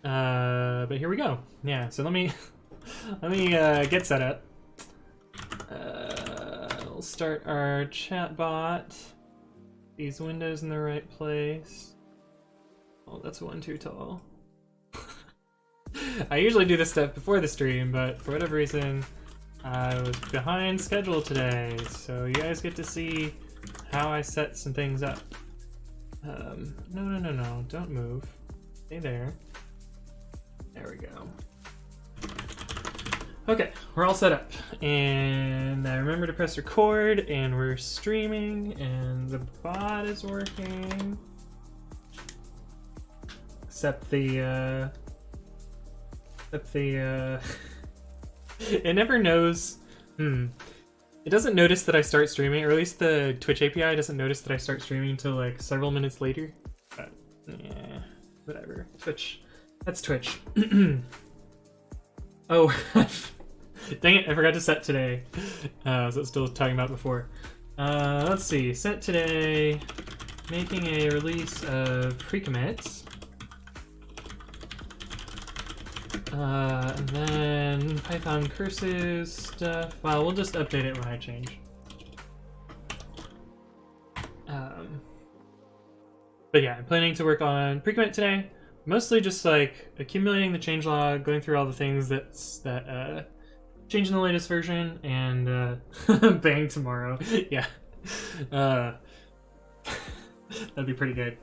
But here we go. Yeah, so let me get set up. We'll start our chat bot. These windows in the right place. Oh, that's one too tall. I usually do this stuff before the stream, but for whatever reason, I was behind schedule today, so you guys get to see how I set some things up. No, don't move. Stay there. There we go. Okay, we're all set up, and I remember to press record, and we're streaming, and the bot is working. Except the, it never knows, It doesn't notice that I start streaming, or at least the Twitch API doesn't notice that I start streaming until like several minutes later. But, yeah, whatever. Twitch. That's Twitch. Oh, dang it, I forgot to set today. So it's still talking about before. Let's see, set today, making a release of pre-commits. And then Python curses stuff. Well, we'll just update it when I change. But yeah, I'm planning to work on pre-commit today. Mostly just like accumulating the changelog, going through all the things that change in the latest version, and bang tomorrow. Yeah, that'd be pretty good.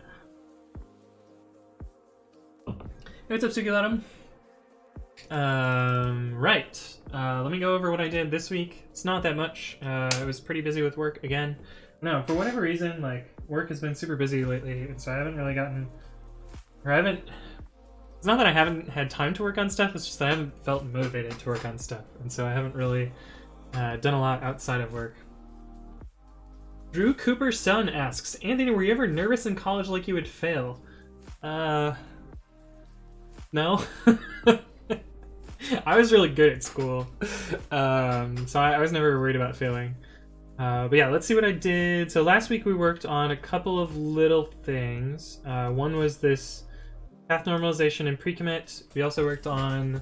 Hey, what's up, Sukilatum? Right. Let me go over what I did this week. It's not that much. I was pretty busy with work again. No, for whatever reason, like work has been super busy lately, and so I haven't really gotten. It's not that I haven't had time to work on stuff, it's just that I haven't felt motivated to work on stuff, and so I haven't really done a lot outside of work. Drew Cooper's son asks, Anthony, were you ever nervous in college like you would fail? No. I was really good at school, so I was never worried about failing. But yeah, let's see what I did. So last week we worked on a couple of little things. One was this path normalization and pre-commit. We also worked on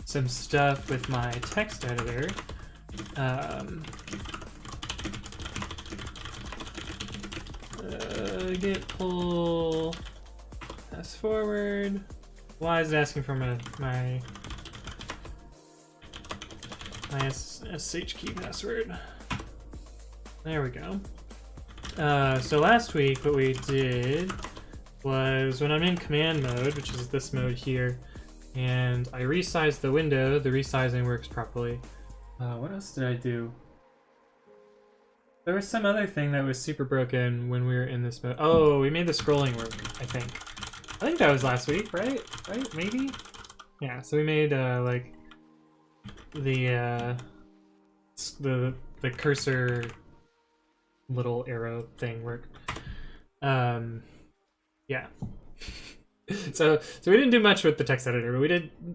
some stuff with my text editor. Git pull, pass forward. Why is it asking for my SH key password? There we go. So last week what we did was when I'm in command mode, which is this mode here, and I resize the window, the resizing works properly. What else did I do? There was some other thing that was super broken when we were in this mode. Oh, we made the scrolling work, I think. I think that was last week, right? Right? Maybe? Yeah, so we made like the cursor little arrow thing work. Yeah. so we didn't do much with the text editor, but we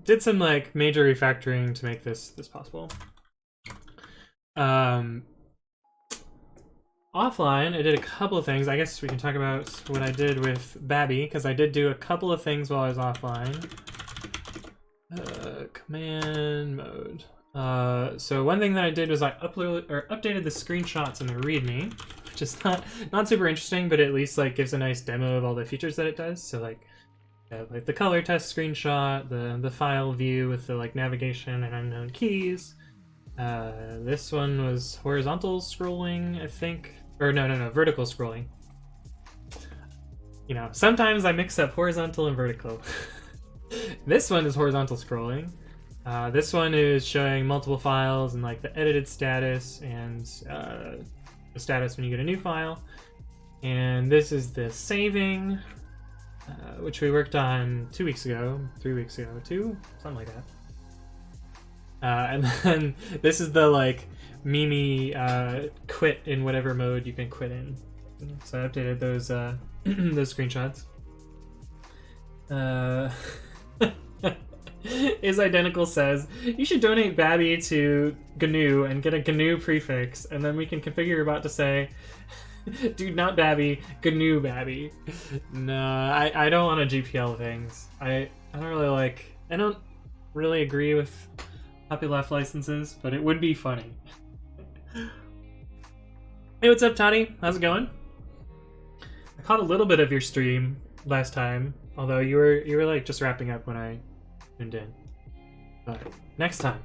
did some like major refactoring to make this possible. Offline, I did a couple of things. I guess we can talk about what I did with Babi, because I did do a couple of things while I was offline. Command mode. So one thing that I did was I updated the screenshots in the README, which is not super interesting, but at least like gives a nice demo of all the features that it does. So like the color test screenshot, the file view with the like navigation and unknown keys. This one was horizontal scrolling, I think, or no, vertical scrolling. You know, sometimes I mix up horizontal and vertical. This one is horizontal scrolling. This one is showing multiple files and like the edited status and the status when you get a new file. And this is the saving, which we worked on 2 weeks ago, 3 weeks ago, something like that. And then this is the like Mimi quit in whatever mode you can quit in. So I updated those those screenshots. Is Identical says, you should donate Babi to GNU and get a GNU prefix, and then we can configure your bot to say, Dude, not Babi. GNU Babi. No, I don't want to GPL things. I don't really agree with copyleft licenses, but it would be funny. Hey, what's up, Toddy? How's it going? I caught a little bit of your stream last time, although you were like just wrapping up when I tuned in. But next time.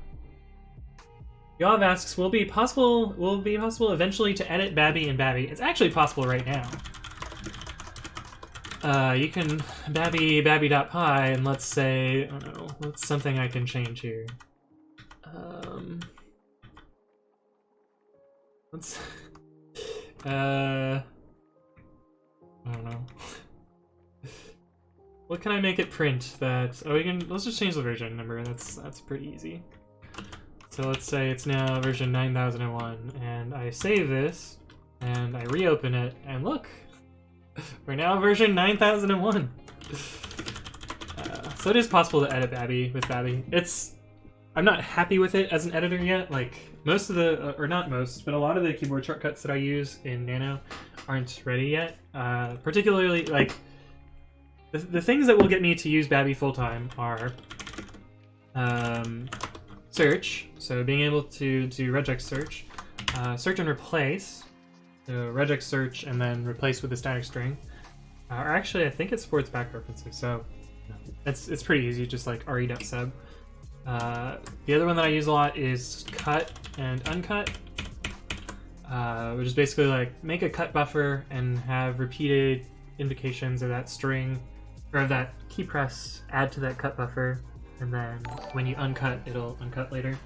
Yoav asks, will it be possible eventually to edit Babi and Babi? It's actually possible right now. You can babi.py and let's say, I don't know, what's something I can change here? Let's I don't know. What can I make it print that, let's just change the version number. That's pretty easy. So let's say it's now version 9001, and I save this, and I reopen it, and look! We're now version 9001! So it is possible to edit Babi with Babi. I'm not happy with it as an editor yet. Like, most of the, or not most, but a lot of the keyboard shortcuts that I use in Nano aren't ready yet. Particularly, like, the things that will get me to use Babi full-time are search, so being able to do regex search, search and replace, so regex search and then replace with a static string, or actually I think it supports back references, so it's pretty easy, just like re.sub. The other one that I use a lot is cut and uncut, which is basically like make a cut buffer and have repeated invocations of that string, or of that key press, add to that cut buffer, and then when you uncut, it'll uncut later.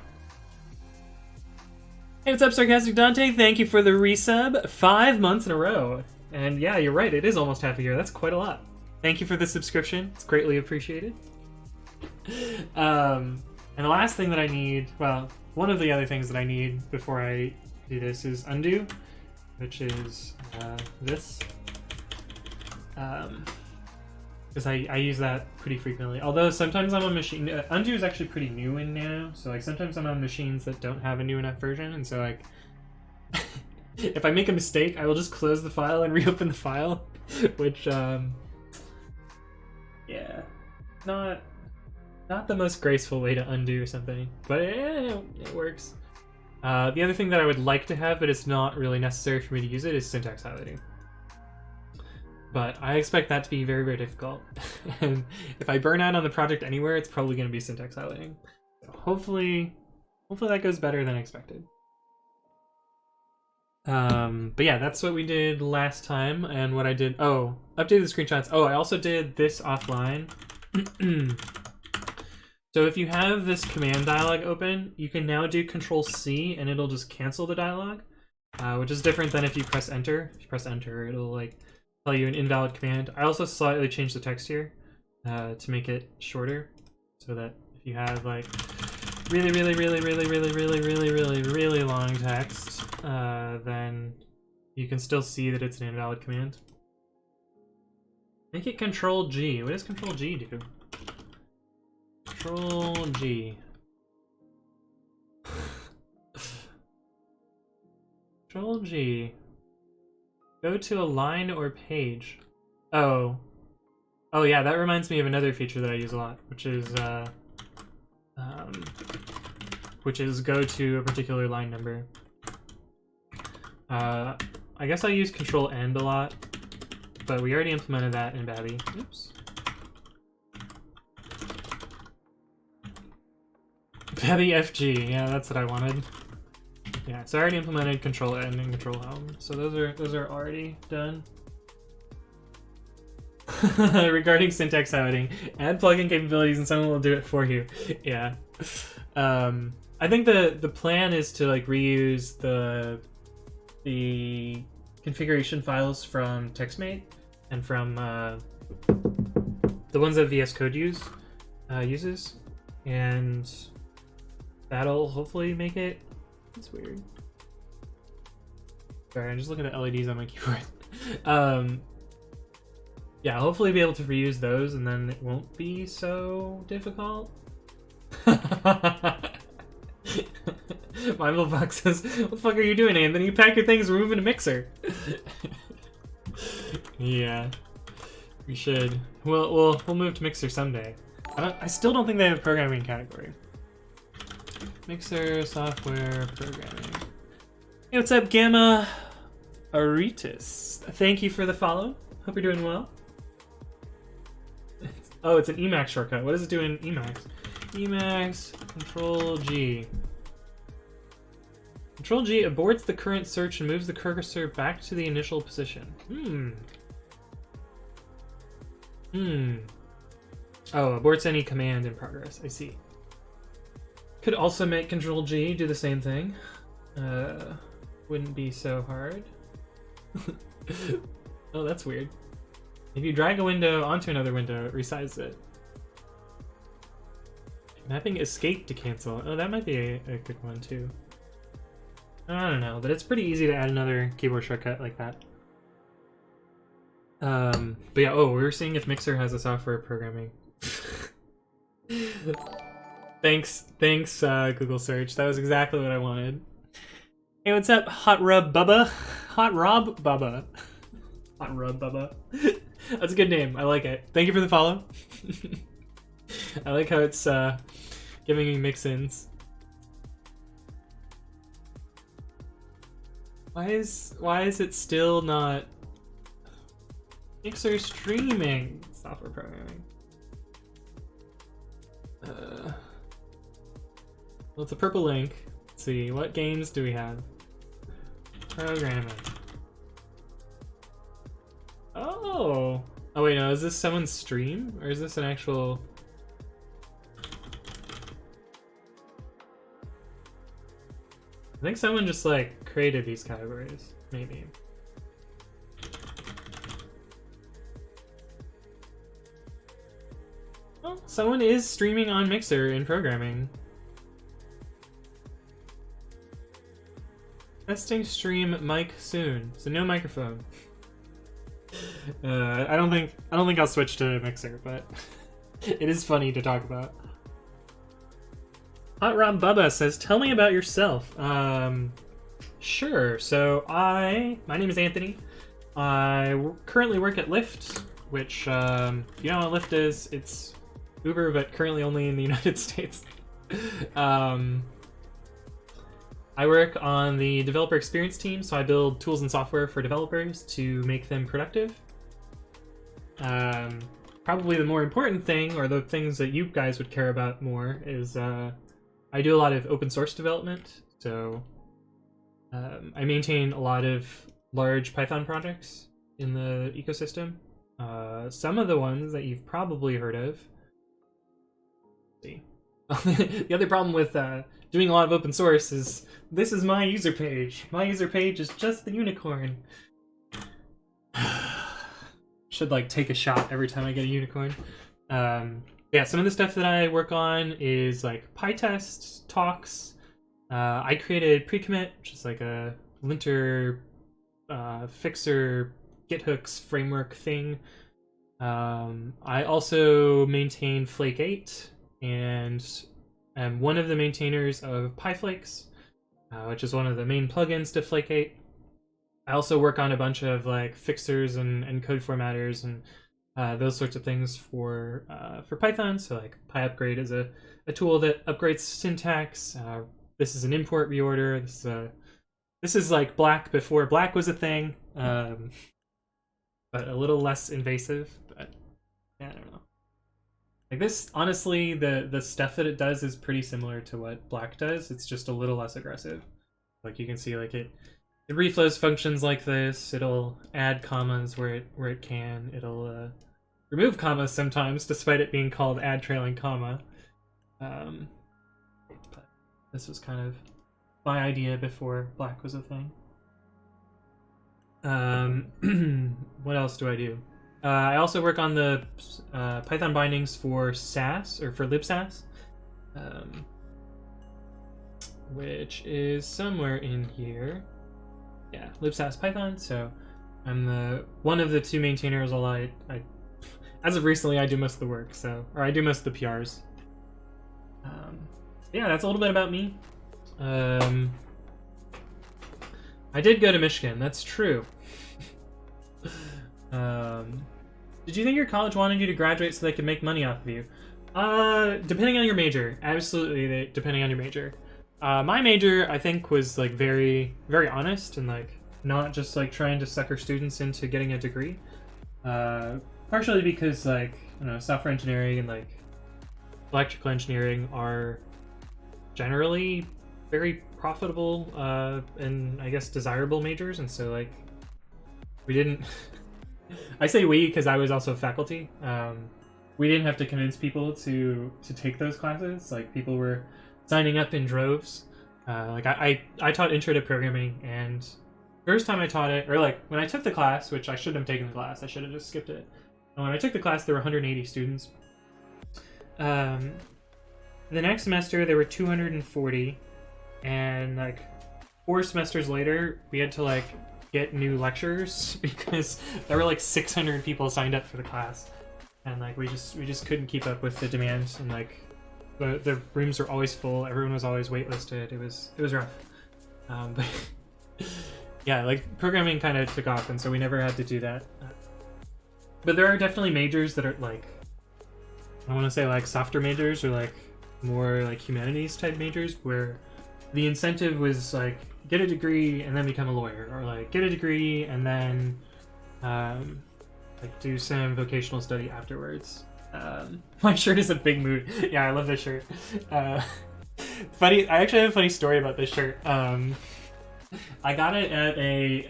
Hey, what's up, Sarcastic Dante? Thank you for the resub. 5 months in a row. And yeah, you're right, it is almost half a year. That's quite a lot. Thank you for the subscription. It's greatly appreciated. And the last thing that I need, well, one of the other things that I need before I do this is undo, which is this. Because I use that pretty frequently. Although sometimes I'm on machine... undo is actually pretty new in Nano, so like sometimes I'm on machines that don't have a new enough version, and so like... if I make a mistake, I will just close the file and reopen the file, which, yeah, not the most graceful way to undo something, but it works. The other thing that I would like to have, but it's not really necessary for me to use it, is syntax highlighting. But I expect that to be very, very difficult. And if I burn out on the project anywhere, it's probably going to be syntax highlighting. So hopefully that goes better than expected. But yeah, that's what we did last time, and what I did... Oh, updated the screenshots. Oh, I also did this offline. So if you have this command dialog open, you can now do Control-C, and it'll just cancel the dialog, which is different than if you press Enter. If you press Enter, it'll like tell you an invalid command. I also slightly changed the text here to make it shorter, so that if you have like really long text, then you can still see that it's an invalid command. Make it Control-G. What does Control-G do? Control-G. Control-G. Go to a line or page. Oh. Oh yeah, that reminds me of another feature that I use a lot, which is go to a particular line number. I guess I use Control-End a lot, but we already implemented that in Babi. Oops. Babi FG, yeah, that's what I wanted. Yeah, so I already implemented Control-End and Control-Home, so those are already done. Regarding syntax highlighting, add plugin capabilities and someone will do it for you. Yeah. I think the plan is to like reuse the configuration files from TextMate and from the ones that VS Code uses, and that'll hopefully make it... That's weird. Sorry, I'm just looking at LEDs on my keyboard. Yeah, hopefully be able to reuse those, and then it won't be so difficult. Bible Fox says, "What the fuck are you doing, Anthony? Pack your things, we're moving to Mixer." Yeah, we should. We'll move to Mixer someday. I still don't think they have a programming category. Mixer software programming. Hey, what's up, Gamma Aritis? Thank you for the follow. Hope you're doing well. Oh, it's an Emacs shortcut. What does it do in Emacs? Emacs Control G. Control G aborts the current search and moves the cursor back to the initial position. Oh, aborts any command in progress. I see. Could also make Control G do the same thing. Wouldn't be so hard. Oh, that's weird. If you drag a window onto another window, it resizes it. Mapping escape to cancel. Oh, that might be a good one too. I don't know, but it's pretty easy to add another keyboard shortcut like that. But yeah, oh, we were seeing if Mixer has a software programming. Thanks, Google search. That was exactly what I wanted. Hey, what's up, Hot Rub Bubba? Hot Rob Bubba. Hot Rub Bubba. That's a good name. I like it. Thank you for the follow. I like how it's giving me mix-ins. Why is it still not Mixer streaming software programming? Well, it's a purple link. Let's see, what games do we have? Programming. Oh wait, no, is this someone's stream? Or is this an actual... I think someone just like created these categories, maybe. Well, someone is streaming on Mixer in programming. Testing stream mic soon, so no microphone. I don't think I'll switch to Mixer, but it is funny to talk about. Hot Rob Bubba says, "Tell me about yourself." Sure. So my name is Anthony. I currently work at Lyft, which if you know what Lyft is, it's Uber, but currently only in the United States. I work on the developer experience team, so I build tools and software for developers to make them productive. Probably the more important thing, or the things that you guys would care about more, is I do a lot of open source development. So I maintain a lot of large Python projects in the ecosystem. Some of the ones that you've probably heard of. Let's see. The other problem with doing a lot of open source is this is my user page. My user page is just the unicorn. Should like take a shot every time I get a unicorn. Yeah, some of the stuff that I work on is like PyTest talks. I created Precommit, which is like a linter fixer GitHooks framework thing. I also maintain Flake 8 and am one of the maintainers of pyflakes, which is one of the main plugins to Flake 8. I also work on a bunch of like fixers and code formatters and those sorts of things for Python. So like pyupgrade is a tool that upgrades syntax. This is an import reorder. This is like Black before Black was a thing, but a little less invasive. But yeah, I don't know. Like this, honestly, the stuff that it does is pretty similar to what Black does. It's just a little less aggressive. Like you can see, like it reflows functions like this. It'll add commas where it can. It'll remove commas sometimes, despite it being called add trailing comma. But this was kind of my idea before Black was a thing. What else do I do? I also work on the Python bindings for SAS, or for libsass, which is somewhere in here. Yeah, libsass Python. So I'm one of the two maintainers. Although I as of recently, I do most of the work. So, or I do most of the PRs. Yeah, that's a little bit about me. I did go to Michigan, that's true. Did you think your college wanted you to graduate so they could make money off of you? Depending on your major. Absolutely, depending on your major. My major, I think, was like very, very honest and like not just like trying to sucker students into getting a degree. Partially because like, you know, software engineering and like electrical engineering are generally very profitable and I guess desirable majors, and so like we didn't I say we because I was also faculty. We didn't have to convince people to take those classes. Like people were signing up in droves. Like I taught intro to programming, and first time I taught it, or like when I took the class, which I shouldn't have taken the class, I should have just skipped it. And when I took the class, there were 180 students. The next semester there were 240, and like 4 semesters later we had to like get new lecturers because there were like 600 people signed up for the class, and like we just couldn't keep up with the demands, and like the rooms were always full, everyone was always waitlisted. It was rough. But yeah, like programming kind of took off, and so we never had to do that. But there are definitely majors that are like, I want to say like softer majors, or like more like humanities type majors, where the incentive was like get a degree and then become a lawyer, or like get a degree and then like do some vocational study afterwards. My shirt is a big mood. Yeah, I love this shirt. Funny, I actually have a funny story about this shirt. I got it at a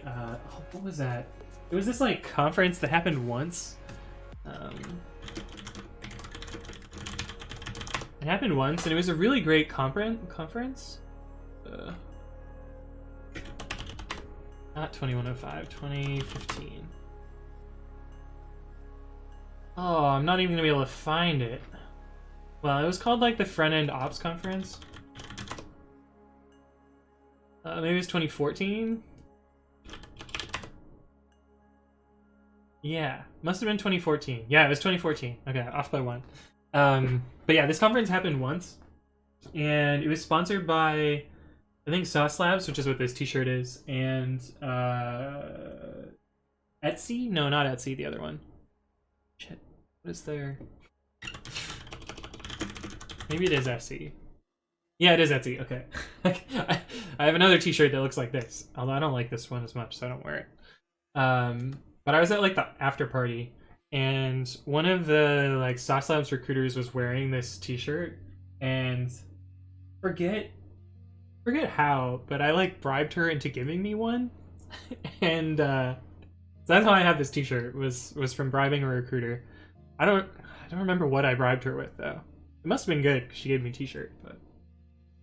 what was that? It was this like conference that happened once. It happened once, and it was a really great conference. Not 2105, 2015. Oh, I'm not even gonna be able to find it. Well, it was called like the Front End Ops Conference. Maybe it was 2014? Yeah, must have been 2014. Yeah, it was 2014. Okay, off by 1. But yeah, this conference happened once, and it was sponsored by, I think, Sauce Labs, which is what this t-shirt is, and Etsy? No, not Etsy, the other one. Shit, what is there? Maybe it is Etsy. Yeah, it is Etsy, okay. I have another t-shirt that looks like this, although I don't like this one as much, so I don't wear it. But I was at like the after party, and one of the like Sauce Labs recruiters was wearing this t-shirt, and forget how, but I like bribed her into giving me one. And so that's how I have this t-shirt, was from bribing a recruiter. I don't remember what I bribed her with though. It must have been good because she gave me a t-shirt, but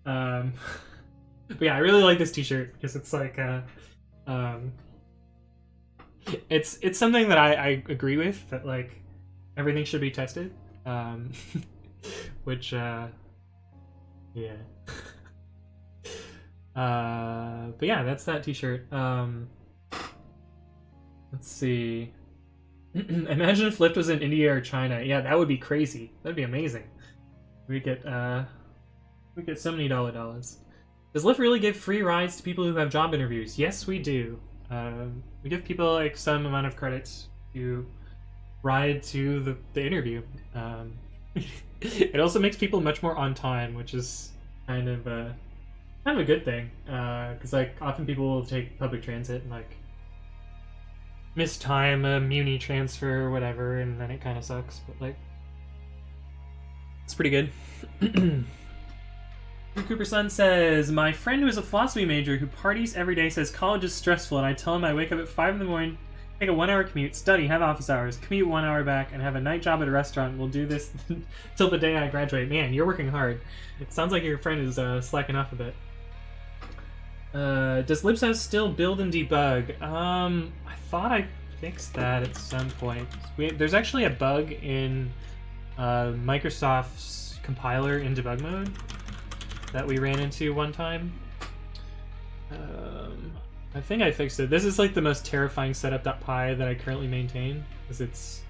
but yeah, I really like this t-shirt because it's like it's something that I agree with, that like everything should be tested, which yeah. But yeah, that's that t-shirt. Let's see. Imagine if Lyft was in India or China. Yeah, that would be crazy. That'd be amazing. We'd get so many dollars. Does Lyft really give free rides to people who have job interviews? Yes, we do. We give people like some amount of credits to ride to the interview. It also makes people much more on time, which is kind of a good thing. Because like often people will take public transit and like miss time a muni transfer or whatever, and then it kind of sucks. But like, it's pretty good. Cooper Sun says, my friend who is a philosophy major who parties every day says college is stressful, and I tell him I wake up at 5 in the morning, take a 1-hour commute, study, have office hours, commute 1 hour back, and have a night job at a restaurant. We'll do this till the day I graduate. Man, you're working hard. It sounds like your friend is slacking off a bit. Does libsass still build and debug? I thought I fixed that at some point. There's actually a bug in Microsoft's compiler in debug mode that we ran into one time. I think I fixed it. This is like the most terrifying setup.py that I currently maintain, because it's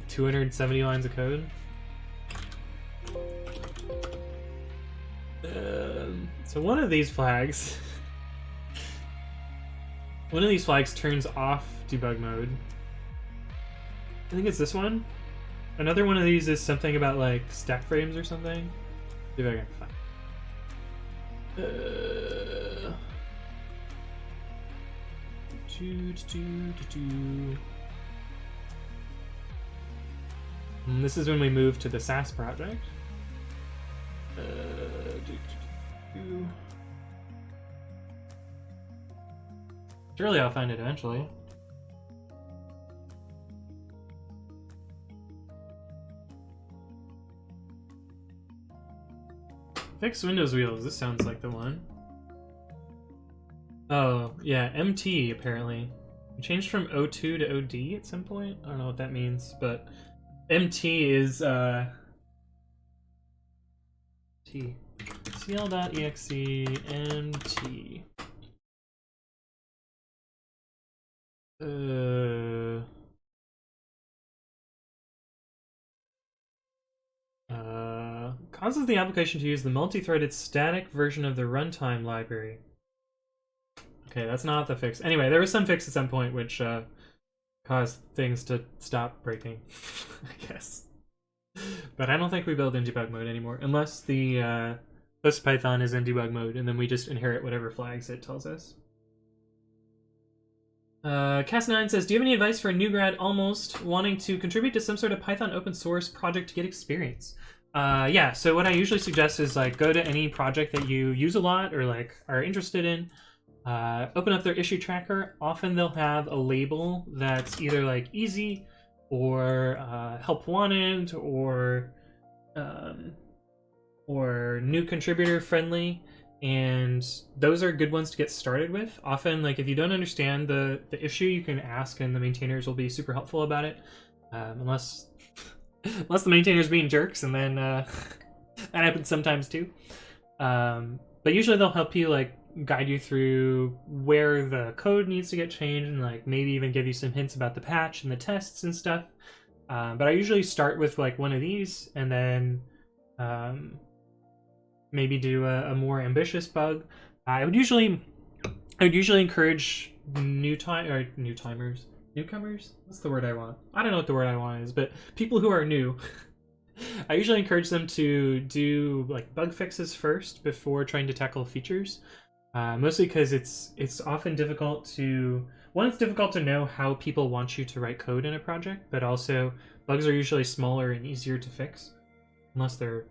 270 lines of code. So one of these flags, turns off debug mode. I think it's this one. Another one of these is something about like stack frames or something. See if I can find. And this is when we move to the SAS project. Surely I'll find it eventually. Fix Windows wheels, this sounds like the one. Oh, yeah, MT apparently. We changed from O2 to OD at some point? I don't know what that means, but MT is T. cl.exe MT. Causes the application to use the multi-threaded static version of the runtime library. Okay, that's not the fix. Anyway, there was some fix at some point which caused things to stop breaking, I guess. But I don't think we build in debug mode anymore, unless the host Python is in debug mode, and then we just inherit whatever flags it tells us. Cas9 says, do you have any advice for a new grad almost wanting to contribute to some sort of Python open source project to get experience? Yeah, so what I usually suggest is like go to any project that you use a lot or like are interested in, open up their issue tracker. Often they'll have a label that's either like easy or help wanted or new contributor friendly. And those are good ones to get started with. Often, like if you don't understand the issue, you can ask, and the maintainers will be super helpful about it. Unless the maintainers being jerks, and then that happens sometimes too. But usually they'll help you like guide you through where the code needs to get changed, and like maybe even give you some hints about the patch and the tests and stuff. But I usually start with like one of these, and then maybe do a more ambitious bug. I would usually encourage newcomers. What's the word I want? I don't know what the word I want is, but people who are new. I usually encourage them to do like bug fixes first before trying to tackle features. Mostly because it's often difficult to it's difficult to know how people want you to write code in a project, but also bugs are usually smaller and easier to fix, unless they're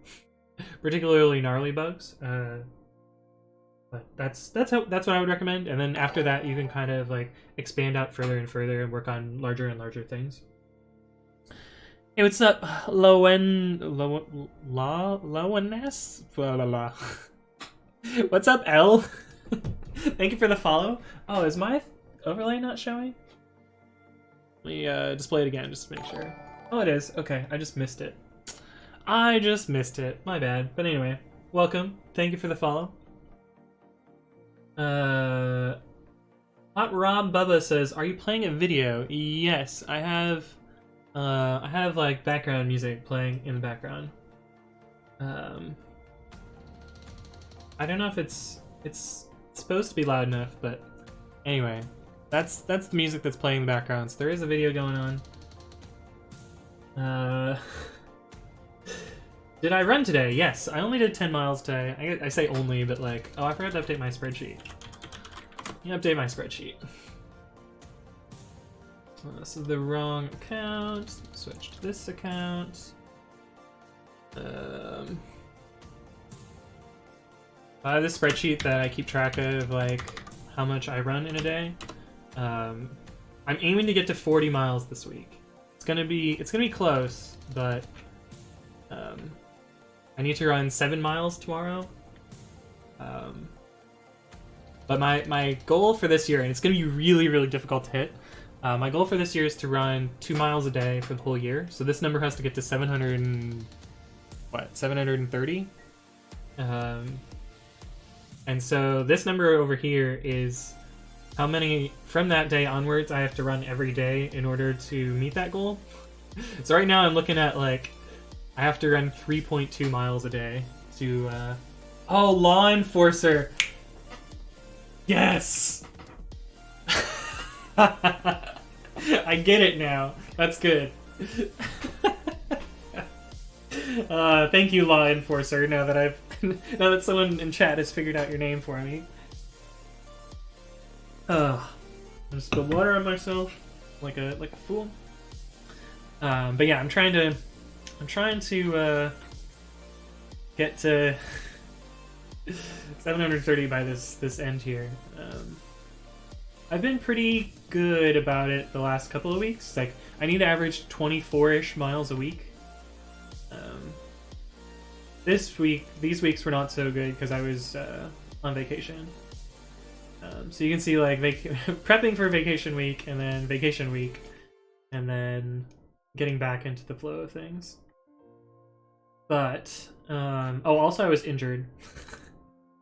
particularly gnarly bugs. But that's what I would recommend. And then after that, you can kind of like expand out further and further and work on larger and larger things. Hey, what's up, Lowen? What's up, L? Thank you for the follow. Oh, is my overlay not showing? Let me display it again just to make sure. Oh, it is. Okay, I just missed it. My bad. But anyway, welcome. Thank you for the follow. Hot Rob Bubba says, "Are you playing a video?" Yes, I have. I have like background music playing in the background. I don't know if it's supposed to be loud enough, but anyway, that's the music that's playing in the background. So there is a video going on. Did I run today? Yes, I only did 10 miles today. I say only, but like, oh, I forgot to update my spreadsheet. Update my spreadsheet. This is the wrong account. Switch to this account. I have this spreadsheet that I keep track of, like, how much I run in a day. I'm aiming to get to 40 miles this week. It's gonna be close, but I need to run 7 miles tomorrow. But my goal for this year, and it's gonna be really, really difficult to hit. My goal for this year is to run 2 miles a day for the whole year. So this number has to get to 730. And so this number over here is how many from that day onwards I have to run every day in order to meet that goal. So right now I'm looking at like I have to run 3.2 miles a day to Oh, law enforcer. Yes. I get it now. That's good. Thank you, law enforcer. Now that someone in chat has figured out your name for me. I spilled water on myself, like a fool. But yeah, I'm trying to get to 730 by this end here. I've been pretty good about it the last couple of weeks. Like, I need to average 24-ish miles a week. These weeks were not so good because I was on vacation. So you can see, like, prepping for vacation week, and then vacation week, and then getting back into the flow of things. But, also I was injured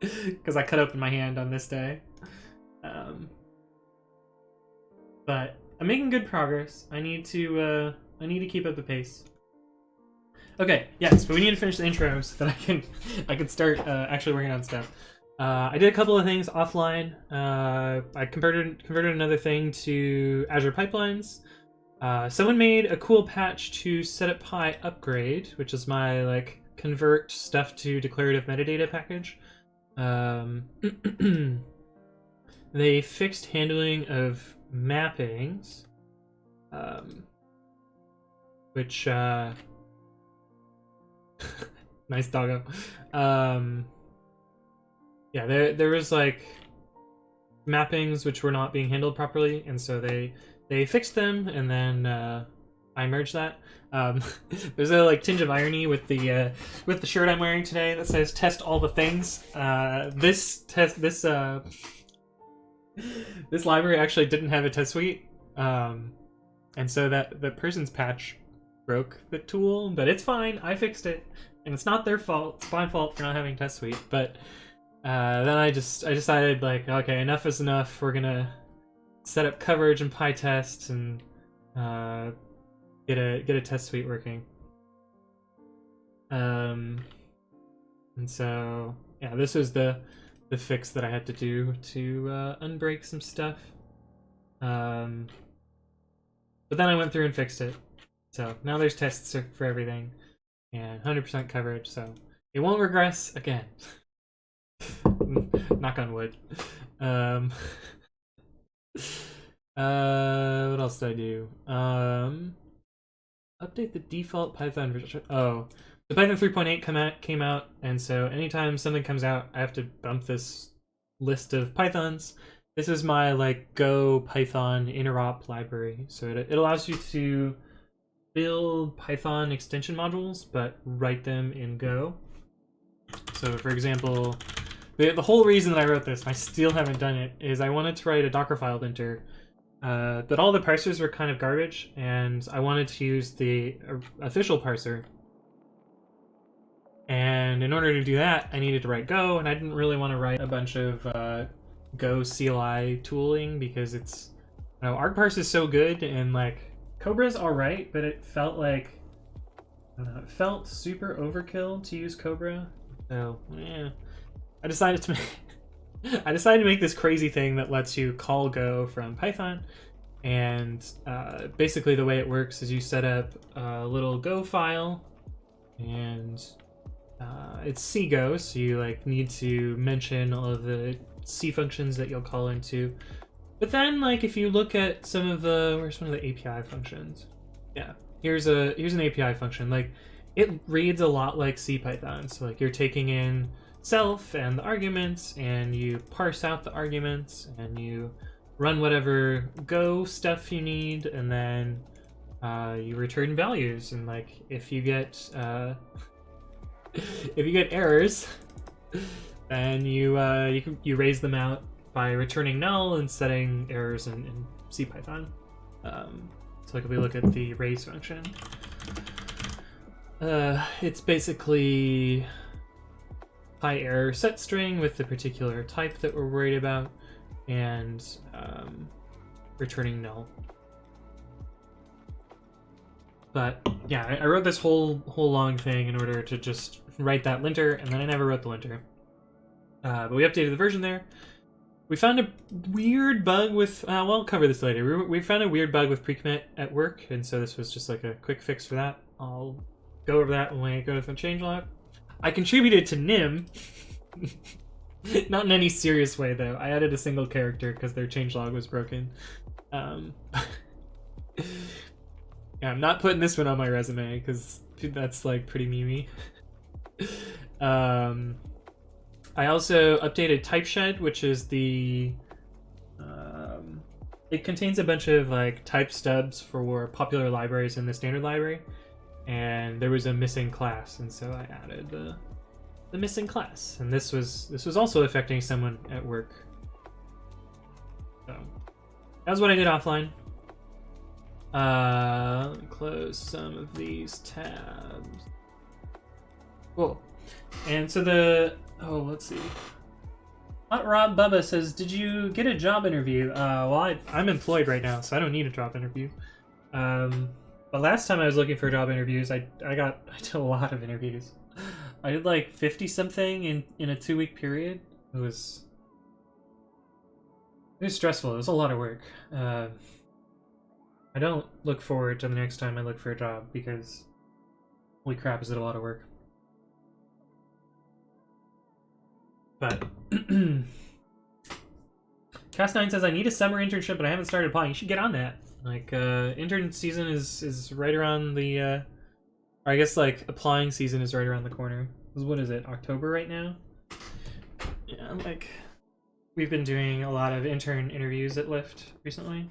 because I cut open my hand on this day. But I'm making good progress. I need to keep up the pace. Okay, yes, but we need to finish the intro so that I can start actually working on stuff. I did a couple of things offline. I converted another thing to Azure Pipelines. Someone made a cool patch to setup upgrade, which is my like convert stuff to declarative metadata package. They fixed handling of mappings, which nice doggo. Yeah, there was like mappings which were not being handled properly, and so they fixed them, and then I merged that. There's a like tinge of irony with the shirt I'm wearing today that says "Test all the things." This library actually didn't have a test suite, and so that the person's patch broke the tool, but it's fine. I fixed it, and it's not their fault. It's my fault for not having test suite. But then I decided, like, okay, enough is enough. We're gonna set up coverage and PyTest and get a test suite working. And so yeah, this was the fix that I had to do to unbreak some stuff. But then I went through and fixed it. So now there's tests for everything and 100% coverage, so it won't regress again. Knock on wood. What else did I do? Update the default Python version. Oh, the Python 3.8 came out, and so anytime something comes out, I have to bump this list of Pythons. This is my like Go Python interop library, so it allows you to build Python extension modules, but write them in Go. So, for example, the whole reason that I wrote this, and I still haven't done it, is I wanted to write a Dockerfile linter, but all the parsers were kind of garbage, and I wanted to use the official parser. And in order to do that, I needed to write Go, and I didn't really want to write a bunch of Go CLI tooling because it's, you know, argparse is so good, and like Cobra's alright, but it felt like, I don't know, it felt super overkill to use Cobra. So yeah, I decided to make this crazy thing that lets you call Go from Python, and basically the way it works is you set up a little Go file, and it's CGo, so you like need to mention all of the C functions that you'll call into. But then, like, if you look at some of the, where's one of the API functions? Yeah, here's an API function. Like, it reads a lot like cpython. So like you're taking in self and the arguments, and you parse out the arguments, and you run whatever Go stuff you need, and then you return values. And like if you get errors, then you raise them out by returning null and setting errors in cpython. So like if we look at the raise function, it's basically high error set string with the particular type that we're worried about, and returning null. But yeah, I wrote this whole long thing in order to just write that linter, and then I never wrote the linter. But we updated the version there. We found a weird bug with, well, I'll cover this later. We found a weird bug with pre-commit at work, and so this was just like a quick fix for that. I'll go over that when we go to the changelog. I contributed to Nim. Not in any serious way, though. I added a single character because their changelog was broken. Yeah, I'm not putting this one on my resume because that's like pretty memey. I also updated TypeShed, which is the it contains a bunch of like type stubs for popular libraries in the standard library, and there was a missing class, and so I added the missing class, and this was also affecting someone at work. So that was what I did offline. Close some of these tabs. Cool. And so let's see. Hot Rob Bubba says, did you get a job interview? Well, I'm employed right now, so I don't need a job interview. But last time I was looking for job interviews, I did a lot of interviews. I did like 50 something in a 2-week period. It was stressful. It was a lot of work. I don't look forward to the next time I look for a job because holy crap, is it a lot of work. But Cast9 says, I need a summer internship, but I haven't started applying. You should get on that. Like, intern season is right around the, or I guess, like, applying season is right around the corner. What is it, October right now? Yeah, like, we've been doing a lot of intern interviews at Lyft recently.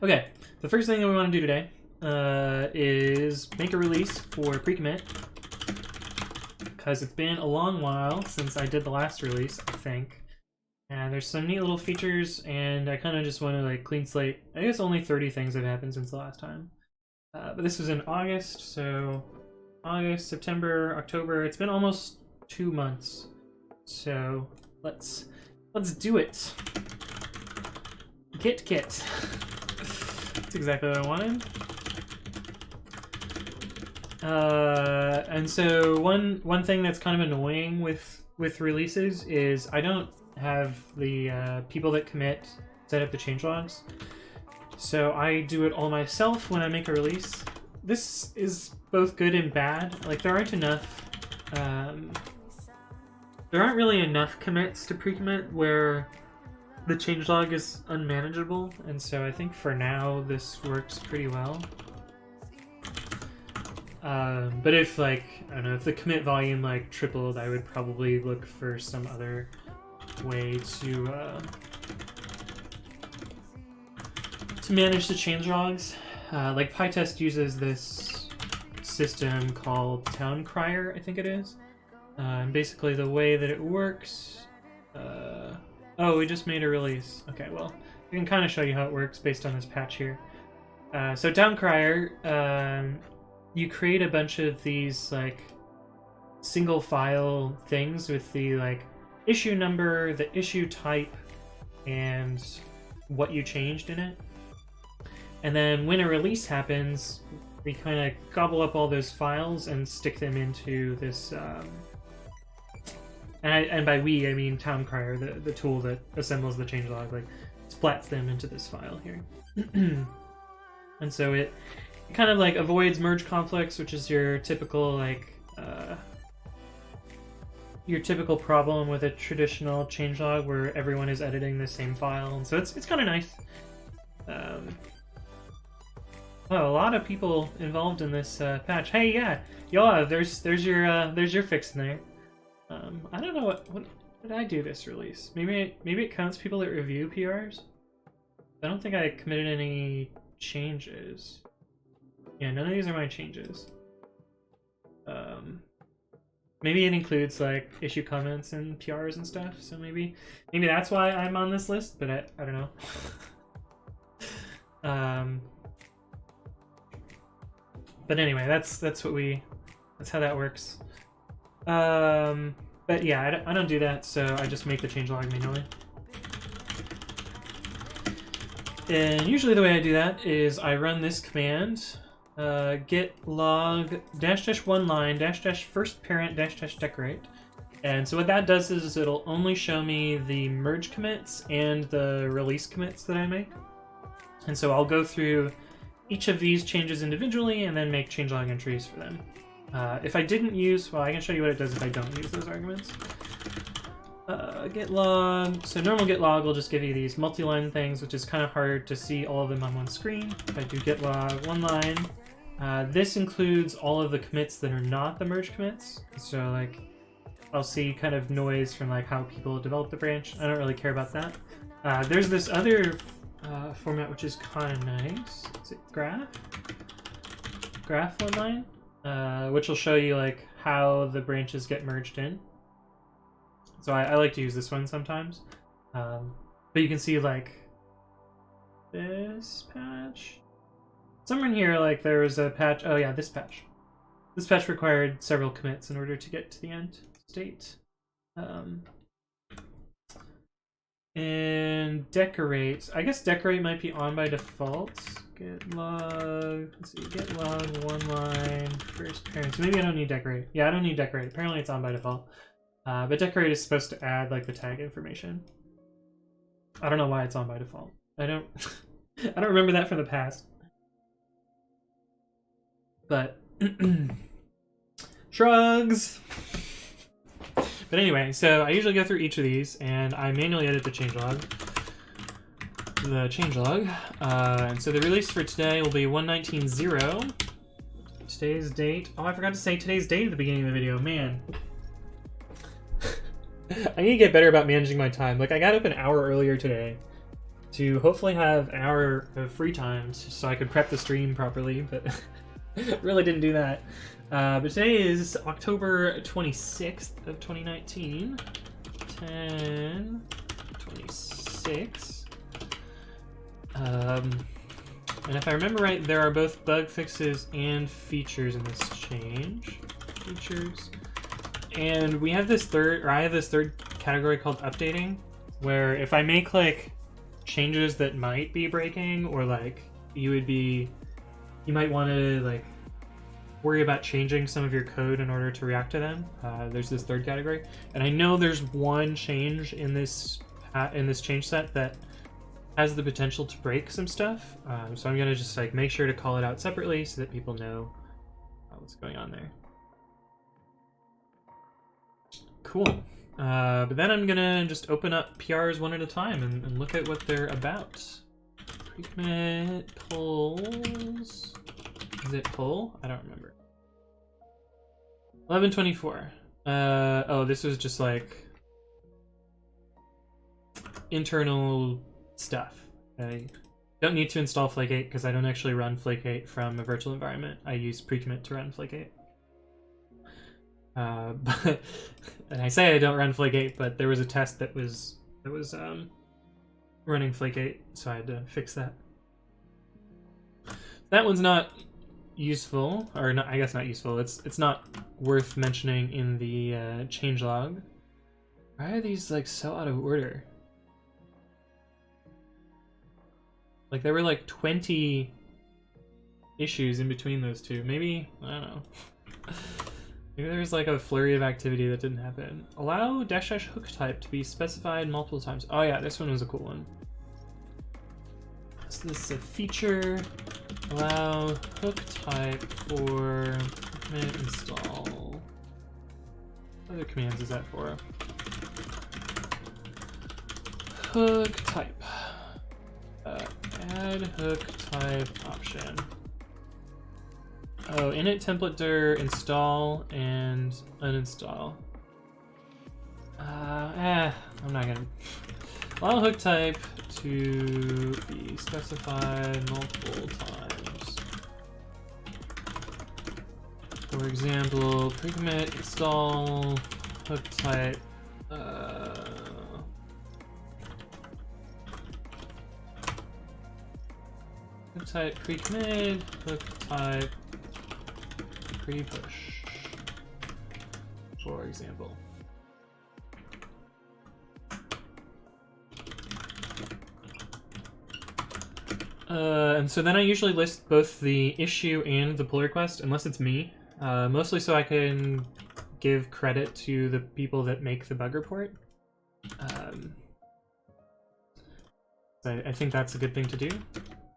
Okay, the first thing that we want to do today is make a release for pre-commit. Because it's been a long while since I did the last release, I think. And there's some neat little features, and I kind of just want to like clean slate. I guess only 30 things have happened since the last time. But this was in August, so August, September, October. It's been almost 2 months. So let's do it. Git. That's exactly what I wanted. And so one thing that's kind of annoying with releases is I don't have the people that commit set up the changelogs. So I do it all myself when I make a release. This is both good and bad. Like there aren't really enough commits to pre-commit where the changelog is unmanageable, and so I think for now this works pretty well. But if like, I don't know, if the commit volume like tripled, I would probably look for some other way to manage the changelogs. Like PyTest uses this system called Town Crier, I think it is. And basically the way that it works, oh, we just made a release. Okay, well, I can kind of show you how it works based on this patch here. So Town Crier, you create a bunch of these like single file things with the like issue number, the issue type, and what you changed in it. And then when a release happens, we kind of gobble up all those files and stick them into this, and by we I mean Town Crier, the tool that assembles the changelog, like splats them into this file here. And so it kind of like avoids merge conflicts, which is your typical like your typical problem with a traditional changelog where everyone is editing the same file, and so it's kind of nice. Oh, a lot of people involved in this patch. Hey, yeah, there's your fix in there. I don't know what did I do this release? Maybe it counts people that review PRs. I don't think I committed any changes. Yeah, none of these are my changes. Maybe it includes like issue comments and PRs and stuff, so maybe that's why I'm on this list, but I don't know. But anyway, that's how that works. But yeah, I don't do that, so I just make the changelog manually. And usually the way I do that is I run this command, git log -- one line -- first parent -- decorate, And so what that does is it'll only show me the merge commits and the release commits that I make. And so I'll go through each of these changes individually and then make changelog entries for them. If I didn't use, well, I can show you what it does if I don't use those arguments. Git log. So normal git log will just give you these multi-line things, which is kind of hard to see all of them on one screen. If I do git log one line, this includes all of the commits that are not the merge commits. So like, I'll see kind of noise from like how people develop the branch. I don't really care about that. There's this other format which is kind of nice. Is it graph? Graph one line, which will show you like how the branches get merged in. So I like to use this one sometimes. But you can see like this patch. Somewhere in here, like there was a patch. Oh yeah, this patch. This patch required several commits in order to get to the end state. And decorate. I guess decorate might be on by default. Git log. Let's see. Git log one line first parent. So maybe I don't need decorate. Yeah, I don't need decorate. Apparently it's on by default. But decorate is supposed to add like the tag information. I don't know why it's on by default. I don't I don't remember that from the past. But shrugs. But anyway, so I usually go through each of these and I manually edit the changelog. And so the release for today will be 119.0. Today's date. Oh, I forgot to say today's date at the beginning of the video. Man. I need to get better about managing my time. Like, I got up an hour earlier today to hopefully have an hour of free time so I could prep the stream properly, but really didn't do that. But today is October 26th of 2019. 10/26. And if I remember right, there are both bug fixes and features in this change. Features. And we have this I have this third category called updating, where if I make like changes that might be breaking, or like you might want to like worry about changing some of your code in order to react to them. There's this third category, and I know there's one change in this change set that has the potential to break some stuff. So I'm gonna just like make sure to call it out separately so that people know what's going on there. Cool. But then I'm gonna just open up PRs one at a time and look at what they're about. Pre-commit polls. Is it poll? I don't remember. 11/24. Oh, this was just like internal stuff. I don't need to install Flake8 because I don't actually run Flake8 from a virtual environment. I use pre-commit to run Flake8. But and I say I don't run Flake8, but there was a test that was running Flake8, so I had to fix that. That one's not useful, or not, I guess not useful. It's not worth mentioning in the changelog. Why are these like so out of order? Like there were like 20 issues in between those two. Maybe, I don't know. Maybe there's like a flurry of activity that didn't happen. Allow -- hook type to be specified multiple times. Oh yeah, this one was a cool one. So this is a feature. Allow hook type for commit install. What other commands is that for? Hook type. Add hook type option. Oh, init template dir install and uninstall. I'm not gonna. Allow hook type to be specified multiple times. For example, pre-commit install hook type. Hook type pre-commit, hook type pre-push, for example. And so then I usually list both the issue and the pull request, unless it's me, mostly so I can give credit to the people that make the bug report. So I think that's a good thing to do.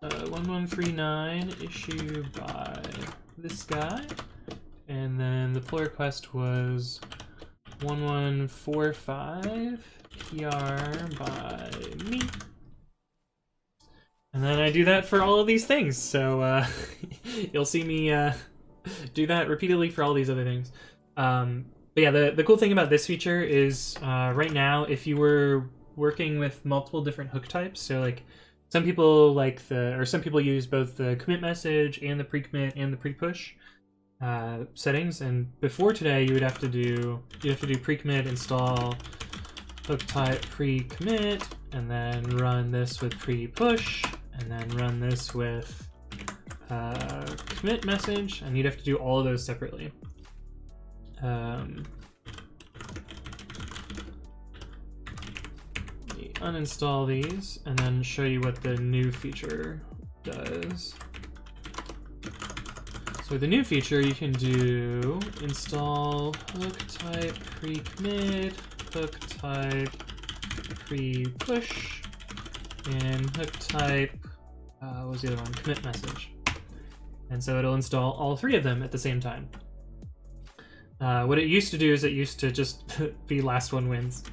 1139 issued by this guy, and then the pull request was 1145 PR by me. And then I do that for all of these things, so you'll see me do that repeatedly for all these other things. But yeah, the cool thing about this feature is right now, if you were working with multiple different hook types, so like some people some people use both the commit message and the pre-commit and the pre-push settings, and before today you have to do pre-commit, install hook type pre-commit, and then run this with pre-push, and then run this with commit message, and you'd have to do all of those separately. Uninstall these and then show you what the new feature does. So the new feature, you can do install hook type pre-commit, hook type pre-push, and hook type, what was the other one? Commit message. And so it'll install all three of them at the same time. What it used to do is it used to just be last one wins.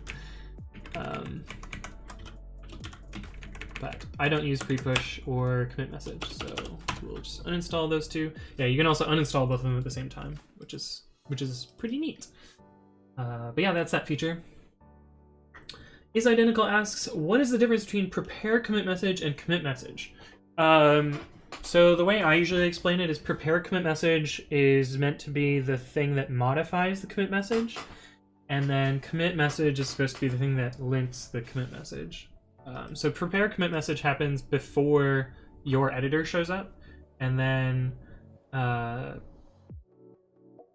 But I don't use pre-push or commit message, so we'll just uninstall those two. Yeah, you can also uninstall both of them at the same time, which is pretty neat. But yeah, that's that feature. Is Identical asks, what is the difference between prepare commit message and commit message? So the way I usually explain it is prepare commit message is meant to be the thing that modifies the commit message, and then commit message is supposed to be the thing that links the commit message. So prepare commit message happens before your editor shows up, and then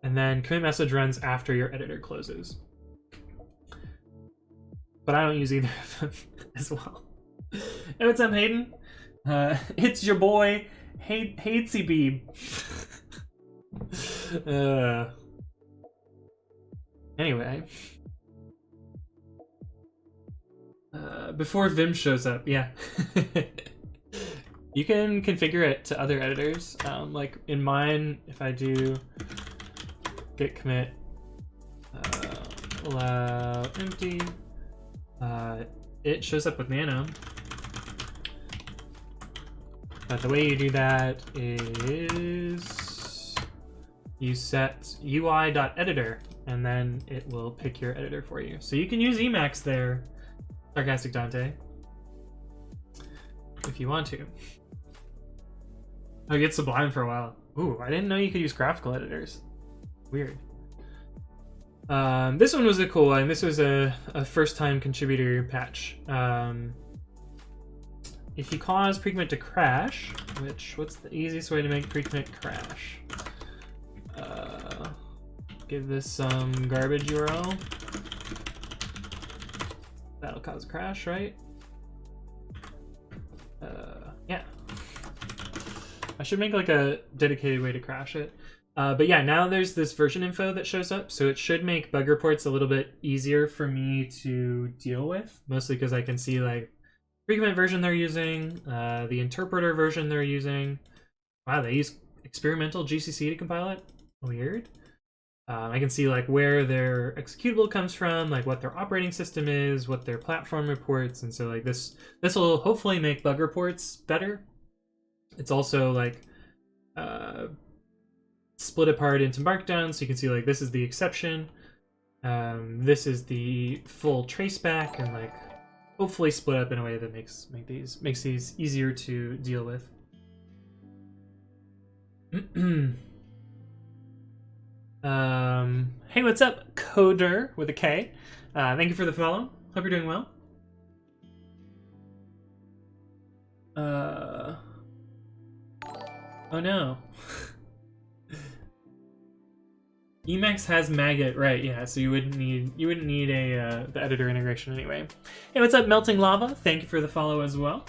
commit message runs after your editor closes. But I don't use either of them as well. Hey, what's up, Hayden? It's your boy, cpython. Anyway. Before Vim shows up, yeah. You can configure it to other editors. Like in mine, if I do git commit allow empty, it shows up with Nano. But the way you do that is you set UI.editor, and then it will pick your editor for you. So you can use Emacs there, Sarcastic Dante, if you want to. Oh, get Sublime for a while. Ooh, I didn't know you could use graphical editors. Weird. This one was a cool one. This was a first-time contributor patch. If you cause pre-commit to crash, what's the easiest way to make pre-commit crash? Give this some garbage URL. That'll cause a crash, right? Yeah. I should make like a dedicated way to crash it. But yeah, now there's this version info that shows up, so it should make bug reports a little bit easier for me to deal with, mostly because I can see like pre-commit version they're using, the interpreter version they're using. Wow, they use experimental GCC to compile it? Weird. I can see like where their executable comes from, like what their operating system is, what their platform reports, and so like this will hopefully make bug reports better. It's also like split apart into markdown, so you can see like this is the exception, this is the full traceback, and like hopefully split up in a way that makes these easier to deal with. Hey, what's up, Coder with a K? Thank you for the follow. Hope you're doing well. Oh no. Emacs has maggot, right? Yeah, so you wouldn't need a the editor integration anyway. Hey, what's up, Melting Lava? Thank you for the follow as well.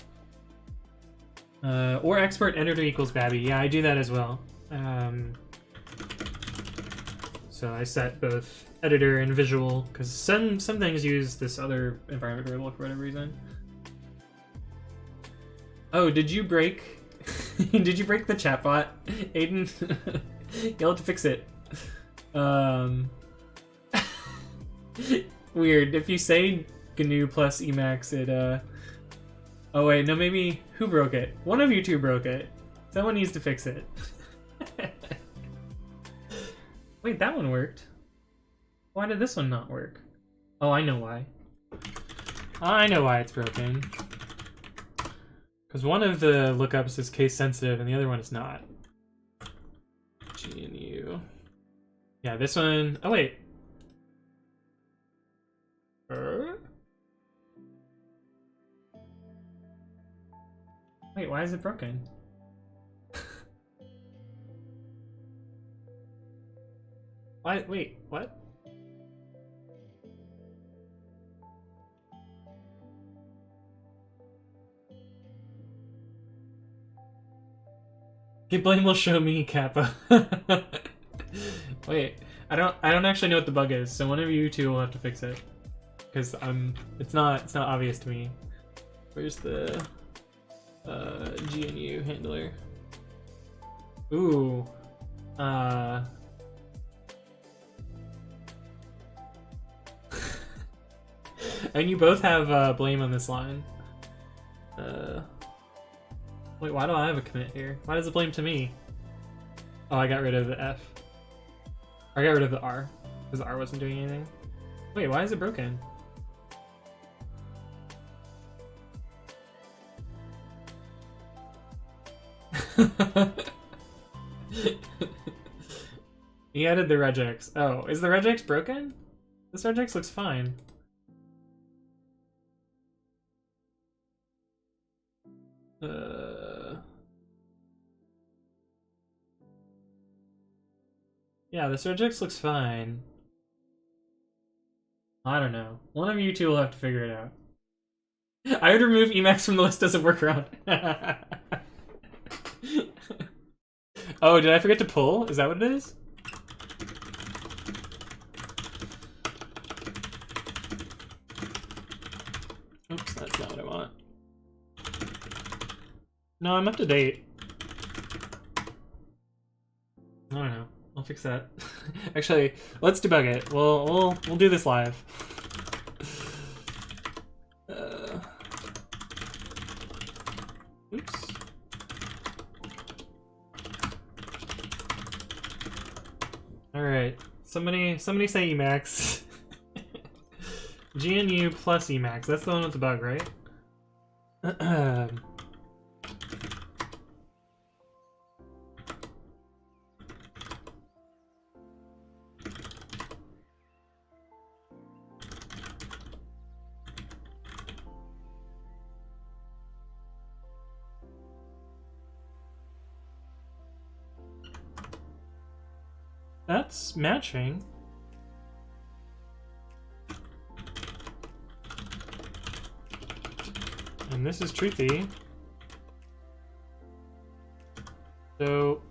Or export editor equals babi. Yeah, I do that as well. So So I set both editor and visual, because some things use this other environment variable for whatever reason. Oh, did you break... did you break the chatbot, Aiden? You'll have to fix it. Weird. If you say GNU plus Emacs, it, oh wait, no, maybe... Who broke it? One of you two broke it. Someone needs to fix it. Wait, that one worked. Why did this one not work? Oh, I know why. I know why it's broken. Because one of the lookups is case sensitive and the other one is not. GNU. Yeah, this one... Oh, wait. Wait, why is it broken? Why? Wait, what? Get blame will show me, Kappa. Wait, I don't actually know what the bug is, so one of you two will have to fix it. Because it's not obvious to me. Where's the GNU handler? Ooh. And you both have blame on this line. Wait, why do I have a commit here? Why does it blame to me? Oh, I got rid of the F. I got rid of the R, because the R wasn't doing anything. Wait, why is it broken? He added the regex. Oh, is the regex broken? This regex looks fine. Yeah, this regex looks fine. I don't know. One of you two will have to figure it out. I would remove Emacs from the list as a workaround. Oh, did I forget to pull? Is that what it is? Oops, that's not what I want. No, I'm up to date. I don't know. I'll fix that. Actually, let's debug it. We'll do this live. Oops. All right. Somebody say Emacs. GNU plus Emacs. That's the one with the bug, right? That's matching. And this is truthy. So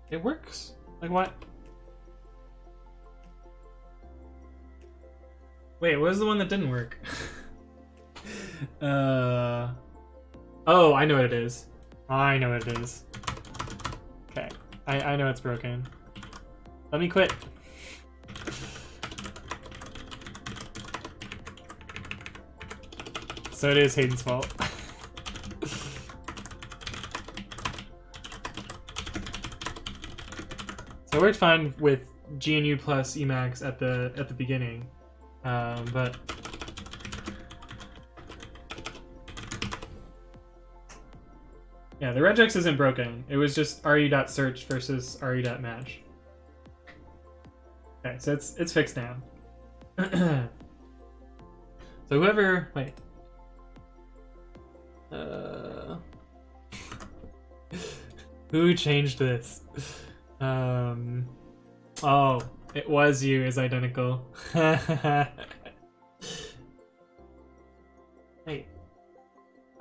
it works. Like what? Wait, what was the one that didn't work? Oh, I know what it is. I know what it is. Okay, I know it's broken. Let me quit. So it is Hayden's fault. So it worked fine with GNU plus Emacs at the beginning, but yeah, the regex isn't broken. It was just ru.search versus ru.match. Okay, so it's fixed now. So whoever wait. Who changed this? Oh, it was you is identical. Hey.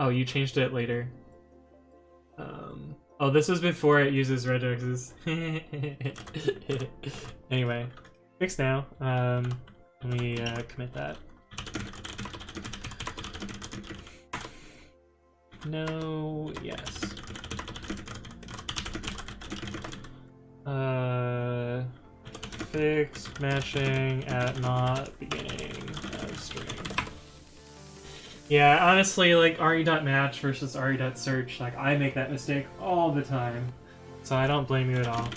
Oh, you changed it later. Oh, this was before it uses regexes. Anyway, fixed now. Let me commit that. No, yes. Fix matching at not beginning of string. Yeah, honestly, like re.match versus re.search, like I make that mistake all the time, so I don't blame you at all.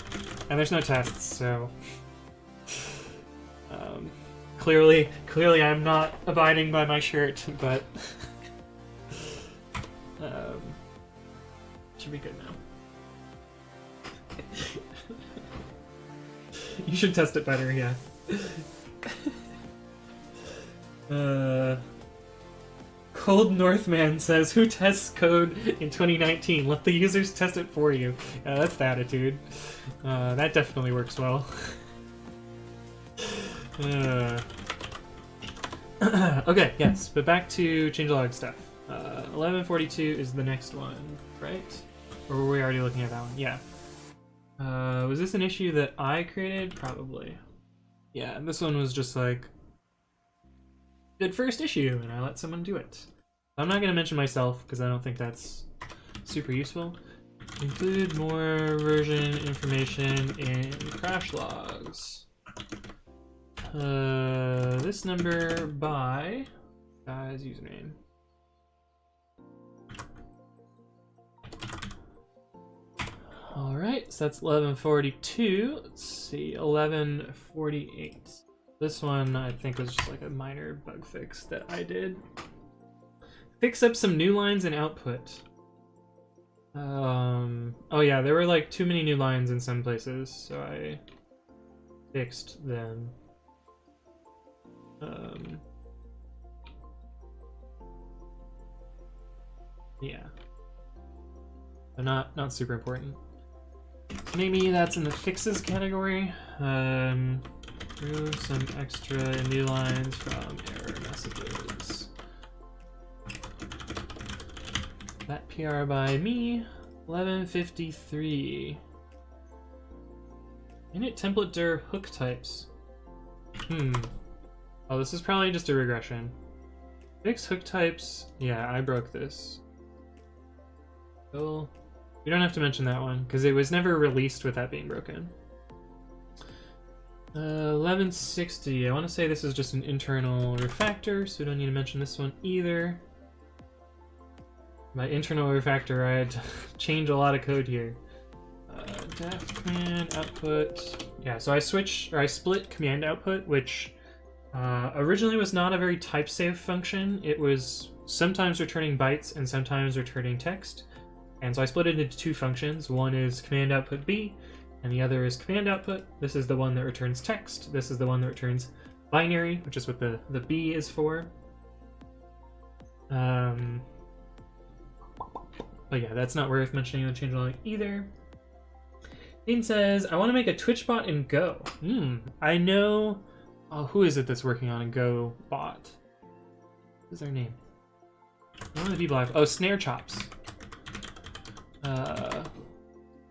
And there's no tests, so clearly I'm not abiding by my shirt, but should be good now. You should test it better, yeah. Cold Northman says, who tests code in 2019? Let the users test it for you. That's the attitude. That definitely works well. Okay, yes, but back to changelog stuff. 1142 is the next one, right? Or were we already looking at that one? Yeah. Was this an issue that I created? Probably. Yeah, this one was just like, good first issue, and I let someone do it. I'm not going to mention myself, because I don't think that's super useful. Include more version information in crash logs. This number by guy's username. Alright, so that's 1142. Let's see, 1148. This one, I think, was just like a minor bug fix that I did. Fix up some new lines in output. Oh yeah, there were like too many new lines in some places, so I fixed them. Yeah. But not super important. Maybe that's in the fixes category. Remove some extra new lines from error messages. That PR by me, 1153. Init template dir hook types. Oh, this is probably just a regression. Fix hook types. Yeah, I broke this. Cool. We don't have to mention that one, because it was never released with that being broken. 1160. I want to say this is just an internal refactor, so we don't need to mention this one either. By internal refactor, I had to change a lot of code here. Def command output. Yeah, so I split command output, which originally was not a very type-safe function. It was sometimes returning bytes and sometimes returning text. And so I split it into two functions. One is command output B, and the other is command output. This is the one that returns text. This is the one that returns binary, which is what the B is for. But yeah, that's not worth mentioning in the changelog either. Dean says, I want to make a Twitch bot in Go. I know... Oh, who is it that's working on a Go bot? What is their name? I want to be live. Oh, Snare Chops.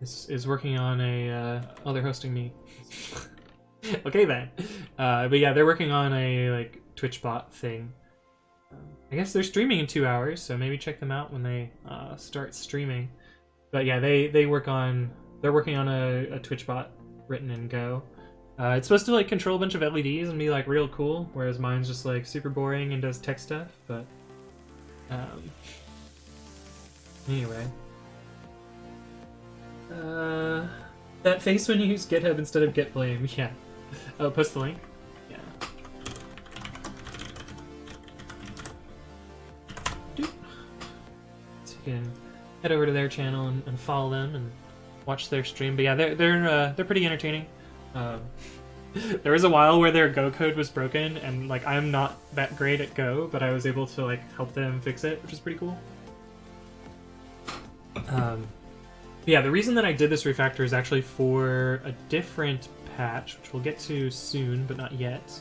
This is working on a... oh, they're hosting me. Okay then. But yeah, they're working on a like Twitch bot thing. I guess they're streaming in 2 hours, so maybe check them out when they start streaming. But yeah, they're working on a Twitch bot written in Go. It's supposed to like control a bunch of LEDs and be like real cool, whereas mine's just like super boring and does tech stuff. But anyway, that face when you use GitHub instead of get blame. Yeah. Oh, post the link. Yeah. So you can head over to their channel and follow them and watch their stream. But yeah, they're pretty entertaining. There was a while where their Go code was broken, and like I'm not that great at Go, but I was able to like help them fix it, which is pretty cool. Yeah, the reason that I did this refactor is actually for a different patch, which we'll get to soon, but not yet.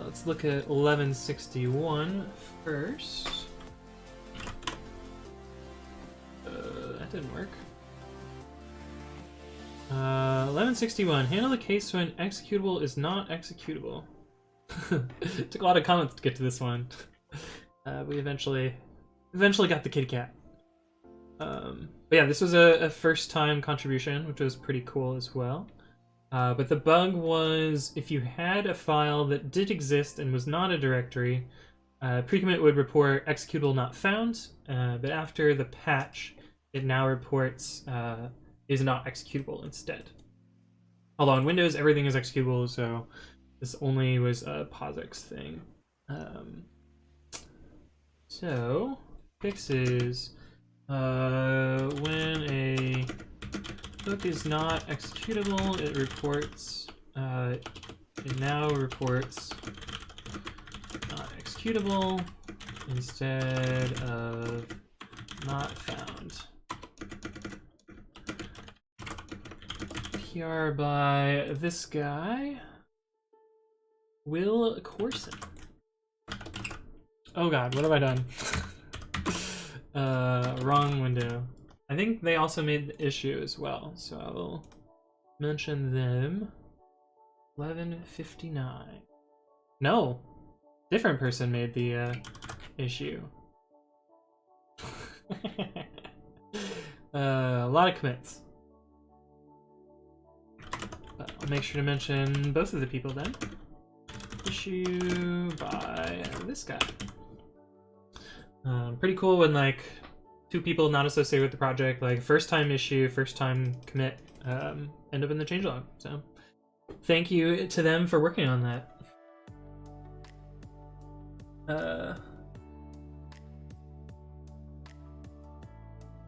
Let's look at 1161 first. That didn't work. 1161. Handle the case when executable is not executable. Took a lot of comments to get to this one. We eventually got the kitty cat. But yeah, this was a first-time contribution, which was pretty cool as well. But the bug was if you had a file that did exist and was not a directory, pre-commit would report executable not found, but after the patch, it now reports is not executable instead. Although on Windows, everything is executable, so this only was a POSIX thing. So, fixes when a book is not executable, it reports, it now reports not executable instead of not found. PR by this guy, Will Corson. Oh god, what have I done? Wrong window. I think they also made the issue as well, so I will mention them. 1159. No! Different person made the issue. A lot of commits. I'll make sure to mention both of the people then. Issue by this guy. Pretty cool when like two people not associated with the project, like first time issue, first time commit, end up in the changelog. So thank you to them for working on that.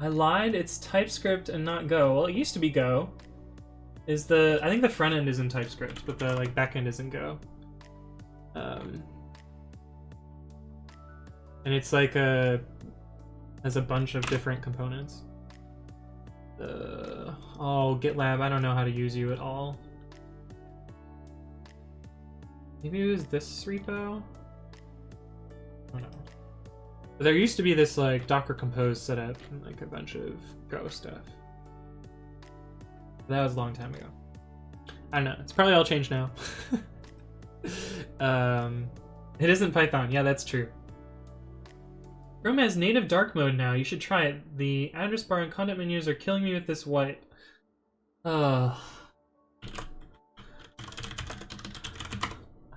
I lied, it's TypeScript and not Go. Well, it used to be Go. I think the front end is in TypeScript, but the like back end is in Go. And it's like has a bunch of different components. Oh, GitLab, I don't know how to use you at all. Maybe it was this repo? I don't know. But there used to be this like Docker Compose setup and like a bunch of Go stuff. That was a long time ago. I don't know, it's probably all changed now. It isn't Python, yeah, that's true. Chrome has native dark mode now, you should try it. The address bar and content menus are killing me with this white. I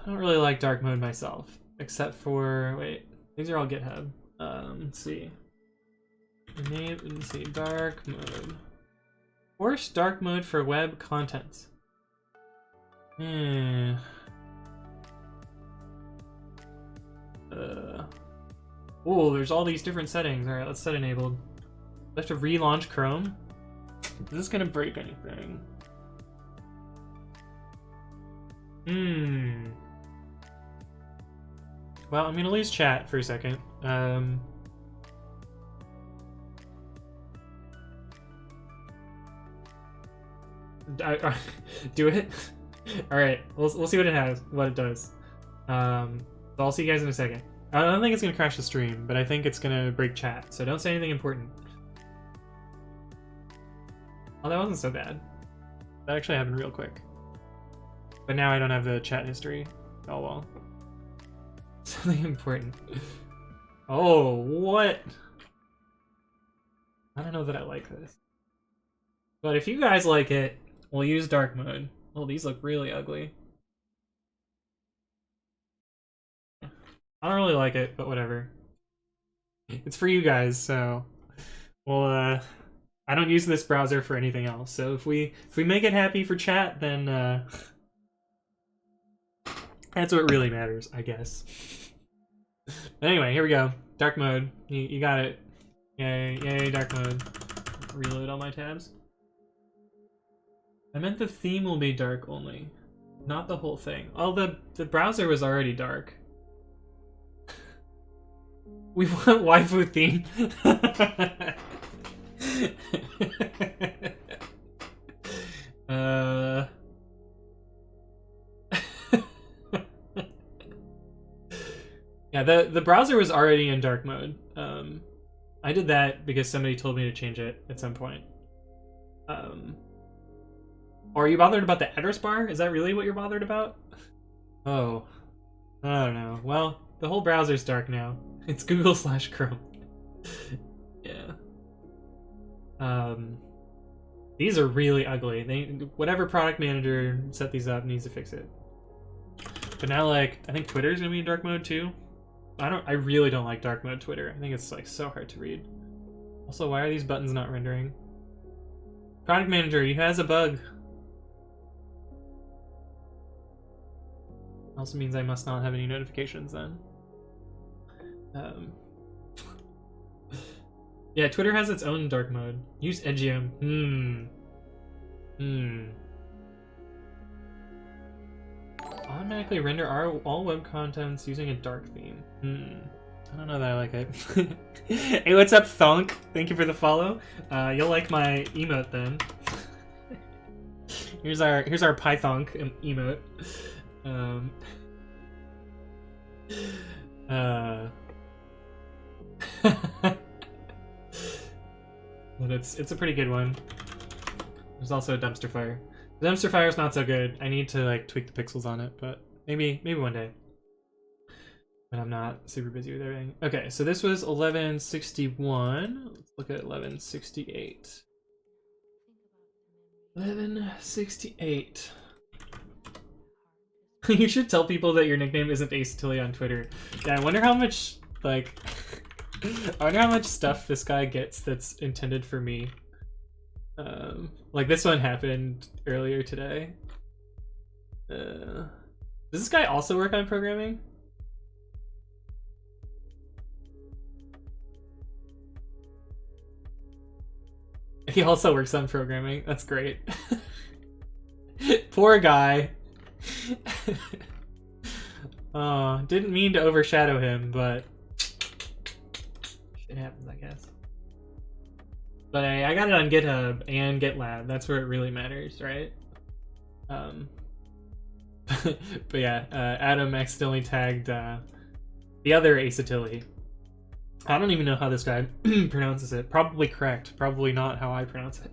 don't really like dark mode myself, except for, wait, these are all GitHub. Let's see. Let's see, dark mode. Force dark mode for web contents. Oh, there's all these different settings. Alright, let's set enabled. I have to relaunch Chrome. Is this gonna break anything? Well, I'm gonna lose chat for a second. Do it? Alright, we'll see what it has, what it does. So I'll see you guys in a second. I don't think it's gonna crash the stream, but I think it's gonna break chat, so don't say anything important. Oh, that wasn't so bad. That actually happened real quick. But now I don't have the chat history. Oh well. Something important. Oh, what? I don't know that I like this. But if you guys like it, we'll use dark mode. Oh, these look really ugly. I don't really like it, but whatever. It's for you guys, so well, I don't use this browser for anything else. So if we make it happy for chat, then that's what really matters, I guess. But anyway, here we go. Dark mode. You got it. Yay, yay, dark mode. Reload all my tabs. I meant the theme will be dark only, not the whole thing. Oh, the browser was already dark. We want waifu theme. Yeah, the browser was already in dark mode. I did that because somebody told me to change it at some point. Or are you bothered about the address bar? Is that really what you're bothered about? Oh, I don't know. Well, the whole browser's dark now. It's Google/Chrome. Yeah. These are really ugly. Whatever product manager set these up needs to fix it. But now, like, I think Twitter's gonna be in dark mode too. I really don't like dark mode Twitter. I think it's like so hard to read. Also, why are these buttons not rendering? Product manager, you has a bug. Also means I must not have any notifications then. Yeah, Twitter has its own dark mode. Use Edgium. Automatically render all web contents using a dark theme. I don't know that I like it. Hey, what's up, Thunk? Thank you for the follow. You'll like my emote then. Here's our python emote. But it's a pretty good one. There's also a dumpster fire. The dumpster fire is not so good. I need to like tweak the pixels on it, but maybe one day. But I'm not super busy with everything. Okay, so this was 1161. Let's look at 1168. 1168. You should tell people that your nickname isn't Ace Tilly on Twitter. Yeah, I wonder how much, like, I wonder how much stuff this guy gets that's intended for me. Like this one happened earlier today. Does this guy also work on programming? He also works on programming. That's great. Poor guy. Oh, didn't mean to overshadow him, but shit happens, I guess. But I got it on GitHub and GitLab. That's where it really matters, right? But yeah, Adam accidentally tagged the other Acetilli. I don't even know how this guy pronounces it. Probably correct. Probably not how I pronounce it.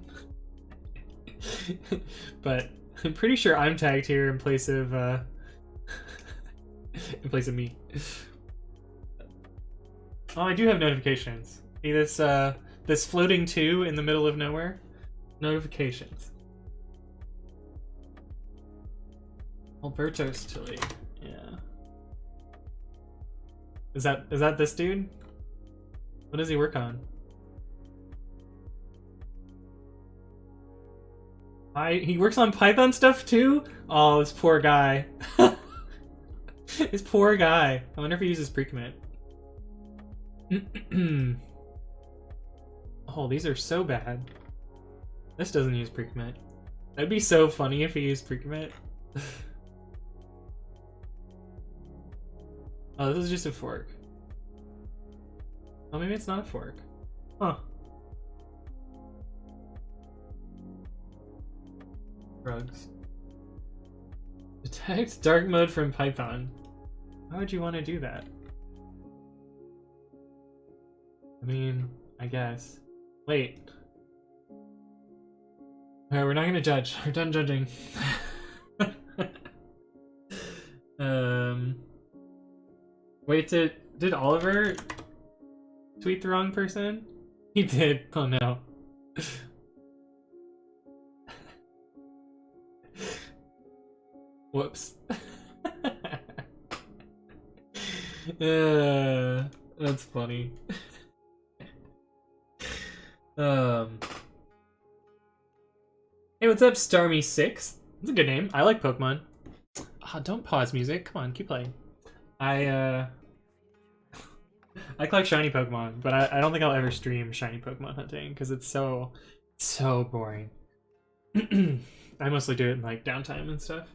But I'm pretty sure I'm tagged here in place of me. Oh, I do have notifications. See this this floating 2 in the middle of nowhere? Notifications. Alberto's Tilly. Yeah. Is that this dude? What does he work on? He works on Python stuff too? Oh, this poor guy. This poor guy. I wonder if he uses pre-commit. Oh, these are so bad. This doesn't use pre-commit. That'd be so funny if he used pre-commit. Oh, this is just a fork. Oh, maybe it's not a fork. Huh. Drugs. Detect dark mode from Python. Why would you want to do that? I mean, I guess. Wait. Alright, we're not gonna judge. We're done judging. Wait, did Oliver tweet the wrong person? He did. Oh no. Whoops. That's funny. Hey, what's up, Starmy6? That's a good name. I like Pokemon. Oh, don't pause music. Come on, keep playing. I collect shiny Pokemon, but I don't think I'll ever stream shiny Pokemon hunting because it's so boring. I mostly do it in like downtime and stuff.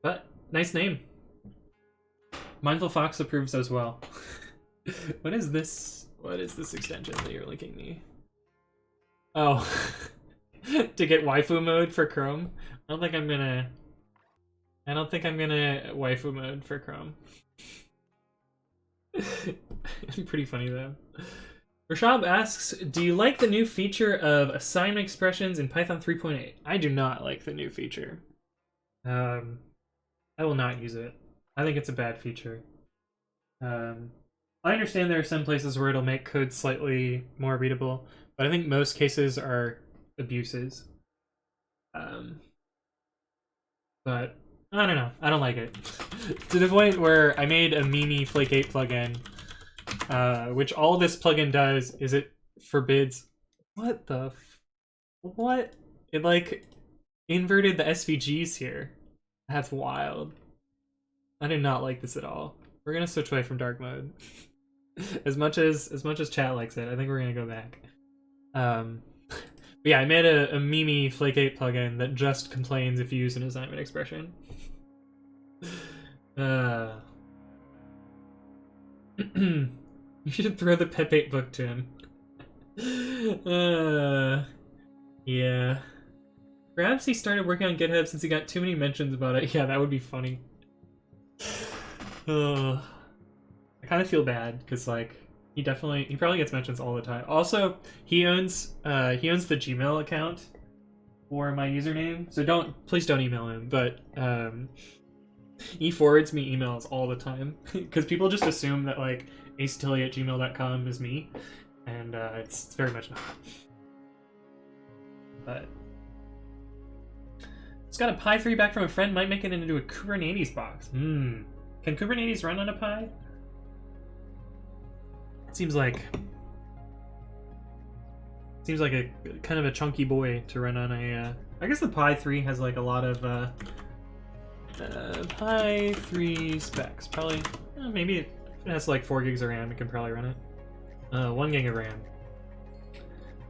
But nice name. Mindful Fox approves as well. What is this? What is this extension that you're linking me? Oh, to get waifu mode for Chrome. I don't think I'm gonna waifu mode for Chrome. Pretty funny though. Rashab asks, do you like the new feature of assignment expressions in Python 3.8? I do not like the new feature. I will not use it. I think it's a bad feature. I understand there are some places where it'll make code slightly more readable, but I think most cases are abuses. But I don't know. I don't like it. To the point where I made a mayyybe Flake8 plugin, which all this plugin does is it forbids... What the... What? It, like, inverted the SVGs here. That's wild. I do not like this at all. We're gonna switch away from dark mode. as much as chat likes it, I think we're gonna go back. But yeah, I made a mayyybe Flake8 plugin that just complains if you use an assignment expression. You should throw the Pep8 book to him. Yeah. Perhaps he started working on GitHub since he got too many mentions about it. Yeah, that would be funny. I kind of feel bad because like he probably gets mentions all the time. Also, he owns the Gmail account for my username, so please don't email him. But he forwards me emails all the time because people just assume that like acetilly@gmail.com is me, and it's very much not. But it's got a Pi 3 back from a friend. Might make it into a Kubernetes box. Can Kubernetes run on a Pi? It seems like a kind of a chunky boy to run on a. I guess the Pi 3 has like a lot of Pi 3 specs. Probably maybe if it has like 4 gigs of RAM, it can probably run it. 1 gig of RAM.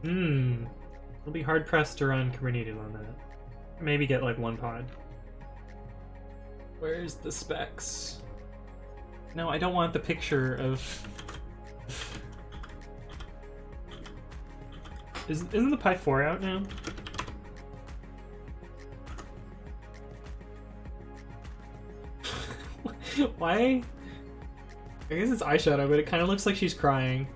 It'll be hard pressed to run Kubernetes on that. Maybe get like 1 pod. Where's the specs? No, I don't want the picture of. Isn't the Pi 4 out now? Why? I guess it's eyeshadow, but it kind of looks like she's crying.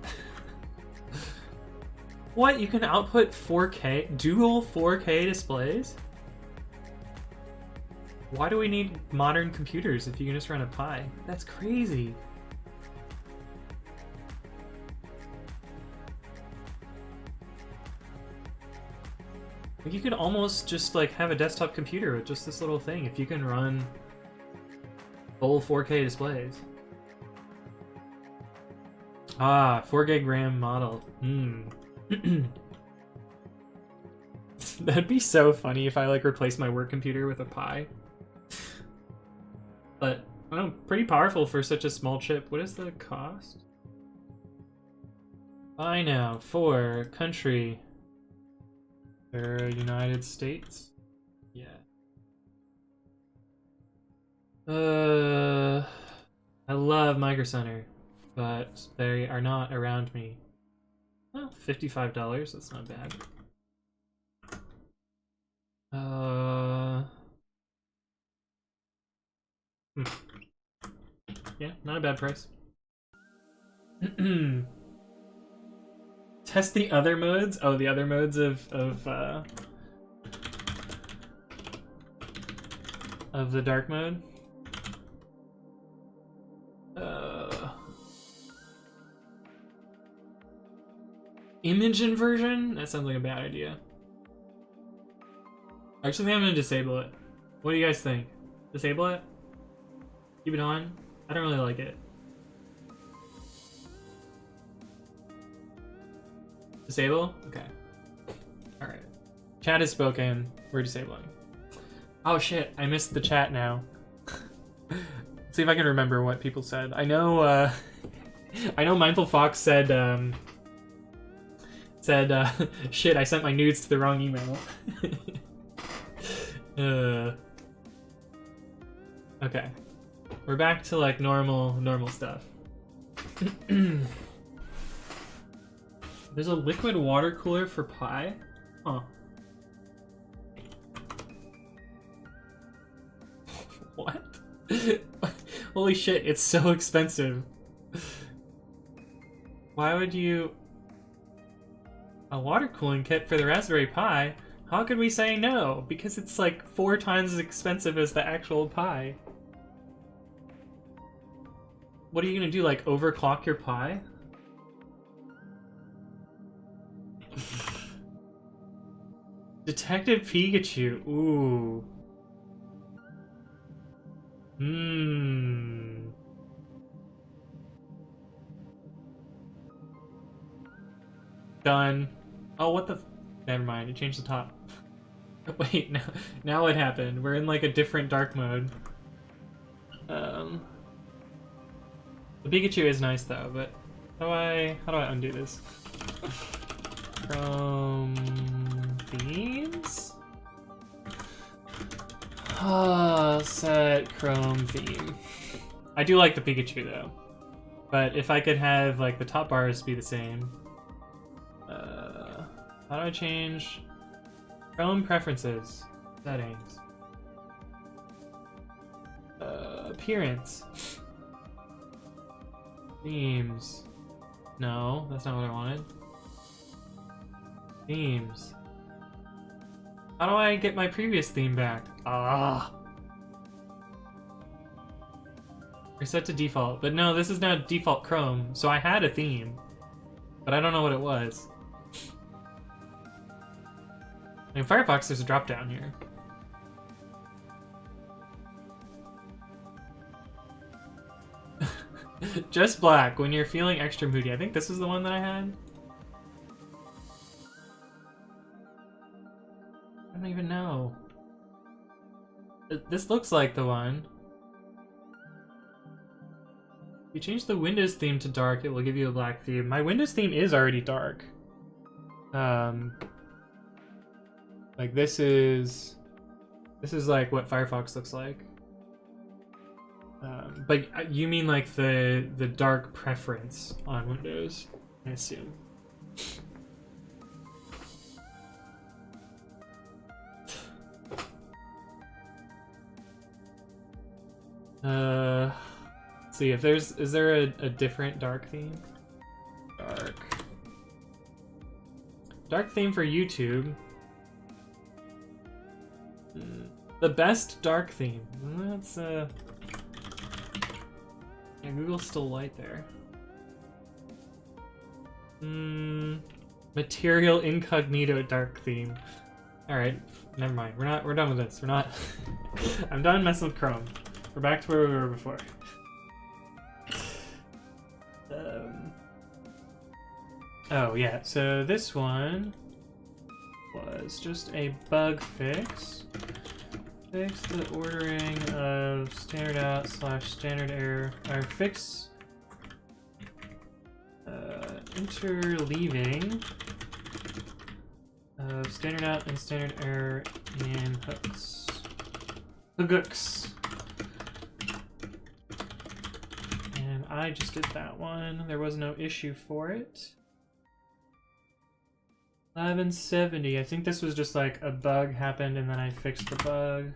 What? You can output 4K? Dual 4K displays? Why do we need modern computers if you can just run a Pi? That's crazy. Like you could almost just like have a desktop computer with just this little thing if you can run full 4K displays. Ah, 4 gig RAM model. That'd be so funny if I like replaced my work computer with a Pi. But I don't know, pretty powerful for such a small chip. What is the cost? Buy now for country. United States? Yeah. I love Micro Center, but they are not around me. Oh, $55, that's not bad. Yeah, not a bad price. Test the other modes? Oh, the other modes of the dark mode? Image inversion? That sounds like a bad idea. Actually, I'm gonna disable it. What do you guys think? Disable it? Keep it on? I don't really like it. Disable? Okay. Alright. Chat has spoken. We're disabling. Oh shit, I missed the chat now. Let's see if I can remember what people said. I know, I know Mindful Fox said, shit, I sent my nudes to the wrong email. Okay. We're back to, like, normal stuff. There's a liquid water cooler for Pi? Huh. What? Holy shit, it's so expensive. Why would you... A water cooling kit for the Raspberry Pi? How could we say no? Because it's like 4 times as expensive as the actual Pi. What are you gonna do, like overclock your Pi? Detective Pikachu, ooh. Done. Oh, what the... Never mind, it changed the top. Wait, now what happened? We're in like a different dark mode. The Pikachu is nice though, but how do I undo this? Chrome themes? Set Chrome theme. I do like the Pikachu though, but if I could have like the top bars be the same. How do I change Chrome preferences? Settings. Appearance. Themes. No, that's not what I wanted. Themes. How do I get my previous theme back? Ah. Reset to default. But no, this is now default Chrome, so I had a theme. But I don't know what it was. In Firefox, there's a drop down here. Just black when you're feeling extra moody. I think this is the one that I had. I don't even know. This looks like the one. If you change the Windows theme to dark, it will give you a black theme. My Windows theme is already dark. Like this is like what Firefox looks like. But you mean like the dark preference on Windows, I assume. Let's see if is there a different dark theme? Dark theme for YouTube. The best dark theme. That's yeah, Google's still white there. Material incognito dark theme. All right, never mind. We're done with this. We're not. I'm done messing with Chrome. We're back to where we were before. Oh yeah. So this one was just a bug fix. Fix the ordering of standard out / standard error, or fix interleaving of standard out and standard error in hooks. Hooks. And I just did that one. There was no issue for it. 1170. I think this was just like a bug happened and then I fixed the bug.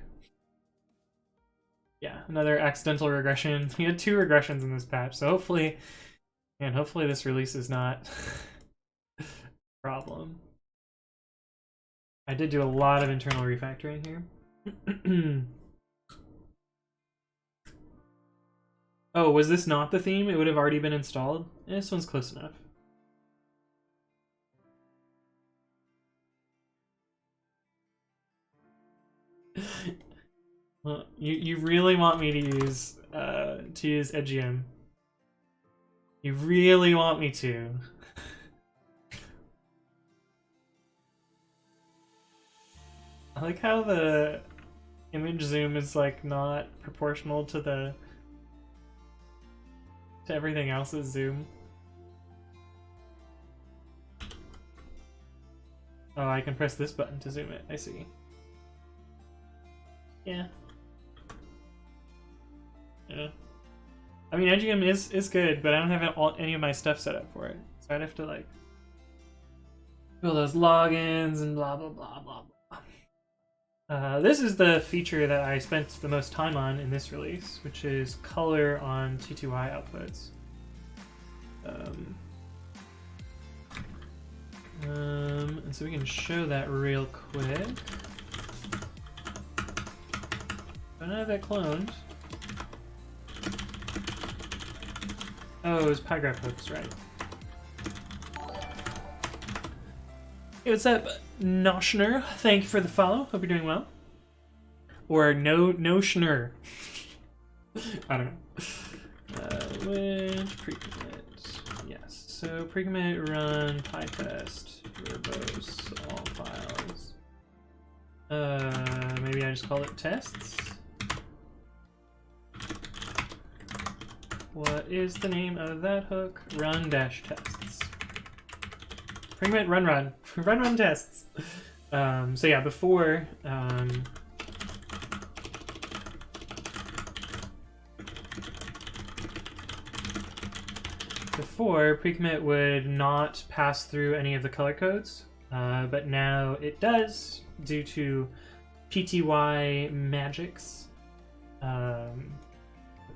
Yeah, another accidental regression. We had 2 regressions in this patch, so hopefully this release is not a problem. I did do a lot of internal refactoring here. Oh, was this not the theme? It would have already been installed? This one's close enough. Well, you really want me to use Edgium. You really want me to. I like how the image zoom is like not proportional to everything else's zoom. Oh, I can press this button to zoom it. I see. Yeah. Yeah. I mean, Edgium is good, but I don't have any of my stuff set up for it. So I'd have to, like, do all those logins and blah, blah, blah, blah, blah. This is the feature that I spent the most time on in this release, which is color on T2i outputs. And so we can show that real quick. Don't have that cloned. Oh, it was pygraph hooks, right? Hey, what's up, Noshner? Thank you for the follow. Hope you're doing well. Or no Schnur. I don't know. Which pre-commit? Yes. So pre-commit run pytest verbose all files. Maybe I just call it tests. What is the name of that hook? Run-tests. Pre-commit run tests. So yeah, before pre-commit would not pass through any of the color codes, but now it does due to PTY magics.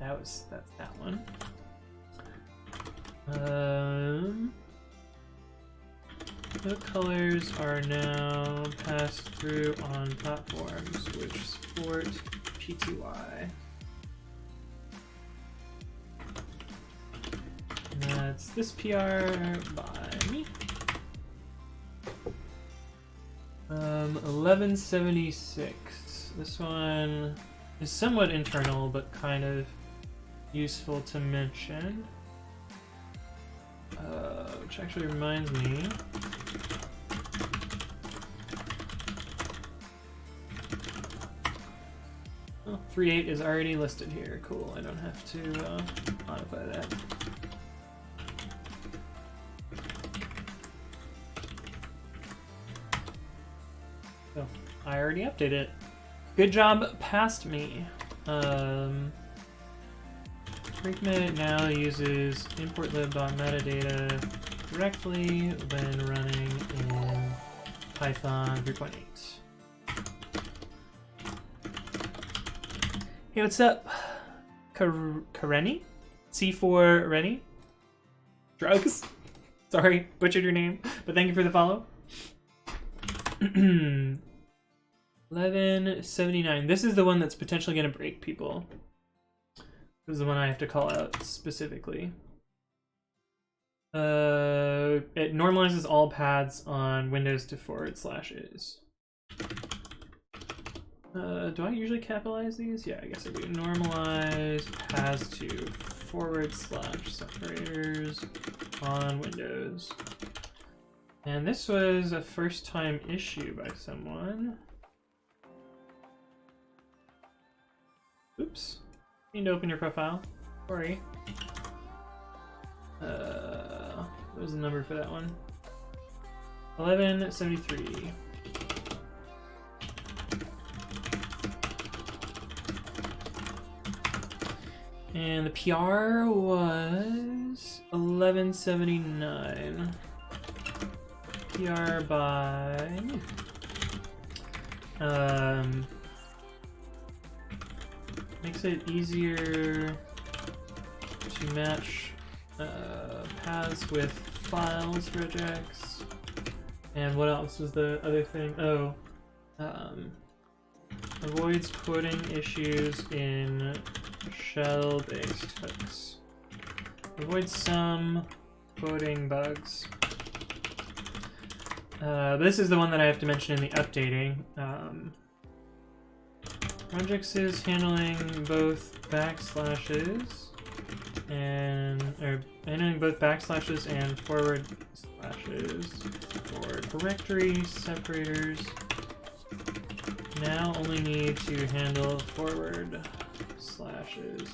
That's that one. The colors are now passed through on platforms which support PTY. And that's this PR by me. 1176. This one is somewhat internal, but kind of useful to mention. Which actually reminds me. Oh, 3.8 is already listed here. Cool, I don't have to modify that. So, I already updated it. Good job, past me. Pre-commit now uses import-lib.metadata directly when running in Python 3.8. Hey, what's up? Kareni? C4 Rennie? Drugs? Sorry, butchered your name, but thank you for the follow. 1179. This is the one that's potentially going to break people. This is the one I have to call out specifically. It normalizes all paths on Windows to /is. Do I usually capitalize these? Yeah, I guess I do. Normalize paths to /separators on Windows. And this was a first time issue by someone. Oops. You need to open your profile. Sorry. What was the number for that one? 1173. And the PR was 1179. PR by makes it easier to match paths with files regex. And what else was the other thing? Oh, avoids quoting issues in shell-based hooks. Avoids some quoting bugs. This is the one that I have to mention in the updating. Regex is handling both backslashes and forward slashes for directory separators. Now only need to handle forward slashes.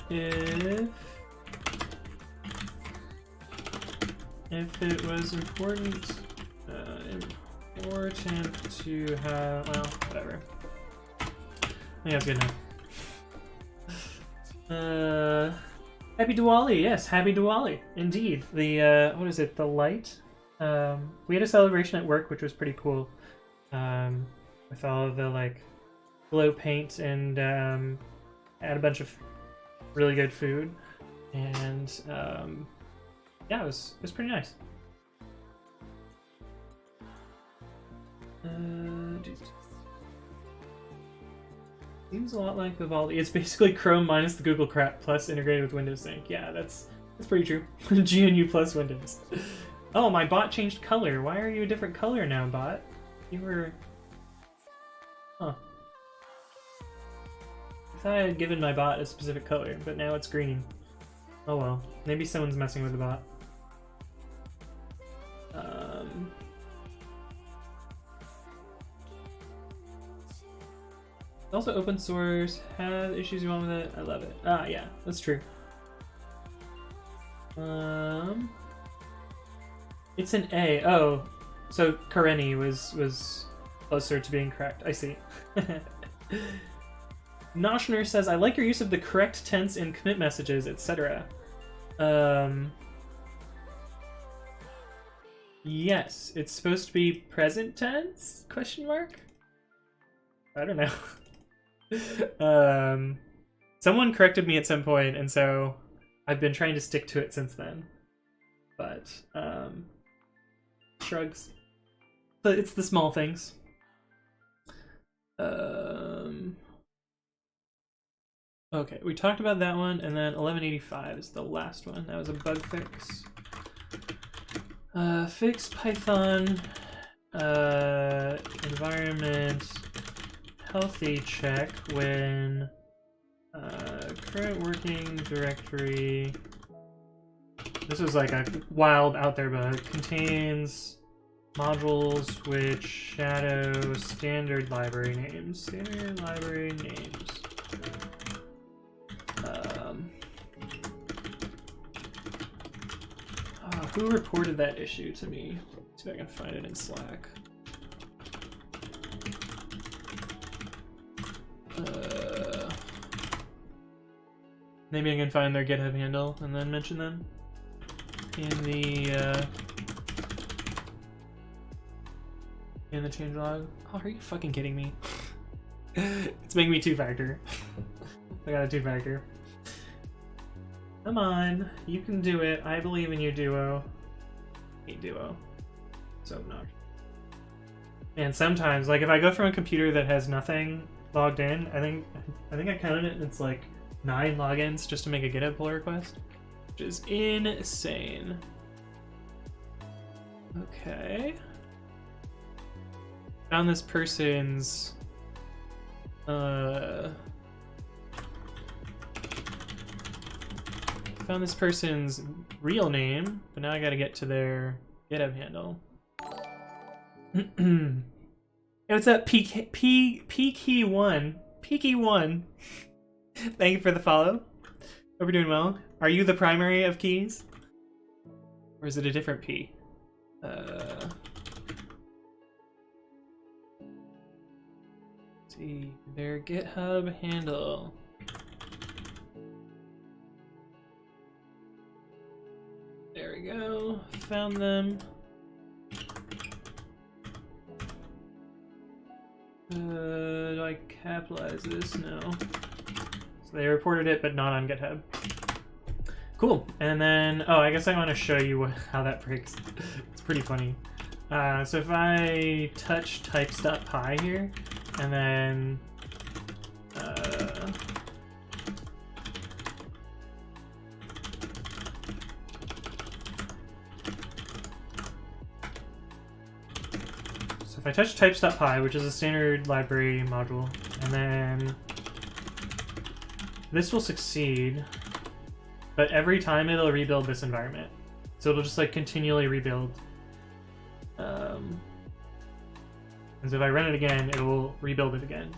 If it was important to have, well, whatever. I think that's good enough. Happy Diwali, yes, happy Diwali, indeed. The, what is it, the light? We had a celebration at work, which was pretty cool. With all of the, like, glow paint and, had a bunch of really good food. And, yeah, it was pretty nice. Jesus. Seems a lot like Vivaldi. It's basically Chrome minus the Google crap plus integrated with Windows Sync. Yeah, that's pretty true. GNU plus Windows. Oh, my bot changed color. Why are you a different color now, bot? You were... Huh. I thought I had given my bot a specific color, but now it's green. Oh well. Maybe someone's messing with the bot. Also open source, have issues you want with it, I love it. Ah, yeah, that's true. It's an A. Oh, so Kareni was closer to being correct. I see. Noshner says, I like your use of the correct tense in commit messages, etc. Yes, it's supposed to be present tense? Question mark? I don't know. Someone corrected me at some point, and so I've been trying to stick to it since then. But, shrugs. But it's the small things. Okay, we talked about that one, and then 1185 is the last one. That was a bug fix. Fix Python, environment, healthy check when current working directory, this was like a wild out there bug, contains modules which shadow standard library names. Standard library names. Who reported that issue to me? See if I can find it in Slack. Maybe I can find their GitHub handle and then mention them in the changelog. Oh, are you fucking kidding me? It's making me two-factor. I got a two-factor. Come on, you can do it. I believe in you, Duo. Hate Duo. So obnoxious. And sometimes, like if I go from a computer that has nothing logged in, I think I counted it, and it's like 9 logins just to make a GitHub pull request, which is insane. Okay. Found this person's real name, but now I gotta get to their GitHub handle. Hey, what's up, Peaky1? Peaky1. Thank you for the follow. Hope you're doing well. Are you the primary of keys? Or is it a different P? Let's see, their GitHub handle. There we go. Found them. Do I capitalize this? No. So they reported it, but not on GitHub. Cool. And then, oh, I guess I want to show you how that breaks. It's pretty funny. So if I touch types.py here, and then if I touch types.py, which is a standard library module, and then this will succeed, but every time it'll rebuild this environment. So it'll just like continually rebuild. And so if I run it again, it will rebuild it again.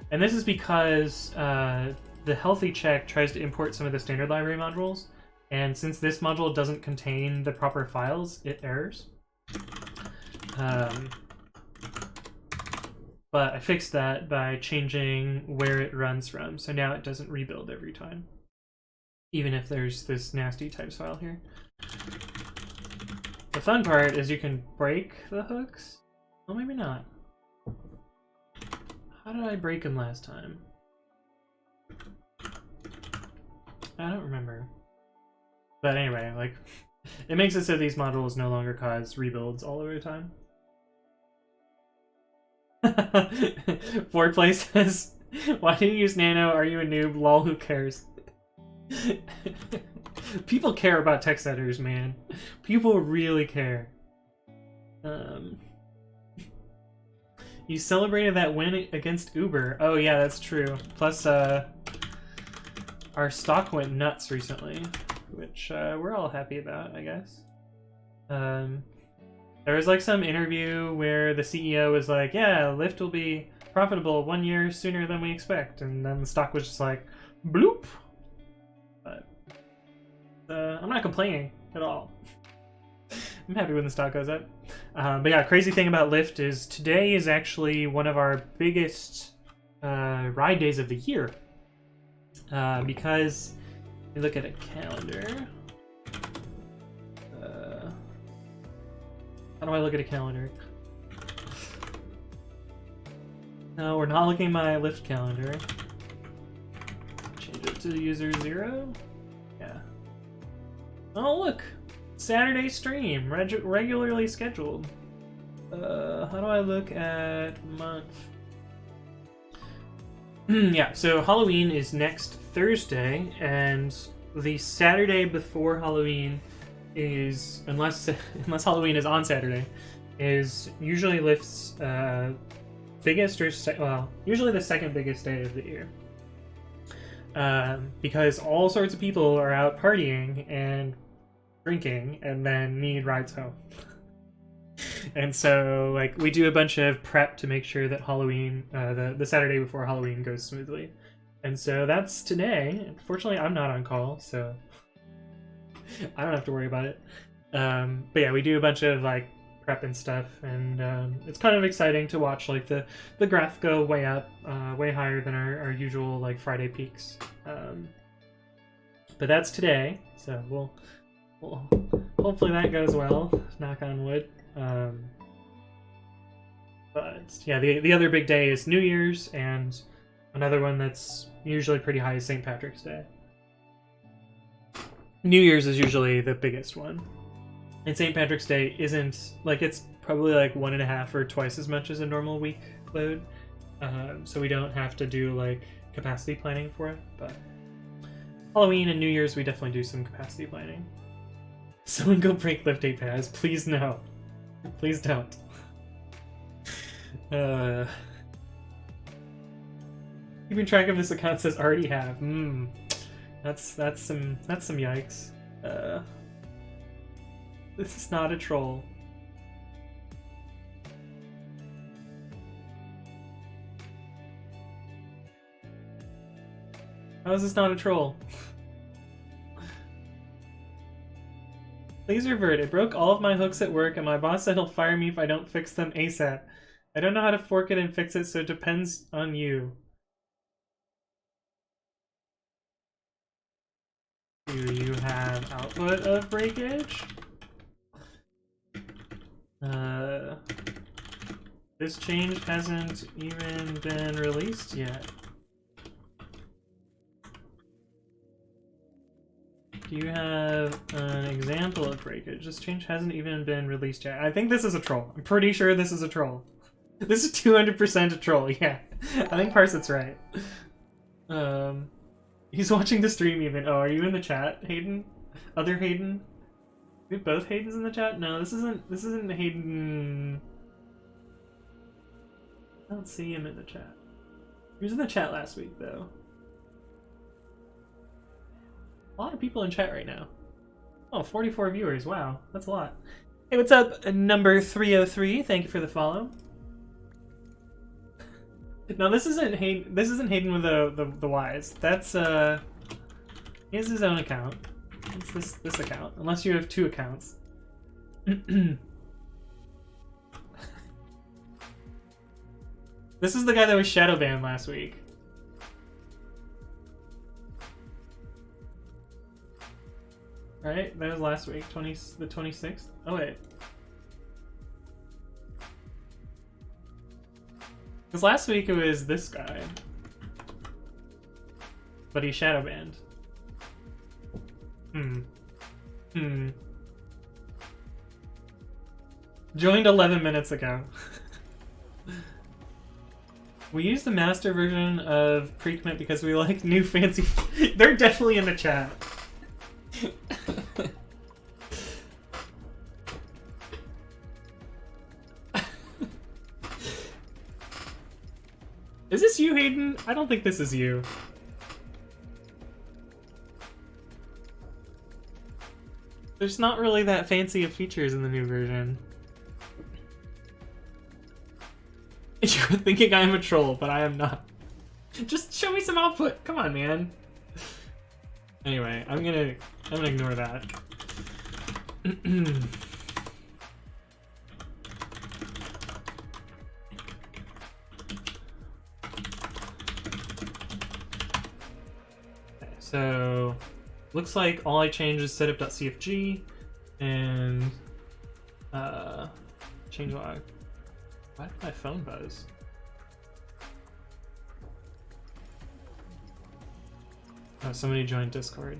And this is because the healthy check tries to import some of the standard library modules, and since this module doesn't contain the proper files, it errors. But I fixed that by changing where it runs from, so now it doesn't rebuild every time, even if there's this nasty types file here. The fun part is you can break the hooks. Well, maybe not. How did I break them last time? I don't remember. But anyway, like, It makes it so these modules no longer cause rebuilds all over the time. 4 places. Why do you use nano? Are you a noob? Lol, who cares? People care about text editors, man. People really care. You celebrated that win against Uber. Oh yeah, that's true. Plus, our stock went nuts recently, which we're all happy about, I guess. There was like some interview where the CEO was like, yeah, Lyft will be profitable 1 year sooner than we expect, and then the stock was just like, bloop. But I'm not complaining at all. I'm happy when the stock goes up. But yeah, crazy thing about Lyft is today is actually one of our biggest ride days of the year. Because we look at a calendar. How do I look at a calendar? No, we're not looking at my Lyft calendar. Change it to user 0. Yeah. Oh look! Saturday stream, regularly scheduled. How do I look at month? Yeah, so Halloween is next Thursday, and the Saturday before Halloween is, unless Halloween is on Saturday, is usually Lyft's biggest, or well, usually the second biggest day of the year. Because all sorts of people are out partying and drinking and then need rides home. And so, like, we do a bunch of prep to make sure that Halloween, the Saturday before Halloween, goes smoothly. And so that's today. Unfortunately, I'm not on call, so I don't have to worry about it. But yeah, we do a bunch of, like, prep and stuff, and it's kind of exciting to watch, like, the graph go way up, way higher than our usual, like, Friday peaks. But that's today, so we'll hopefully that goes well, knock on wood. But yeah, the other big day is New Year's, and another one that's usually pretty high is St. Patrick's Day. New Year's is usually the biggest one, and St. Patrick's Day isn't, like, it's probably like 1.5 or twice as much as a normal week load, so we don't have to do like capacity planning for it. But Halloween and New Year's we definitely do some capacity planning. Someone go break Lyft 8 pads, please. No, please don't. Keeping track of this account says already have. That's some yikes. This is not a troll. How is this not a troll? Please revert. It broke all of my hooks at work, and my boss said he'll fire me if I don't fix them ASAP. I don't know how to fork it and fix it, so it depends on you. Do you have output of breakage? This change hasn't even been released yet. Do you have an example of breakage? This change hasn't even been released yet. I think this is a troll. I'm pretty sure this is a troll. This is 200% a troll, yeah. I think Parset's right. He's watching the stream even. Oh, are you in the chat, Hayden? Other Hayden? We have both Haydens in the chat? No, this isn't Hayden. I don't see him in the chat. He was in the chat last week, though. A lot of people in chat right now. Oh, 44 viewers. Wow, that's a lot. Hey, what's up, number 303? Thank you for the follow. No, this isn't Hayden. This isn't Hayden with the Y's. That's he has his own account. It's this account. Unless you have 2 accounts. This is the guy that was shadow banned last week. Right? That was last week, the 26th. Oh wait. Because last week it was this guy. But he shadow banned. Joined 11 minutes ago. We use the master version of pre-commit because we like new fancy... They're definitely in the chat. Is this you, Hayden? I don't think this is you. There's not really that fancy of features in the new version. You're thinking I am a troll, but I am not. Just show me some output. Come on, man. Anyway, I'm gonna ignore that. Okay, so looks like all I changed is setup.cfg and change log. Why did my phone buzz? Oh, somebody joined Discord.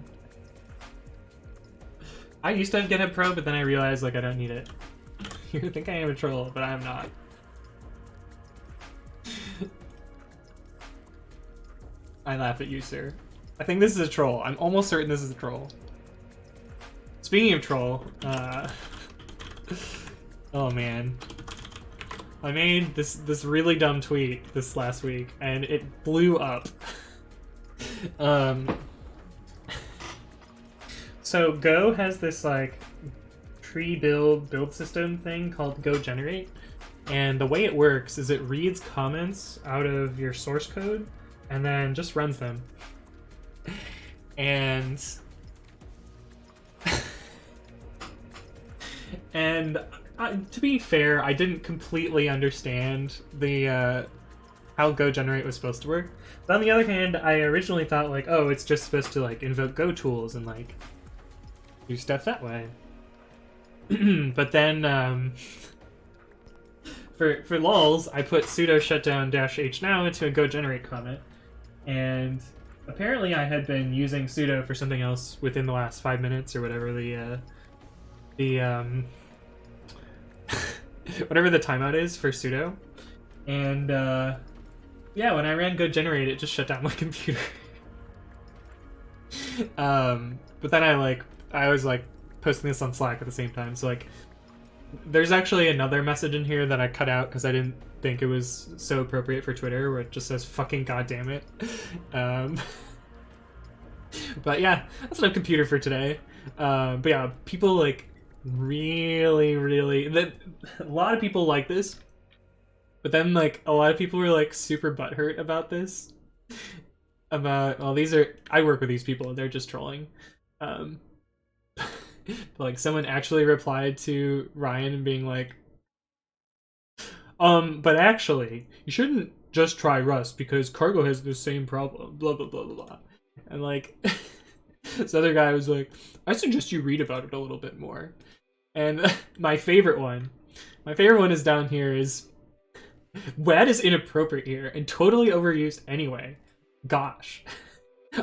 I used to have GitHub Pro, but then I realized like I don't need it. You think I am a troll, but I am not. I laugh at you, sir. I think this is a troll. I'm almost certain this is a troll. Speaking of troll, oh man. I made this really dumb tweet this last week, and it blew up. So Go has this like pre-build build system thing called Go Generate, and the way it works is it reads comments out of your source code and then just runs them. And to be fair, I didn't completely understand the how Go Generate was supposed to work. But on the other hand, I originally thought like, oh, it's just supposed to like invoke Go tools and like do stuff that way. But then for lols, I put sudo shutdown -h now into a Go Generate comment, and apparently I had been using sudo for something else within the last 5 minutes or whatever whatever the timeout is for sudo, and yeah, when I ran Go Generate, it just shut down my computer. But then I was like posting this on Slack at the same time, so like there's actually another message in here that I cut out because I didn't think it was so appropriate for Twitter, where it just says fucking goddamn it. But yeah, that's enough computer for today. But yeah, people like really a lot of people like this, but then like a lot of people were like super butthurt about this, about, well, I work with these people, they're just trolling. Like someone actually replied to Ryan and being like, but actually you shouldn't just try Rust because Cargo has the same problem, blah blah blah blah blah. And like this other guy was like, I suggest you read about it a little bit more. And my favorite one is down here is, WAD is inappropriate here and totally overused anyway. Gosh.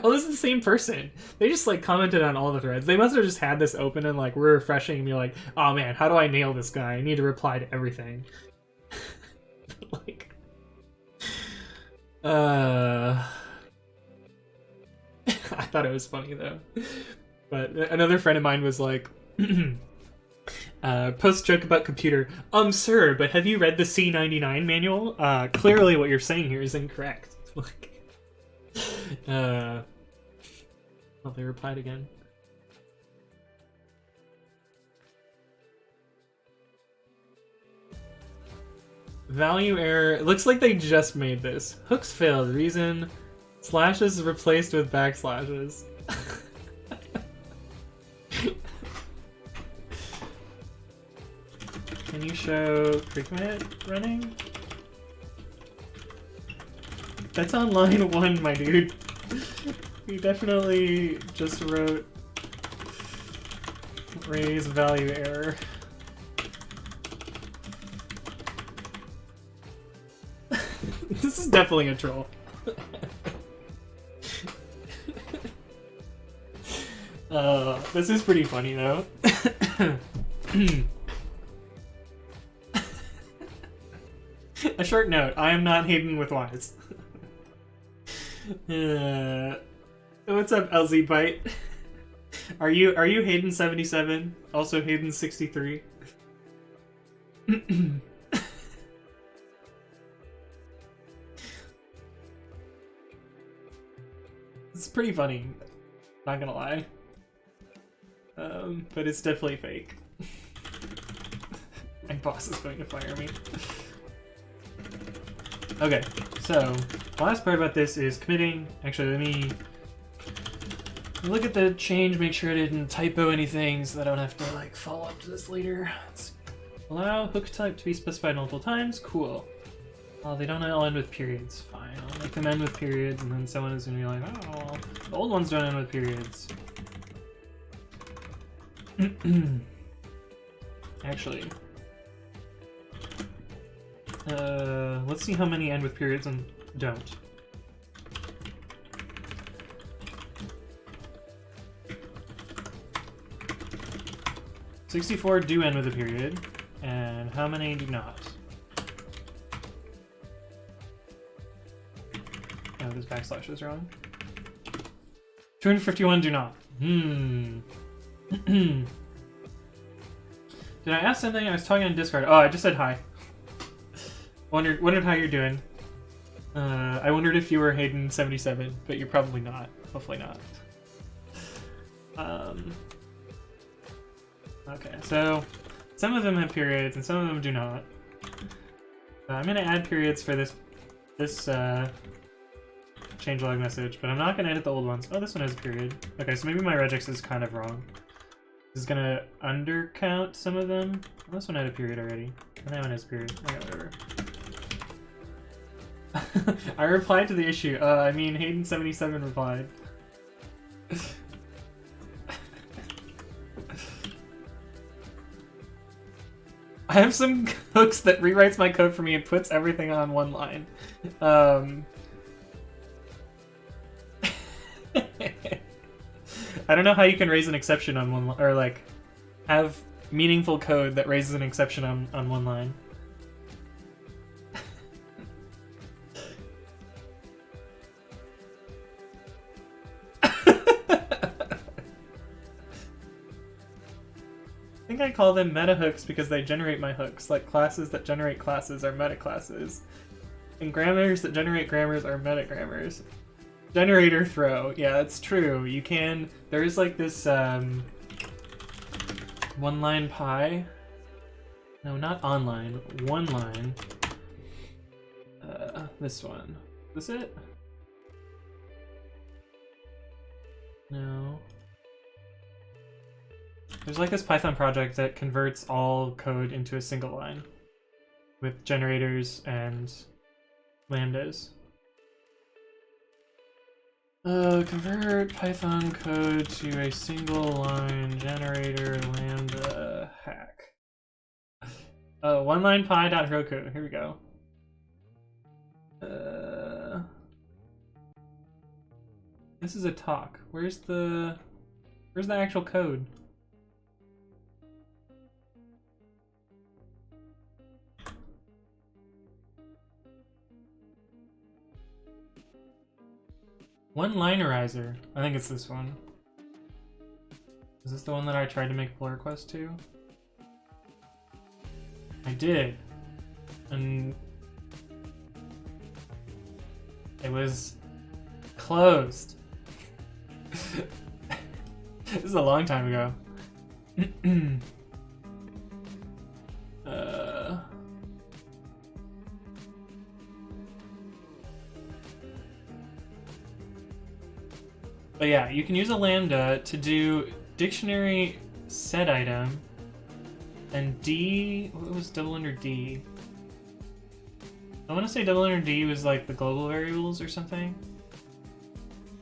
Oh, this is the same person. They just like commented on all the threads. They must have just had this open and like we're refreshing and be like, oh man, how do I nail this guy? I need to reply to everything. Like, I thought it was funny though. But another friend of mine was like, post joke about computer. Sir, but have you read the C99 manual? Clearly what you're saying here is incorrect. Like, well, they replied again. Value error. It looks like they just made this. Hooks failed. Reason: slashes replaced with backslashes. Can you show pre-commit running? That's on line 1, my dude. You definitely just wrote raise value error. This is definitely a troll. This is pretty funny though. A short note, I am not Hayden with Y's. What's up, LZ Bite? Are you Hayden 77? Also Hayden 63? It's pretty funny, not gonna lie. But it's definitely fake. My boss is going to fire me. Okay, so the last part about this is committing. Actually, let me look at the change, make sure I didn't typo anything so that I don't have to like follow up to this later. Let's allow hook type to be specified multiple times. Cool. Well, they don't all end with periods. Fine, I'll make them end with periods, and then someone is gonna be like, oh, the old ones don't end with periods. Actually, let's see how many end with periods and don't. $64 do end with a period, and how many do not? Oh, this backslash is wrong. 251 do not. Did I ask something? I was talking on Discord. Oh, I just said hi. Wondered how you're doing. I wondered if you were Hayden 77, but you're probably not. Hopefully not. Okay, so some of them have periods and some of them do not. I'm gonna add periods for this changelog message, but I'm not gonna edit the old ones. Oh, this one has a period. Okay, so maybe my regex is kind of wrong. This is gonna undercount some of them. Oh, this one had a period already. And that one has a period. Okay, whatever. I replied to the issue. I mean, Hayden77 replied. I have some hooks that rewrites my code for me and puts everything on one line. I don't know how you can raise an exception on one, or like have meaningful code that raises an exception on one line. I think I call them meta hooks because they generate my hooks, like classes that generate classes are meta classes, and grammars that generate grammars are meta grammars. Generator throw, yeah, it's true. You can. There is like this one line pie. No, not online. One line. This one. Is this it? No. There's like this Python project that converts all code into a single line with generators and lambdas. Convert Python code to a single line generator lambda hack. One line py.hroko. Here we go. This is a talk. Where's the actual code? One-linerizer. I think it's this one. Is this the one that I tried to make pull request to? I did. And it was closed. This is a long time ago. But yeah, you can use a lambda to do dictionary set item and D. What was double under D? I want to say double under D was like the global variables or something.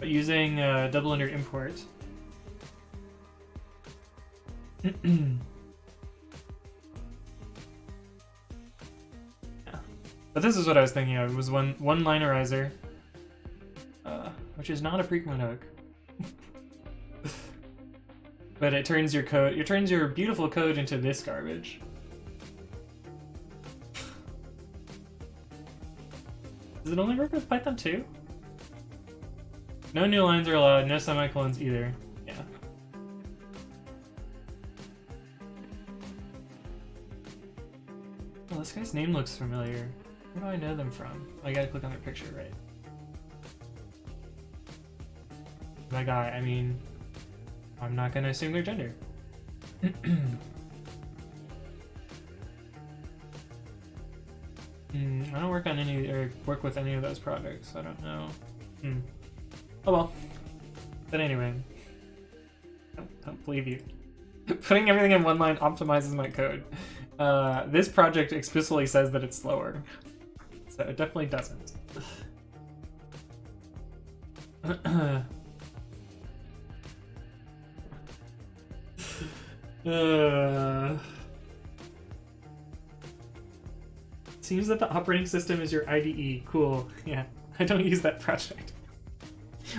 But using double under import. Yeah. But this is what I was thinking of. It was one-linerizer, which is not a frequent hook. But it turns your code, it turns your beautiful code into this garbage. Does it only work with Python 2? No new lines are allowed, no semicolons either. Yeah. Well, this guy's name looks familiar. Where do I know them from? Oh, I gotta click on their picture, right? That guy, I mean, I'm not gonna assume their gender. I don't work on any or work with any of those projects. I don't know. Oh well. But anyway, don't believe you. Putting everything in one line optimizes my code. This project explicitly says that it's slower, so it definitely doesn't. Seems that the operating system is your IDE. Cool. Yeah, I don't use that project.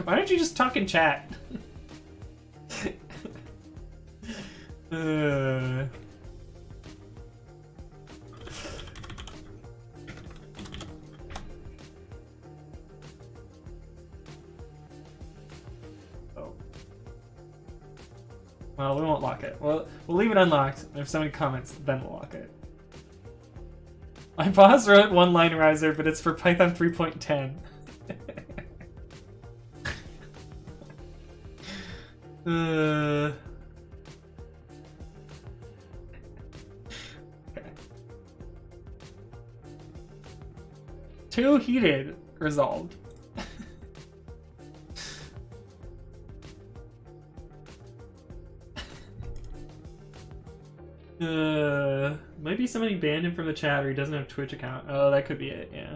Why don't you just talk in chat? Oh. Well, we won't lock it. We'll leave it unlocked. If somebody comments, then we'll lock it. My boss wrote one-line riser, but it's for Python 3.10. Okay. Too heated. Resolved. Maybe somebody banned him from the chat or he doesn't have a Twitch account. Oh, that could be it, yeah.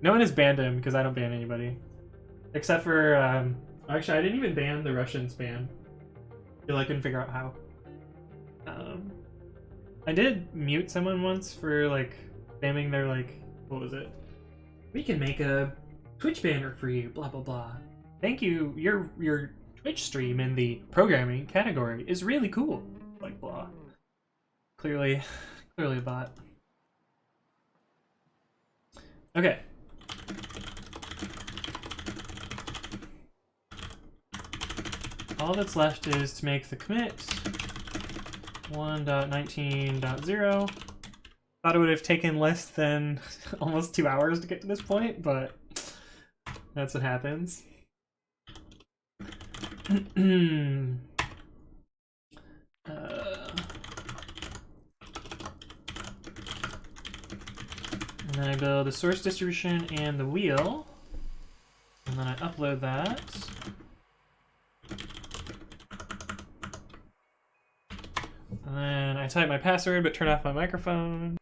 No one has banned him because I don't ban anybody. Except for, actually, I didn't even ban the Russian spam. I feel I couldn't figure out how. I did mute someone once for, like, spamming their, like, what was it? We can make a Twitch banner for you, blah, blah, blah. Thank you, your Twitch stream in the programming category is really cool. Like, blah. Clearly a bot. Okay. All that's left is to make the commit 1.19.0. Thought it would have taken less than almost 2 hours to get to this point, but that's what happens. And then I build a source distribution and the wheel, and then I upload that. And then I type my password but turn off my microphone.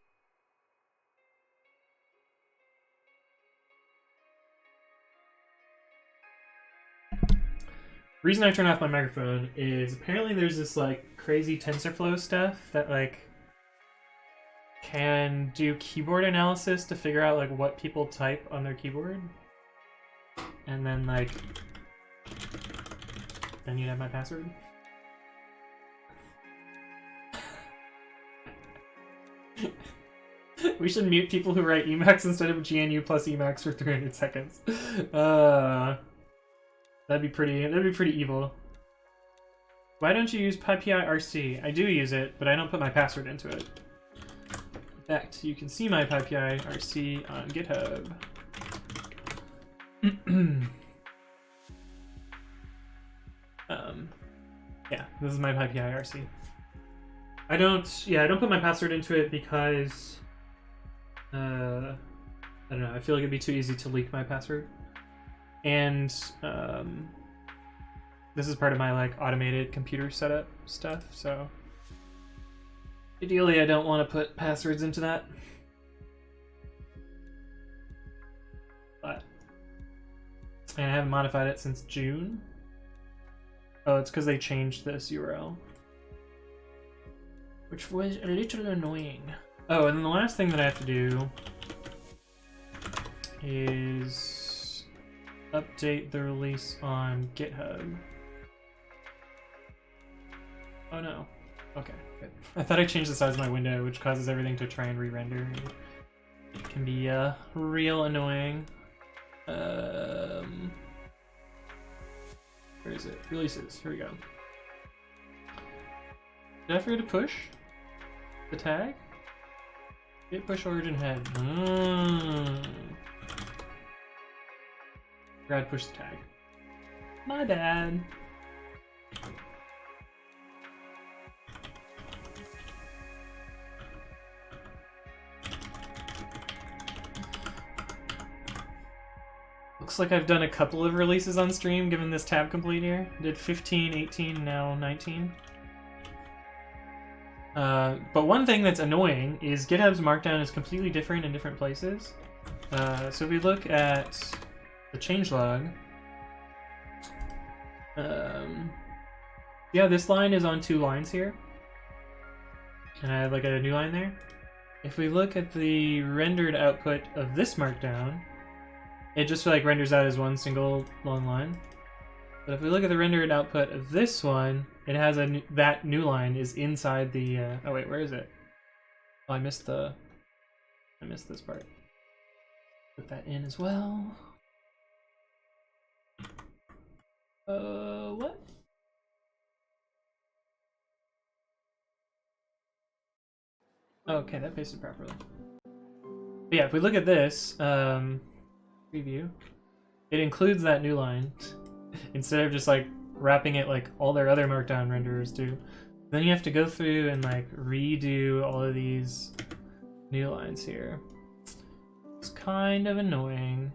The reason I turn off my microphone is apparently there's this like crazy TensorFlow stuff that like can do keyboard analysis to figure out like what people type on their keyboard, and then like then you'd have my password. We should mute people who write Emacs instead of GNU plus Emacs for 300 seconds. That'd be pretty evil. Why don't you use pypyrc? I do use it, but I don't put my password into it. In fact, you can see my pypyrc on GitHub. Yeah, this is my pypyrc. I don't put my password into it because I don't know, I feel like it'd be too easy to leak my password. And this is part of my like automated computer setup stuff, so ideally I don't want to put passwords into that. But and I haven't modified it since June. Oh, it's because they changed this URL, which was a little annoying. Oh, and then the last thing that I have to do is update the release on GitHub. Oh no. Okay, good. I thought I changed the size of my window, which causes everything to try and re-render. It can be real annoying. Where is it? Releases. Here we go. Did I forget to push the tag? Git push origin head. Grad push the tag. My bad. Looks like I've done a couple of releases on stream given this tab complete here. I did 15, 18, now 19. But one thing that's annoying is GitHub's Markdown is completely different in different places. So if we look at the changelog, yeah, this line is on 2 lines here. And I have like a new line there. If we look at the rendered output of this Markdown, it just like renders out as one single long line. But if we look at the rendered output of this one, it has that new line is inside the. Oh wait, where is it? Oh, I missed this part. Put that in as well. What? Okay, that pasted properly. But yeah, if we look at this, preview, it includes that new line instead of just like wrapping it like all their other Markdown renderers do. Then you have to go through and like redo all of these new lines here. It's kind of annoying.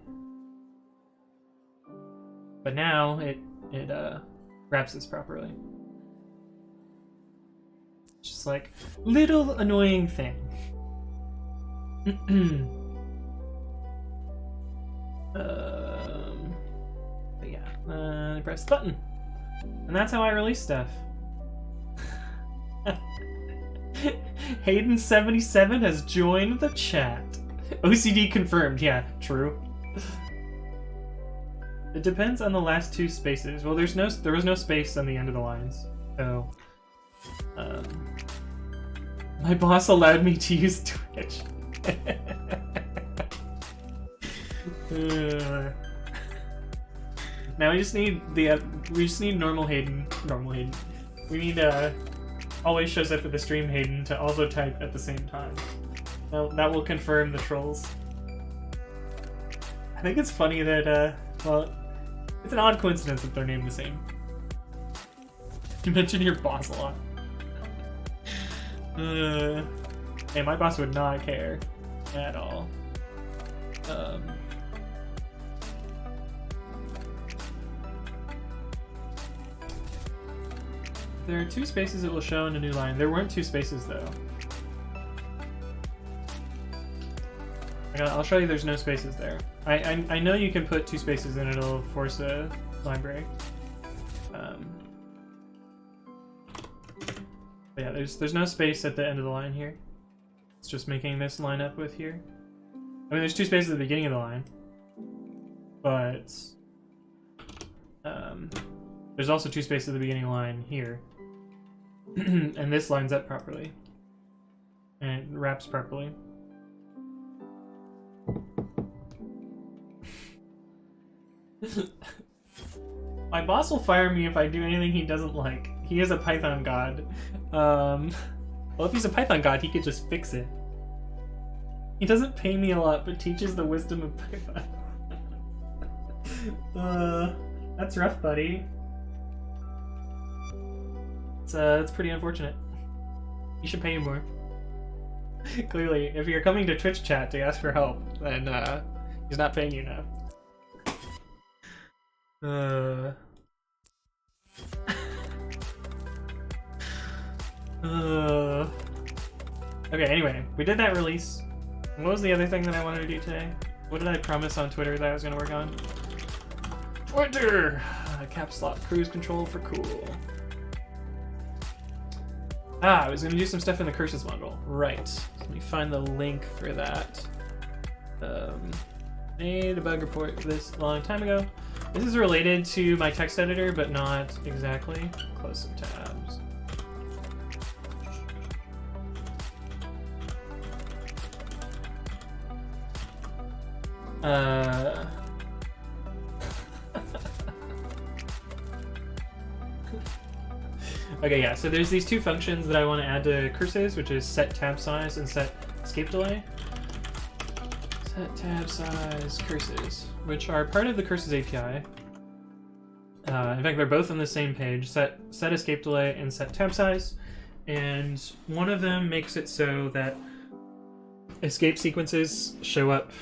But now it wraps this properly. Just like little annoying thing. But yeah, I press the button, and that's how I release stuff. Hayden77 has joined the chat. OCD confirmed. Yeah, true. It depends on the last 2 spaces. Well, there was no space on the end of the lines, so my boss allowed me to use Twitch. Now we just need normal Hayden. We need always shows up at the stream Hayden to also type at the same time. Now that will confirm the trolls. I think it's funny that well, it's an odd coincidence that they're named the same. You mentioned your boss a lot. Hey, my boss would not care at all. There are 2 spaces it will show in a new line. There weren't 2 spaces though. I'll show you there's no spaces there. I know you can put 2 spaces and it'll force a line break. But yeah, there's no space at the end of the line here. It's just making this line up with here. I mean, there's 2 spaces at the beginning of the line, but there's also 2 spaces at the beginning of the line here. And this lines up properly. And it wraps properly. My boss will fire me if I do anything he doesn't like. He is a Python god. Well, if he's a Python god, he could just fix it. He doesn't pay me a lot, but teaches the wisdom of Python. That's rough, buddy. It's pretty unfortunate. You should pay him more. Clearly, if you're coming to Twitch chat to ask for help, then he's not paying you enough. Okay, anyway, we did that release. What was the other thing that I wanted to do today? What did I promise on Twitter that I was going to work on? Twitter! Caps lock cruise control for cool. I was going to do some stuff in the curses module. Right. Let me find the link for that. Made a bug report this a long time ago. This is related to my text editor, but not exactly. Close some tabs. Okay, yeah, so there's these two functions that I want to add to curses, which is set tab size and set escape delay. Set tab size curses, which are part of the curses API. In fact, they're both on the same page, set escape delay and set tab size. And one of them makes it so that escape sequences show up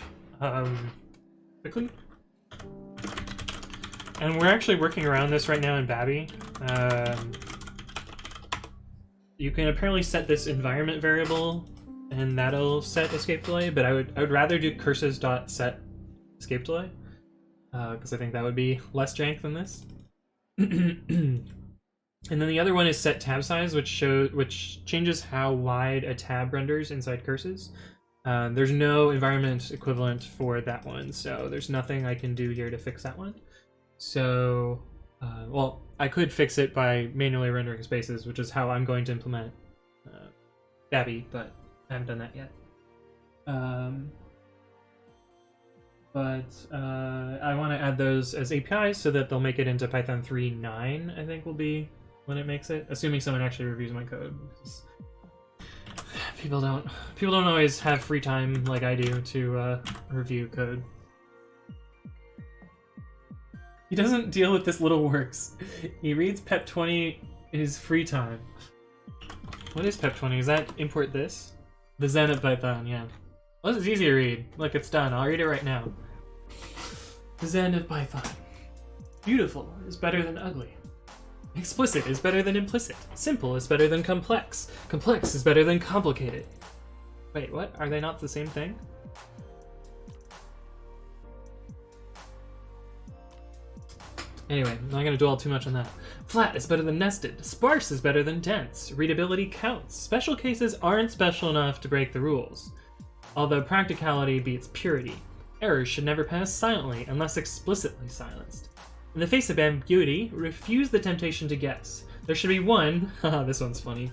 quickly. And we're actually working around this right now in Babi. You can apparently set this environment variable, and that'll set escape delay. But I would rather do curses.set escape delay, because I think that would be less jank than this. And then the other one is set tab size, which changes how wide a tab renders inside curses. There's no environment equivalent for that one, so there's nothing I can do here to fix that one. So, well, I could fix it by manually rendering spaces, which is how I'm going to implement Babi, but I haven't done that yet. I want to add those as APIs so that they'll make it into Python 3.9, I think will be when it makes it, assuming someone actually reviews my code. People don't always have free time like I do to review code. He doesn't deal with this little works. He reads pep 20 in his free time. What is pep 20? Is that import this? The Zen of Python, yeah. Well, this is easy to read. Look, it's done. I'll read it right now. The Zen of Python. Beautiful is better than ugly. Explicit is better than implicit. Simple is better than complex. Complex is better than complicated. Wait, what? Are they not the same thing? Anyway, I'm not going to dwell too much on that. Flat is better than nested. Sparse is better than dense. Readability counts. Special cases aren't special enough to break the rules, although practicality beats purity. Errors should never pass silently unless explicitly silenced. In the face of ambiguity, refuse the temptation to guess. There should be one, haha, this one's funny.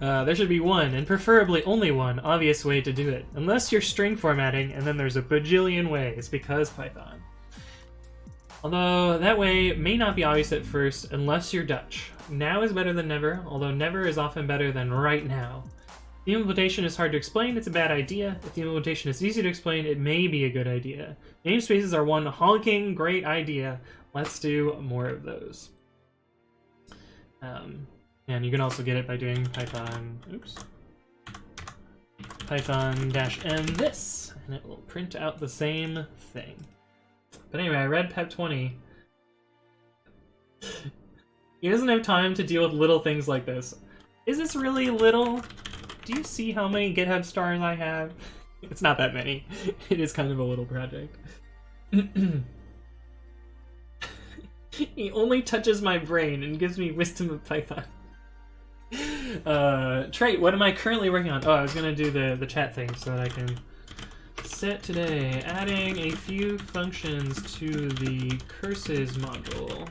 There should be one, and preferably only one, obvious way to do it. Unless you're string formatting, and then there's a bajillion ways, because Python. Although that way may not be obvious at first, unless you're Dutch. Now is better than never, although never is often better than right now. If the implementation is hard to explain, it's a bad idea. If the implementation is easy to explain, it may be a good idea. Namespaces are one honking great idea. Let's do more of those. And you can also get it by doing Python, Python-m this, and it will print out the same thing. But anyway, I read pep 20. He doesn't have time to deal with little things like this. Is this really little? Do you see how many GitHub stars I have? It's not that many. It is kind of a little project. He only touches my brain and gives me wisdom of Python. Trait, what am I currently working on? Oh, I was gonna do the chat thing so that I can set today, adding a few functions to the curses module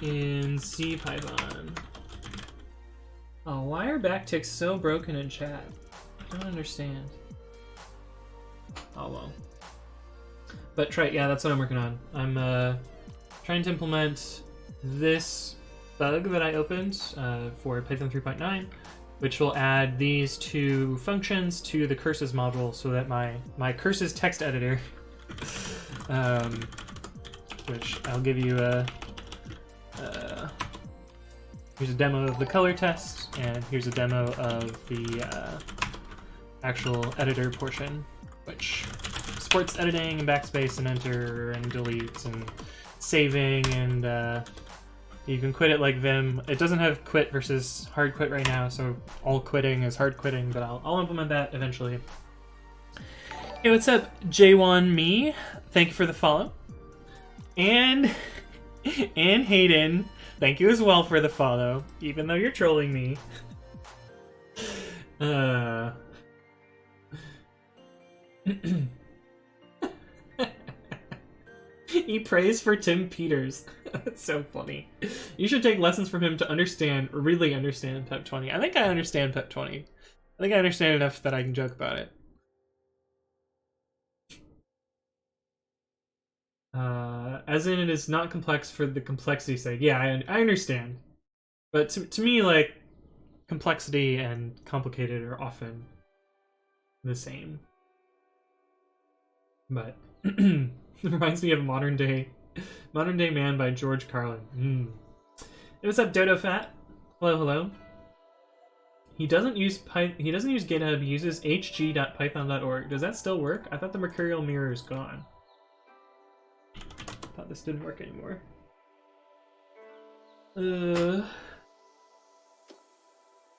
in cpython. Oh, why are backticks so broken in chat? I don't understand. Oh well. But try, yeah, that's what I'm working on. I'm trying to implement this bug that I opened for Python 3.9, which will add these two functions to the curses module so that my curses text editor, which I'll give you here's a demo of the color test, and here's a demo of the actual editor portion, which supports editing and backspace and enter and delete and saving, and you can quit it like Vim. It doesn't have quit versus hard quit right now, so all quitting is hard quitting, but I'll implement that eventually. Hey, what's up, J1Me? Thank you for the follow. And Hayden, thank you as well for the follow, even though you're trolling me. He prays for Tim Peters. That's so funny. You should take lessons from him to really understand pep 20. I think I understand pep 20. I think I understand enough that I can joke about it. As in, it is not complex for the complexity's sake. Yeah, I understand. But to me, like, complexity and complicated are often the same. But it reminds me of Modern Day Man by George Carlin. Hey, what's up, Dodo Fat? Hello, hello. He doesn't use GitHub. He uses hg.python.org. Does that still work? I thought the mercurial mirror is gone. I thought this didn't work anymore.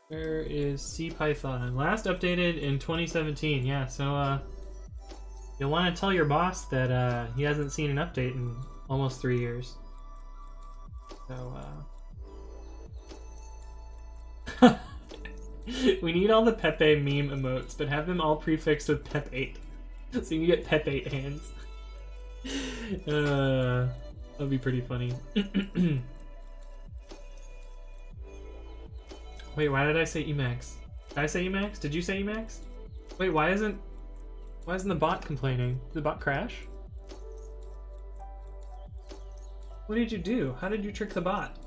Where is cpython? Last updated in 2017. Yeah, so you'll want to tell your boss that he hasn't seen an update in almost 3 years. So we need all the Pepe meme emotes, but have them all prefixed with Pep8. So you can get Pep8 hands. That'd be pretty funny. Wait, why did I say Emacs? Did I say Emacs? Did you say Emacs? Wait, why isn't the bot complaining? Did the bot crash? What did you do? How did you trick the bot?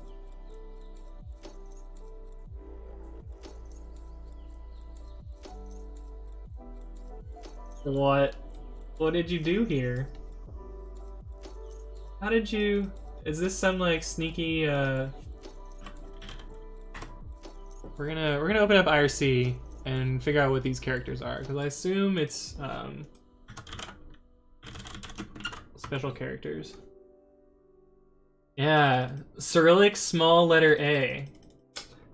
What did you do here? How did you... Is this some like sneaky We're gonna open up IRC and figure out what these characters are, because I assume it's special characters. Yeah, Cyrillic small letter A.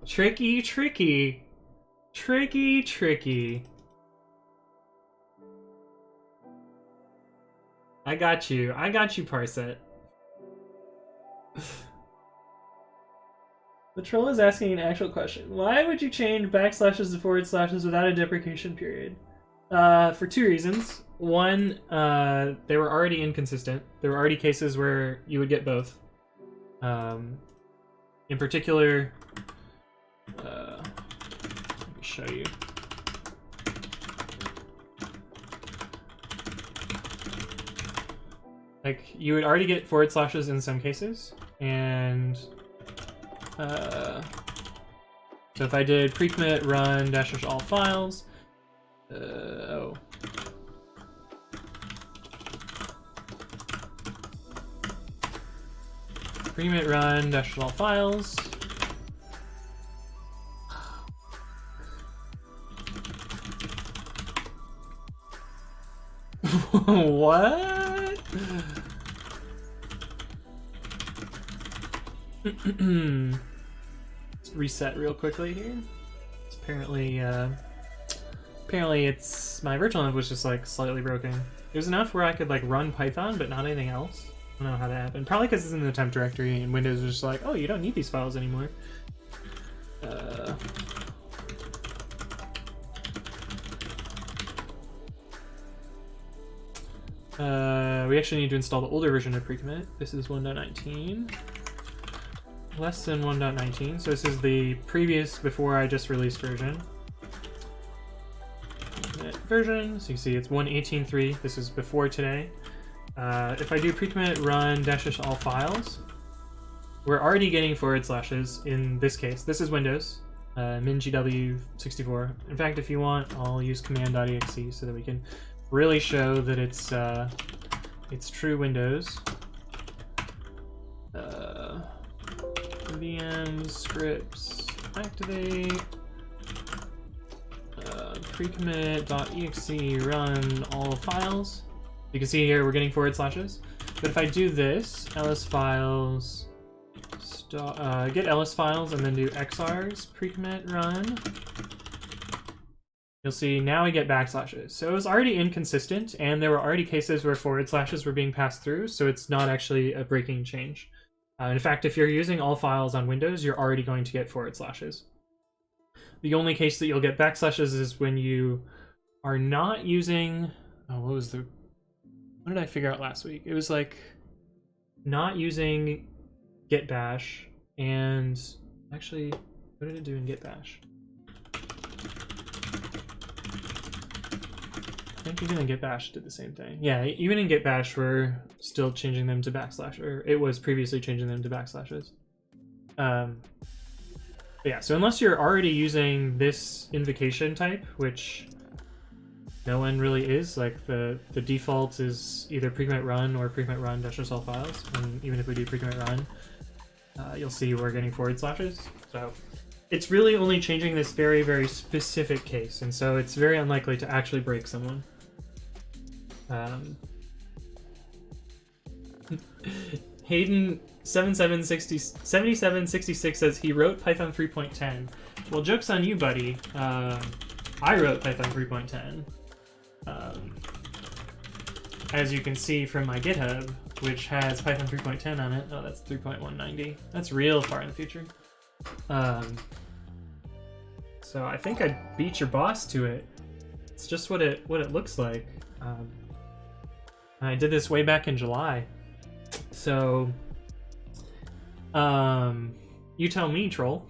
Tricky, tricky. Tricky, tricky. I got you, Parset. The troll is asking an actual question. Why would you change backslashes to forward slashes without a deprecation period? For two reasons. One, they were already inconsistent. There were already cases where you would get both. In particular, let me show you. Like, you would already get forward slashes in some cases, and so if I did pre-commit run dash all files, pre-commit run dash all files. What? Let's reset real quickly here. It's apparently it's my virtual env was just like slightly broken. There's enough where I could like run Python, but not anything else. I don't know how that happened. Probably because it's in the temp directory and Windows was just like, oh, you don't need these files anymore. We actually need to install the older version of pre-commit. This is 1.19. Less than 1.19, so this is the previous, before I just released version. Version, so you see it's 1.18.3. This is before today. If I do pre-commit run dash all files, we're already getting forward slashes in this case. This is Windows, mingw64. In fact, if you want, I'll use command.exe so that we can really show that it's true Windows. VM scripts activate pre-commit.exe run all files. You can see here we're getting forward slashes. But if I do this, ls files, get ls files and then do xrs pre-commit run, you'll see now we get backslashes. So it was already inconsistent, and there were already cases where forward slashes were being passed through, so it's not actually a breaking change. In fact, if you're using all files on Windows, you're already going to get forward slashes. The only case that you'll get backslashes is when you are not using... Oh, what did I figure out last week? It was like not using git bash and... Actually, what did it do in git bash? think even in git bash did the same thing. Yeah, even in git bash we're still changing them to backslash, or it was previously changing them to backslashes. Yeah, so unless you're already using this invocation type, which no one really is, like the default is either pre-commit run or pre-commit run -all files, and even if we do pre-commit run, you'll see we're getting forward slashes. So it's really only changing this very, very specific case, and so it's very unlikely to actually break someone. Hayden 7766 says he wrote Python 3.10. Well, joke's on you, buddy. I wrote Python 3.10. As you can see from my GitHub, which has Python 3.10 on it. Oh, that's 3.190. That's real far in the future. So I think I beat your boss to it. It's just what it looks like. I did this way back in July. So, you tell me, troll.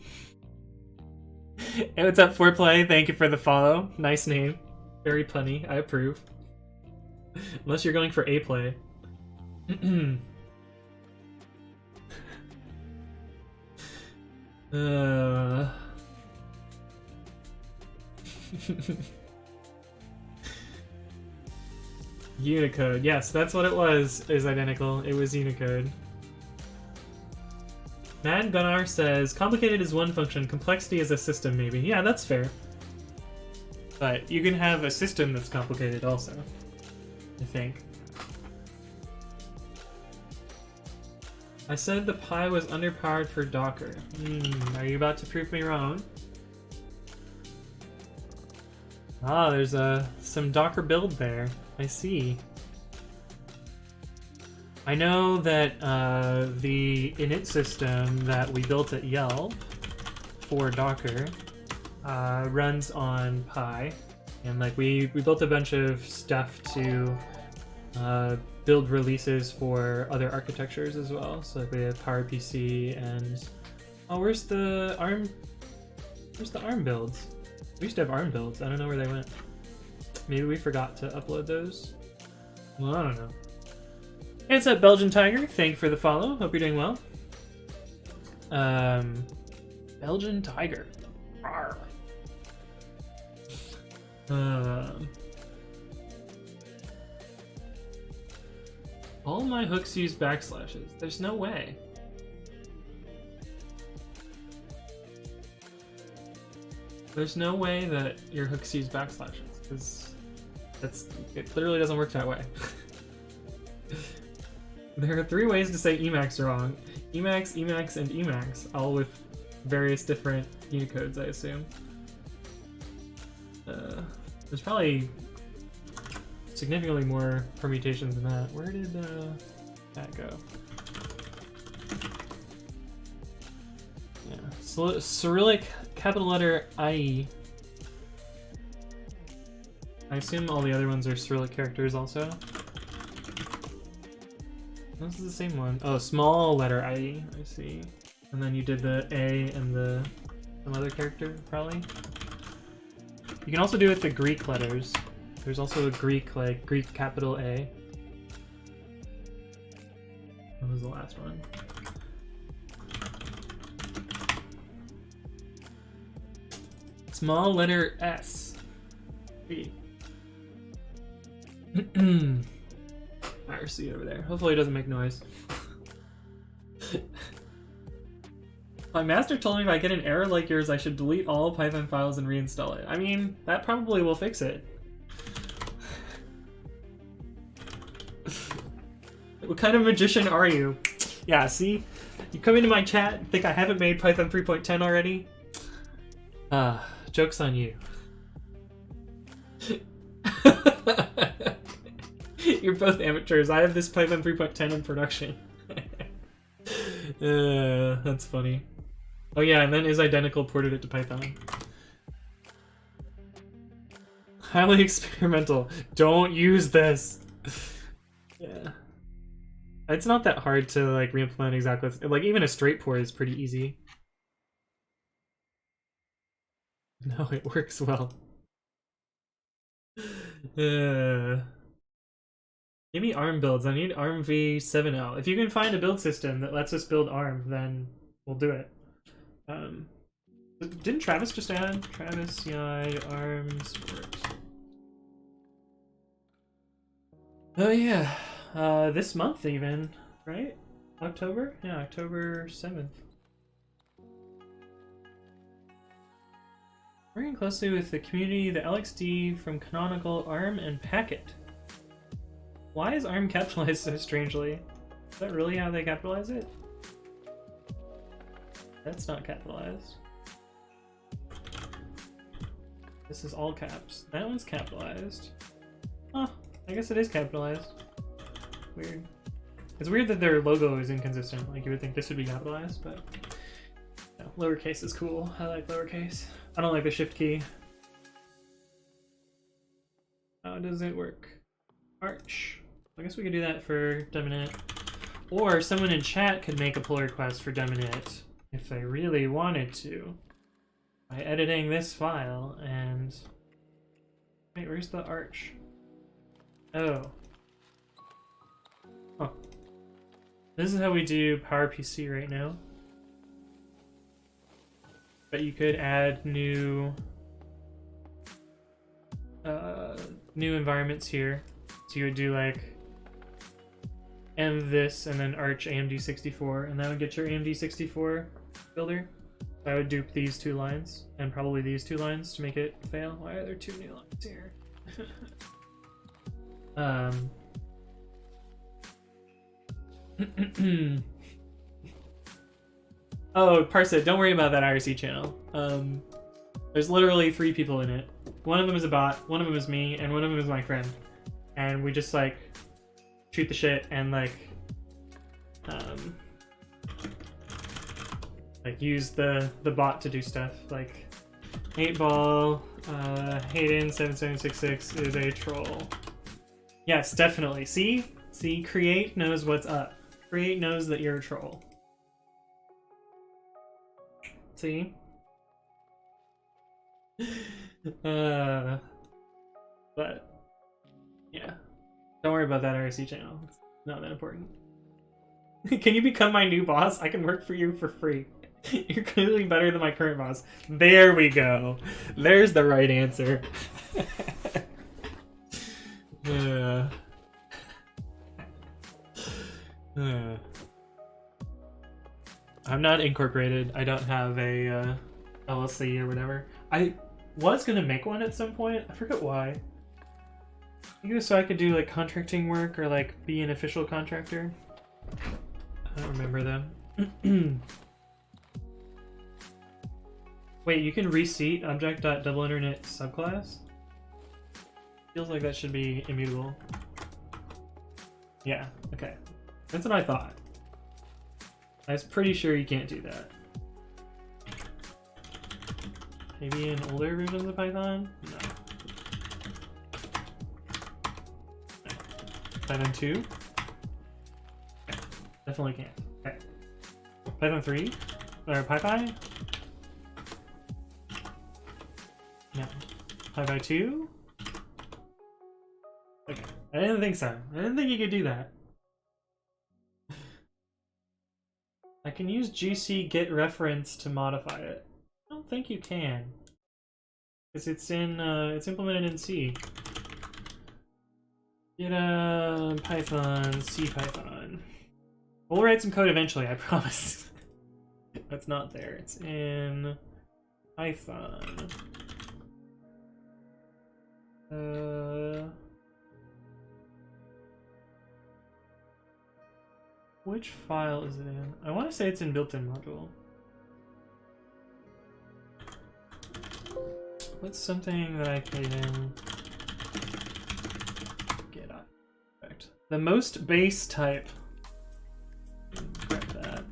Hey, what's up, Foreplay? Thank you for the follow. Nice name. Very punny. I approve. Unless you're going for A play. Unicode. Yes, that's what it was. Is identical. It was Unicode. Mad Gunnar says, complicated is one function, complexity is a system, maybe. Yeah, that's fair. But you can have a system that's complicated also, I think. I said the Pi was underpowered for Docker. Are you about to prove me wrong? Ah, there's some Docker build there. I see. I know that the init system that we built at Yelp for Docker runs on Pi, and like we built a bunch of stuff to build releases for other architectures as well. So like we have PowerPC and where's the ARM builds? We used to have ARM builds. I don't know where they went. Maybe we forgot to upload those. Well, I don't know. Hey, what's up, Belgian Tiger? Thank you for the follow. Hope you're doing well. Belgian Tiger. Rawr. All my hooks use backslashes. There's no way. There's no way that your hooks use backslashes, because it literally doesn't work that way. There are 3 ways to say Emacs wrong. Emacs, Emacs, and Emacs, all with various different Unicodes, I assume. There's probably significantly more permutations than that. Where did that go? Yeah, Cyrillic capital letter IE. I assume all the other ones are Cyrillic characters also. This is the same one. Oh, small letter IE, I see. And then you did the A and some other character, probably. You can also do it with the Greek letters. There's also a Greek capital A. What was the last one? Small letter S. B. IRC over there. Hopefully it doesn't make noise. My master told me if I get an error like yours, I should delete all Python files and reinstall it. I mean, that probably will fix it. What kind of magician are you? Yeah, see? You come into my chat and think I haven't made Python 3.10 already? Joke's on you. You're both amateurs. I have this Python 3.10 in production. That's funny. Oh yeah, and then is identical ported it to Python. Highly experimental. Don't use this. Yeah. It's not that hard to like re-implement exactly. Like even a straight port is pretty easy. No, it works well. Give me ARM builds. I need ARM v7L. If you can find a build system that lets us build ARM, then we'll do it. Didn't Travis just add? Travis CI ARMS works. Oh yeah, this month even, right? October? Yeah, October 7th. Working closely with the community, the LXD from Canonical, ARM, and Packet. Why is ARM capitalized so strangely? Is that really how they capitalize it? That's not capitalized. This is all caps. That one's capitalized. Huh, I guess it is capitalized. Weird. It's weird that their logo is inconsistent. Like, you would think this would be capitalized, but no, lowercase is cool. I like lowercase. I don't like the shift key. How does it work? Arch. I guess we could do that for Deminit. Or someone in chat could make a pull request for Deminit if they really wanted to. By editing this file and... Wait, where's the arch? Oh. Huh. This is how we do PowerPC right now. But you could add new environments here. So you would do like this and then arch AMD 64, and that would get your AMD 64 builder. So I would dupe these two lines and probably these two lines to make it fail. Why are there two new lines here? Oh, Parsa, don't worry about that IRC channel. There's literally 3 people in it. One of them is a bot, one of them is me, and one of them is my friend. And we just like shoot the shit and like use the bot to do stuff. Like 8ball, Hayden7766 is a troll. Yes, definitely. See, Create knows what's up. Create knows that you're a troll. See? But yeah, don't worry about that IRC channel. It's not that important. Can you become my new boss? I can work for you for free. You're clearly better than my current boss. There we go. There's the right answer. I'm not incorporated. I don't have a LLC or whatever. I was gonna make one at some point. I forget why. I think it was so I could do like contracting work or like be an official contractor. I don't remember them. Wait, you can reseat object.doubleinternet subclass? Feels like that should be immutable. Yeah, okay. That's what I thought. I was pretty sure you can't do that. Maybe in older versions of Python? No. Python 2? Okay. Definitely can't. Okay. Python 3? Or PyPy? No. PyPy 2? Okay. I didn't think so. I didn't think you could do that. I can use gc get reference to modify it. I don't think you can, because it's in it's implemented in C. Get Python cpython. We'll write some code eventually, I promise. That's not there. It's in Python. Which file is it in? I want to say it's in built-in module. What's something that I can get on? Correct. The most base type. Correct that.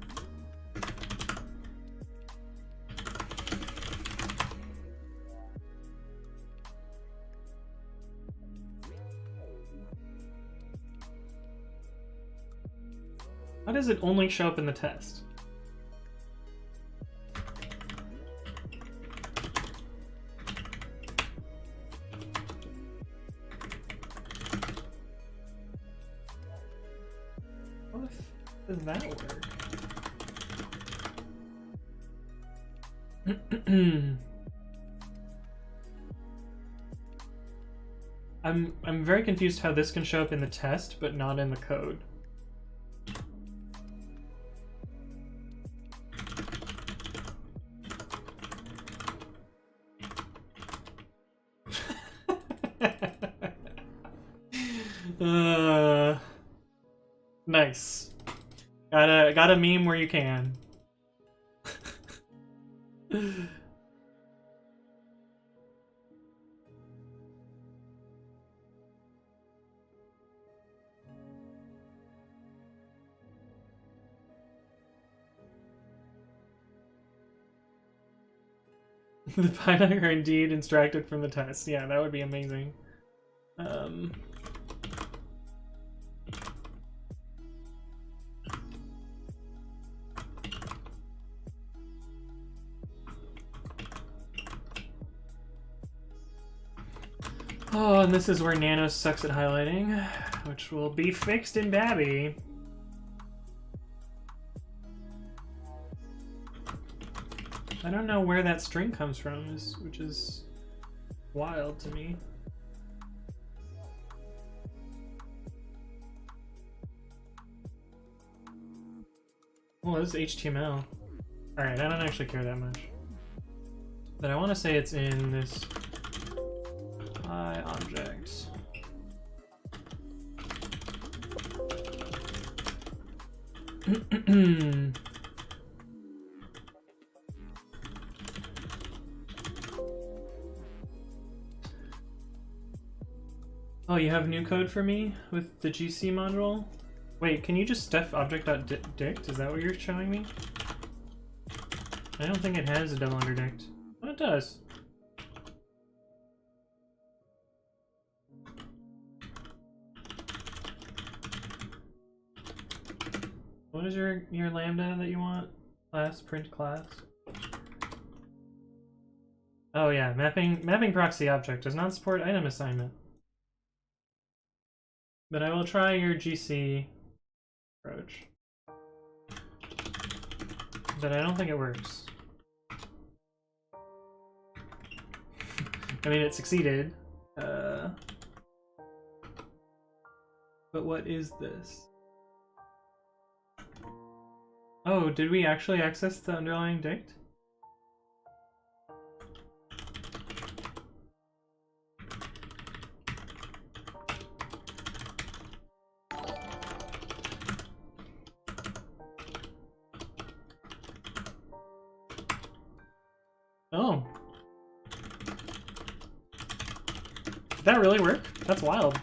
How does it only show up in the test? Does that work? I'm very confused how this can show up in the test, but not in the code. Nice. Gotta meme where you can. The Python are indeed extracted from the test. Yeah, that would be amazing. Oh, and this is where Nano sucks at highlighting, which will be fixed in Babi. I don't know where that string comes from, which is wild to me. Well, this is HTML. Alright, I don't actually care that much. But I want to say it's in this object. Oh, you have new code for me with the GC module? Wait, can you just def object.dict? Is that what you're showing me? I don't think it has a double underdict. Oh, it does. What is your lambda that you want? Class, print class. Oh yeah, mapping proxy object does not support item assignment. But I will try your GC approach. But I don't think it works. I mean, it succeeded. But what is this? Oh, did we actually access the underlying dict? Oh. Did that really work? That's wild.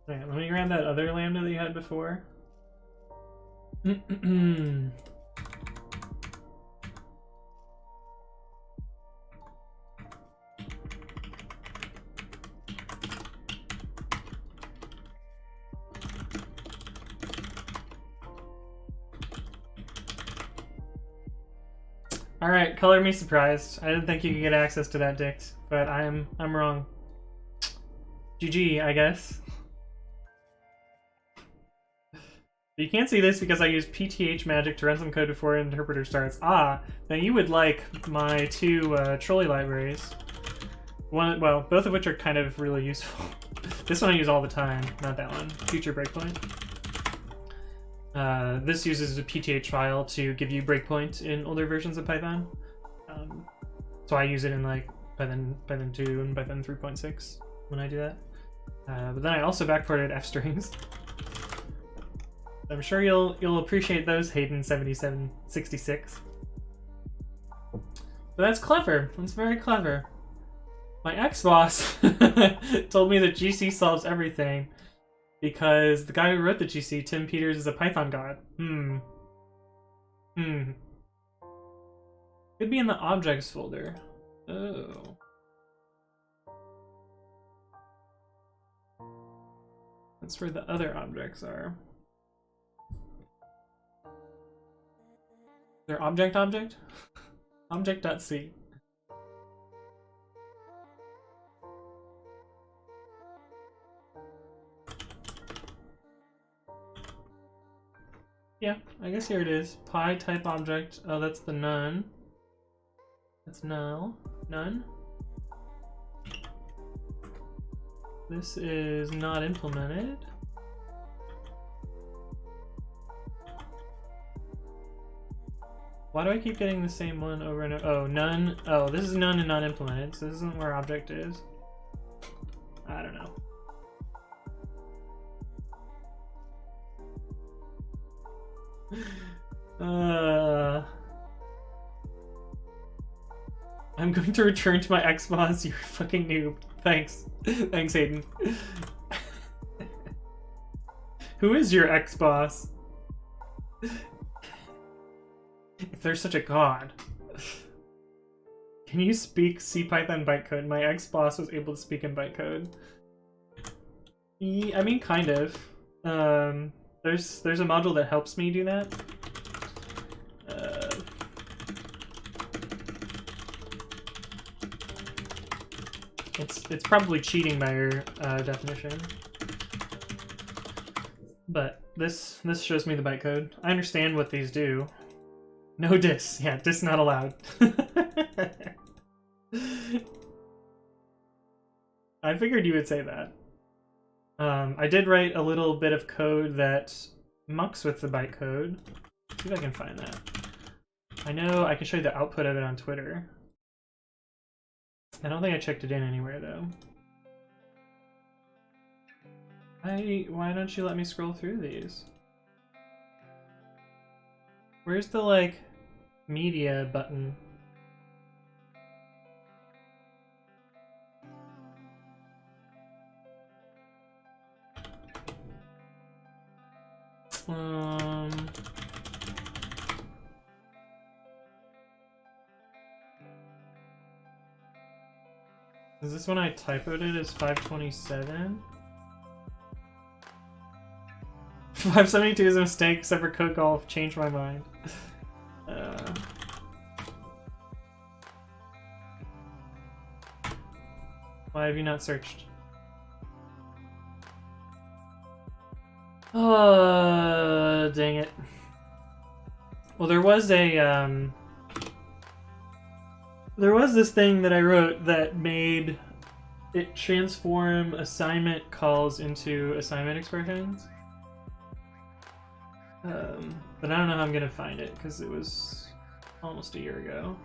Alright, let me grab that other lambda that you had before. Alright, color me surprised. I didn't think you could get access to that dict, but I'm wrong. GG, I guess. You can't see this because I use PTH magic to run some code before an interpreter starts. Ah, now you would like my two trolley libraries. Well, both of which are kind of really useful. This one I use all the time, not that one. Future breakpoint. This uses a PTH file to give you breakpoint in older versions of Python. So I use it in like Python 2 and Python 3.6 when I do that. But then I also backported f strings. I'm sure you'll appreciate those, Hayden7766. But that's clever. That's very clever. My ex-boss told me that GC solves everything because the guy who wrote the GC, Tim Peters, is a Python god. Could be in the objects folder. Oh. That's where the other objects are. Their object? Object.c. Yeah, I guess here it is. Py type object. Oh, that's the none. That's null. None. This is not implemented. Why do I keep getting the same one over and over? Oh, none. Oh, this is none and not implemented, so this isn't where object is. I don't know. I'm going to return to my Xbox, you're a fucking noob. Thanks. Thanks, Hayden. Who is your ex-boss? If there's such a god. Can you speak cpython bytecode? My ex-boss was able to speak in bytecode. I mean, kind of. There's a module that helps me do that. It's probably cheating by your definition. But this shows me the bytecode. I understand what these do. No dis. Yeah, dis not allowed. I figured you would say that. I did write a little bit of code that mucks with the bytecode. See if I can find that. I know I can show you the output of it on Twitter. I don't think I checked it in anywhere though. Why don't you let me scroll through these? Where's the like media button? Is this when I typoed it as 527? 572 is a mistake, except for code golf. Changed my mind. Why have you not searched? Oh, dang it. Well, there was this thing that I wrote that made it transform assignment calls into assignment expressions. But I don't know how I'm gonna find it because it was almost a year ago.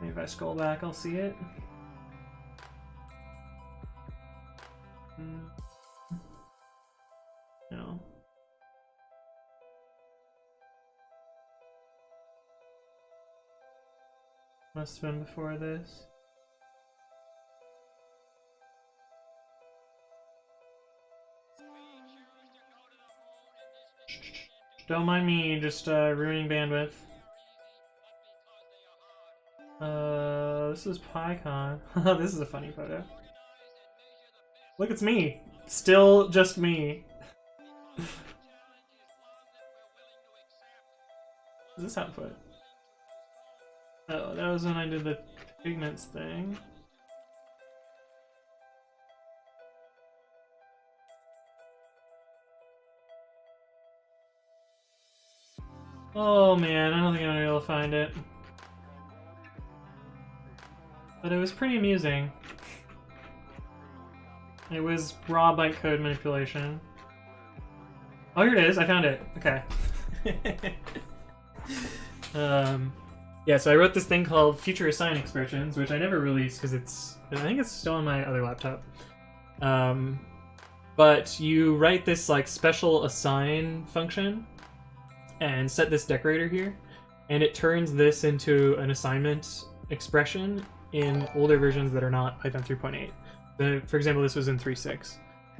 Maybe if I scroll back, I'll see it. No. Must have been before this. Don't mind me just ruining bandwidth. This is PyCon. This is a funny photo. Look, it's me. Still just me. Is this output? Oh, that was when I did the pigments thing. Oh man, I don't think I'm gonna be able to find it. But it was pretty amusing. It was raw bytecode manipulation. Oh, here it is. I found it. Okay. Yeah, so I wrote this thing called Future Assign Expressions, which I never released because I think it's still on my other laptop. But you write this like special assign function and set this decorator here, and it turns this into an assignment expression in older versions that are not Python 3.8. For example, this was in 3.6.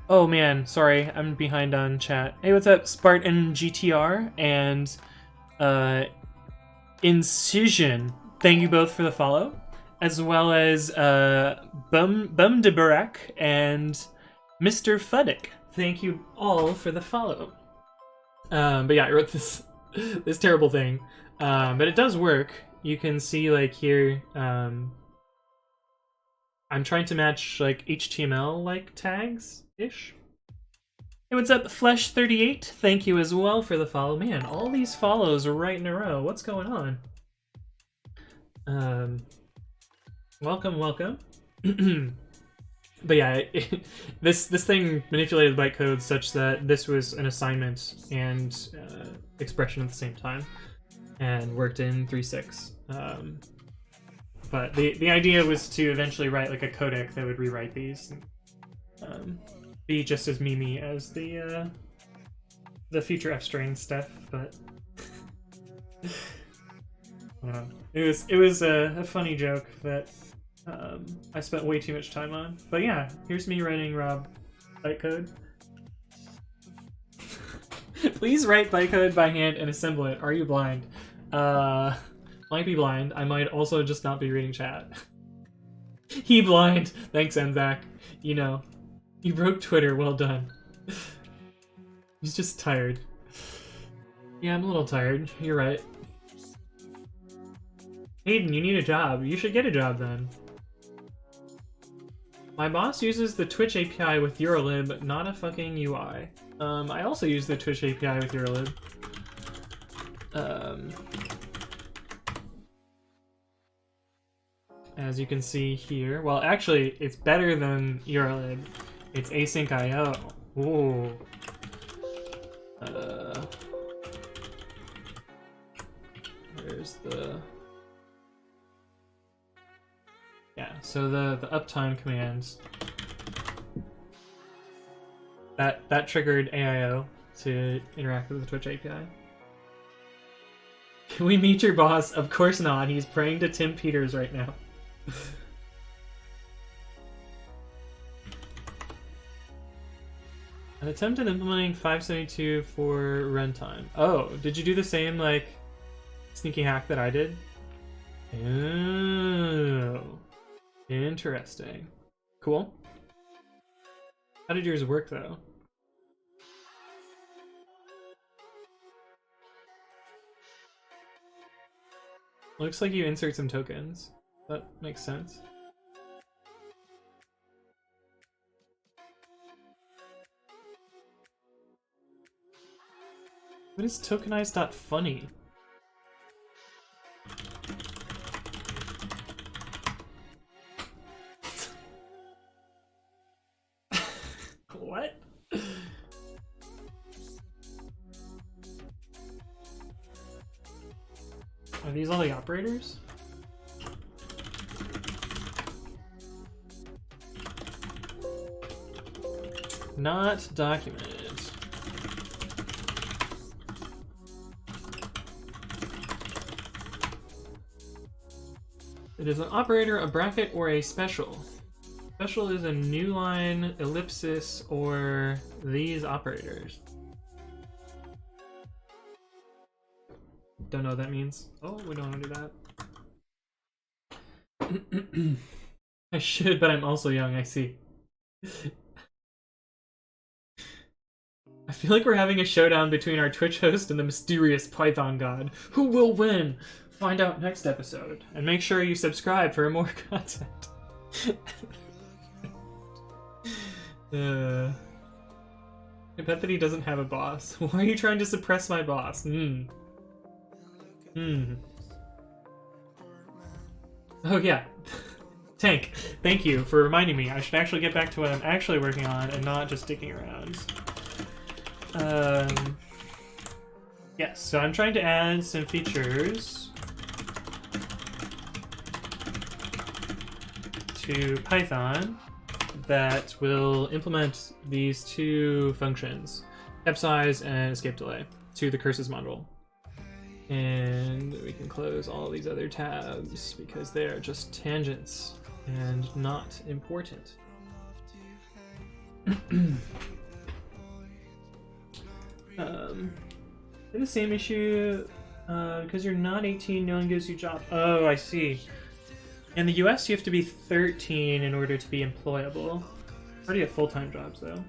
Oh man, sorry, I'm behind on chat. Hey, what's up, Spartan GTR and Incision? Thank you both for the follow, as well as Bum de Barak and Mr. Fuddick. Thank you all for the follow. But yeah, I wrote this this terrible thing, but it does work. You can see like here, I'm trying to match like HTML like tags ish. Hey, what's up, Flesh38? Thank you as well for the follow. Man, all these follows are right in a row. What's going on? Welcome, welcome. But yeah, this thing manipulated bytecode such that this was an assignment and expression at the same time, and worked in 3.6. But the idea was to eventually write like a codec that would rewrite these, and, be just as memey as the future f-string stuff. But it was a funny joke that I spent way too much time on. But yeah, here's me writing Rob bytecode. Please write bytecode by hand and assemble it. Are you blind? Might be blind. I might also just not be reading chat. He blind. Thanks, Enzak. You know, you broke Twitter. Well done. He's just tired. Yeah, I'm a little tired. You're right. Hayden, you need a job. You should get a job then. My boss uses the Twitch API with Eurolib, not a fucking UI. I also use the Twitch API with Eurolib. As you can see here, well, actually, it's better than Eurolib. It's async IO. Ooh. There's the... Yeah, so the uptime commands that triggered AIO to interact with the Twitch API. Can we meet your boss? Of course not. He's praying to Tim Peters right now. An attempt at implementing 572 for runtime. Oh, did you do the same like sneaky hack that I did? Oh. Interesting. Cool. How did yours work, though? Looks like you insert some tokens. That makes sense. What is tokenized.funny? What? Are these all the operators? Not documented. It is an operator, a bracket, or a special. Special is a new line, ellipsis, or these operators. Don't know what that means. Oh, we don't want to do that. I should, but I'm also young, I see. I feel like we're having a showdown between our Twitch host and the mysterious Python god. Who will win? Find out next episode. And make sure you subscribe for more content. I bet that he doesn't have a boss. Why are you trying to suppress my boss? Oh yeah. Tank, thank you for reminding me. I should actually get back to what I'm actually working on and not just sticking around. Yes, so I'm trying to add some features to Python that will implement these two functions, step size and escape delay, to the curses module. And we can close all these other tabs because they are just tangents and not important. The same issue, because you're not 18, no one gives you jobs. Oh, I see. In the US, you have to be 13 in order to be employable. I already have full-time jobs, though.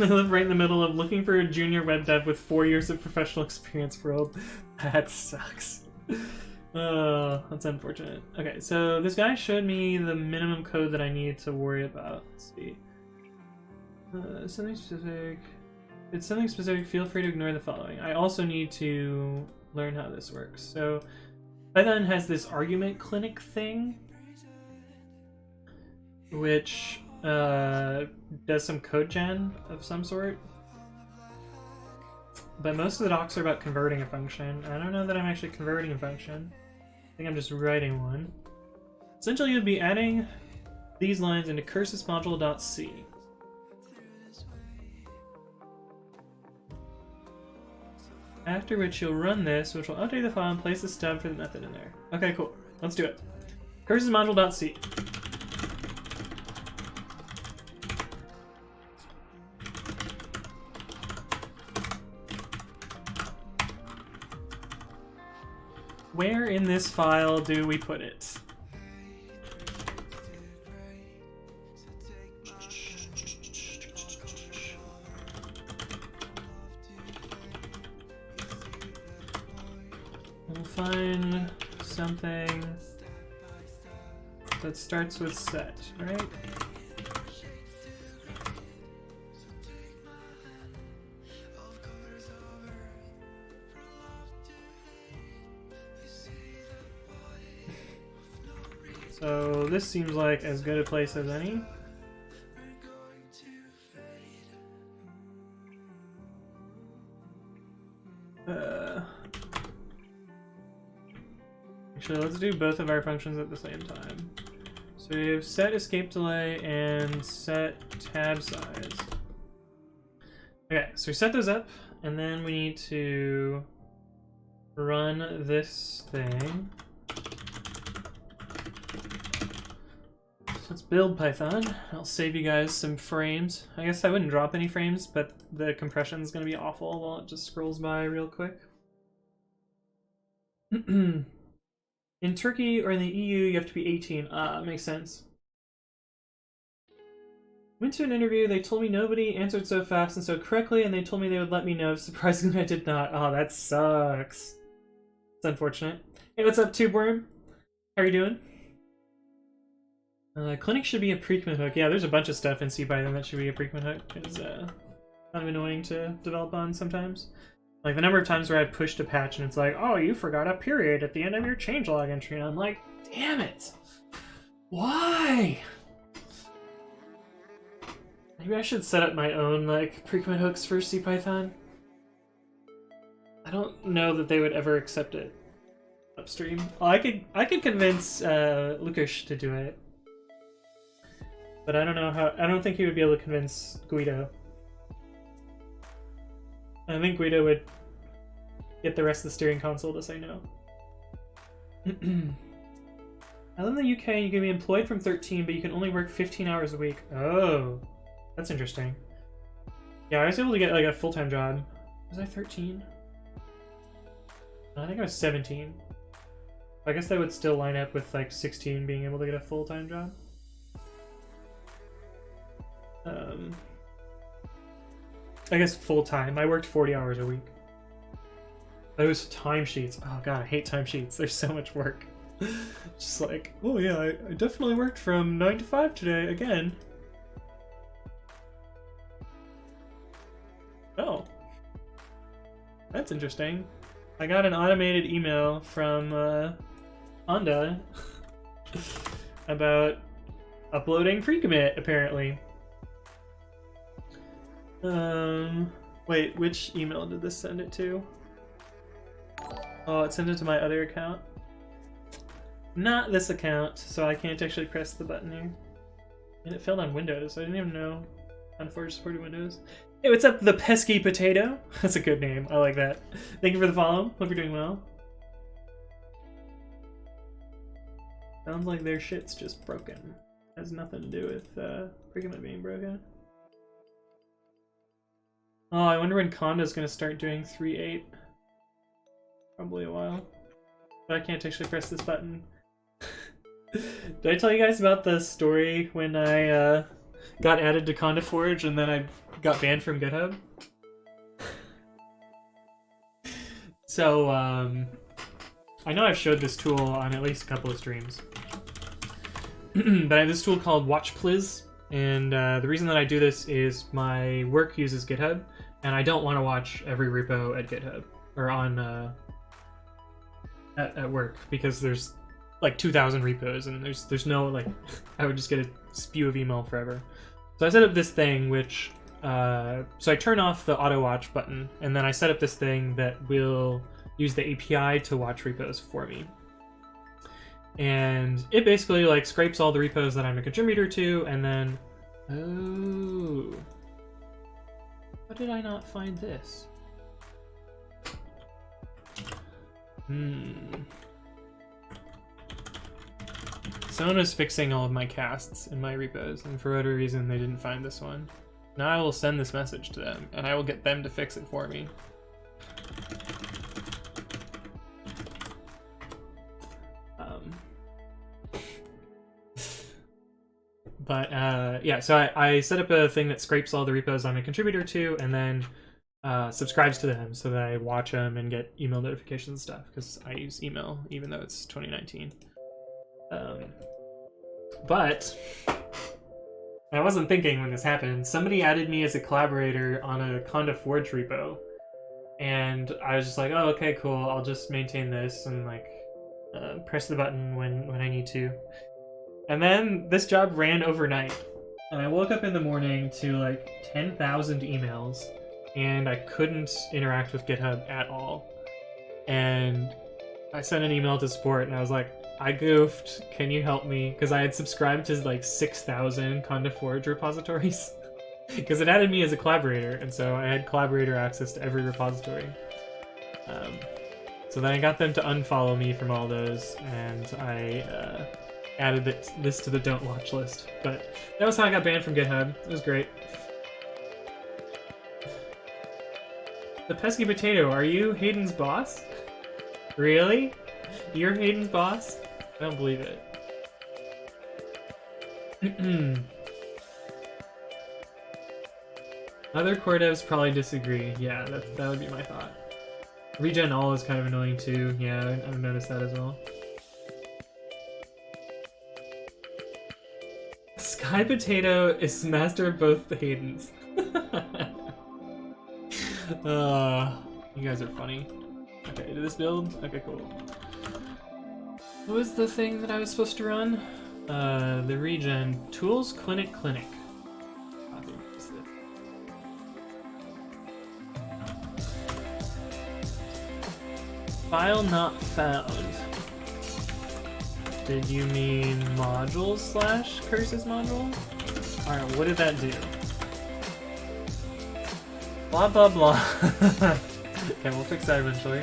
I live right in the middle of looking for a junior web dev with 4 years of professional experience world. That sucks. That's unfortunate. Okay, so this guy showed me the minimum code that I need to worry about. Let's see. Something specific. If it's something specific, feel free to ignore the following. I also need to learn how this works. So Python has this argument clinic thing, which does some code gen of some sort. But most of the docs are about converting a function. I don't know that I'm actually converting a function. I think I'm just writing one. Essentially, you'd be adding these lines into cursormodule.c. After which you'll run this, which will update the file and place the stub for the method in there. Okay, cool. Let's do it. Cursormodule.c. Where in this file do we put it? We'll find something that starts with set, right? So this seems like as good a place as any. Actually, let's do both of our functions at the same time. So we have set escape delay and set tab size. Okay, so we set those up, and then we need to run this thing. Let's build Python. I'll save you guys some frames. I guess I wouldn't drop any frames, but the compression is going to be awful while it just scrolls by real quick. In Turkey or in the EU, you have to be 18. Makes sense. Went to an interview, they told me nobody answered so fast and so correctly, and they told me they would let me know. Surprisingly, I did not. Oh, that sucks. It's unfortunate. Hey, what's up, TubeWorm? How are you doing? Clinic should be a pre-commit hook. Yeah, there's a bunch of stuff in cpython that should be a pre-commit hook. It's kind of annoying to develop on sometimes. Like the number of times where I pushed a patch and it's like, oh, you forgot a period at the end of your changelog entry. And I'm like, damn it! Why? Maybe I should set up my own like pre-commit hooks for cpython. I don't know that they would ever accept it upstream. Oh, I could convince Lukash to do it. But I don't know how. I don't think he would be able to convince Guido. I think Guido would get the rest of the steering console to say no. I live in the UK and you can be employed from 13, but you can only work 15 hours a week. Oh, that's interesting. Yeah, I was able to get like a full-time job. Was I 13? I think I was 17. I guess that would still line up with like 16 being able to get a full-time job. I guess full-time. I worked 40 hours a week. Those timesheets. Oh god, I hate timesheets. There's so much work. Just like, oh yeah, I definitely worked from 9 to 5 today again. Oh. That's interesting. I got an automated email from Honda about uploading pre-commit, apparently. Wait, which email did this send it to? Oh, it sent it to my other account. Not this account, so I can't actually press the button here. And it failed on Windows, so I didn't even know Unforge supported Windows. Hey, what's up, the pesky potato? That's a good name, I like that. Thank you for the follow, hope you're doing well. Sounds like their shit's just broken. Has nothing to do with pre-commit being broken. Oh, I wonder when Conda's gonna start doing 3.8. Probably a while. But I can't actually press this button. Did I tell you guys about the story when I got added to Conda Forge and then I got banned from GitHub? So, I know I've showed this tool on at least a couple of streams. But I have this tool called WatchPliz, and the reason that I do this is my work uses GitHub, and I don't want to watch every repo at GitHub, or on at work, because there's like 2,000 repos, and there's no, like, I would just get a spew of email forever. So I set up this thing which, so I turn off the auto watch button, and then I set up this thing that will use the API to watch repos for me. And it basically like scrapes all the repos that I'm a contributor to, and then, oh, how did I not find this? Someone was fixing all of my casts in my repos, and for whatever reason they didn't find this one. Now I will send this message to them, and I will get them to fix it for me. But yeah, so I set up a thing that scrapes all the repos I'm a contributor to, and then subscribes to them so that I watch them and get email notifications and stuff, because I use email even though it's 2019. But I wasn't thinking when this happened. Somebody added me as a collaborator on a Conda Forge repo, and I was just like, oh, okay, cool, I'll just maintain this and like press the button when I need to. And then this job ran overnight, and I woke up in the morning to like 10,000 emails, and I couldn't interact with GitHub at all. And I sent an email to support, and I was like, I goofed, can you help me? Because I had subscribed to like 6,000 Conda Forge repositories. Because it added me as a collaborator, and so I had collaborator access to every repository. So then I got them to unfollow me from all those, and I added this to the don't watch list. But that was how I got banned from GitHub. It was great. The pesky potato, are you Hayden's boss? Really? You're Hayden's boss? I don't believe it. Other core devs probably disagree. Yeah, that would be my thought. Regen all is kind of annoying too. Yeah, I've noticed that as well. Sky Potato is master of both the Haydens. You guys are funny. Okay, did this build? Okay, cool. What was the thing that I was supposed to run? The regen. Tools Clinic. File not found. Did you mean module / curses module? Alright, what did that do? Blah blah blah. Okay, we'll fix that eventually.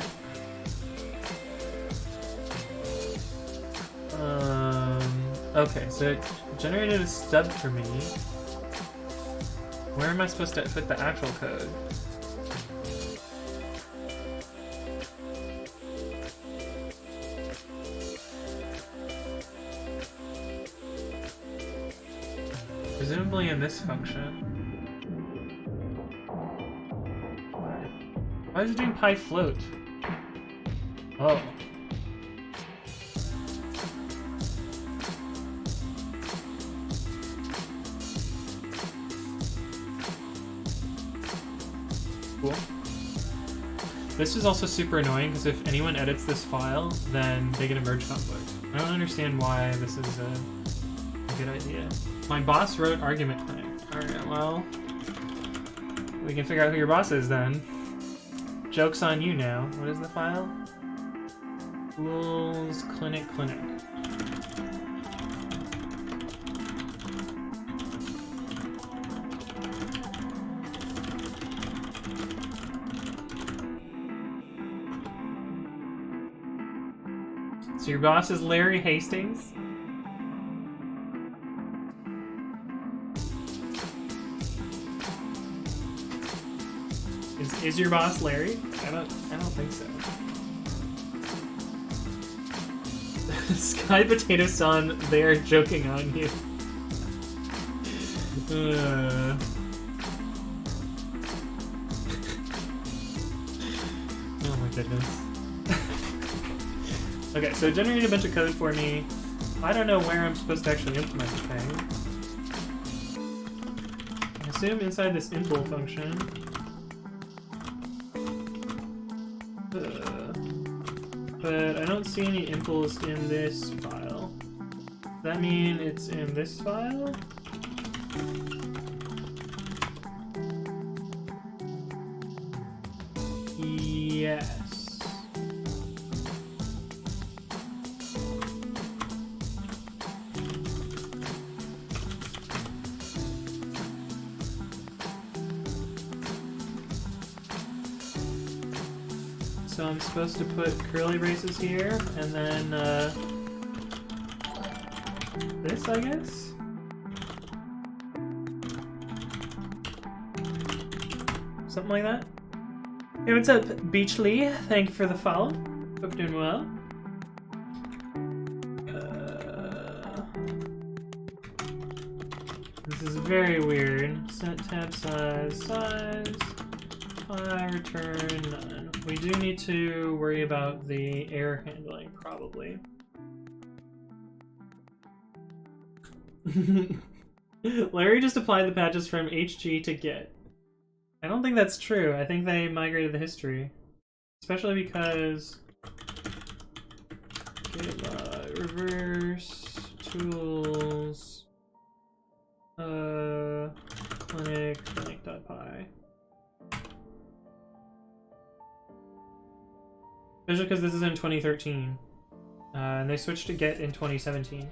Okay, so it generated a stub for me. Where am I supposed to put the actual code? Presumably in this function. Why is it doing pyfloat? Oh. Cool. This is also super annoying because if anyone edits this file, then they get a merge conflict. I don't understand why this is a good idea. My boss wrote argument time. Alright, well, we can figure out who your boss is then. Joke's on you now. What is the file? Tools Clinic. So your boss is Larry Hastings? Is your boss Larry? I don't think so. Sky Potato Son, they are joking on you. Oh my goodness. Okay, so it generated a bunch of code for me. I don't know where I'm supposed to actually implement the thing. I assume inside this impl function. But I don't see any impls in this file. Does that mean it's in this file? Yes. So I'm supposed to put curly braces here, and then this, I guess? Something like that? Hey, what's up, Beachley? Thank you for the follow. Hope you're doing well. This is very weird. Set tab size, return none. We do need to worry about the error handling, probably. Larry just applied the patches from HG to Git. I don't think that's true. I think they migrated the history. Especially because... Git reverse tools clinic.py. Especially because this is in 2013. And they switched to Git in 2017.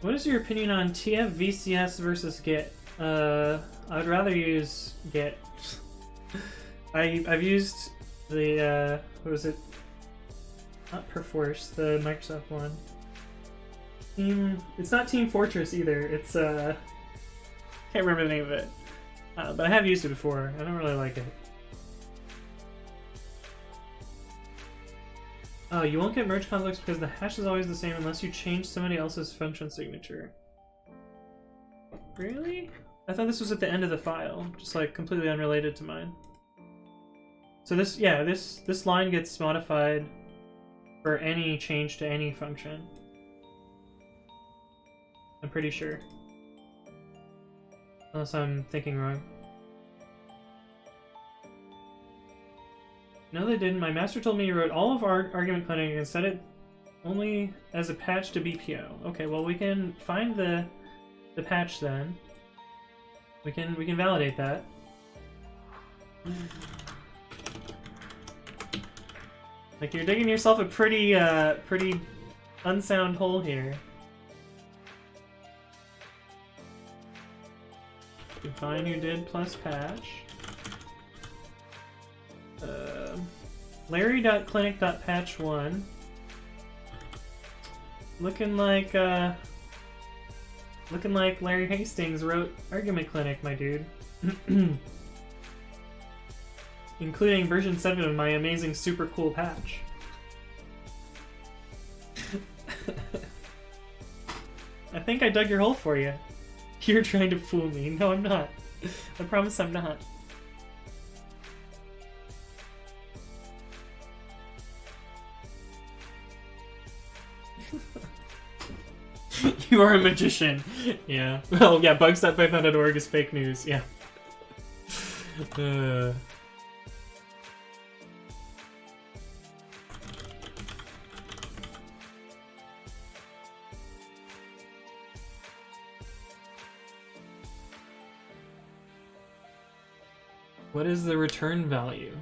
What is your opinion on TF VCS versus Git? I would rather use Git. I've used the what was it? Not Perforce, the Microsoft one. It's not Team Fortress either. It's can't remember the name of it. But I have used it before. I don't really like it. Oh, you won't get merge conflicts because the hash is always the same unless you change somebody else's function signature. Really? I thought this was at the end of the file, just like completely unrelated to mine. So this, yeah, this line gets modified for any change to any function. I'm pretty sure. Unless I'm thinking wrong. No, they didn't. My master told me he wrote all of our argument clinic and set it only as a patch to BPO. Okay, well we can find the patch then. We can validate that. Like you're digging yourself a pretty pretty unsound hole here. Define who did plus patch. Larry.clinic.patch1. Looking like Larry Hastings wrote argument clinic, my dude. Including version 7 of my amazing super cool patch. I think I dug your hole for you. You're trying to fool me. No, I'm not. I promise I'm not. You are a magician. Yeah. Well, yeah, bugs.python.org is fake news. Yeah. What is the return value?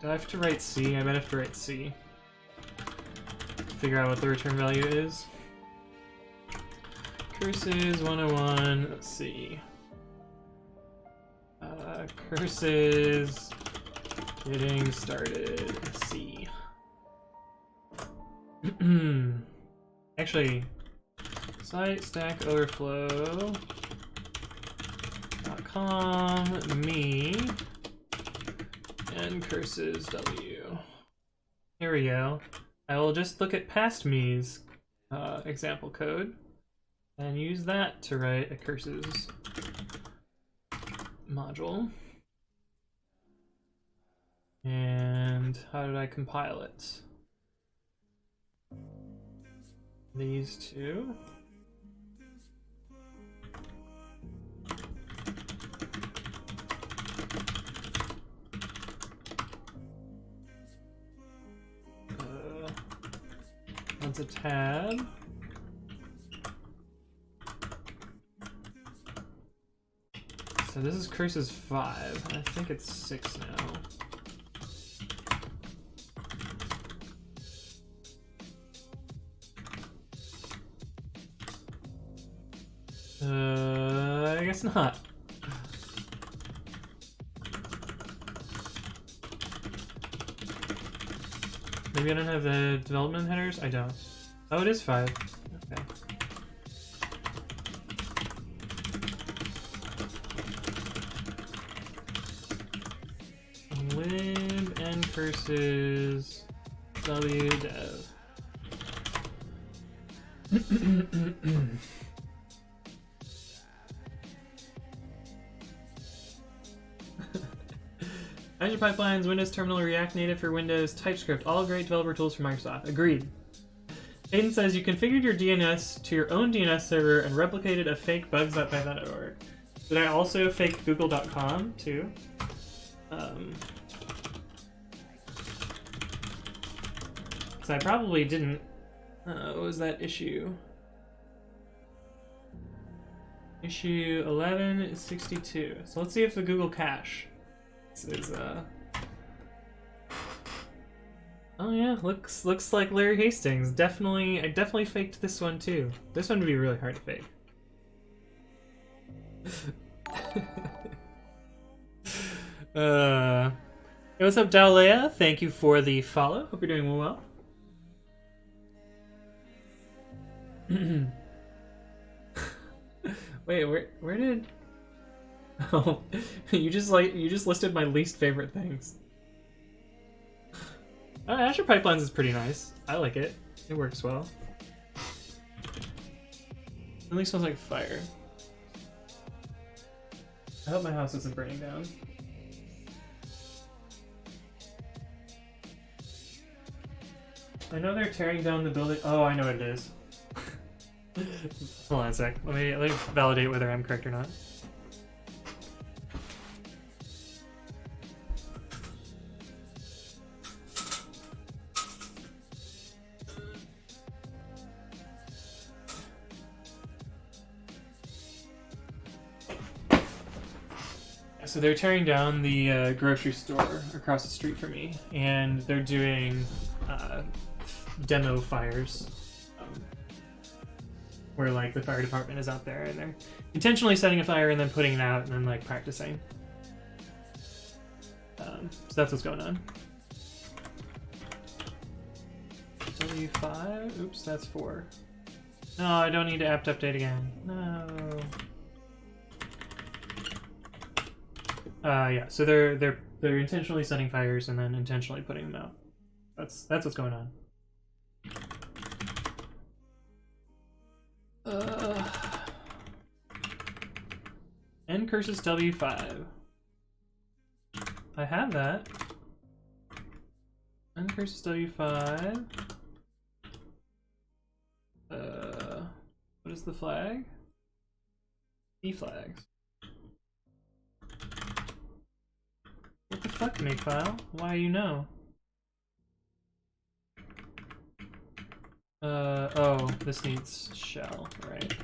Do I have to write C? I might have to write C. Figure out what the return value is. Curses 101, let's see. Curses getting started, C. Actually, site stack overflow.com me and curses W. Here we go. I will just look at past me's example code and use that to write a curses module. And how did I compile it? These two. That's a tab. So this is curses 5. I think it's 6 now. I guess not. Maybe I don't have the development headers? I don't. Oh, it is 5. Okay. Lib n curses wdev. Azure Pipelines, Windows Terminal, React Native for Windows, TypeScript, all great developer tools from Microsoft. Agreed. Aiden says you configured your DNS to your own DNS server and replicated a fake bugs.python.org. Did I also fake google.com too? Because I probably didn't. What was that issue? Issue 1162. So let's see if the Google cache is oh yeah, looks like Larry Hastings. I definitely faked this one too. This one would be really hard to fake. Hey, what's up, Dowlea? Thank you for the follow. Hope you're doing well. Wait, where did? Oh, you just listed my least favorite things. Azure Pipelines is pretty nice. I like it. It works well. At least smells like fire. I hope my house isn't burning down. I know they're tearing down the building. Oh, I know what it is. Hold on a sec. Let me validate whether I'm correct or not. So they're tearing down the grocery store across the street from me, and they're doing demo fires, where like the fire department is out there and they're intentionally setting a fire and then putting it out and then like practicing. So that's what's going on. W5. Oops, that's 4. No, I don't need to apt update again. No. Yeah, so they're intentionally setting fires and then intentionally putting them out. That's what's going on. N curses W5. I have that. N curses W5. What is the flag? P-flags. What the fuck, makefile? Why you know? Oh, this needs shell, right?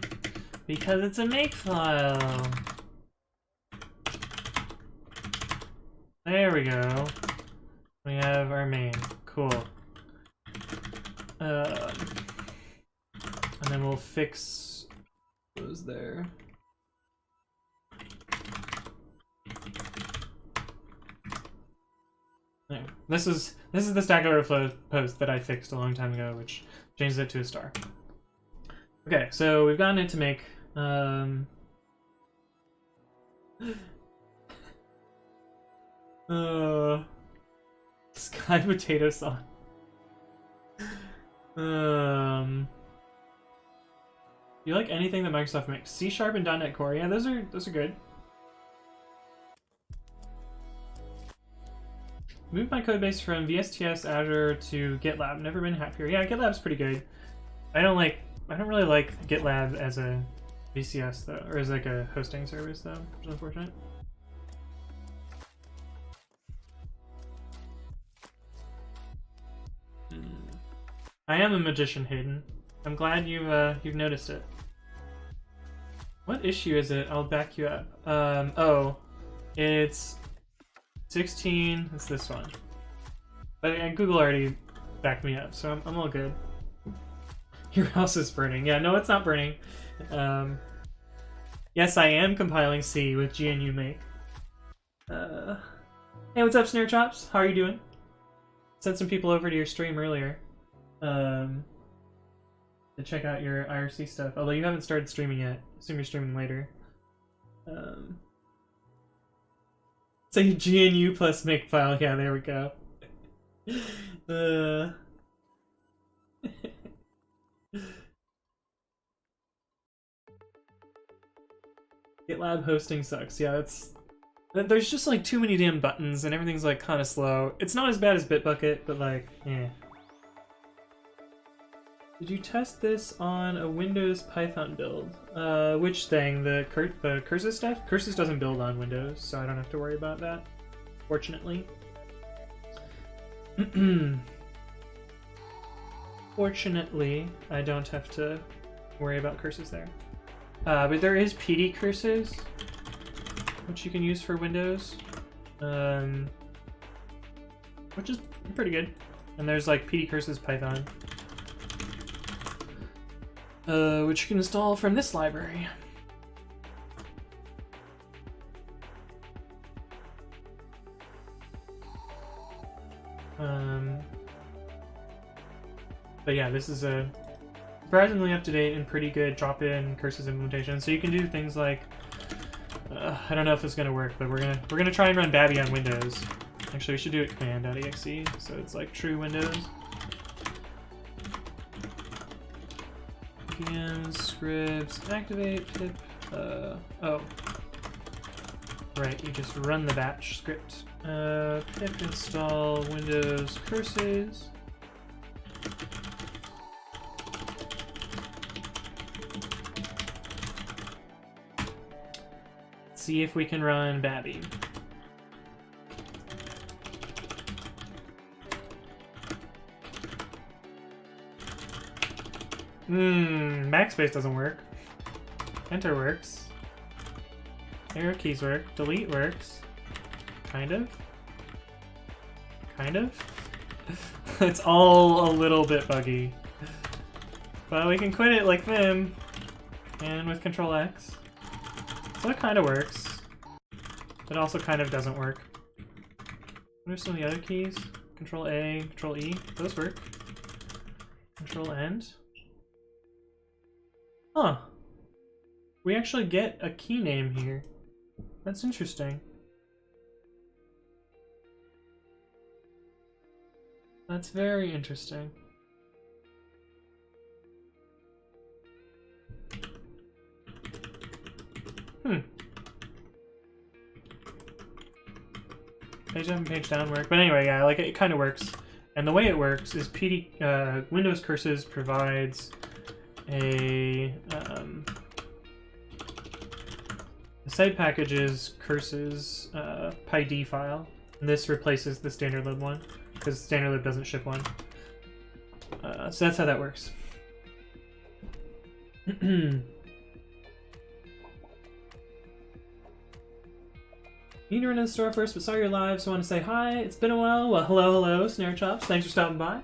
Because it's a makefile! There we go. We have our main. Cool. And then we'll fix those there. Yeah. This is the Stack Overflow post that I fixed a long time ago, which changes it to a star. Okay, so we've gotten it to make Sky Potato Sauce. You like anything that Microsoft makes? C# and .NET Core, yeah, those are good. Moved my code base from VSTS Azure to GitLab. Never been happier. Yeah, GitLab's pretty good. I don't really like GitLab as a VCS though, or as like a hosting service though, which is unfortunate. I am a magician, Hayden. I'm glad you've noticed it. What issue is it? I'll back you up. Oh, it's 16. It's this one. But Google already backed me up, so I'm all good. Your house is burning. Yeah, no, it's not burning. Yes, I am compiling C with GNU make. Hey, what's up, Snare Chops? How are you doing? Sent some people over to your stream earlier. To check out your IRC stuff. Although you haven't started streaming yet. Assume you're streaming later. Say GNU plus makefile. Yeah, there we go. GitLab hosting sucks. Yeah, there's just like too many damn buttons and everything's like kind of slow. It's not as bad as Bitbucket, but like, eh. Did you test this on a Windows Python build? Which thing? The Curses stuff? Curses doesn't build on Windows, so I don't have to worry about that, fortunately. Fortunately, I don't have to worry about curses there. But there is PD curses, which you can use for Windows, which is pretty good. And there's like PD curses Python, which you can install from this library. But yeah, this is a surprisingly up-to-date and pretty good drop-in curses implementation. So you can do things like, I don't know if it's gonna work, but we're gonna try and run babi on Windows. Actually, we should do it command.exe, so it's like true Windows. VM scripts activate pip. Oh, right. You just run the batch script. Pip install Windows curses. See if we can run babi. Backspace doesn't work. Enter works. Arrow keys work. Delete works. Kind of. Kind of. It's all a little bit buggy. But we can quit it like Vim. And with Control X. So it kind of works. It also kind of doesn't work. What are some of the other keys? Control A, Control E. Those work. Control End. Huh. We actually get a key name here. That's interesting. That's very interesting. Page up and page down work. But anyway, yeah, like it kind of works. And the way it works is Windows Curses provides a the site package's curses pyd file. And this replaces the standard lib one because standard lib doesn't ship one. So that's how that works. Need to run to the store first, but saw your live, so I want to say hi. It's been a while. Well, hello, Snare Chops. Thanks for stopping by.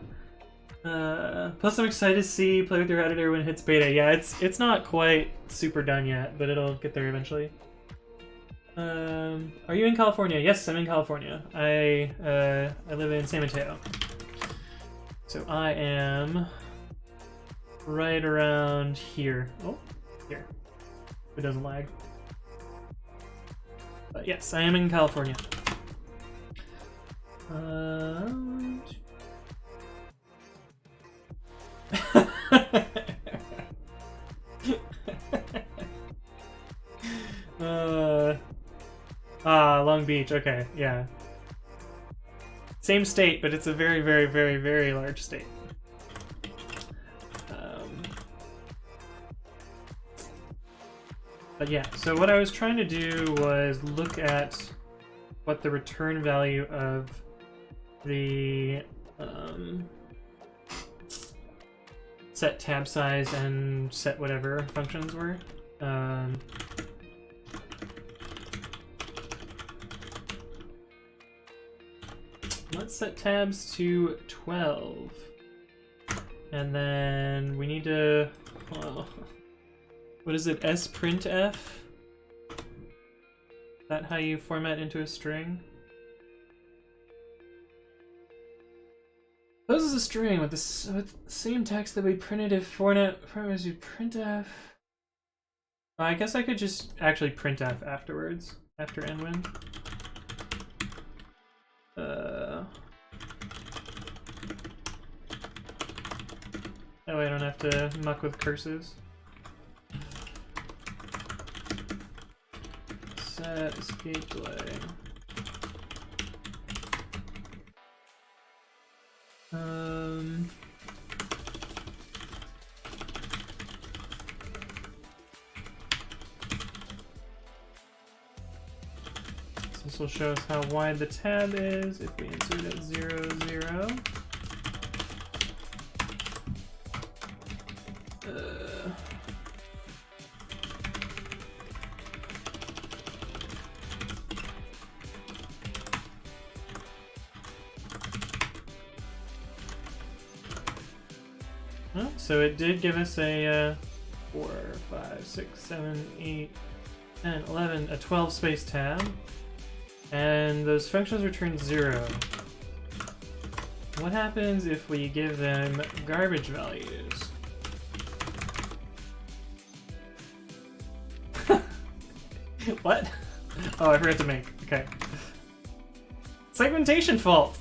Plus, I'm excited to see play with your editor when it hits beta. Yeah, it's not quite super done yet, but it'll get there eventually. Are you in California? Yes, I'm in California. I live in San Mateo. So I am right around here. Oh, here. If it doesn't lag. But yes, I am in California. Long Beach. Okay, yeah. Same state, but it's a very, very, very, very large state. But yeah, so what I was trying to do was look at what the return value of the set tab size and set whatever functions were. Let's set tabs to 12. And then we need to... what is it? sprintf? Is that how you format into a string? This is a string with the same text that we printed if format was you printf. I guess I could just actually printf afterwards, after nwin. That way I don't have to muck with curses. Set escape delay. This will show us how wide the tab is if we insert at 0, 0. So it did give us a 4, 5, 6, 7, 8, 10, 11, a 12 space tab. And those functions return 0. What happens if we give them garbage values? What? Oh, I forgot to make. Okay. Segmentation fault!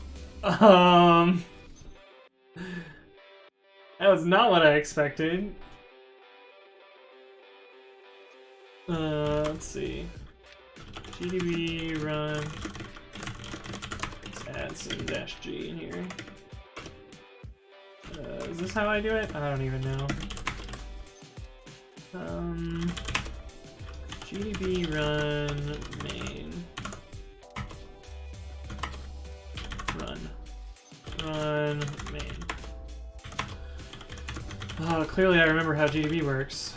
That was not what I expected. Let's see. GDB run. Let's add some -g in here. Is this how I do it? I don't even know. GDB run main. Run main. Oh, clearly I remember how GDB works.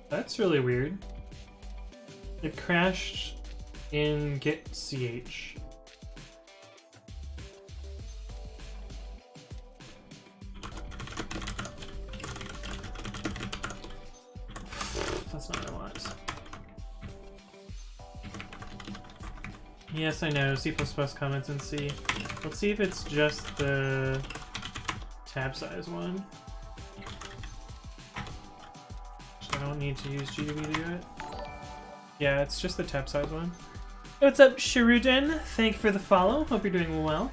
That's really weird. It crashed in get.ch. That's not what I want. Yes, I know. C++ comments in C. Let's see if it's just the tab size one. I don't need to use GDB to do it. Yeah, it's just the tab size one. What's up, Sharuden? Thank you for the follow. Hope you're doing well.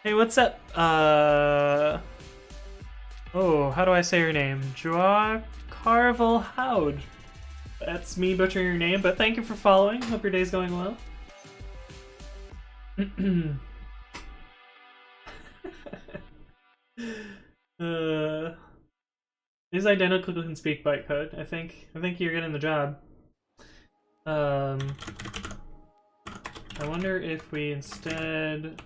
Hey, what's up? Oh, how do I say your name? Joa Carvel Howd. That's me butchering your name, but thank you for following. Hope your day's going well. Is identical can speak bytecode. I think you're getting the job. I wonder if we instead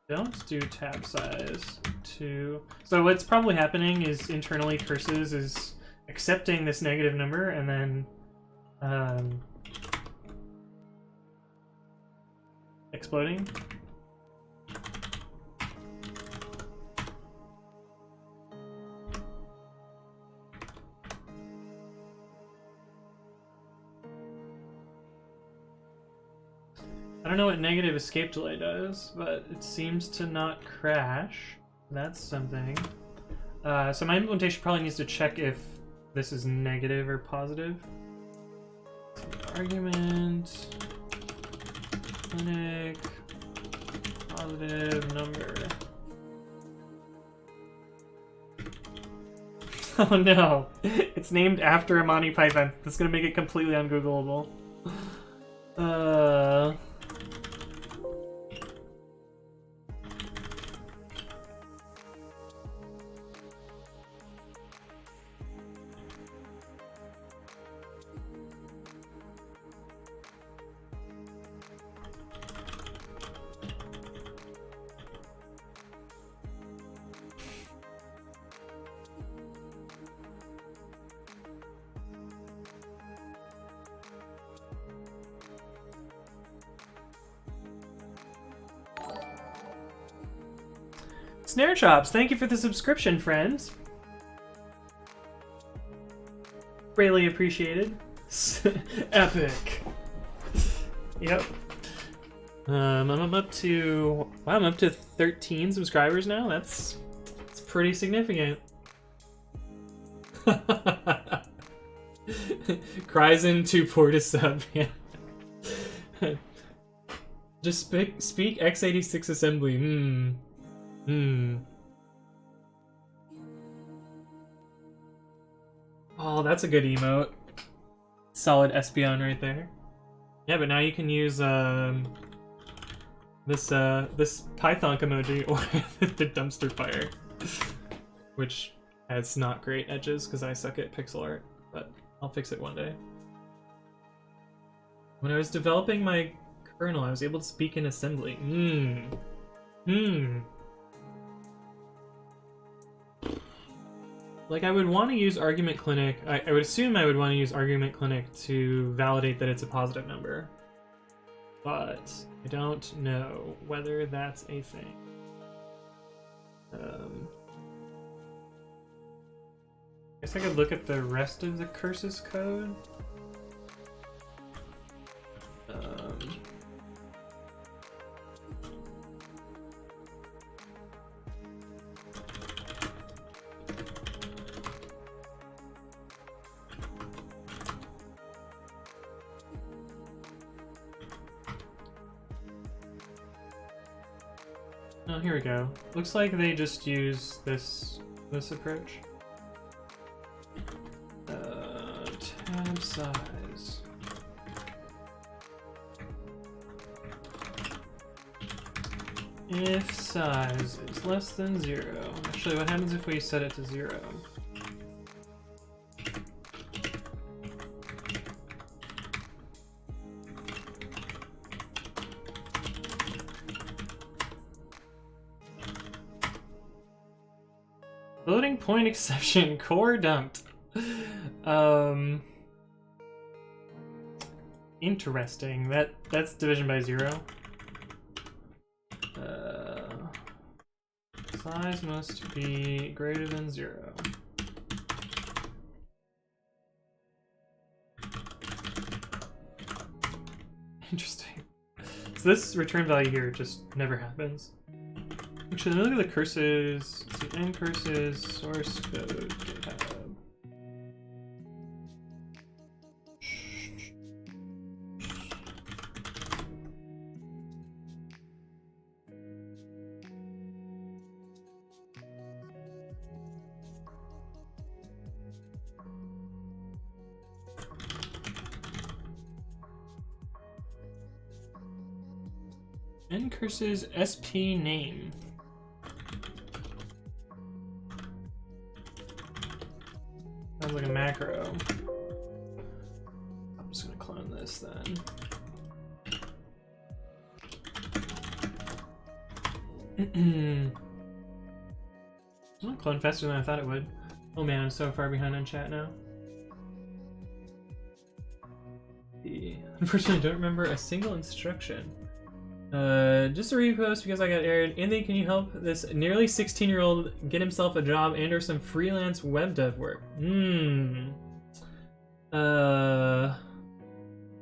don't do tab size to... So what's probably happening is internally curses is accepting this negative number and then exploding. I don't know what negative escape delay does, but it seems to not crash. That's something. So my implementation probably needs to check if this is negative or positive. Argument, clinic, positive number. Oh no, it's named after a Monty Python. That's gonna make it completely ungoogleable. Snare Chops, thank you for the subscription, friends. Greatly appreciated. Epic. Yep. I'm up to 13 subscribers now. That's pretty significant. Cries in too poor to sub. Yeah. Just speak x86 assembly. Oh, that's a good emote. Solid Espeon right there. Yeah, but now you can use this Python emoji or the dumpster fire, which has not great edges because I suck at pixel art, but I'll fix it one day. When I was developing my kernel, I was able to speak in assembly. Like, I would want to use argument clinic. I would assume I would want to use argument clinic to validate that it's a positive number. But I don't know whether that's a thing. I guess I could look at the rest of the curses code. Oh, here we go. Looks like they just use this approach. Tab size. If size is less than 0. Actually, what happens if we set it to 0? Floating point exception, core dumped. Interesting. That's division by 0. Size must be greater than 0. Interesting. So this return value here just never happens. Actually, look at the curses. Let's see, end curses, source code, GitHub. End curses SP name. Sounds like a macro. I'm just gonna clone this then. I'll clone faster than I thought it would. Oh man, I'm so far behind on chat now. Unfortunately, I don't remember a single instruction. Just a repost because I got aired. Anthony, can you help this nearly 16-year-old get himself a job and or some freelance web dev work?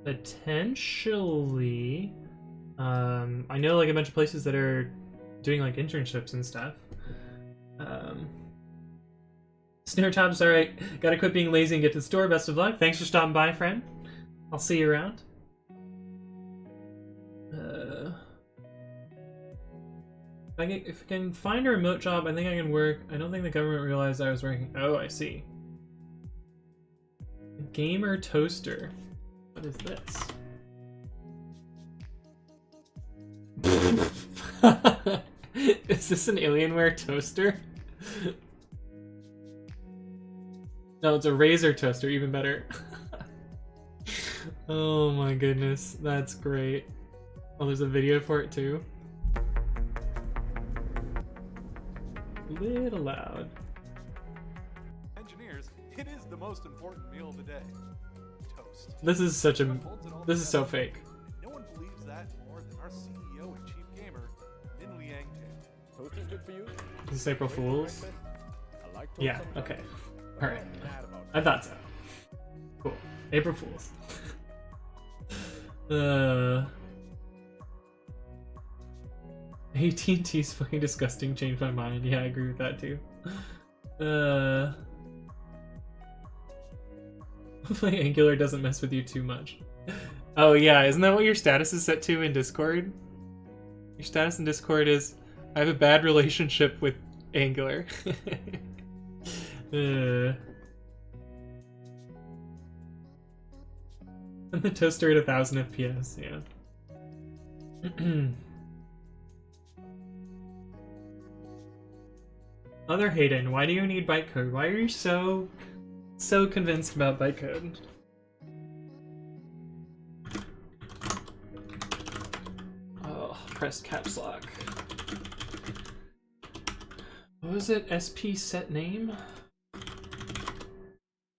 Potentially. I know like a bunch of places that are doing like internships and stuff. Snowtop's alright. Gotta quit being lazy and get to the store. Best of luck. Thanks for stopping by, friend. I'll see you around. If I can find a remote job, I think I can work. I don't think the government realized I was working. Oh, I see. Gamer toaster. What is this? Is this an Alienware toaster? No, it's a Razer toaster, even better. Oh my goodness, that's great. Oh, there's a video for it too. A little loud. Engineers, it is the most important meal of the day. Toast. This is such a... This is so fake. No one believes that more than our CEO and chief gamer, Min Liang Tan. Toast is good for you? Is this April Fool's? I like toast Yeah, sometimes, okay. but Alright. I'm not mad about I thought so. Cool. April Fool's. AT&T's fucking disgusting changed my mind. Yeah, I agree with that too. Hopefully Angular doesn't mess with you too much. Oh yeah, isn't that what your status is set to in Discord? Your status in Discord is, I have a bad relationship with Angular. And the toaster at 1000 FPS, yeah. Other Hayden, why do you need bytecode? Why are you so convinced about bytecode? Oh, pressed caps lock. What was it? SP set name?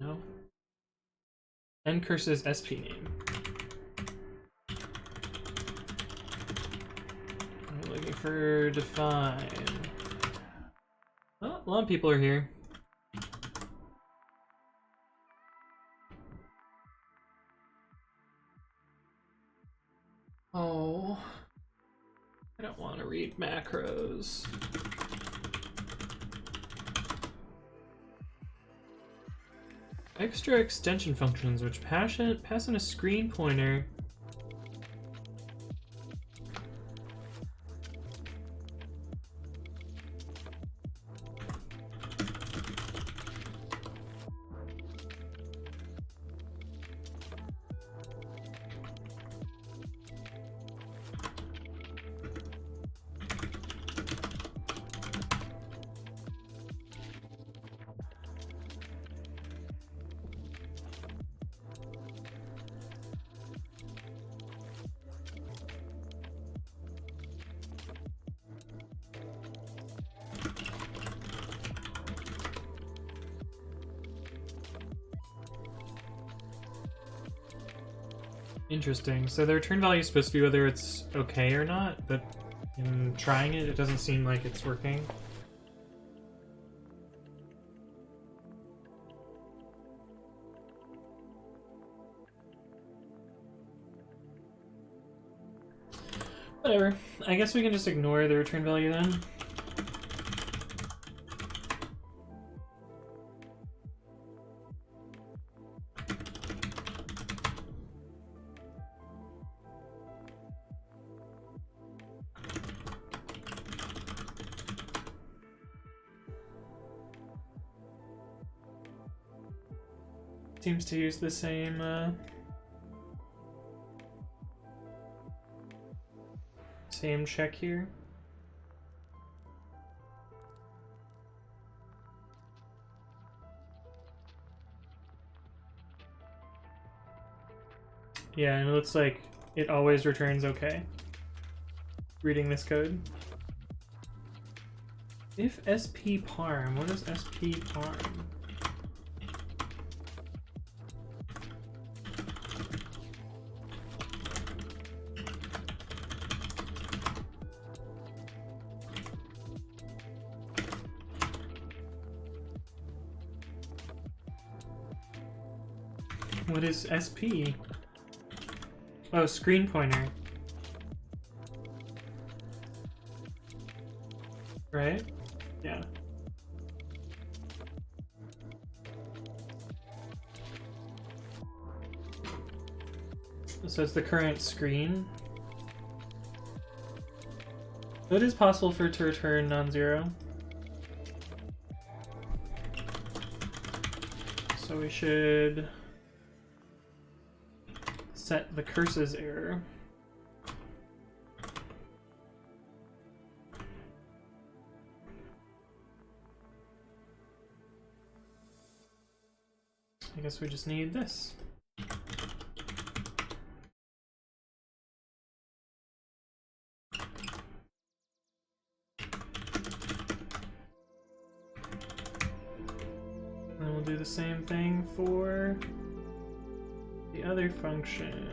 No. Ncurse's SP name. I'm looking for define. Oh, a lot of people are here. Oh, I don't want to read macros. Extra extension functions which pass in a screen pointer. Interesting. So the return value is supposed to be whether it's okay or not, but in trying it, it doesn't seem like it's working. Whatever. I guess we can just ignore the return value then. Seems to use the same same check here. Yeah, and it looks like it always returns okay. Reading this code. If SP parm, what is SP parm? What is SP? Oh, screen pointer. right? Yeah. So it's the current screen. So it is possible for it to return non-zero. So we should set the curses error. I guess we just need this. And we'll do the same thing for the other function.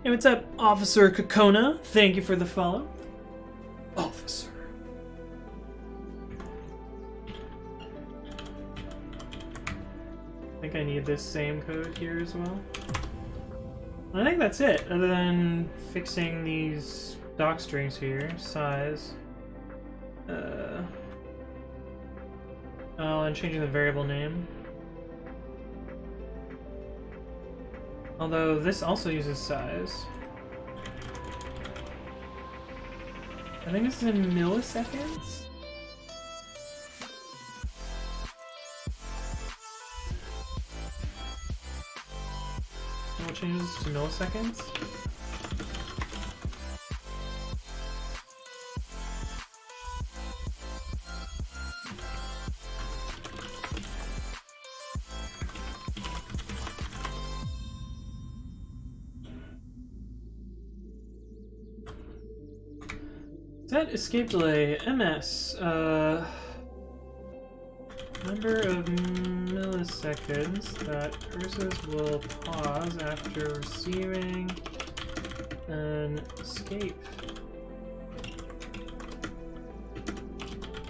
Hey, what's up, Officer Kokona? Thank you for the follow. Officer. I think I need this same code here as well. I think that's it, other than fixing these doc strings here, size. Oh, and changing the variable name. Although this also uses size. I think this is in milliseconds? And we'll change this to milliseconds. Set escape delay, MS, number of milliseconds that curses will pause after receiving an escape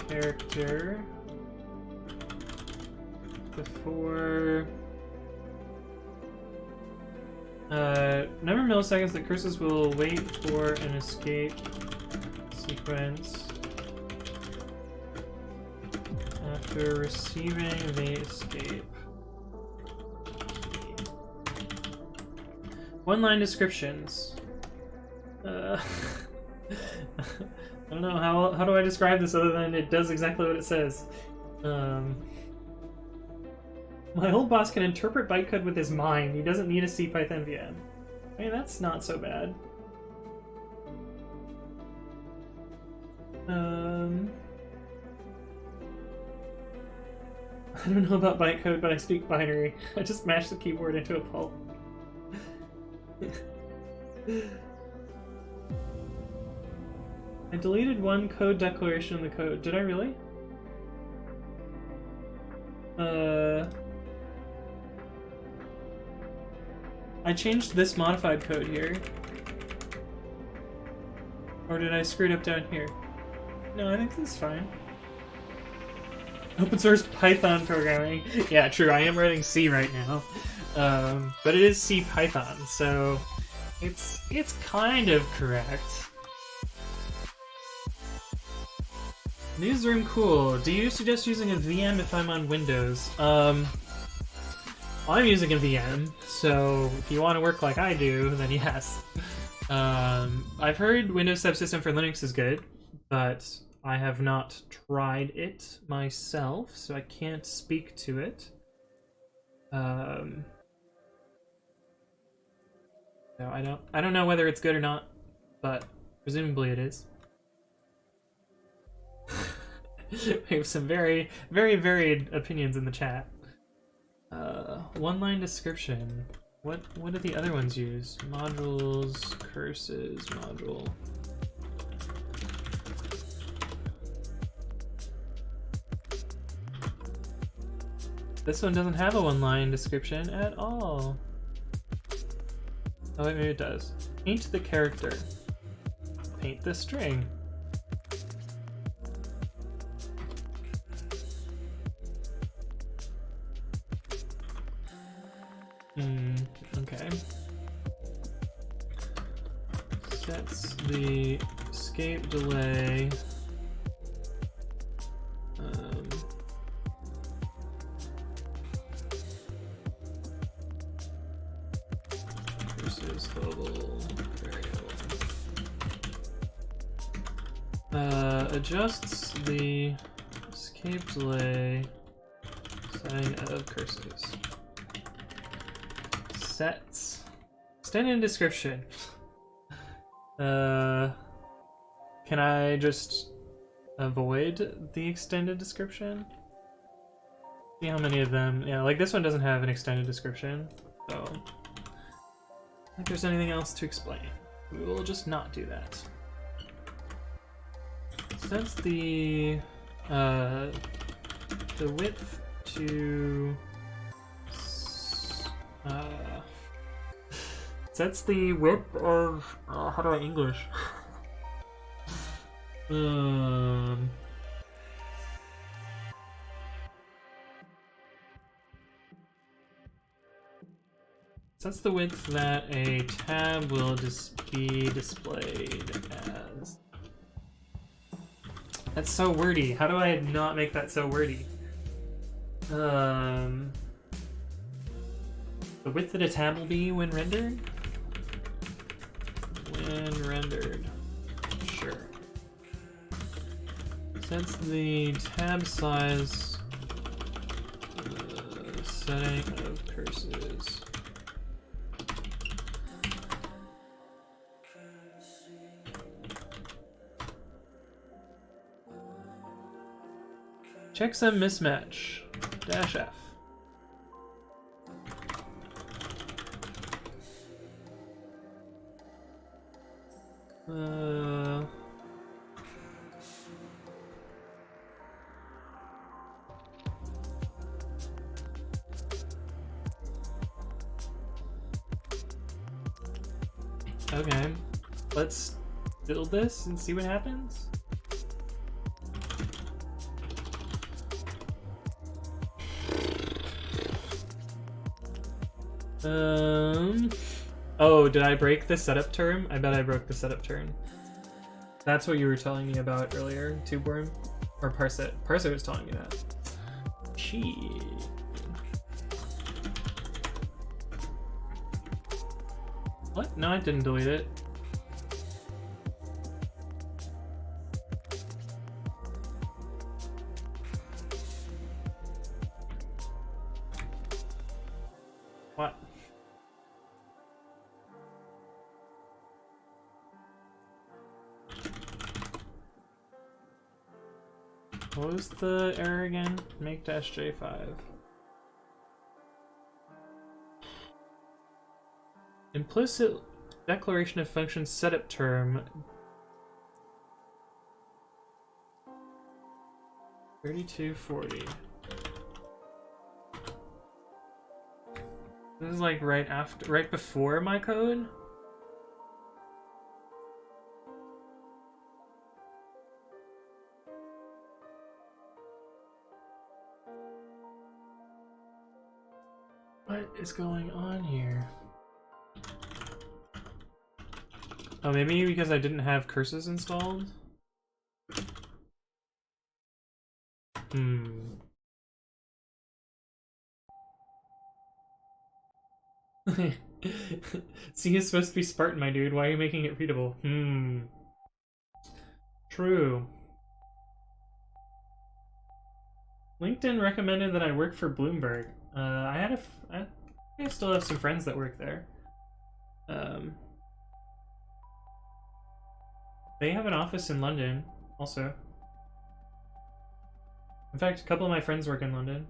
character before number of milliseconds that curses will wait for an escape sequence after receiving the escape. One-line descriptions. I don't know, how do I describe this other than it does exactly what it says. My old boss can interpret bytecode with his mind. He doesn't need a cpython VM. I mean, that's not so bad. I don't know about bytecode, but I speak binary. I just mashed the keyboard into a pulp. I deleted one code declaration in the code. Did I really? I changed this modified code here. Or did I screw it up down here? No, I think this is fine. Open source Python programming. Yeah, true, I am writing C right now. But it is cpython, so it's kind of correct. Newsroom cool. Do you suggest using a VM if I'm on Windows? I'm using a VM, so if you want to work like I do, then yes. I've heard Windows Subsystem for Linux is good, but I have not tried it myself, so I can't speak to it. No, I don't know whether it's good or not, but presumably it is. We have some very, very varied opinions in the chat. One-line description. What do the other ones use? Modules, curses, module. This one doesn't have a one-line description at all. Oh wait, maybe it does. Paint the character. Paint the string. Okay. Sets the escape delay. Versus global variable. Adjusts the escape delay setting of curses. Sets. Extended description. Can I just avoid the extended description? See how many of them. Yeah, like this one doesn't have an extended description, so I don't think there's anything else to explain. We will just not do that. Sets the width to sets the width of how do I English? Sets the width that a tab will be displayed as. That's so wordy. How do I not make that so wordy? The width that a tab will be when rendered? When rendered. Sure. Sets the tab size setting of curses. Checksum mismatch. Dash F. Okay, let's build this and see what happens. Oh, did I break the setup term? I bet I broke the setup term. That's what you were telling me about earlier, TubeWorm? Or Parset. Parset was telling me that. Gee. What? No, I didn't delete it. What? What was the error again? Make -J5. Implicit declaration of function setup term. 3240. This is like right before my code. What is going on here? Oh, maybe because I didn't have curses installed? C is supposed to be Spartan, my dude. Why are you making it readable? True. LinkedIn recommended that I work for Bloomberg. I still have some friends that work there. They have an office in London, also. In fact, a couple of my friends work in London.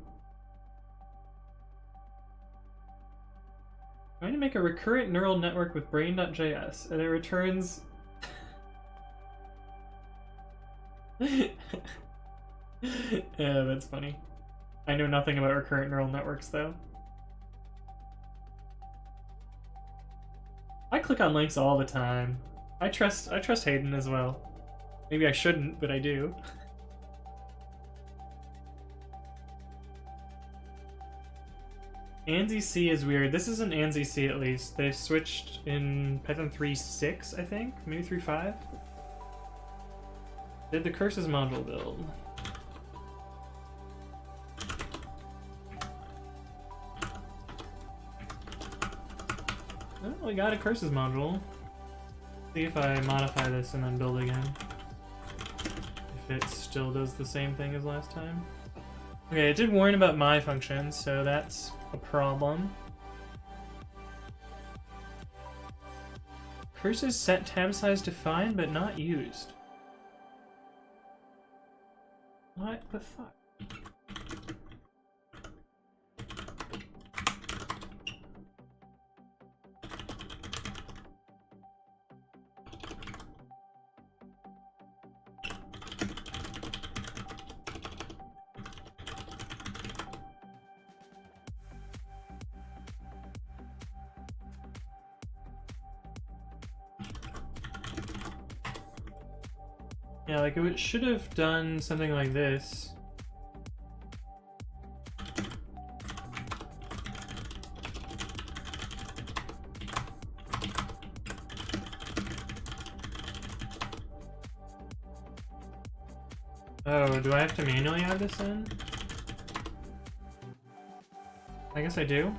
I'm trying to make a recurrent neural network with brain.js, and it returns... Yeah, that's funny. I know nothing about recurrent neural networks, though. I click on links all the time. I trust Hayden as well. Maybe I shouldn't, but I do. ANSI C is weird. This isn't ANSI C at least. They've switched in Python 3.6, I think? Maybe 3.5? Did the curses module build? Oh, we got a curses module. See if I modify this and then build again. If it still does the same thing as last time. Okay, it did warn about my functions, so that's a problem. Curses set tab size defined but not used. What the fuck? Yeah, like it should have done something like this. Oh, do I have to manually add this in? I guess I do.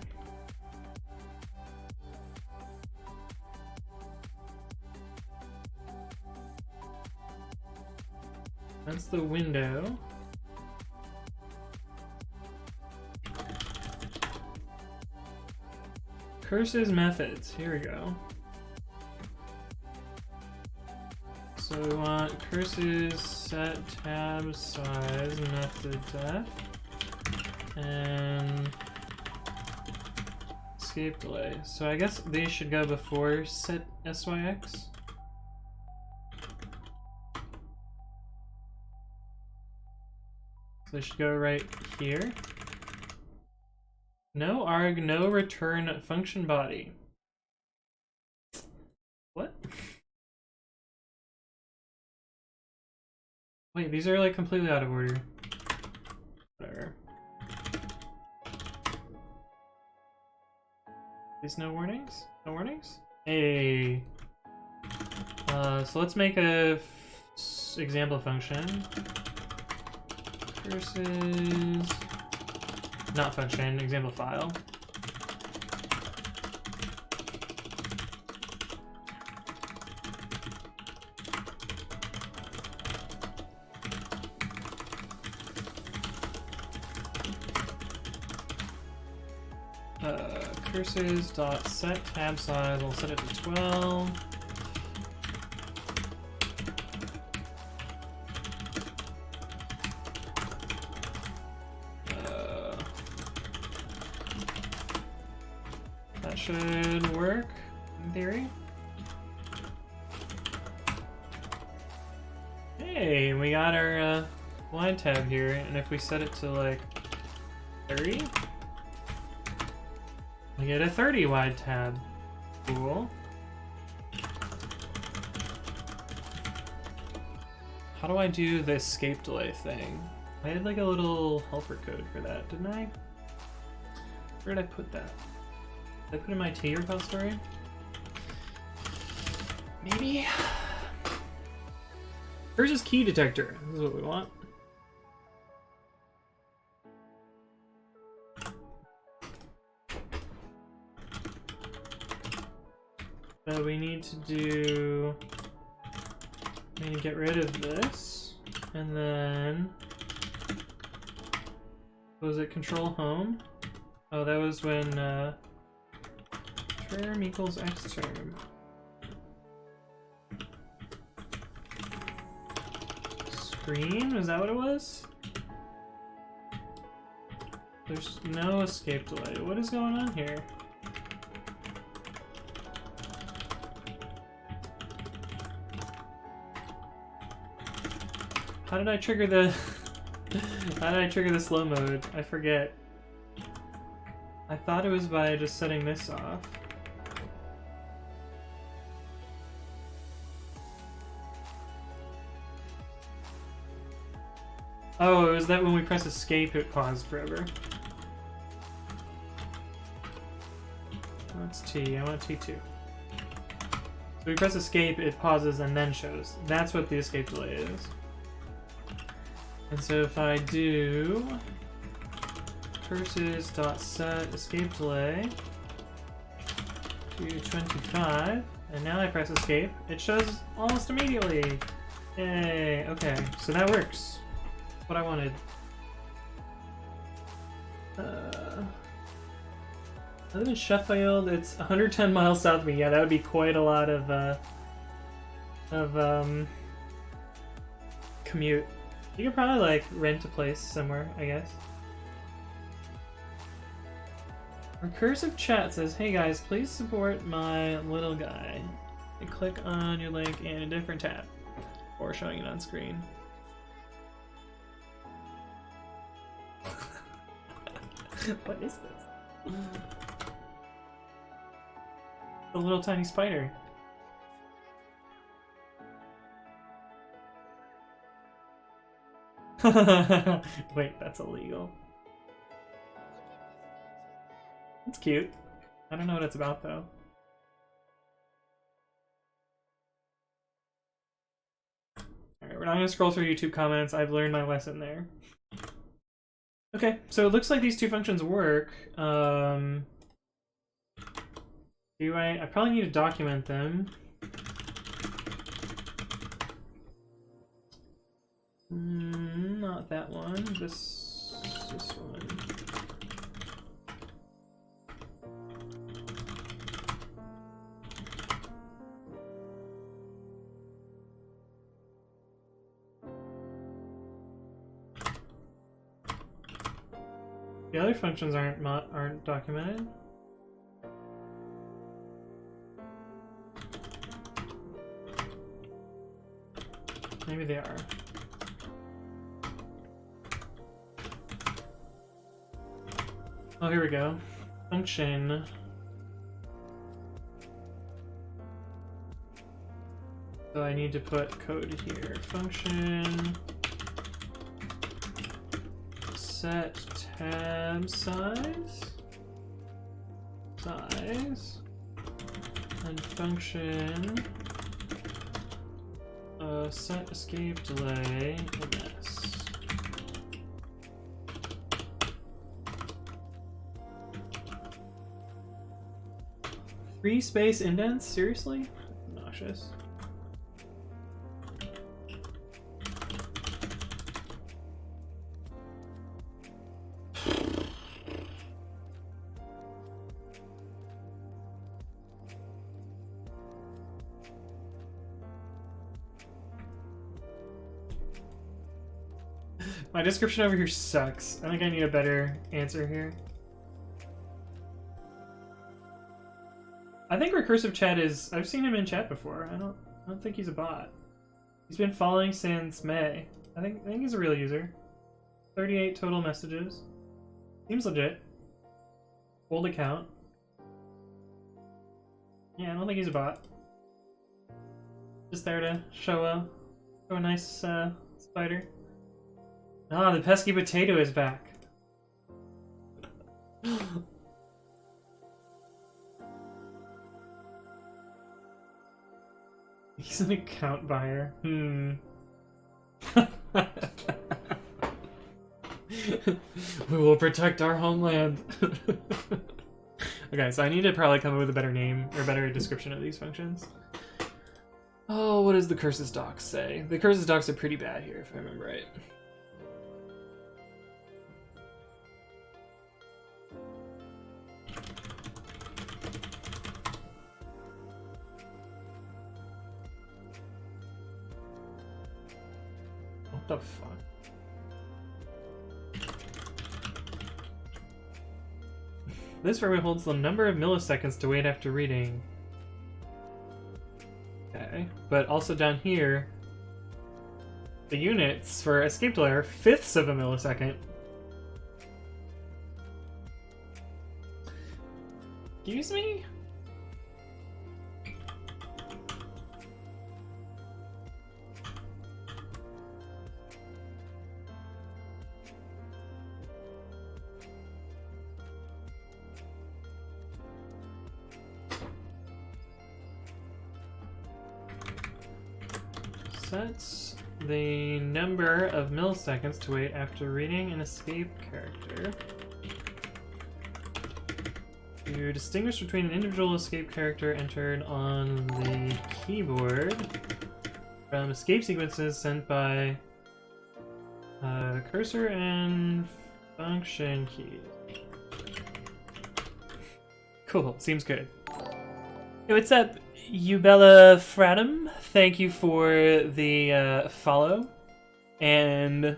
That's the window. Curses methods. Here we go. So we want curses set tab size method def and escape delay. So I guess these should go before set syx. So they should go right here. No arg, no return function body. What? Wait, these are like completely out of order. Whatever. These no warnings? No warnings? Hey. So let's make a example function. Curses, not function, example file. Curses dot set tab size. We'll set it to 12. That should work in theory. Hey, we got our wide tab here, and if we set it to like 30. We get a 30 wide tab. Cool. How do I do the escape delay thing? I had like a little helper code for that, didn't I? Where did I put that? Did I put it in my T repository? Maybe? Versus key detector. This is what we want. So we need to do... We need to get rid of this. And then... Was it control home? Oh, that was when term equals x term. Screen? Is that what it was? There's no escape delay. What is going on here? How did I trigger the... How did I trigger the slow mode? I forget. I thought it was by just setting this off. Oh, it was that when we press escape, it paused forever. That's T. I want T2. So we press escape, it pauses and then shows. That's what the escape delay is. And so if I do curses.set escape delay to 25, and now I press escape, it shows almost immediately. Yay, okay, so that works. That's what I wanted. I live in Sheffield. It's 110 miles south of me. Yeah, that would be quite a lot of commute. You could probably like rent a place somewhere, I guess. Recursive chat says, "Hey guys, please support my little guy. And click on your link in a different tab, or showing it on screen." What is this? The little tiny spider. Wait, that's illegal. That's cute. I don't know what it's about though. Alright, we're not gonna scroll through YouTube comments. I've learned my lesson there. Okay, so it looks like these two functions work. I probably need to document them. Not that one. This one. The other functions aren't documented. Maybe they are. Oh, here we go. Function. So I need to put code here. Function. Set tab size. And function. Set escape delay MS. Free space indents? Seriously? Nauseous. My description over here sucks. I think I need a better answer here. I think recursive chat is... I've seen him in chat before. I don't think he's a bot. He's been following since May. I think he's a real user. 38 total messages. Seems legit. Old account. Yeah, I don't think he's a bot. Just there to show a nice spider. Ah, the pesky potato is back. He's an account buyer. We will protect our homeland. Okay, so I need to probably come up with a better name or better description of these functions. Oh, what does the curses docs say? The curses docs are pretty bad here, if I remember right. What the fuck? This variable holds the number of milliseconds to wait after reading. Okay, but also down here, the units for escape delay are fifths of a millisecond. Excuse me? Sets the number of milliseconds to wait after reading an escape character. To distinguish between an individual escape character entered on the keyboard from escape sequences sent by cursor and function keys. Cool, seems good. Hey, what's up, Ubella Fratum? Thank you for the follow. And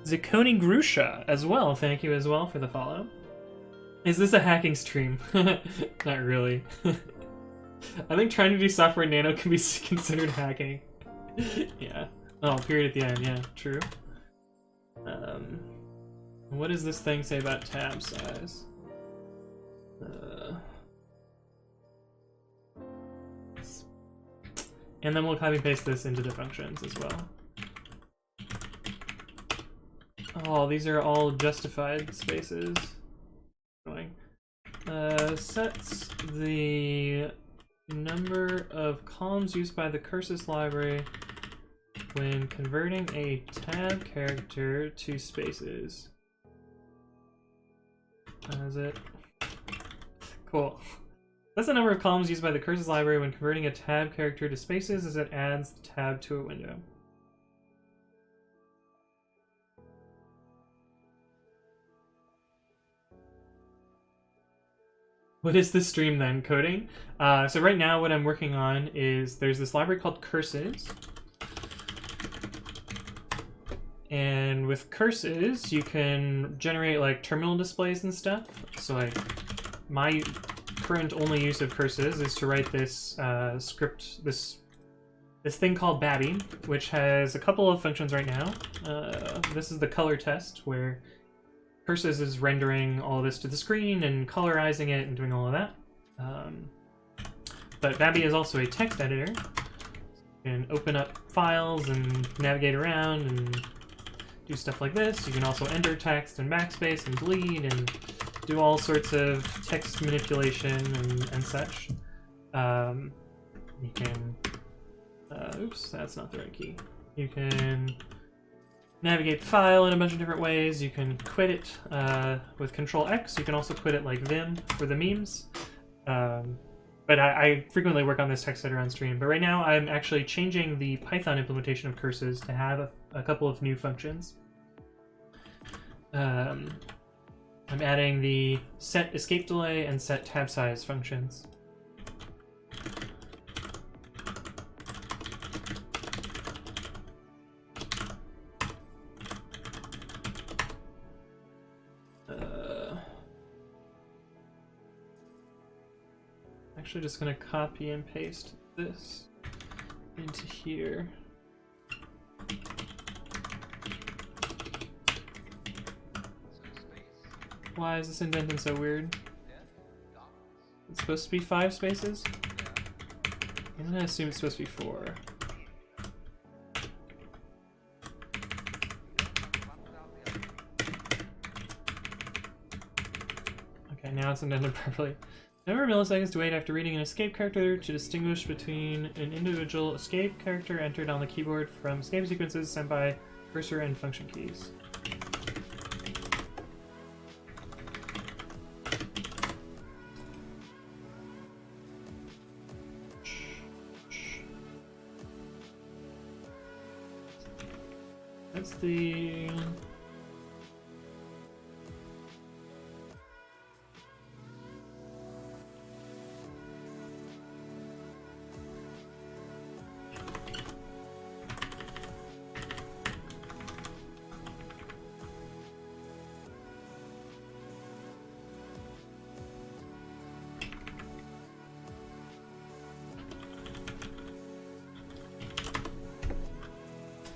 Zicconi Grusha as well, thank you as well for the follow. Is this a hacking stream? Not really. I think trying to do software nano can be considered hacking. Yeah. Oh, period at the end, yeah, true. What does this thing say about tab size? And then we'll copy paste this into the functions as well. Oh, these are all justified spaces. Sets the number of columns used by the curses library when converting a tab character to spaces. Is it? Cool. That's the number of columns used by the curses library when converting a tab character to spaces as it adds the tab to a window. What is the stream then? Coding? So right now what I'm working on is there's this library called curses. And with curses, you can generate like terminal displays and stuff. So like my current only use of curses is to write this script, this thing called babi, which has a couple of functions right now. This is the color test where curses is rendering all this to the screen and colorizing it and doing all of that. But babi is also a text editor. You can open up files and navigate around and do stuff like this. You can also enter text and backspace and delete and do all sorts of text manipulation and such. You can... oops, that's not the right key. You can navigate the file in a bunch of different ways. You can quit it with Control X. You can also quit it like Vim for the memes. But I frequently work on this text editor on stream. But right now I'm actually changing the Python implementation of curses to have a couple of new functions. I'm adding the set escape delay and set tab size functions. Actually just gonna copy and paste this into here. Why is this indenting so weird? It's supposed to be 5 spaces? I'm gonna assume it's supposed to be 4. Okay, now it's indented properly. Number of milliseconds to wait after reading an escape character to distinguish between an individual escape character entered on the keyboard from escape sequences sent by cursor and function keys. That's the...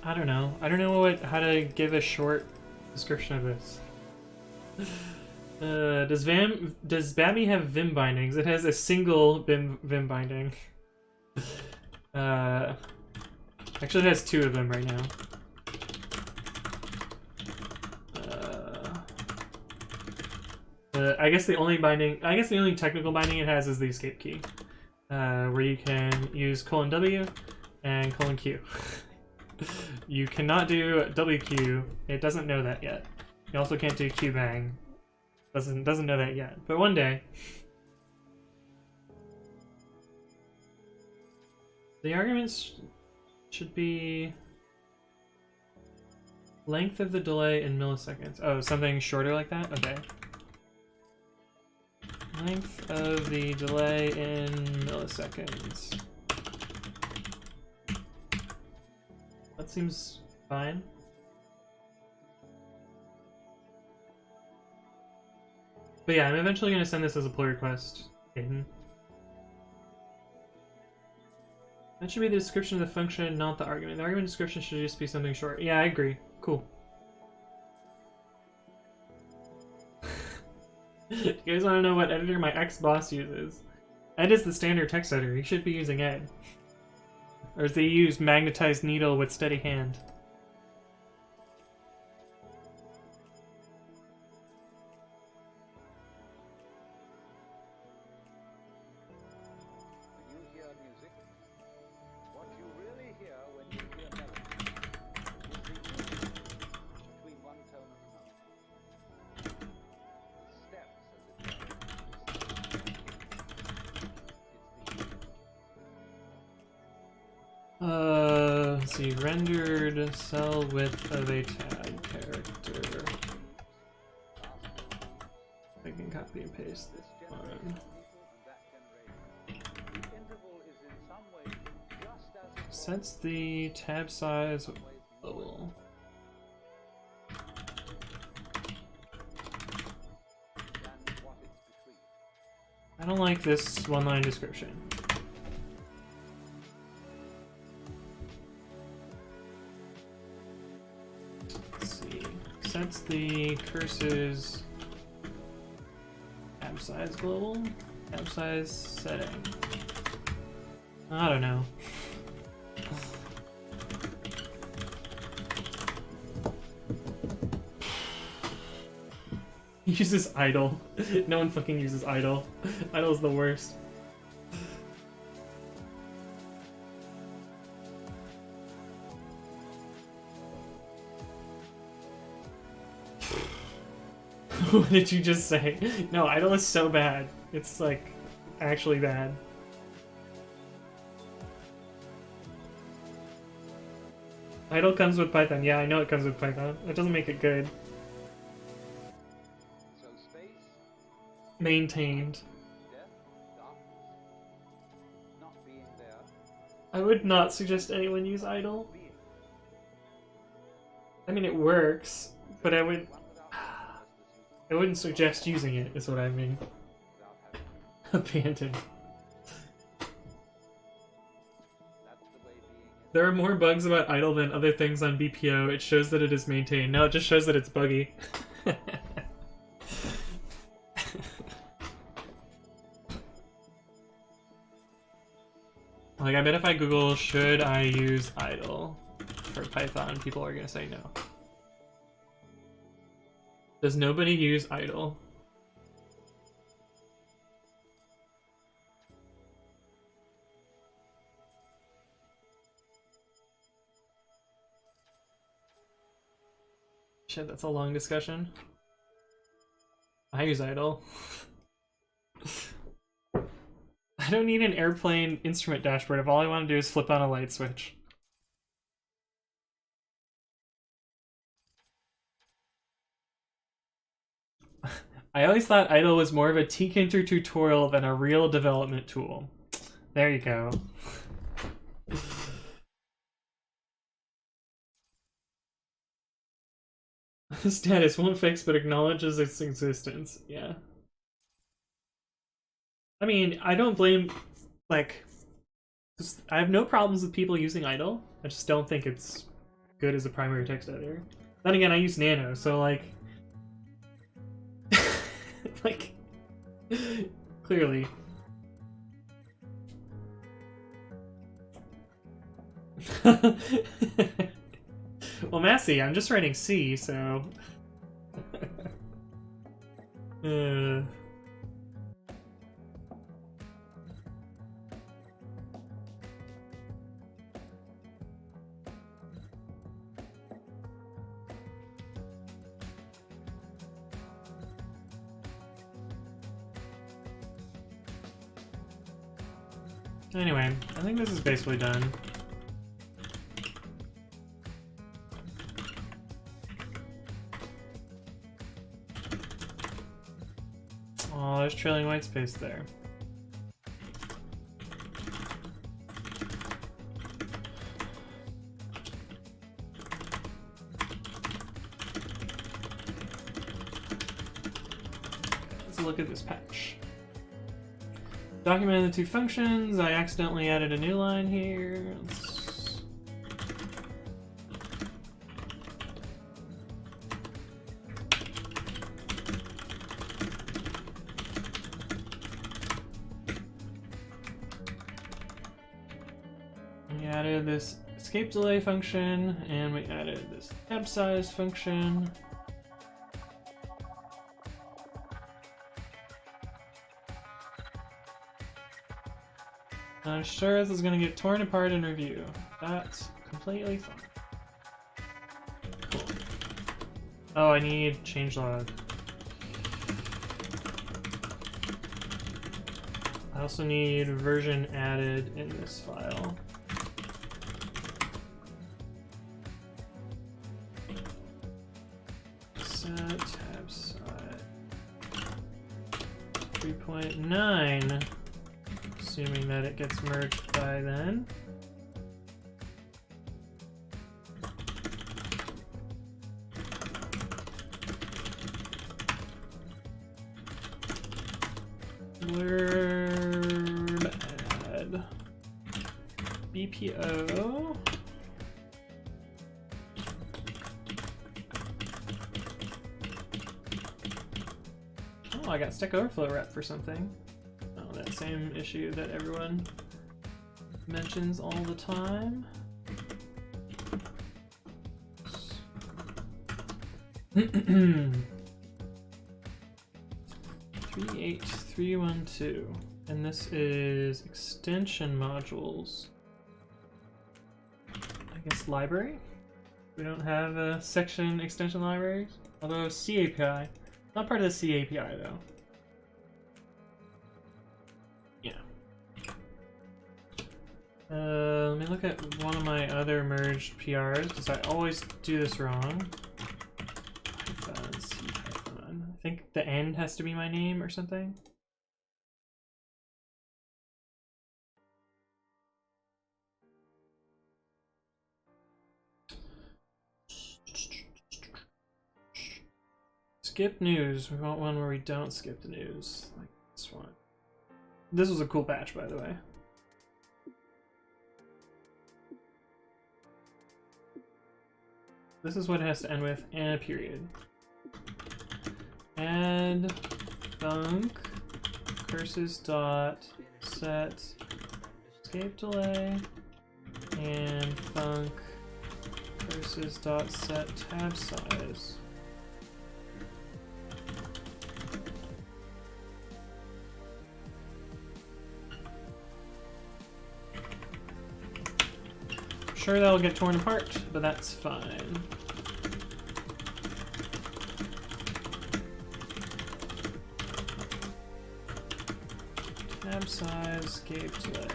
I don't know. I don't know how to give a short description of this. Does babi have Vim bindings? It has a single Vim binding. Actually, it has 2 of them right now. I guess the only technical binding it has is the escape key, where you can use :W and :Q. You cannot do WQ. It doesn't know that yet. You also can't do QBang. Doesn't know that yet. But one day. The arguments should be length of the delay in milliseconds. Oh, something shorter like that? Okay. Length of the delay in milliseconds. That seems fine. But yeah, I'm eventually going to send this as a pull request, Aiden. That should be the description of the function, not the argument. The argument description should just be something short. Yeah, I agree. Cool. You guys want to know what editor my ex-boss uses? Ed is the standard text editor. He should be using Ed. Or does he use magnetized needle with steady hand? Let's see, rendered cell width of a tag character. I can copy and paste this one. Sets the tab size global. I don't like this one-line description. Sets the cursor's tab size global? Tab size setting. I don't know. He uses idle. No one fucking uses idle. Idle's the worst. What did you just say? No, idle is so bad. It's like actually bad. Idle comes with Python. Yeah, I know it comes with Python. That doesn't make it good. So space, Maintained. death, darkness, not being there, I would not suggest anyone use idle. being. I mean, it works, but I One without wouldn't suggest using it, is what I mean. without having. Abandoned. That's the way being is. There are more bugs about idle than other things on BPO. It shows that it is maintained. No, it just shows that it's buggy. Like, I bet if I Google, should I use idle for Python, people are gonna say no. Does nobody use idle? Shit, that's a long discussion. I use idle. I don't need an airplane instrument dashboard if all I want to do is flip on a light switch. I always thought idle was more of a tkinter tutorial than a real development tool. There you go. Status won't fix but acknowledges its existence. Yeah. I mean, I don't blame, like, I have no problems with people using idle. I just don't think it's good as a primary text editor. Then again, I use Nano, so like, like, clearly. Well, Massey, I'm just writing C, so. Anyway, I think this is basically done. Oh, there's trailing white space there. Let's look at this patch. Documented the two functions. I accidentally added a new line here. We added this escape delay function, and we added this tab size function. I'm sure this is going to get torn apart in review. That's completely fine. Cool. Oh, I need changelog. I also need version added in this file. Set tab size 3.9. Assuming that it gets merged by then. Blurb add BPO. Oh, I got Stack Overflow rep for something. That same issue that everyone mentions all the time. 38312, and this is extension modules. I guess library? We don't have a section extension libraries, although CAPI, not part of the CAPI though. Let me look at one of my other merged PRs, because I always do this wrong. cpython. I think the end has to be my name or something. Skip news. We want one where we don't skip the news, like this one. This was a cool patch, by the way. This is what it has to end with, and a period. Add func curses dot set escape delay and func curses dot set tab size. Sure, that'll get torn apart, but that's fine. Tab size, escape delay.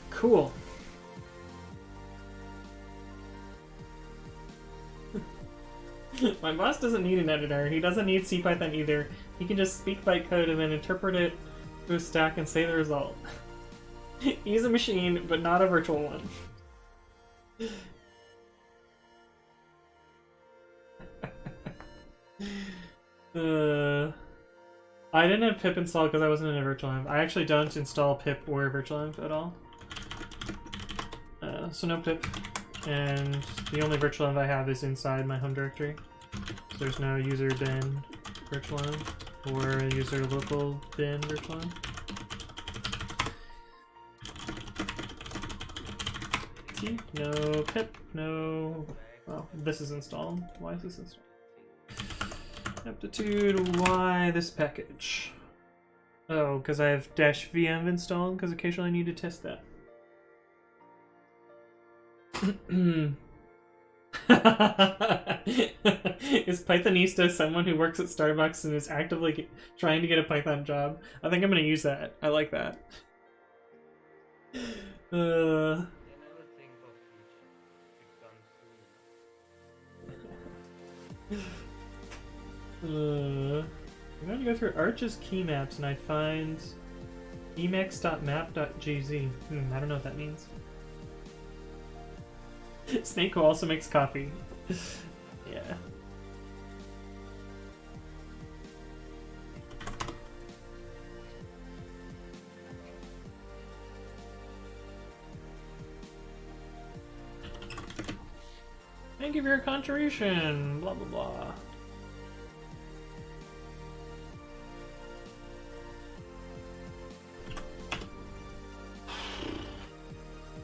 Cool. My boss doesn't need an editor. He doesn't need cpython either. He can just speak bytecode and then interpret it to a stack and say the result. He's a machine, but not a virtual one. I didn't have pip installed because I wasn't in a virtual env. I actually don't install pip or virtual env at all. So no pip. And the only virtual env I have is inside my home directory. So there's no user bin virtual env or a user local bin virtual env. No pip, no... Oh, this is installed. Why is this installed? Aptitude, why this package? Oh, because I have dash VM installed, because occasionally I need to test that. Is Pythonista someone who works at Starbucks and is actively trying to get a Python job? I think I'm gonna use that. I like that. They never think of future. It comes soon. I'm going to go through Arch's key maps and I find emacs.map.gz. I don't know what that means. Snake also makes coffee. Yeah. Thank you for your contribution. Blah blah blah.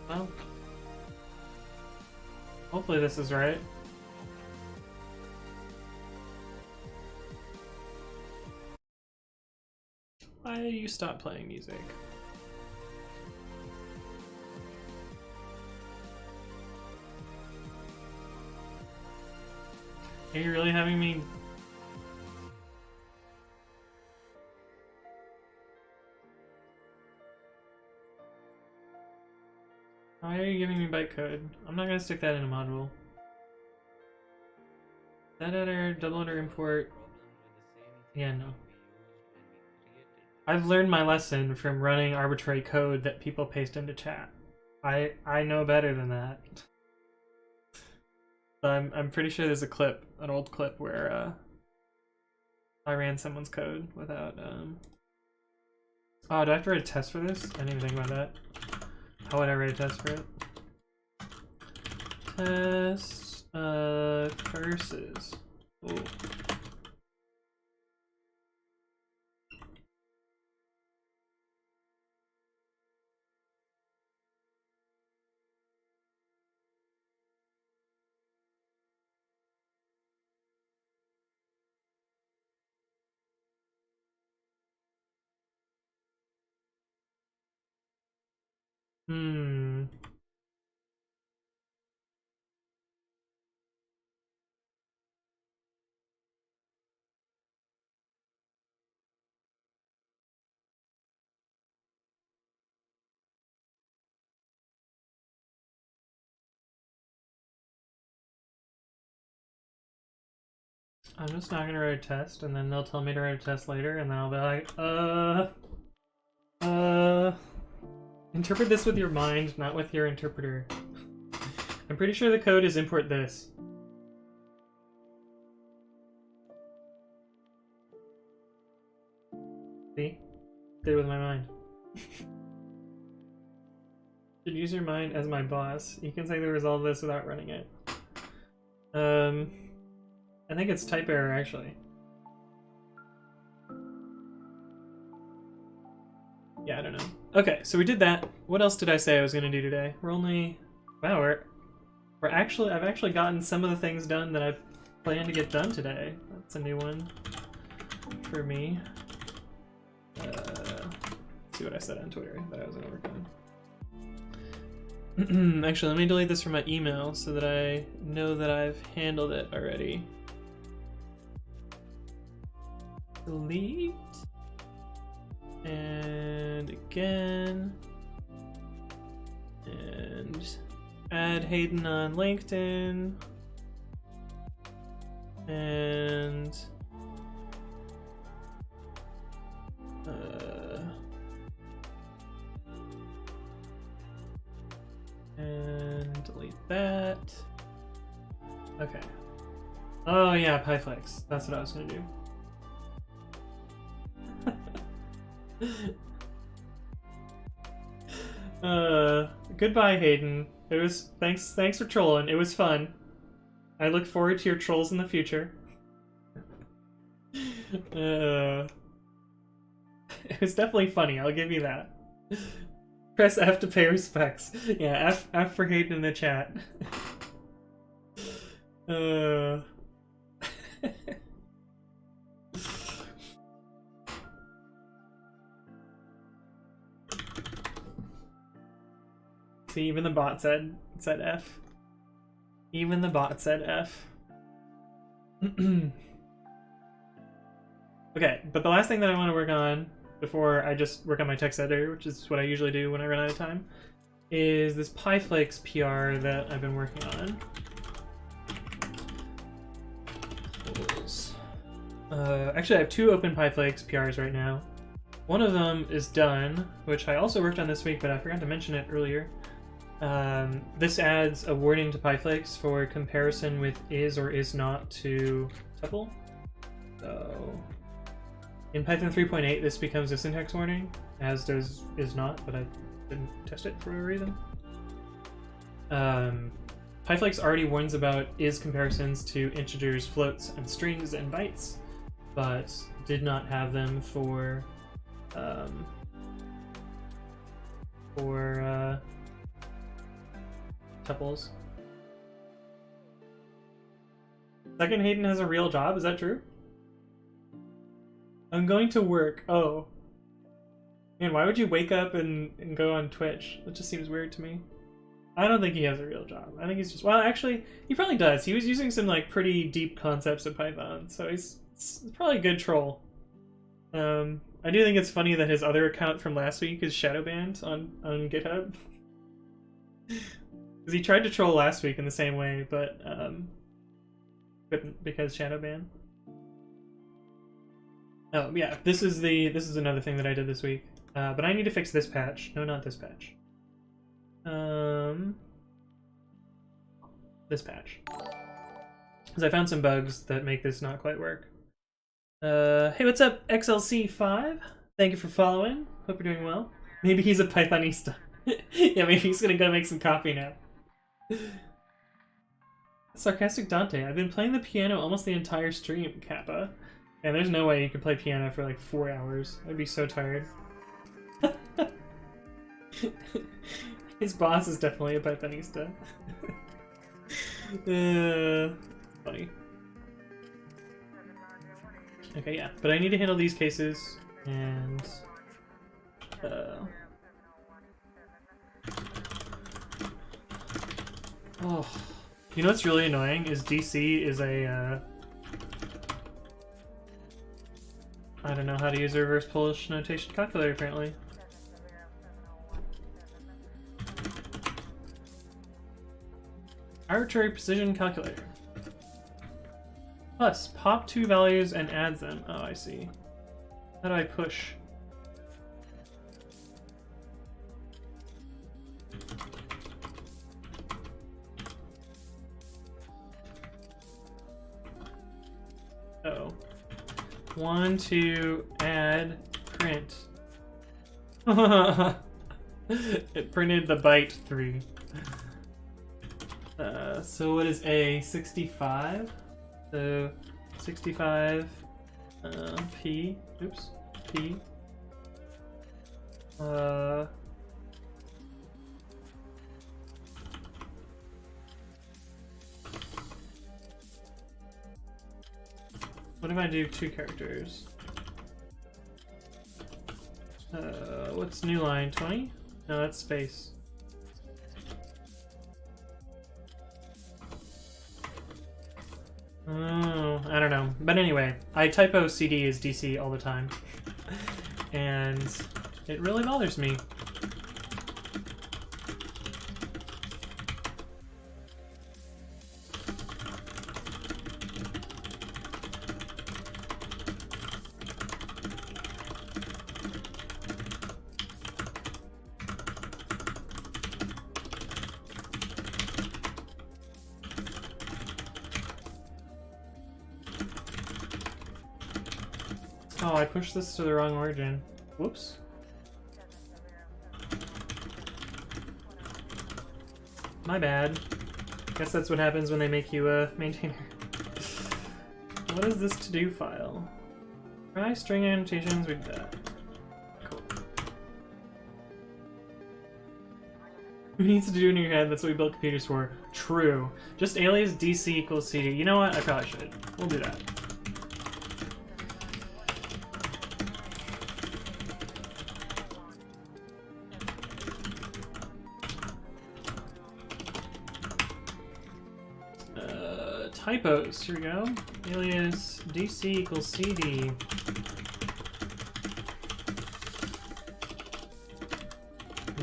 Well, hopefully this is right. Why do you stop playing music? Are you really having me? Why are you giving me bytecode? I'm not gonna stick that in a module. That editor, double under import. Yeah, no. I've learned my lesson from running arbitrary code that people paste into chat. I know better than that. I'm pretty sure there's a clip, an old clip where I ran someone's code without Oh, do I have to write a test for this? I didn't even think about that. How would I write a test for it? Test curses. Ooh. I'm just not gonna write a test, and then they'll tell me to write a test later, and then I'll be like, interpret this with your mind, not with your interpreter. I'm pretty sure the code is import this. See? Did it with my mind. Should use your mind as my boss. You can say the result of this without running it. I think it's type error, actually. Yeah, I don't know. Okay, so we did that. What else did I say I was gonna do today? We're only... Wow, we're actually... I've actually gotten some of the things done that I've planned to get done today. That's a new one for me. Let's see what I said on Twitter that I was gonna work on. Actually, let me delete this from my email so that I know that I've handled it already. Delete. And again. And add Hayden on LinkedIn. And delete that. Okay. Oh yeah, pyflakes. That's what I was gonna do. Goodbye, Hayden. It was thanks for trolling. It was fun. I look forward to your trolls in the future. It was definitely funny, I'll give you that. Press F to pay respects. Yeah, F for Hayden in the chat. See, even the bot said F. Even the bot said F. Okay, but the last thing that I want to work on before I just work on my text editor, which is what I usually do when I run out of time, is this pyflakes PR that I've been working on. Actually, I have 2 open pyflakes PRs right now. One of them is done, which I also worked on this week, but I forgot to mention it earlier. This adds a warning to pyflakes for comparison with is or is not to tuple. So in Python 3.8, this becomes a syntax warning, as does is not, but I didn't test it for a reason. Pyflakes already warns about is comparisons to integers, floats, and strings and bytes, but did not have them for tuples. Second Hayden has a real job, is that true? I'm going to work. Oh. Man, why would you wake up and go on Twitch? That just seems weird to me. I don't think he has a real job. I think he's just... Well, actually, he probably does. He was using some, like, pretty deep concepts of Python, so he's probably a good troll. I do think it's funny that his other account from last week is shadow banned on GitHub. Because he tried to troll last week in the same way, but couldn't because shadow ban. Oh yeah, this is another thing that I did this week. But I need to fix this patch. No, not this patch. This patch. Because I found some bugs that make this not quite work. Hey, what's up, XLC5? Thank you for following. Hope you're doing well. Maybe he's a Pythonista. Yeah, maybe he's gonna go make some coffee now. Sarcastic Dante, I've been playing the piano almost the entire stream, Kappa. And there's no way you could play piano for like 4 hours. I'd be so tired. His boss is definitely a Pythonista. Funny. Okay, yeah, but I need to handle these cases, and oh, you know what's really annoying is DC is a I don't know how to use a reverse Polish notation calculator apparently. Arbitrary precision calculator. Plus, pop 2 values and adds them. Oh, I see. How do I push? Oh. 1, 2, add, print. It printed the byte 3. So what is A? 65? So 65 P. Oops. P. What if I do 2 characters? What's new line? 20? No, that's space. Oh, I don't know. But anyway, I typo CD as DC all the time. And it really bothers me. Oh, I pushed this to the wrong origin. Whoops. My bad. Guess that's what happens when they make you a maintainer. What is this to-do file? Try string annotations, we did that. Cool. Who needs to do in your head? That's what we built computers for. True. Just alias DC equals CD. You know what? I probably should. We'll do that. Typos, here we go. Alias DC equals CD.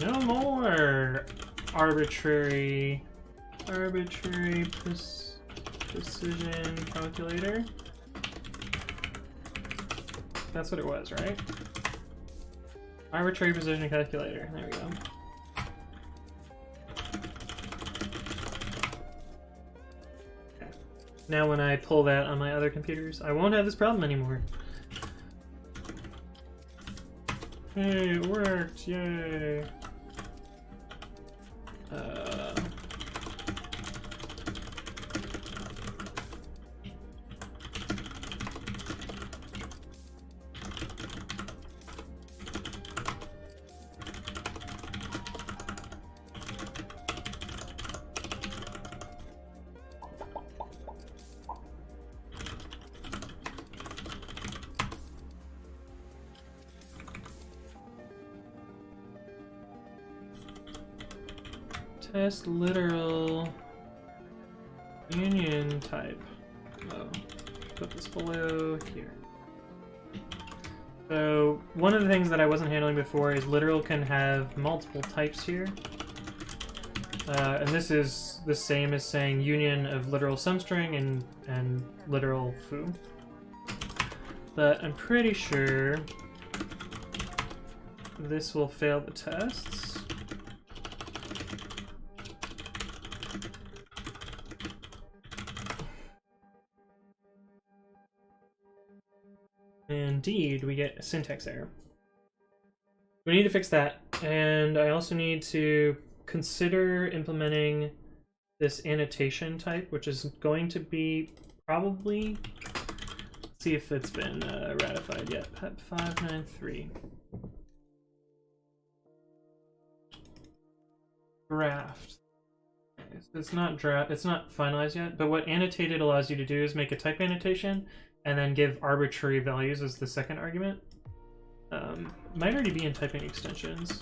No more arbitrary precision calculator. That's what it was, right? Arbitrary precision calculator. There we go. Okay. Now when I pull that on my other computers, I won't have this problem anymore. Hey, it worked! Yay! Test literal union type. Oh, put this below here. So one of the things that I wasn't handling before is literal can have multiple types here. And this is the same as saying union of literal substring and literal foo. But I'm pretty sure this will fail the tests. Indeed, we get a syntax error. We need to fix that, and I also need to consider implementing this annotation type, which is going to be probably, let's see if it's been ratified yet. PEP 593. Draft. Okay, so it's not draft, it's not finalized yet, but what annotated allows you to do is make a type annotation and then give arbitrary values as the second argument. Might already be in typing extensions.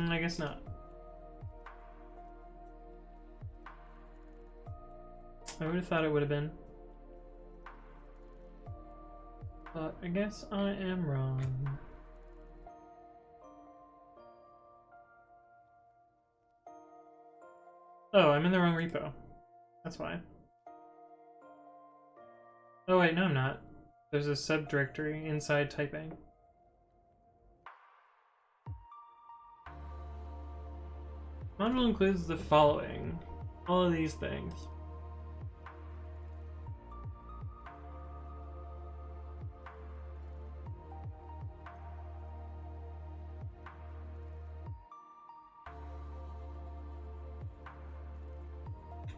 I guess not. I would have thought it would have been. But I guess I am wrong. Oh, I'm in the wrong repo. That's why. Oh wait, no I'm not. There's a subdirectory inside typing. Module includes the following. All of these things.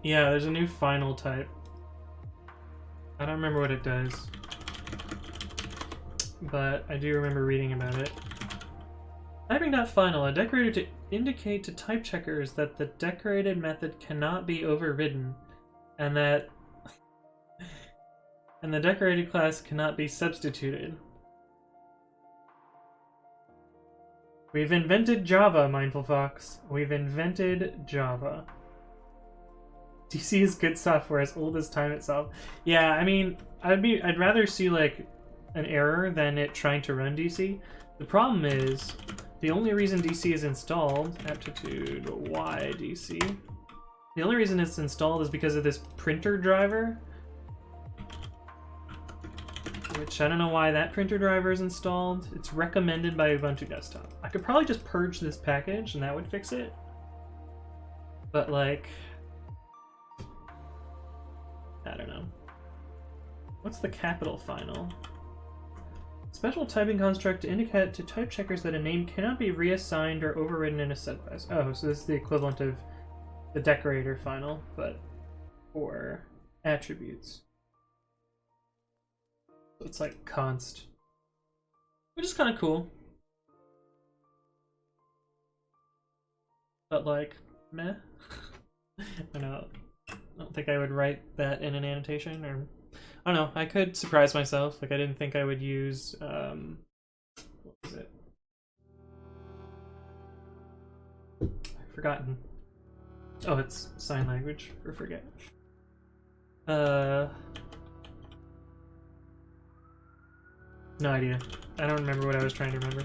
Yeah, there's a new final type. I don't remember what it does, but I do remember reading about it. Typing.final, a decorator to indicate to type checkers that the decorated method cannot be overridden, and that and the decorated class cannot be substituted. We've invented Java, Mindful Fox. We've invented Java. DC is good software as old as time itself. Yeah, I mean, I'd rather see like an error than it trying to run DC. The problem is the only reason DC is installed, aptitude Y DC. The only reason it's installed is because of this printer driver, which I don't know why that printer driver is installed. It's recommended by Ubuntu Desktop. I could probably just purge this package and that would fix it. But like, I don't know. What's the capital final? Special typing construct to indicate to type checkers that a name cannot be reassigned or overridden in a set class. Oh, so this is the equivalent of the decorator final, but for attributes. So it's like const, which is kind of cool. But like, meh. I know. don't think I would write that in an annotation, or I don't know. I could surprise myself. Like I didn't think I would use what was it? I've forgotten. Oh, it's sign language for forget. No idea. I don't remember what I was trying to remember.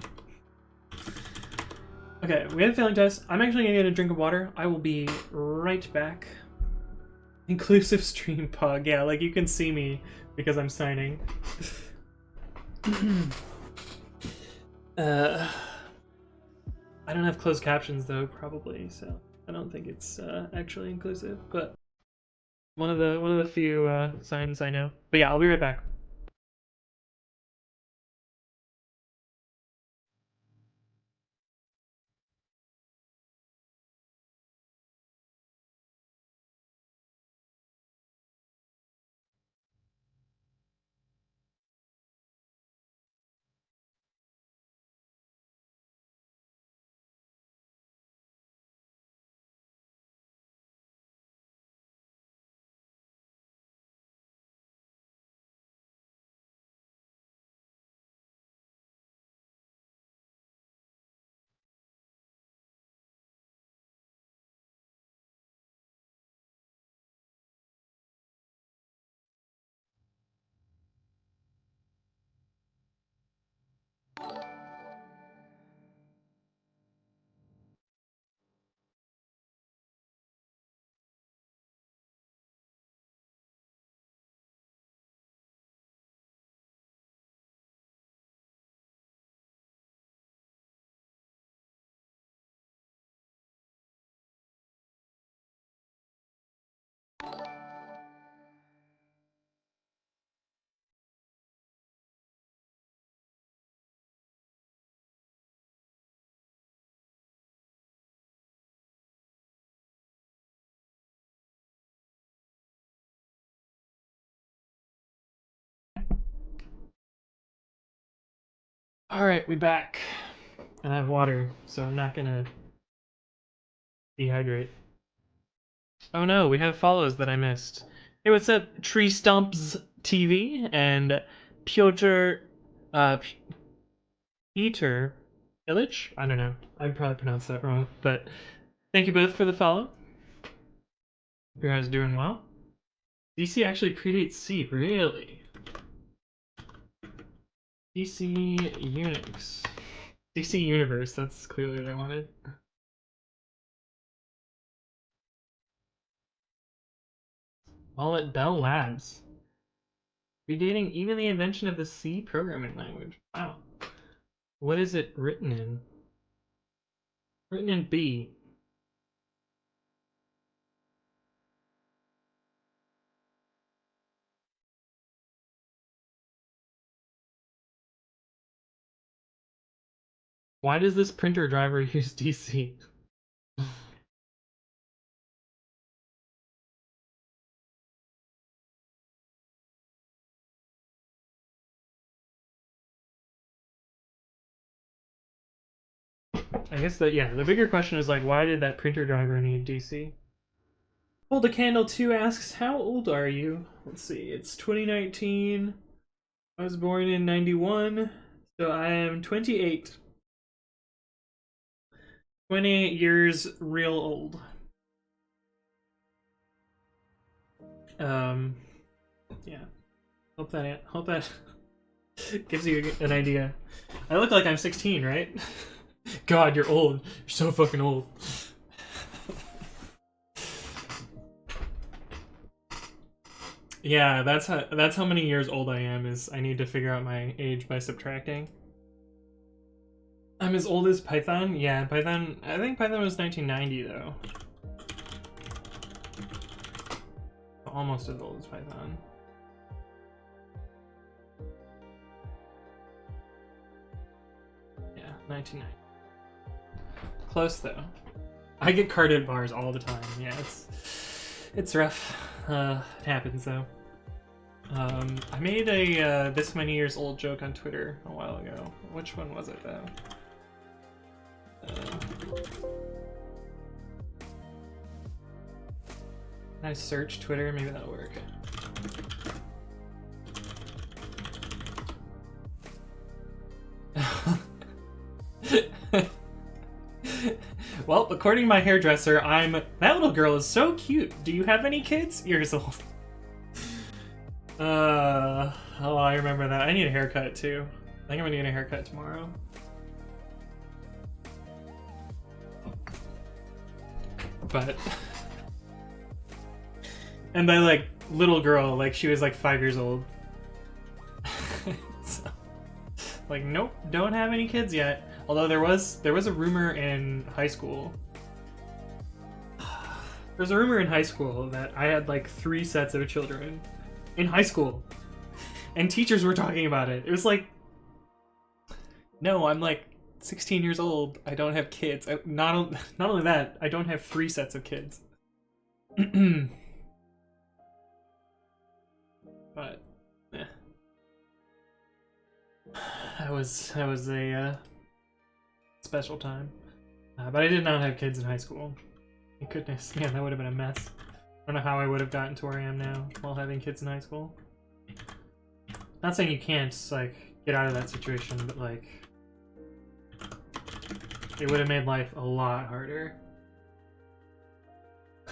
Okay, we had a failing test. I'm actually gonna get a drink of water. I will be right back. Inclusive stream pug. Yeah, like you can see me because I'm signing. I don't have closed captions though, probably, so I don't think it's actually inclusive, but one of the few signs I know. But yeah, I'll be right back. Alright, we back. And I have water, so I'm not gonna dehydrate. Oh no, we have follows that I missed. Hey, what's up? Tree Stumps TV and Piotr Peter Illich? I don't know. I probably pronounced that wrong, but thank you both for the follow. Hope you guys are doing well. DC actually predates C, really? DC Unix. DC Universe, that's clearly what I wanted. While at Bell Labs. Predating even the invention of the C programming language. Wow. What is it written in? Written in B. Why does this printer driver use DC? I guess that, yeah, the bigger question is like, why did that printer driver need DC? Hold a Candle 2 asks, how old are you? Let's see, it's 2019. I was born in 91, so I am 28. 28 years real old. Yeah. Hope that gives you an idea. I look like I'm 16, right? God, you're old. You're so fucking old. Yeah, that's how many years old I am. Is I need to figure out my age by subtracting. I'm as old as Python. Yeah, Python. I think Python was 1990 though. Almost as old as Python. Yeah, 1990. Close though. I get carded bars all the time. Yeah, it's rough. It happens though. I made a this many years old joke on Twitter a while ago. Which one was it though? Can I search Twitter? Maybe that'll work. Well, according to my hairdresser, that little girl is so cute. Do you have any kids? Years old. Oh, I remember that. I need a haircut too. I think I'm gonna get a haircut tomorrow. But and by like little girl, like she was like 5 years old. So, like, nope, don't have any kids yet. Although there was a rumor in high school. There's a rumor in high school that I had like 3 sets of children in high school, and teachers were talking about it. It was like, no, I'm like 16 years old. I don't have kids. Not only that, I don't have 3 sets of kids. But yeah, that was a special time. But I did not have kids in high school. Thank goodness. Man, that would have been a mess. I don't know how I would have gotten to where I am now while having kids in high school. Not saying you can't, like, get out of that situation, but, like, it would have made life a lot harder.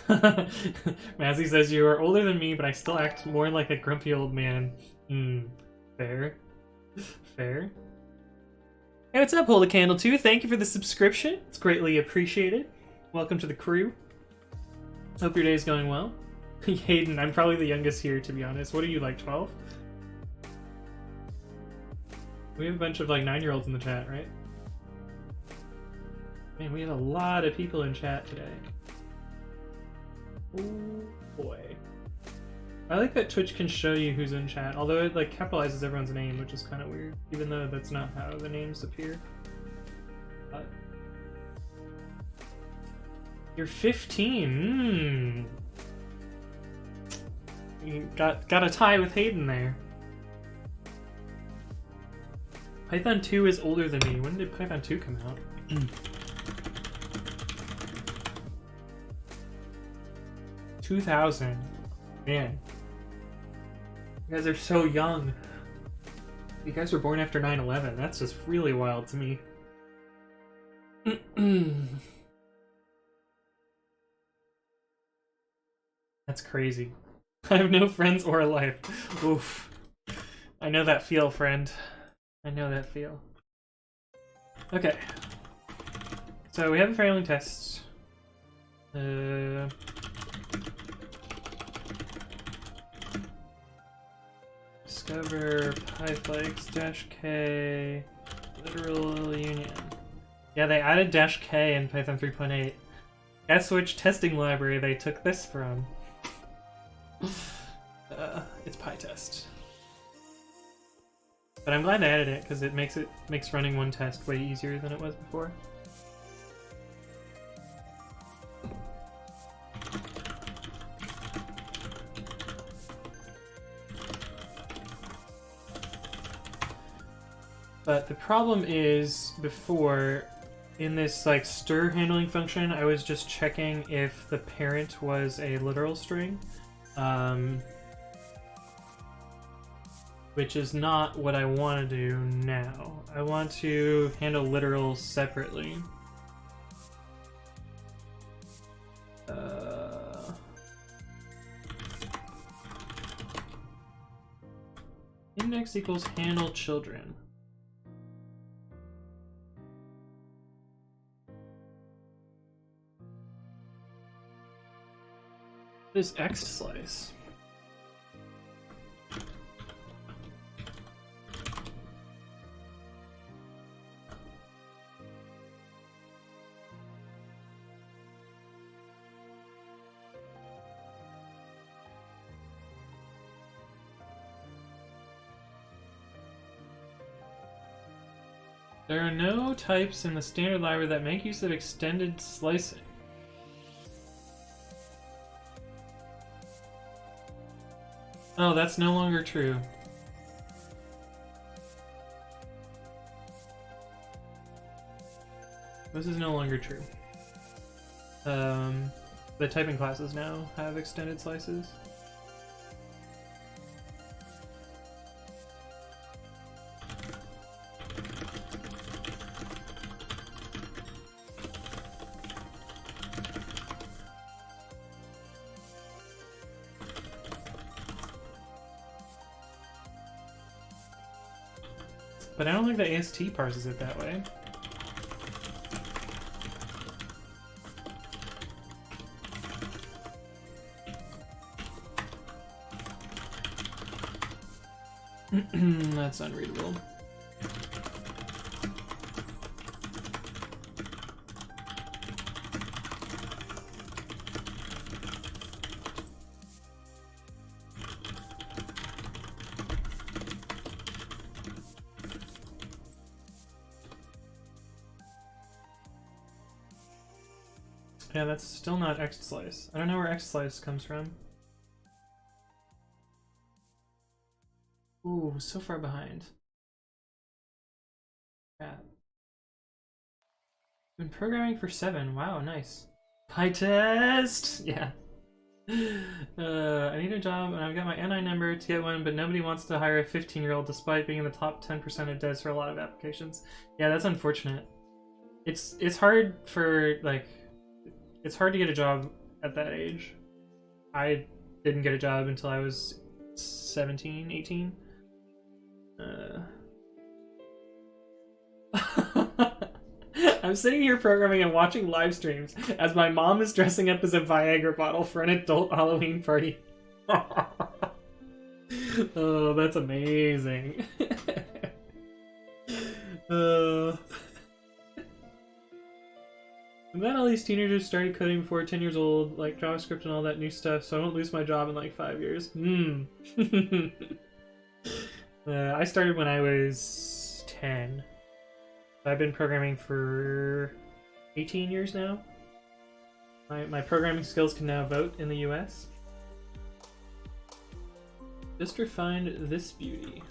Mazzy says, you are older than me, but I still act more like a grumpy old man. Fair. Fair. Hey, what's up, Hold a Candle 2? Thank you for the subscription. It's greatly appreciated. Welcome to the crew. Hope your day's going well. Hayden, I'm probably the youngest here, to be honest. What are you, like 12? We have a bunch of like 9-year-olds in the chat, right? Man, we have a lot of people in chat today. Oh boy. I like that Twitch can show you who's in chat, although it like capitalizes everyone's name, which is kind of weird, even though that's not how the names appear. But you're 15. You got a tie with Hayden there. Python 2 is older than me. When did Python 2 come out? 2000. Man. You guys are so young. You guys were born after 9/11. That's just really wild to me. That's crazy. I have no friends or a life. Oof. I know that feel, friend. I know that feel. Okay. So we have a failing test. Discover pyflakes -k literal union. Yeah, they added -k in Python 3.8. Guess which testing library they took this from? It's PyTest. But I'm glad they added it because it makes running one test way easier than it was before. But the problem is, before, in this like stir handling function, I was just checking if the parent was a literal string, which is not what I want to do now. I want to handle literals separately. Index equals handle children. What is X slice? There are no types in the standard library that make use of extended slicing. Oh, that's no longer true. This is no longer true. The The typing classes now have extended slices. But I don't think the AST parses it that way. That's unreadable. Yeah, that's still not X-Slice. I don't know where X-Slice comes from. Ooh, so far behind. Yeah. Been programming for 7. Wow, nice. PyTest! Yeah. I need a job and I've got my NI number to get one, but nobody wants to hire a 15-year-old despite being in the top 10% of devs for a lot of applications. Yeah, that's unfortunate. It's hard for, like, it's hard to get a job at that age. I didn't get a job until I was 17, 18. I'm sitting here programming and watching live streams as my mom is dressing up as a Viagra bottle for an adult Halloween party. Oh, that's amazing. I'm glad all these teenagers started coding before 10 years old, like JavaScript and all that new stuff, so I don't lose my job in like 5 years. I started when I was 10. I've been programming for 18 years now. My programming skills can now vote in the US. Just refined this beauty.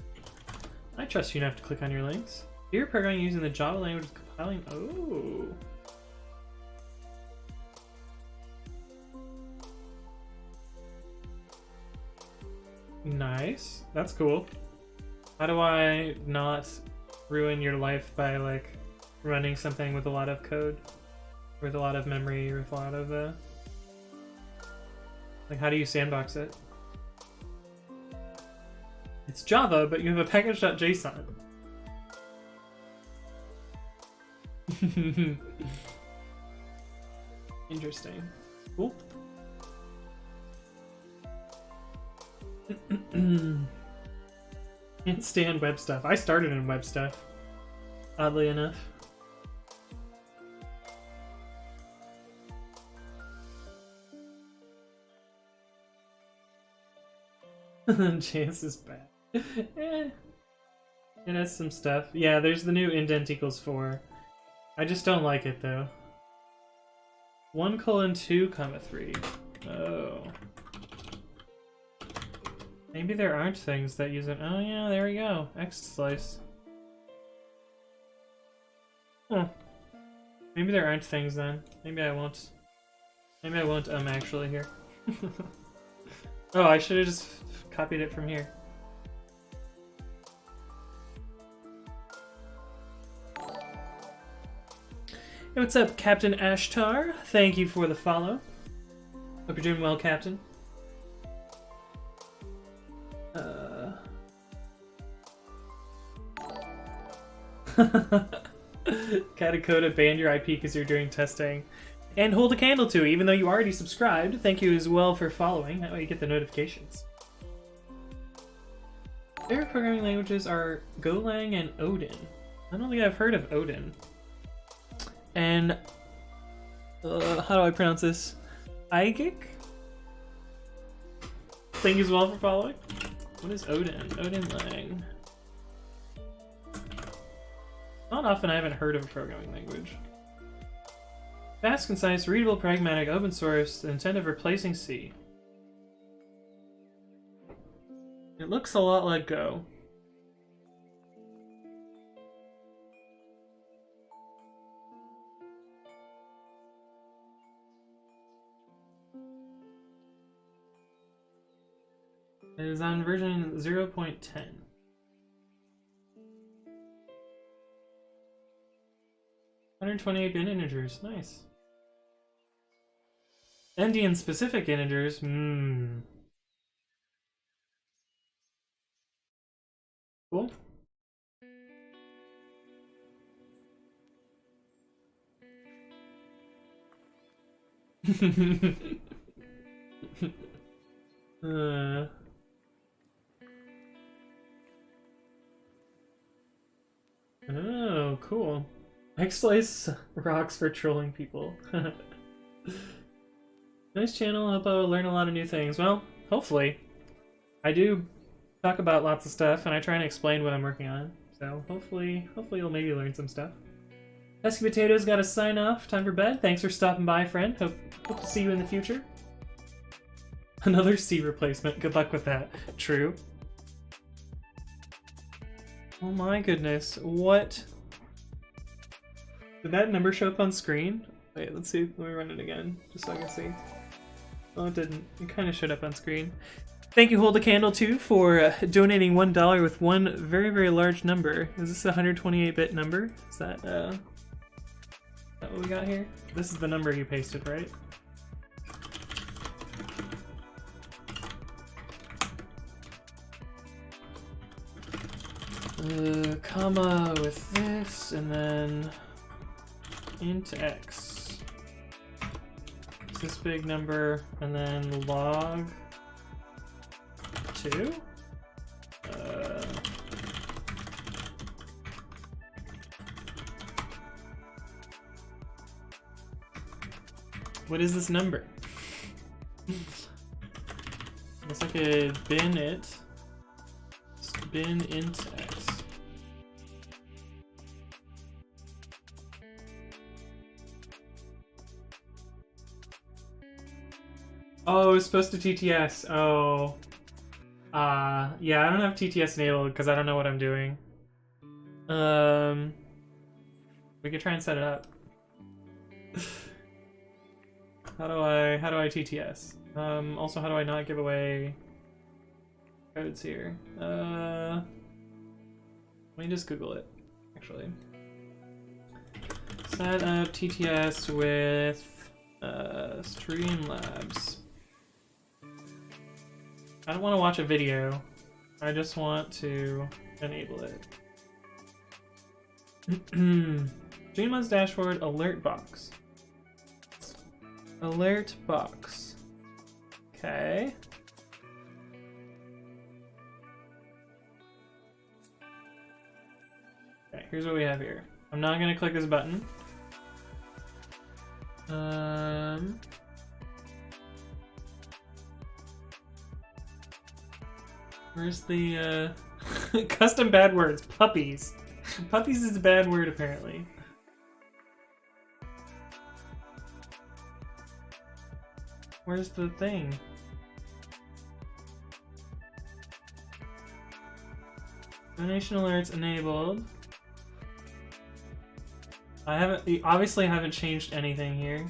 I trust you enough to click on your links. You're programming using the Java language with compiling. Oh. Nice. That's cool. How do I not ruin your life by like running something with a lot of code, with a lot of memory, with a lot of like how do you sandbox it? It's Java, but you have a package.json. Interesting. Cool. Can't stand web stuff. I started in web stuff, oddly enough. Chance is bad. It has some stuff. Yeah, there's the new indent equals 4. I just don't like it though. 1:2, 3. Oh. Maybe there aren't things that use it. Oh yeah, there we go. X-Slice. Huh. Maybe there aren't things then. Maybe I won't. Maybe I won't actually here. Oh, I should have just copied it from here. Hey, what's up, Captain Ashtar? Thank you for the follow. Hope you're doing well, Captain. Katakoda banned your IP because you're doing testing. And hold a candle to, even though you already subscribed. Thank you as well for following. That way you get the notifications. Their programming languages are Golang and Odin. I don't think I've heard of Odin. And how do I pronounce this? Aigik? Thank you as well for following. What is Odin? Odin Lang. Not often I haven't heard of a programming language. Fast, concise, readable, pragmatic, open source, the intent of replacing C. It looks a lot like Go. It is on version 0.10. 128-bit integers, nice. Endian specific integers, Cool. Oh, cool. X-Slice rocks for trolling people. Nice channel, I hope I'll learn a lot of new things. Well, hopefully. I do talk about lots of stuff, and I try and explain what I'm working on. So hopefully you'll maybe learn some stuff. Pesky Potatoes gotta sign off. Time for bed. Thanks for stopping by, friend. Hope to see you in the future. Another C replacement. Good luck with that. True. Oh my goodness. What? Did that number show up on screen? Wait, let's see. Let me run it again, just so I can see. Oh, it didn't. It kind of showed up on screen. Thank you, Hold a Candle, too, for donating $1 with one very, very large number. Is this a 128-bit number? Is that what we got here? This is the number you pasted, right? Comma with this, and then int x. It's this big number, and then log 2? What is this number? Guess I could bin it. Just bin int x. Oh, it's supposed to TTS. Oh. Yeah, I don't have TTS enabled because I don't know what I'm doing. We could try and set it up. How do I TTS? Also, how do I not give away codes here? Let me just Google it, actually. Set up TTS with Streamlabs. I don't want to watch a video. I just want to enable it. Streamlabs dashboard alert box. Alert box. Okay. Okay, here's what we have here. I'm not gonna click this button. Where's the custom bad words? Puppies. Puppies is a bad word apparently. Where's the thing? Donation alerts enabled. Obviously I haven't changed anything here.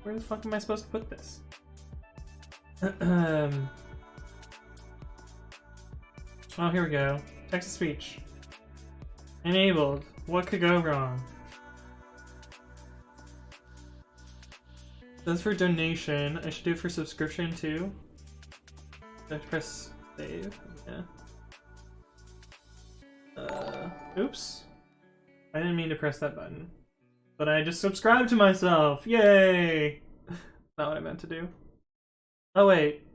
Where the fuck am I supposed to put this? Oh, here we go. Text to speech. Enabled. What could go wrong? That's for donation. I should do it for subscription too. Do I have to press save? Yeah. Oops. I didn't mean to press that button. But I just subscribed to myself! Yay! Not what I meant to do. Oh wait.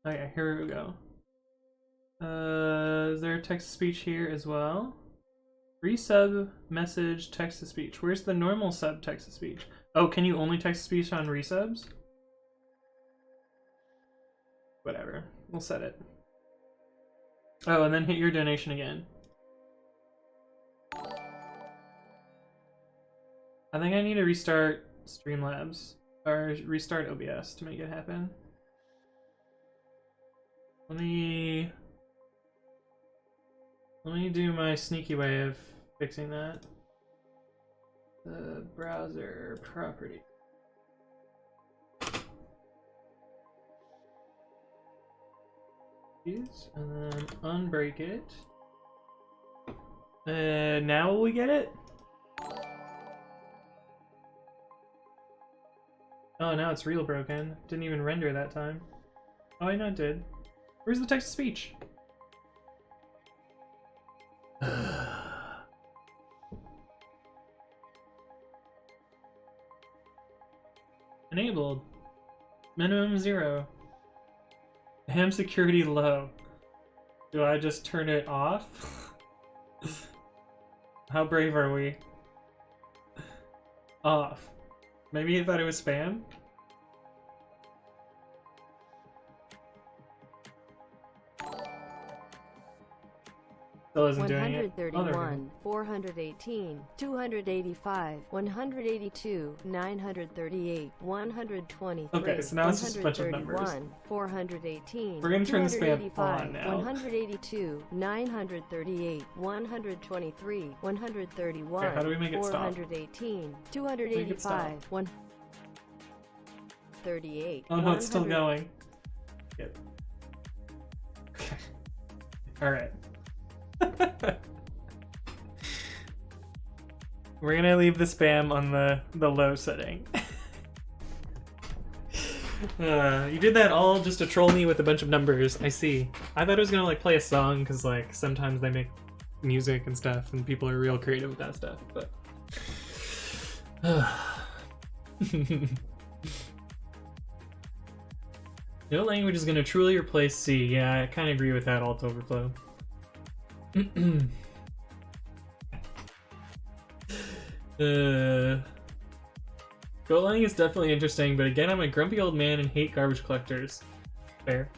Okay, here we go. Is there text-to-speech here as well? Resub message text-to-speech. Where's the normal sub text-to-speech? Oh, can you only text-to-speech on resubs? Whatever. We'll set it. Oh, and then hit your donation again. I think I need to restart Streamlabs. Or restart OBS to make it happen. Let me do my sneaky way of fixing that. the browser property. And then unbreak it. Now will we get it? Oh, now it's real broken. Didn't even render that time. Oh, I know it did. Where's the text to speech? Enabled. Minimum 0. Ham security low. Do I just turn it off? How brave are we? Off. Maybe he thought it was spam? Still isn't doing it. 131, 418, 285, 182, 938, 123. Okay, so now it's just a bunch of numbers. 418. We're gonna turn the spam on now. 182, 938, 123, 131. Okay, how do we make it stop? 418, 285, 138. Oh no, it's still going. Yep. Okay. Alright. We're gonna leave the spam on the low setting. You did that all just to troll me with a bunch of numbers. I see. I thought it was gonna like play a song because like sometimes they make music and stuff and people are real creative with that stuff, but no language is gonna truly replace C. Yeah, I kind of agree with that. Alt overflow. Golang is definitely interesting, but again, I'm a grumpy old man and hate garbage collectors. Fair.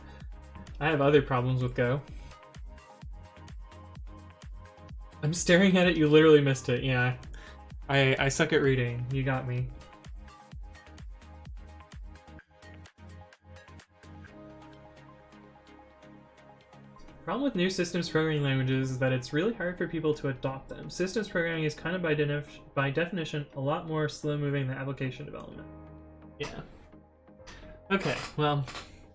I have other problems with Go. I'm staring at it, you literally missed it. Yeah. I suck at reading. You got me. The problem with new systems programming languages is that it's really hard for people to adopt them. Systems programming is kind of by definition a lot more slow-moving than application development. Yeah. Okay, well,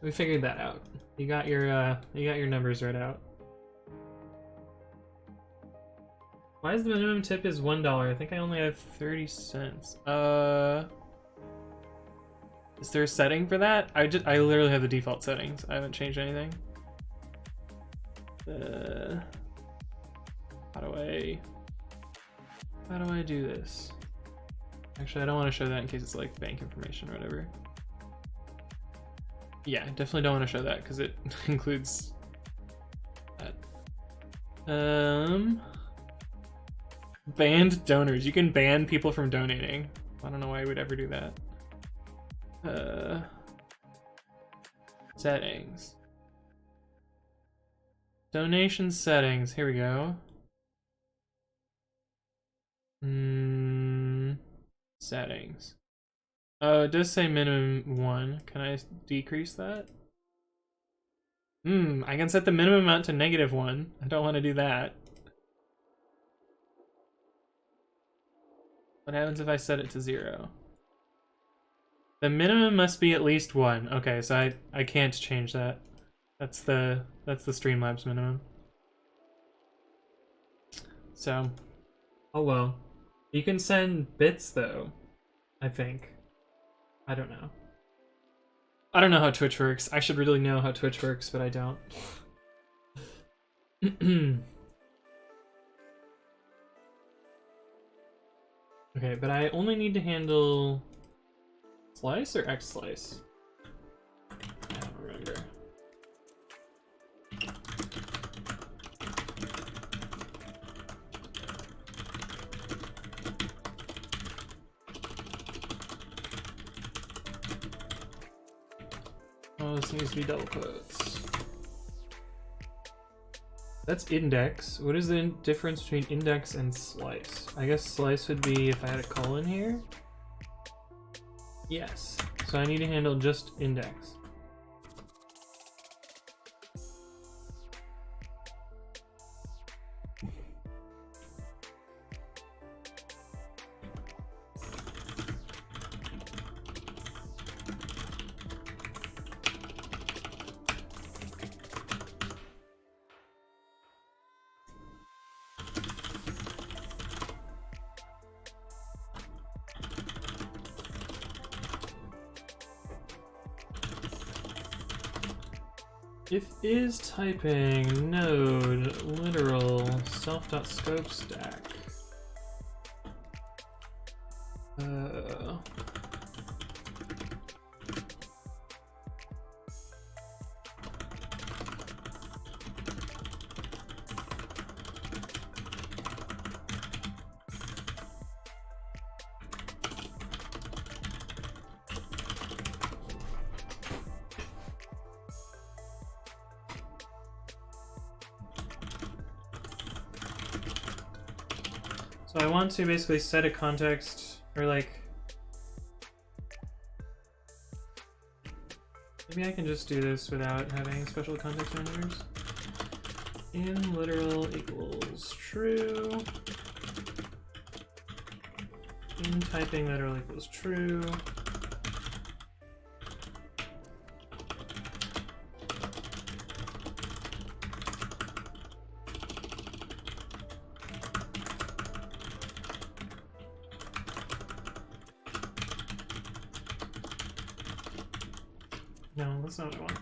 we figured that out. You got your numbers right out. Why is the minimum tip is $1? I think I only have 30 cents. Is there a setting for that? I literally have the default settings. I haven't changed anything. How do I do this? Actually, I don't want to show that in case it's like bank information or whatever. Yeah, definitely don't want to show that because it includes that. Banned donors. You can ban people from donating. I don't know why I would ever do that. Settings. Donation settings. Here we go. Settings. Oh, it does say minimum 1. Can I decrease that? I can set the minimum amount to -1. I don't want to do that. What happens if I set it to 0? The minimum must be at least 1. Okay, so I can't change that. That's the Streamlabs minimum. So, oh well. You can send bits though, I think. I don't know. I don't know how Twitch works. I should really know how Twitch works, but I don't. Okay, but I only need to handle slice or X slice? I don't remember. Oh, this needs to be double quotes. That's index. What is the difference between index and slice? I guess slice would be if I had a colon here. Yes. So I need to handle just index. If is typing node literal self.scope stack. So I want to basically set a context, or like, maybe I can just do this without having special context managers. In literal equals true. In typing literal equals true. No, that's not what I want.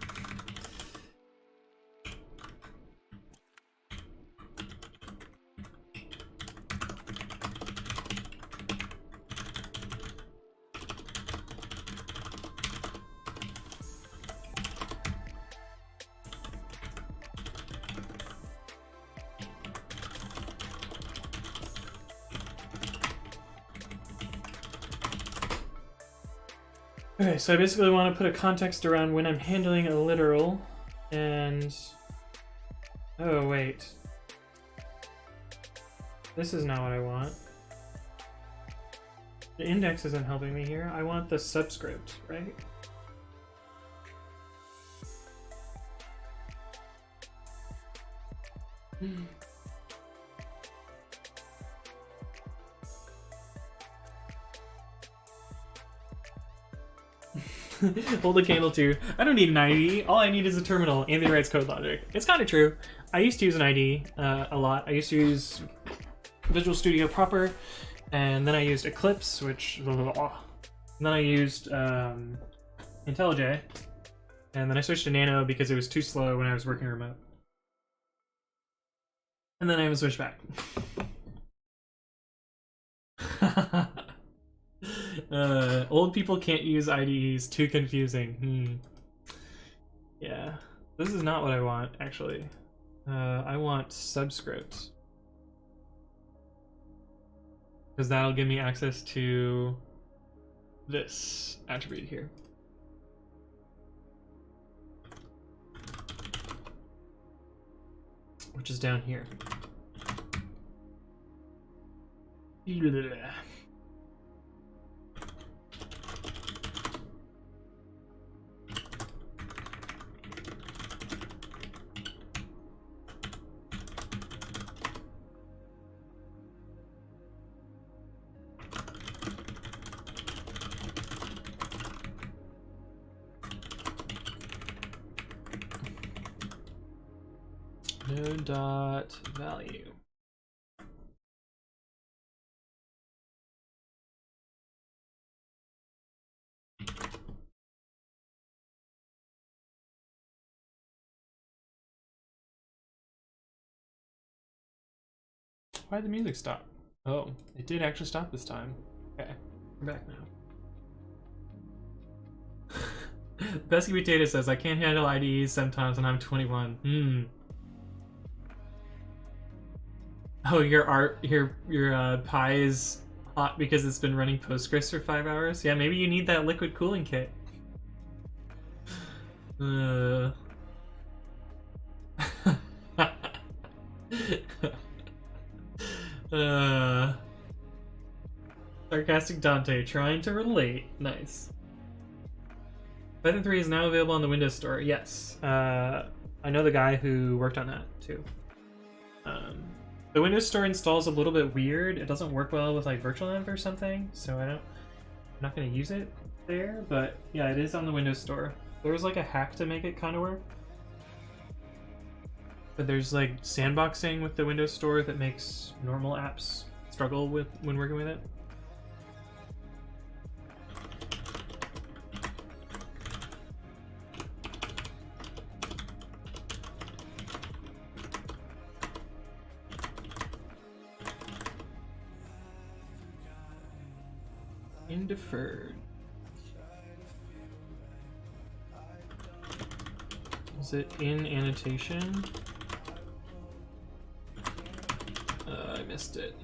Okay, so I basically want to put a context around when I'm handling a literal, and... Oh, wait. This is not what I want. The index isn't helping me here. I want the subscript, right? Hold the candle too. I don't need an IDE. All I need is a terminal and the writes code logic. It's kind of true. I used to use an IDE a lot. I used to use Visual Studio proper, and then I used Eclipse, which... And then I used IntelliJ, and then I switched to Nano because it was too slow when I was working remote. And then I haven't switched back. Old people can't use IDEs, too confusing. Yeah, this is not what I want, actually. I want subscript. Because that'll give me access to this attribute here. Which is down here. Node dot value. Why did the music stop? Oh, it did actually stop this time. Okay, we're back now. Pesky Potato says, I can't handle IDEs sometimes when I'm 21. Oh, your Pi is hot because it's been running Postgres for 5 hours? Yeah, maybe you need that liquid cooling kit. Sarcastic Dante, trying to relate. Nice. Python 3 is now available on the Windows Store. Yes. I know the guy who worked on that, too. The Windows Store installs a little bit weird. It doesn't work well with like virtualenv or something, so I'm not going to use it there, but yeah, it is on the Windows Store. There's like a hack to make it kind of work. But there's like sandboxing with the Windows Store that makes normal apps struggle with when working with it. In deferred. Is it in annotation? I missed it.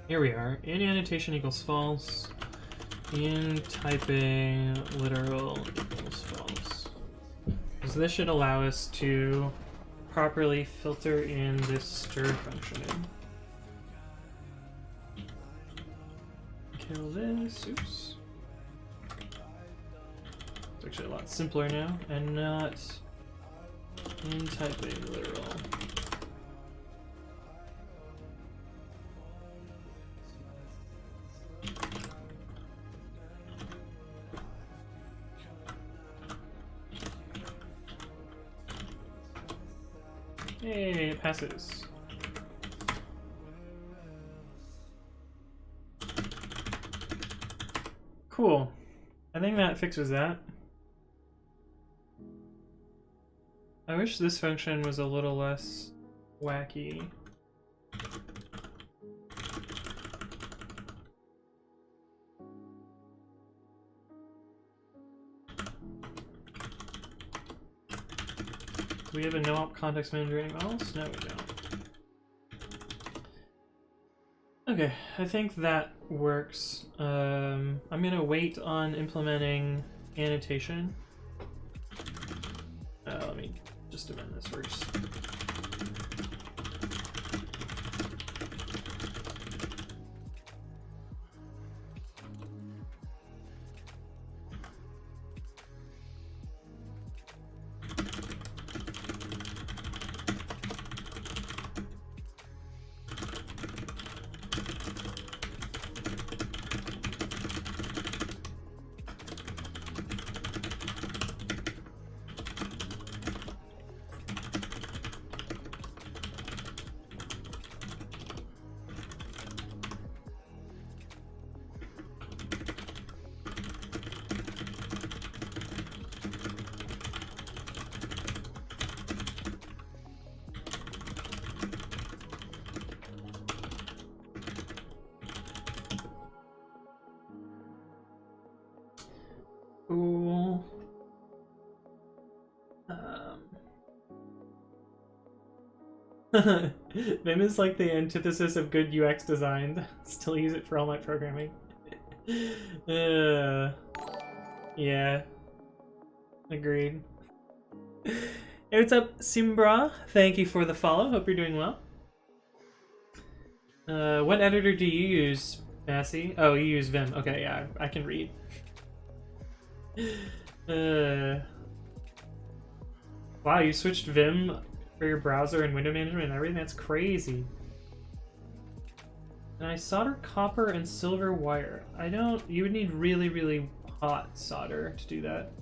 Here we are. In annotation equals false. In typing literal equals false. So this should allow us to properly filter in this stir function. Kill this. Oops. It's actually a lot simpler now, and not in typing literal. Yay, it passes. Cool. I think that fixes that. I wish this function was a little less wacky. Do we have a no-op context manager anywhere else? No, we don't. Okay, I think that works. I'm gonna wait on implementing annotation. Let me just amend this first. Cool. Vim is like the antithesis of good UX design. Still use it for all my programming. Yeah. Agreed. Hey, what's up, Simbra? Thank you for the follow. Hope you're doing well. What editor do you use, Massey? Oh, you use Vim. Okay, yeah, I can read. Wow, you switched Vim for your browser and window management and everything? That's crazy. And I solder copper and silver wire. You would need really, really hot solder to do that.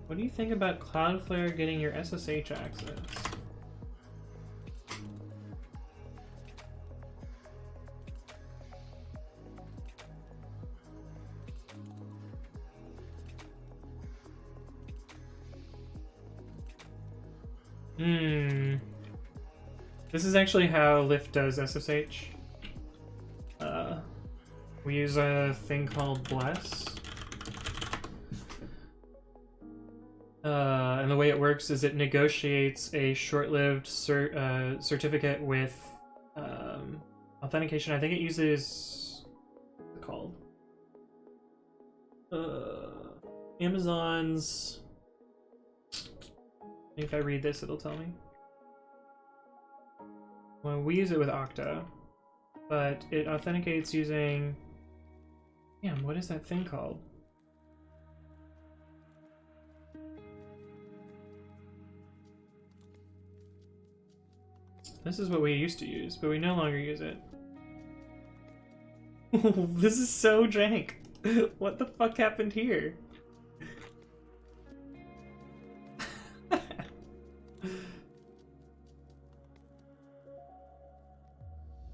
What do you think about Cloudflare getting your SSH access? This is actually how Lyft does SSH. We use a thing called Bless. And the way it works is it negotiates a short-lived certificate with authentication. I think it uses... what's it called? Amazon's... if I read this, it'll tell me. Well, we use it with Okta, but it authenticates using... damn, what is that thing called? This is what we used to use, but we no longer use it. This is so jank. What the fuck happened here?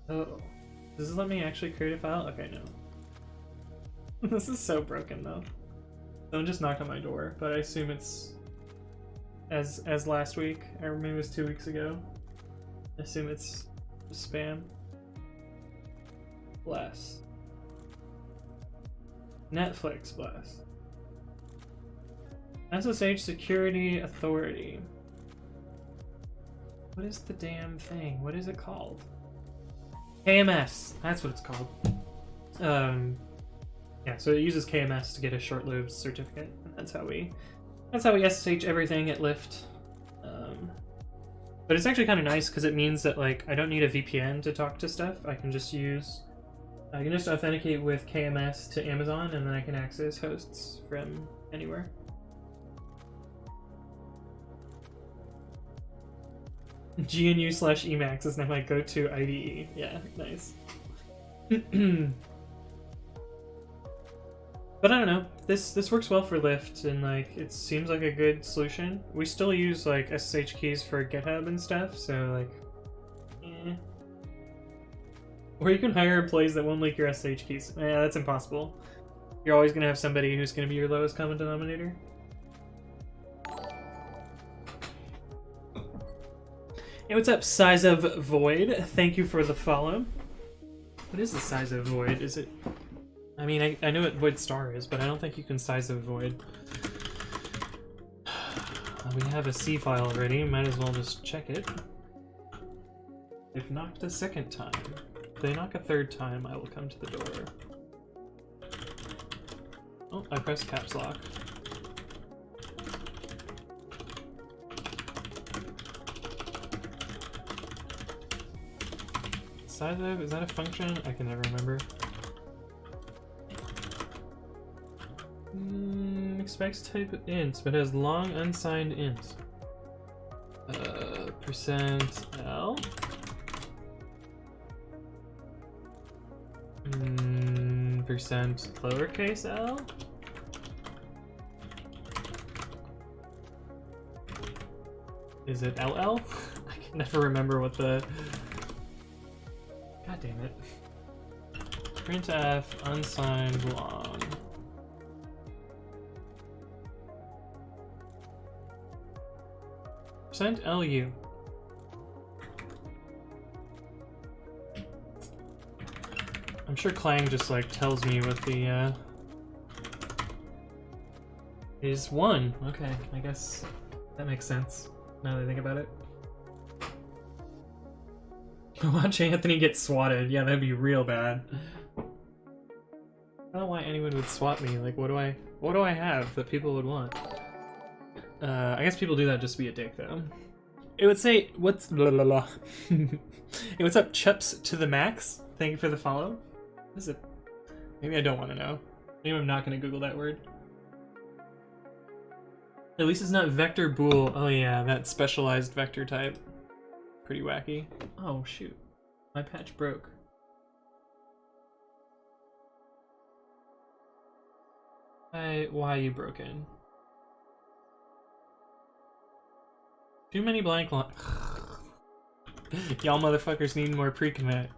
Oh, does this let me actually create a file? Okay, no. This is so broken though. Someone just knocked on my door, but I assume it's as last week, or maybe it was 2 weeks ago. assume it's spam. Bless. Netflix bless. SSH Security Authority. What is the damn thing? What is it called? KMS. That's what it's called. Yeah, so it uses KMS to get a short-lived certificate. That's how we SSH everything at Lyft. But it's actually kind of nice because it means that like I don't need a VPN to talk to stuff. I can just authenticate with KMS to Amazon, and then I can access hosts from anywhere. GNU/Emacs is now my go-to IDE. Yeah, nice. But I don't know. This works well for Lyft, and like it seems like a good solution. We still use like SSH keys for GitHub and stuff, so like, eh. Or you can hire employees that won't leak your SSH keys. Yeah, that's impossible. You're always gonna have somebody who's gonna be your lowest common denominator. Hey, what's up, Size of Void? Thank you for the follow. What is the size of void? Is it? I mean, I know what void star is, but I don't think you can size of void. We have a C file already. Might as well just check it. They've knocked a second time. If they knock a third time, I will come to the door. Oh, I pressed caps lock. Size of, is that a function? I can never remember. Expects type int, but has long unsigned int. Percent %L. Percent lowercase l. Is it LL? I can never remember what the. God damn it. Printf unsigned long. Percent LU. I'm sure Clang just like tells me what the is 1. Okay, I guess that makes sense now that I think about it. Watch Anthony get swatted. Yeah, that'd be real bad. I don't know why anyone would swat me. Like, what do I have that people would want? I guess people do that just to be a dick, though. It would say, what's blah blah blah. Hey, what's up, Chups to the max? Thank you for the follow. What is it? Maybe I don't want to know. Maybe I'm not going to Google that word. At least it's not vector bool. Oh yeah, that specialized vector type. Pretty wacky. Oh shoot. My patch broke. Why are you broken? Too many blank lines. Y'all motherfuckers need more pre-commit.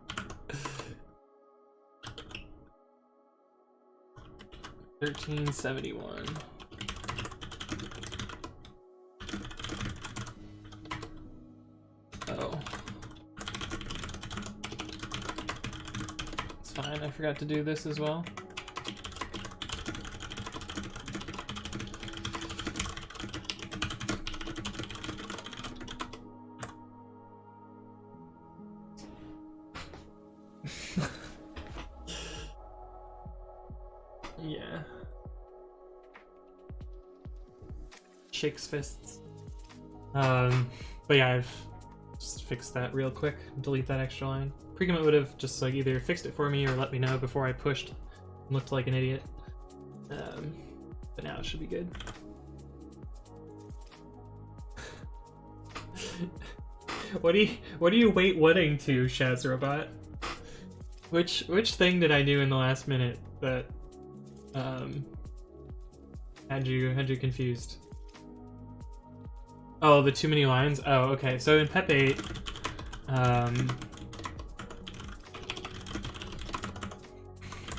$13.71. Oh. It's fine, I forgot to do this as well. Yeah. Shakes fists. But yeah, I've just fixed that real quick. Delete that extra line. Precommit would have just like either fixed it for me or let me know before I pushed and looked like an idiot. But now it should be good. What are you waiting to, Shaz Robot? Which thing did I do in the last minute that had you confused? Oh, the too many lines? Oh, okay. So in Pep 8,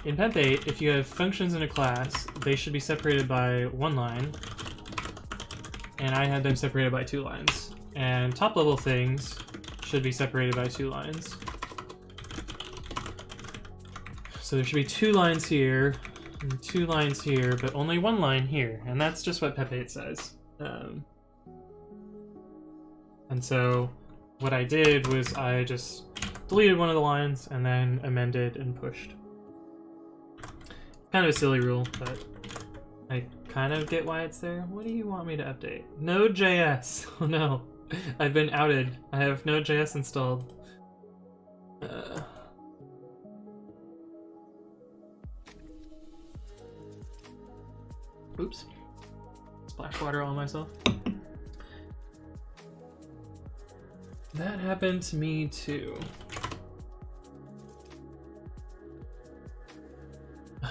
if you have functions in a class, they should be separated by 1 line, and I had them separated by 2 lines. And top level things should be separated by 2 lines. So there should be 2 lines here, and 2 lines here, but only 1 line here, and that's just what Pep8 says. And so what I did was I just deleted one of the lines and then amended and pushed. Kind of a silly rule, but I kind of get why it's there. What do you want me to update? Node.js. Oh no, I've been outed. I have Node.js installed. Oops. Splash water on myself. That happened to me too.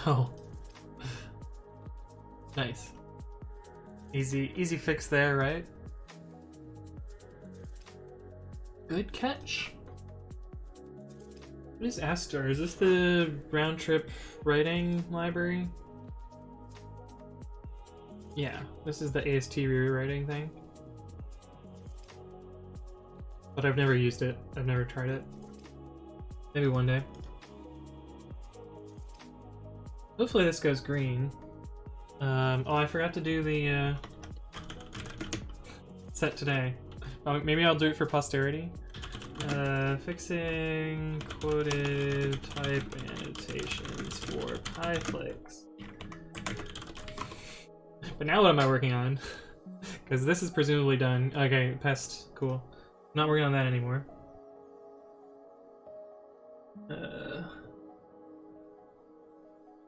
Oh. Nice. Easy fix there, right? Good catch. What is Astor? Is this the round trip writing library? Yeah, this is the AST rewriting thing. But I've never used it. I've never tried it. Maybe one day. Hopefully this goes green. Oh, I forgot to do the set today. Oh, maybe I'll do it for posterity. Fixing quoted type annotations for pyflakes. But now what am I working on? Because this is presumably done. Okay, pest, cool. Not working on that anymore.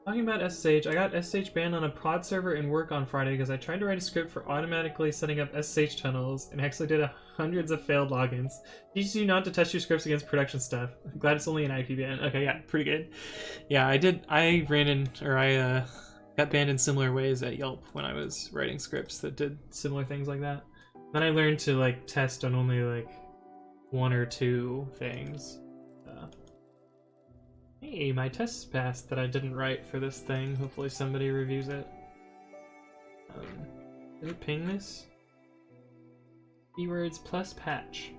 Talking about SSH, I got SSH banned on a prod server in work on Friday because I tried to write a script for automatically setting up SSH tunnels and actually did hundreds of failed logins. Teaches you not to test your scripts against production stuff. I'm glad it's only an IP ban. Okay, yeah, pretty good. Yeah, I got banned in similar ways at Yelp when I was writing scripts that did similar things like that. Then I learned to like test on only like 1 or 2 things. Hey, my tests passed that I didn't write for this thing. Hopefully somebody reviews it. Did it ping this? Keywords plus patch.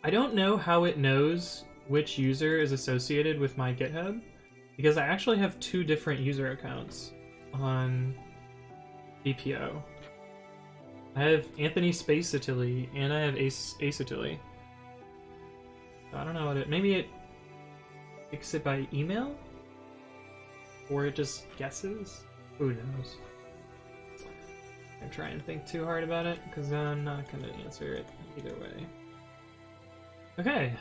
I don't know how it knows which user is associated with my GitHub, because I actually have 2 different user accounts on BPO. I have Anthony Space Attili and I have Ace Attili. I don't know what it. Maybe it picks it by email? Or it just guesses? Who knows? I'm trying to think too hard about it, because I'm not going to answer it either way. Okay,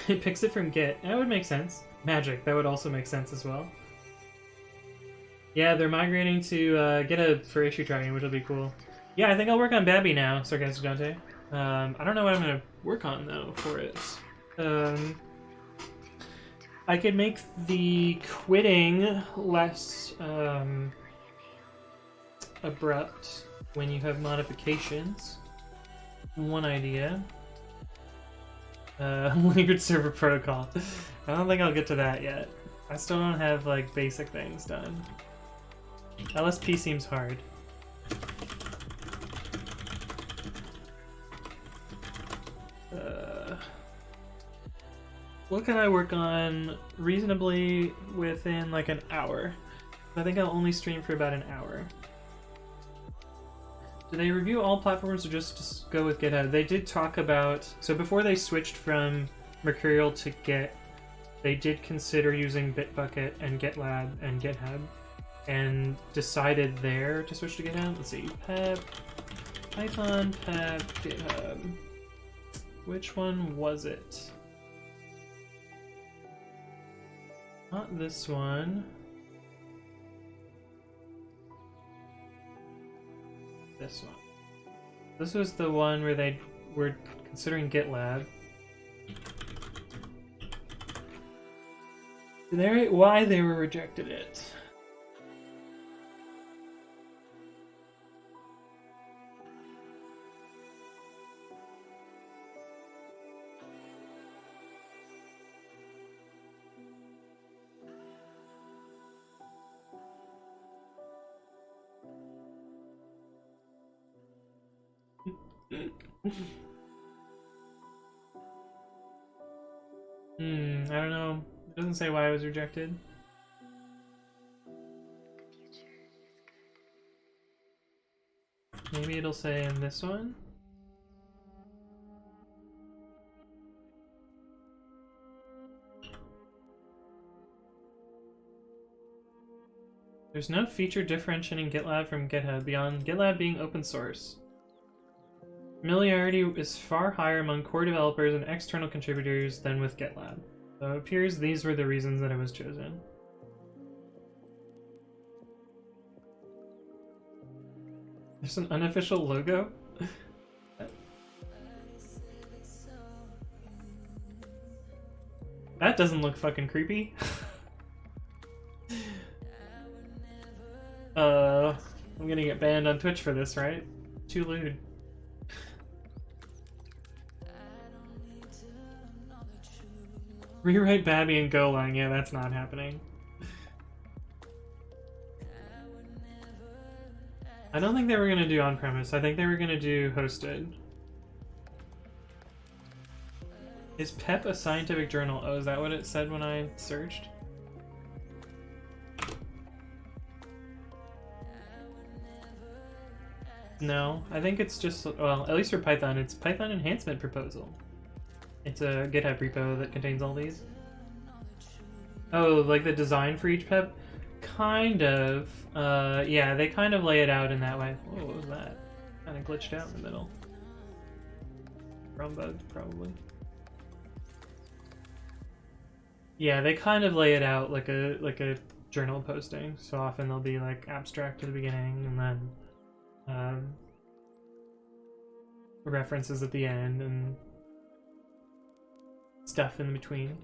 it picks it from Git. That would make sense. Magic, that would also make sense as well. Yeah, they're migrating to GitHub for issue tracking, which will be cool. Yeah, I think I'll work on Babi now, Sarcastic Dante. I don't know what I'm going to work on, though, for it. I could make the quitting less abrupt when you have modifications. One idea. Language server protocol. I don't think I'll get to that yet. I still don't have like basic things done. LSP seems hard. What can I work on reasonably within like an hour? I think I'll only stream for about an hour. Do they review all platforms or just go with GitHub? They did talk about, so before they switched from Mercurial to Git, they did consider using Bitbucket and GitLab and GitHub, and decided there to switch to GitHub. Let's see, Pep, Python, Pep, GitHub. Which one was it? Not this one. This one. This was the one where they were considering GitLab. Why they were rejected it. I don't know. It doesn't say why I was rejected. Maybe it'll say in this one. There's no feature differentiating GitLab from GitHub beyond GitLab being open source. Familiarity is far higher among core developers and external contributors than with GitLab. So it appears these were the reasons that it was chosen. There's an unofficial logo? That doesn't look fucking creepy. I'm gonna get banned on Twitch for this, right? Too lewd. Rewrite Babi and Golang, yeah, that's not happening. I don't think they were gonna do on-premise, I think they were gonna do hosted. Is PEP a scientific journal? Oh, is that what it said when I searched? No, I think it's just, well, at least for Python, it's Python Enhancement Proposal. It's a GitHub repo that contains all these. Oh, like the design for each PEP? Kind of. Yeah, they kind of lay it out in that way. Whoa, what was that? Kind of glitched out in the middle. Rum bug, probably. Yeah, they kind of lay it out like a journal posting. So often they'll be like abstract at the beginning and then references at the end and stuff in between.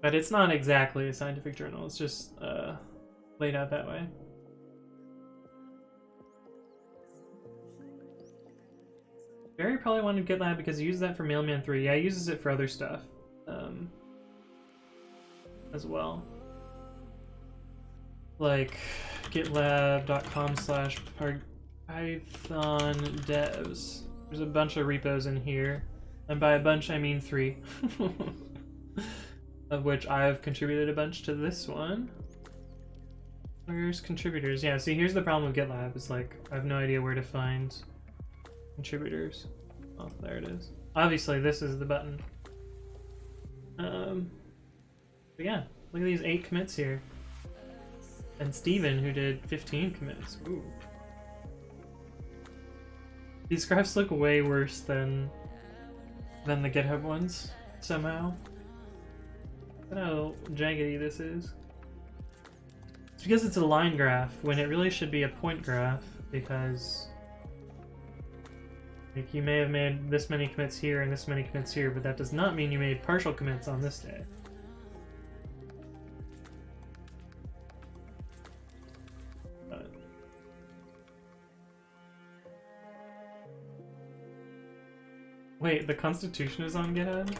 But it's not exactly a scientific journal, it's just laid out that way. Barry probably wanted GitLab because he uses that for Mailman 3. Yeah, he uses it for other stuff as well. Like gitlab.com/python devs. There's a bunch of repos in here. And by a bunch, I mean 3. Of which I've contributed a bunch to this one. Where's contributors? Yeah, see, here's the problem with GitLab. It's like, I have no idea where to find contributors. Oh, there it is. Obviously, this is the button. But yeah, look at these 8 commits here. And Steven, who did 15 commits. Ooh. These graphs look way worse than the GitHub ones, somehow. Look at how jaggedy this is. It's because it's a line graph, when it really should be a point graph, because like, you may have made this many commits here and this many commits here, but that does not mean you made partial commits on this day. Wait, the Constitution is on GitHub?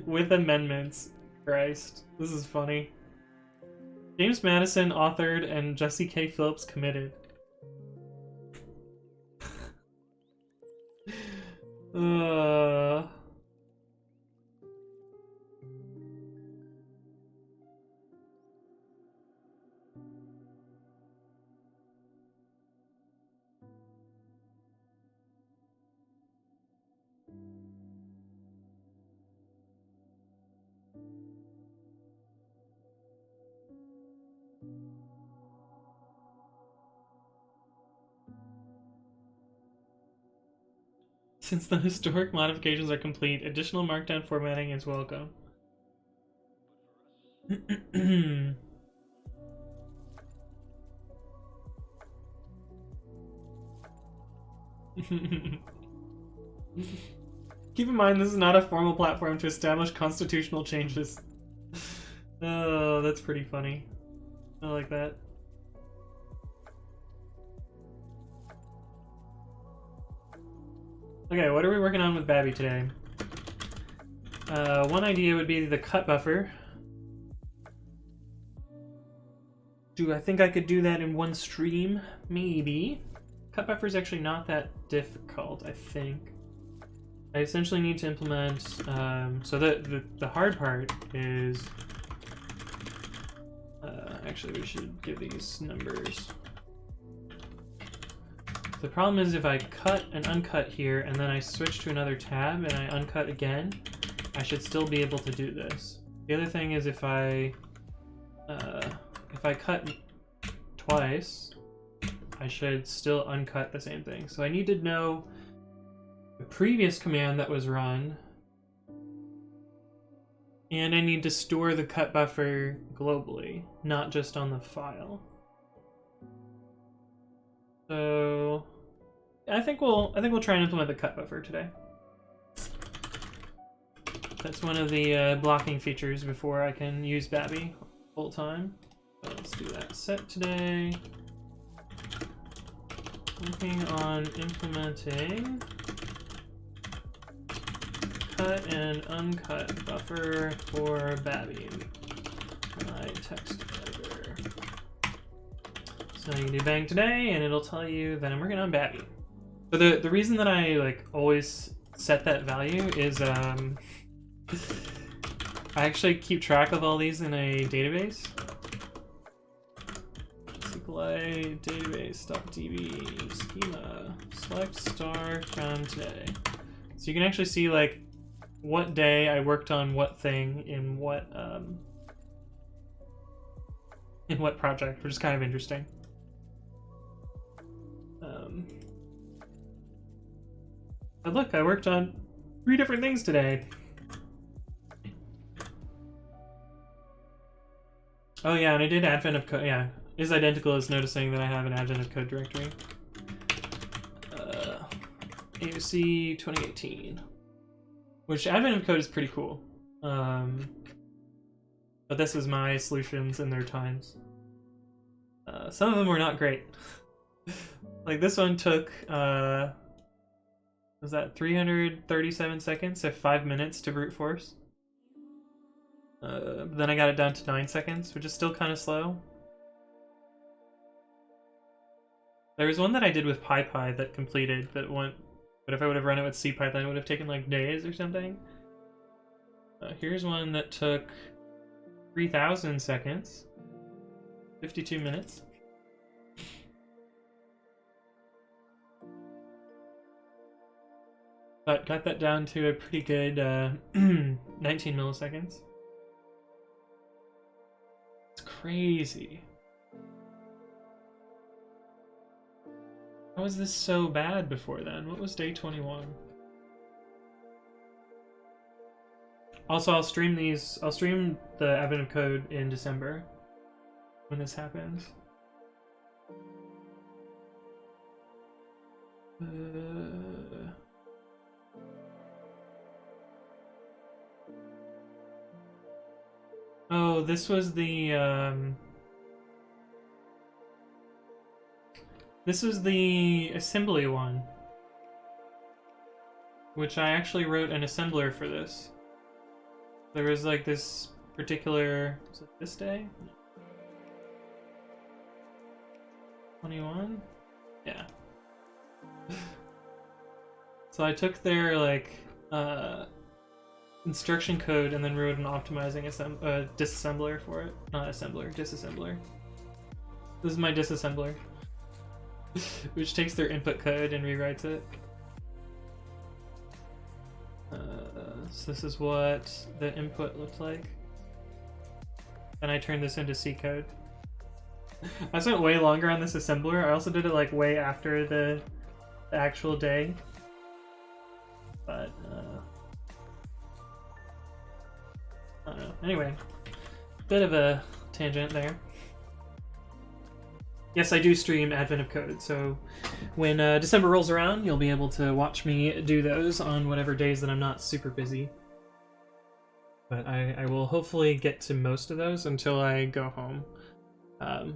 With amendments. Christ, this is funny. James Madison authored and Jesse K. Phillips committed. Since the historic modifications are complete, additional markdown formatting is welcome. Keep in mind, this is not a formal platform to establish constitutional changes. Oh, that's pretty funny. I like that. Okay, what are we working on with Babi today? One idea would be the cut buffer. I think I could do that in one stream? Maybe. Cut buffer is actually not that difficult, I think. I essentially need to implement, so the hard part is, actually we should give these numbers. The problem is if I cut and uncut here and then I switch to another tab and I uncut again, I should still be able to do this. The other thing is if I cut twice, I should still uncut the same thing. So I need to know the previous command that was run, and I need to store the cut buffer globally, not just on the file. So I think we'll try and implement the cut buffer today. That's one of the blocking features before I can use Babi full time. So let's do that. Set today. Working on implementing cut and uncut buffer for Babi. My text editor. So you can do bang today, and it'll tell you that I'm working on Babi. So the reason that I like always set that value is I actually keep track of all these in a database. SQLite database.db schema select star from today. So you can actually see like what day I worked on what thing in what project, which is kind of interesting. But look, I worked on 3 different things today. Oh yeah, and I did advent of code. Yeah, is identical as noticing that I have an advent of code directory. AOC 2018, which advent of code is pretty cool. But this is my solutions in their times. Some of them were not great. Like this one took was that 337 seconds, so 5 minutes to brute force. Then I got it down to 9 seconds, which is still kind of slow. There was one that I did with PyPy that completed, but if I would have run it with cpython, it would have taken like days or something. Here's one that took 3,000 seconds, 52 minutes. But got that down to a pretty good 19 milliseconds. It's crazy. How was this so bad before then? What was day 21? Also, I'll stream the advent of code in December when this happens. Oh, this was the this is the assembly one, which I actually wrote an assembler for this. There was like this particular, was it this day? 21? Yeah. So I took their like instruction code and then wrote an optimizing disassembler for it. Not assembler, disassembler. This is my disassembler. Which takes their input code and rewrites it. So this is what the input looked like. And I turned this into C code. I spent way longer on this assembler. I also did it like way after the actual day. But I don't know. Anyway, bit of a tangent there. Yes, I do stream Advent of Code, so when December rolls around, you'll be able to watch me do those on whatever days that I'm not super busy. But I will hopefully get to most of those until I go home. So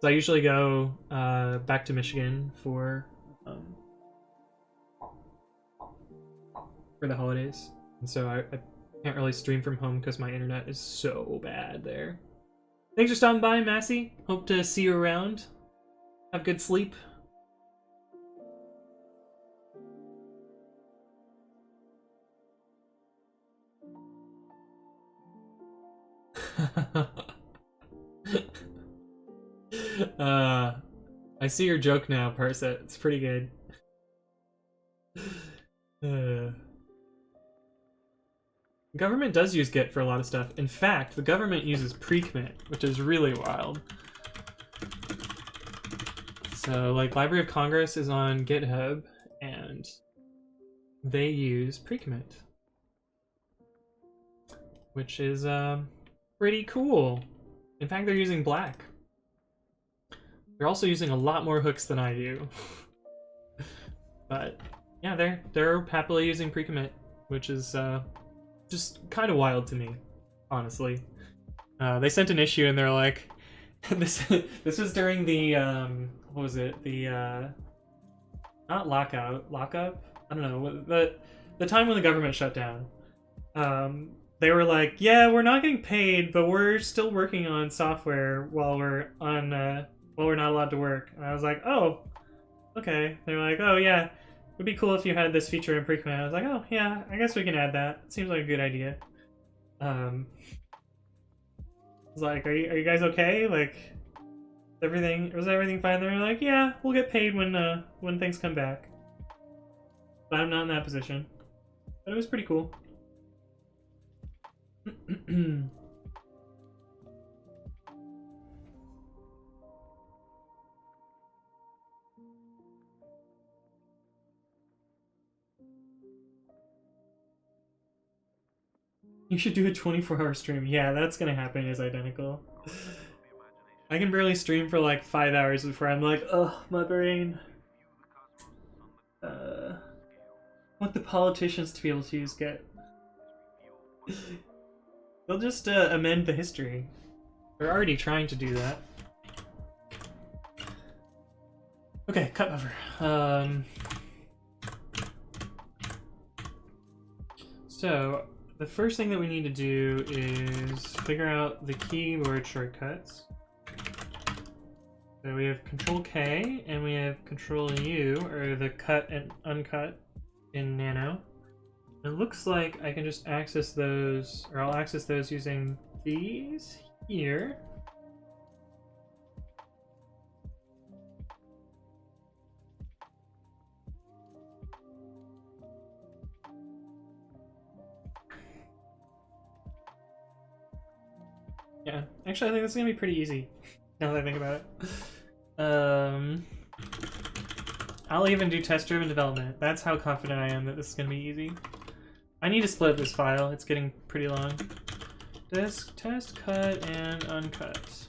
I usually go back to Michigan for the holidays, and so I can't really stream from home because my internet is so bad there. Thanks for stopping by, Massey. Hope to see you around. Have good sleep. I see your joke now, Parset. It's pretty good. The government does use Git for a lot of stuff. In fact, the government uses pre-commit, which is really wild. So, like, Library of Congress is on GitHub, and they use pre-commit, which is pretty cool. In fact, they're using Black. They're also using a lot more hooks than I do. But yeah, they're happily using pre-commit, which is just kind of wild to me, honestly. They sent an issue and they're like, this was during the what was it? The not lockout, lockup? I don't know, the time when the government shut down. They were like, yeah, we're not getting paid, but we're still working on software while we're on while we're not allowed to work. And I was like, oh, okay. They're like, oh yeah, it'd be cool if you had this feature in pre-commit. I was like, oh yeah, I guess we can add that. Seems like a good idea. I was like, are you guys okay? Like, was everything fine? They're like, yeah, we'll get paid when things come back. But I'm not in that position. But it was pretty cool. You should do a 24-hour stream. Yeah, that's gonna happen. Is identical. I can barely stream for like 5 hours before I'm like, ugh, my brain. Want the politicians to be able to use Git. They'll just amend the history. They're already trying to do that. Okay, cut buffer. So the first thing that we need to do is figure out the keyboard shortcuts. So we have Control K and we have Control U, or the cut and uncut in Nano. It looks like I can just access those, or I'll access those using these here. Yeah, actually I think this is gonna be pretty easy, now that I think about it. I'll even do test-driven development. That's how confident I am that this is gonna be easy. I need to split this file, it's getting pretty long. Disk, test, cut, and uncut.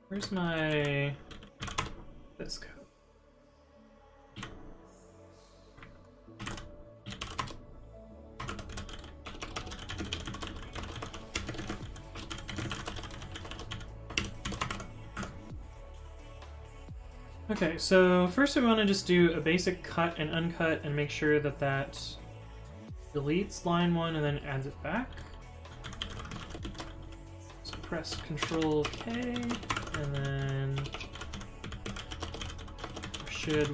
Where's my this code? Okay, so first we want to just do a basic cut and uncut and make sure that that deletes line 1 and then adds it back. So press Control K and then we should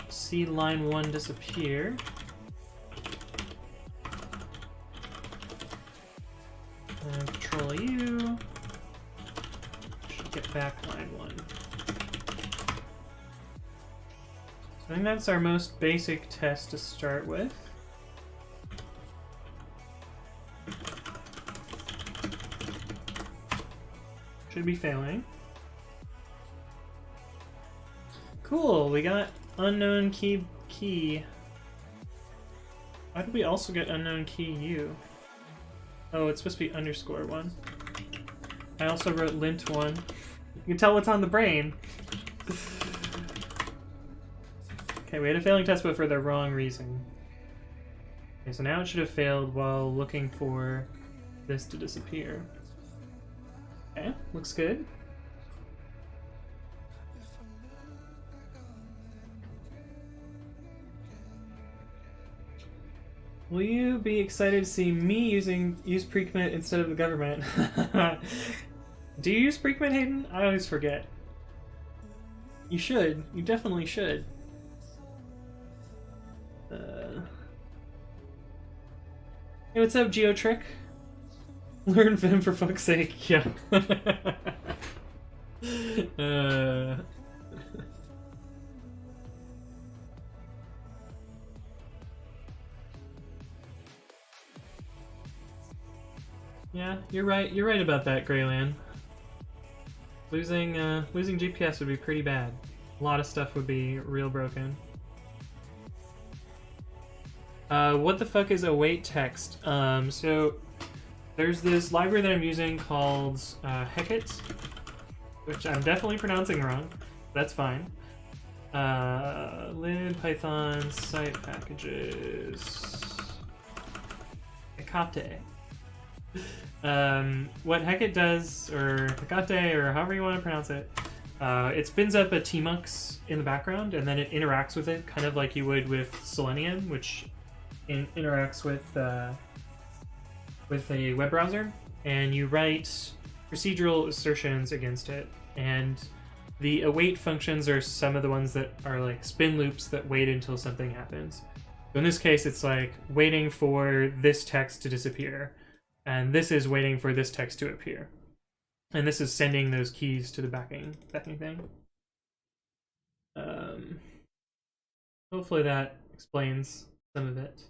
see line 1 disappear. And Control U should get back line 1. I think that's our most basic test to start with. Should be failing. Cool, we got unknown key. Why did we also get unknown key U? Oh, it's supposed to be _1. I also wrote lint1. You can tell what's on the brain. Okay, we had a failing test, but for the wrong reason. Okay, so now it should have failed while looking for this to disappear. Okay, looks good. Will you be excited to see me use pre-commit instead of the government? Do you use pre-commit, Hayden? I always forget. You should. You definitely should. Hey, what's up, GeoTrick? Learn Vim for fuck's sake. Yeah. Yeah, you're right. You're right about that, Greyland. Losing GPS would be pretty bad. A lot of stuff would be real broken. What the fuck is await text? So there's this library that I'm using called Hecate, which I'm definitely pronouncing wrong. That's fine. Lib Python site packages. Hecate. What Hecate does, or Hecate, or however you want to pronounce it, it spins up a tmux in the background, and then it interacts with it, kind of like you would with Selenium, which interacts with a web browser, and you write procedural assertions against it, and the await functions are some of the ones that are like spin loops that wait until something happens. So in this case, it's like waiting for this text to disappear, and this is waiting for this text to appear. And this is sending those keys to the backing thing. Hopefully that explains some of it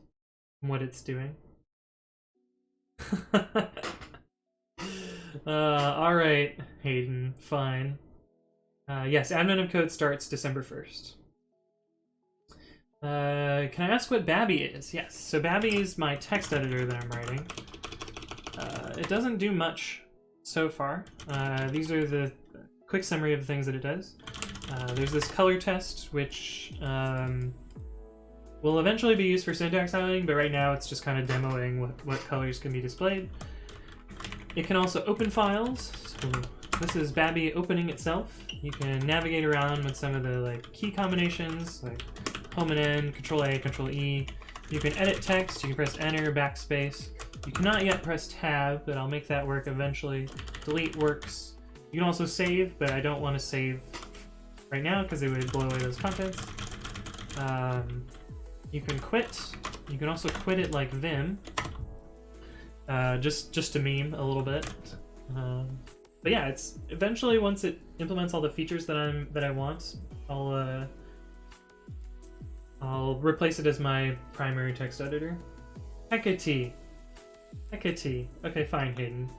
and what it's doing. Alright, Hayden, fine. Yes, admin of code starts December 1st. Can I ask what babi is? Yes, so babi is my text editor that I'm writing. It doesn't do much so far. These are the quick summary of the things that it does. There's this color test, which will eventually be used for syntax highlighting, but right now it's just kind of demoing what colors can be displayed. It can also open files. So this is babi opening itself. You can navigate around with some of the like key combinations, like home and N, Control A, Control E. You can edit text. You can press Enter, backspace. You cannot yet press Tab, but I'll make that work eventually. Delete works. You can also save, but I don't want to save right now because it would blow away those contents. You can quit. You can also quit it like Vim, just to meme a little bit. But yeah, it's eventually, once it implements all the features that I want, I'll replace it as my primary text editor. Hecate. Hecate. Okay, fine, Hayden.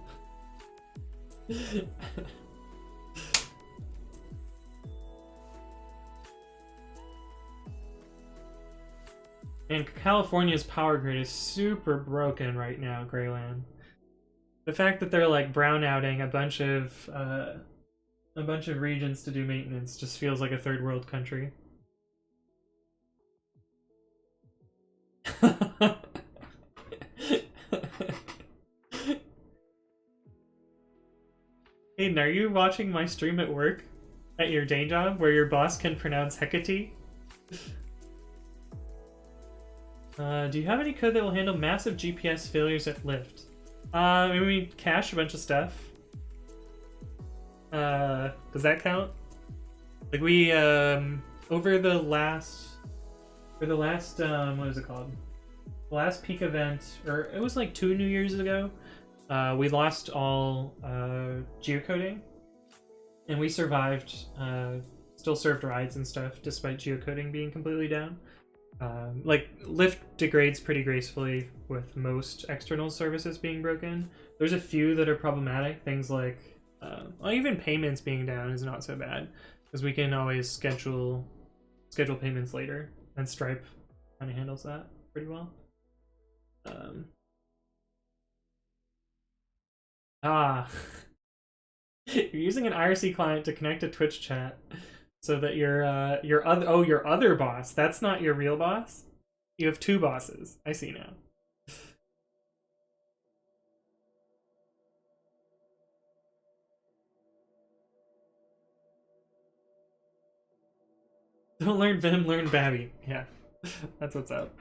And California's power grid is super broken right now, Greyland. The fact that they're like brownouting a bunch of regions to do maintenance just feels like a third world country. Hayden, are you watching my stream at work? At your day job, where your boss can pronounce Hecate? Do you have any code that will handle massive GPS failures at Lyft? We cache a bunch of stuff. Does that count? Like we, over the last, what is it called? The last peak event, or it was like 2 New Year's ago, we lost all geocoding, and we survived, still served rides and stuff despite geocoding being completely down. Like Lyft degrades pretty gracefully with most external services being broken. There's a few that are problematic, things like well, even payments being down is not so bad because we can always schedule payments later, and Stripe kind of handles that pretty well. You're using an IRC client to connect to Twitch chat so that your other boss, that's not your real boss. You have 2 bosses. I see now. Don't learn Vim, learn Babi. Yeah, that's what's up.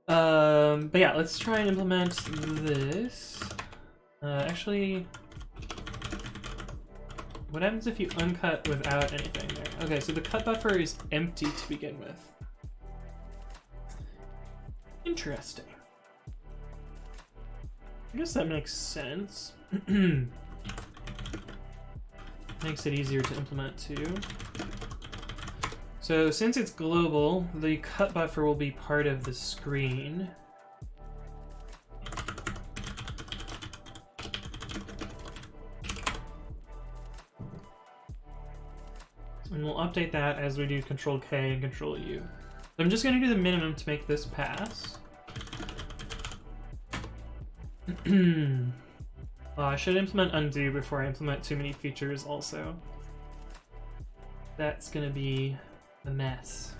But yeah, let's try and implement this. Actually, what happens if you uncut without anything there? Okay, so the cut buffer is empty to begin with. Interesting. I guess that makes sense. Makes it easier to implement too. So since it's global, the cut buffer will be part of the screen. And we'll update that as we do Control K and Control U. I'm just going to do the minimum to make this pass. I should implement undo before I implement too many features also. That's going to be a mess.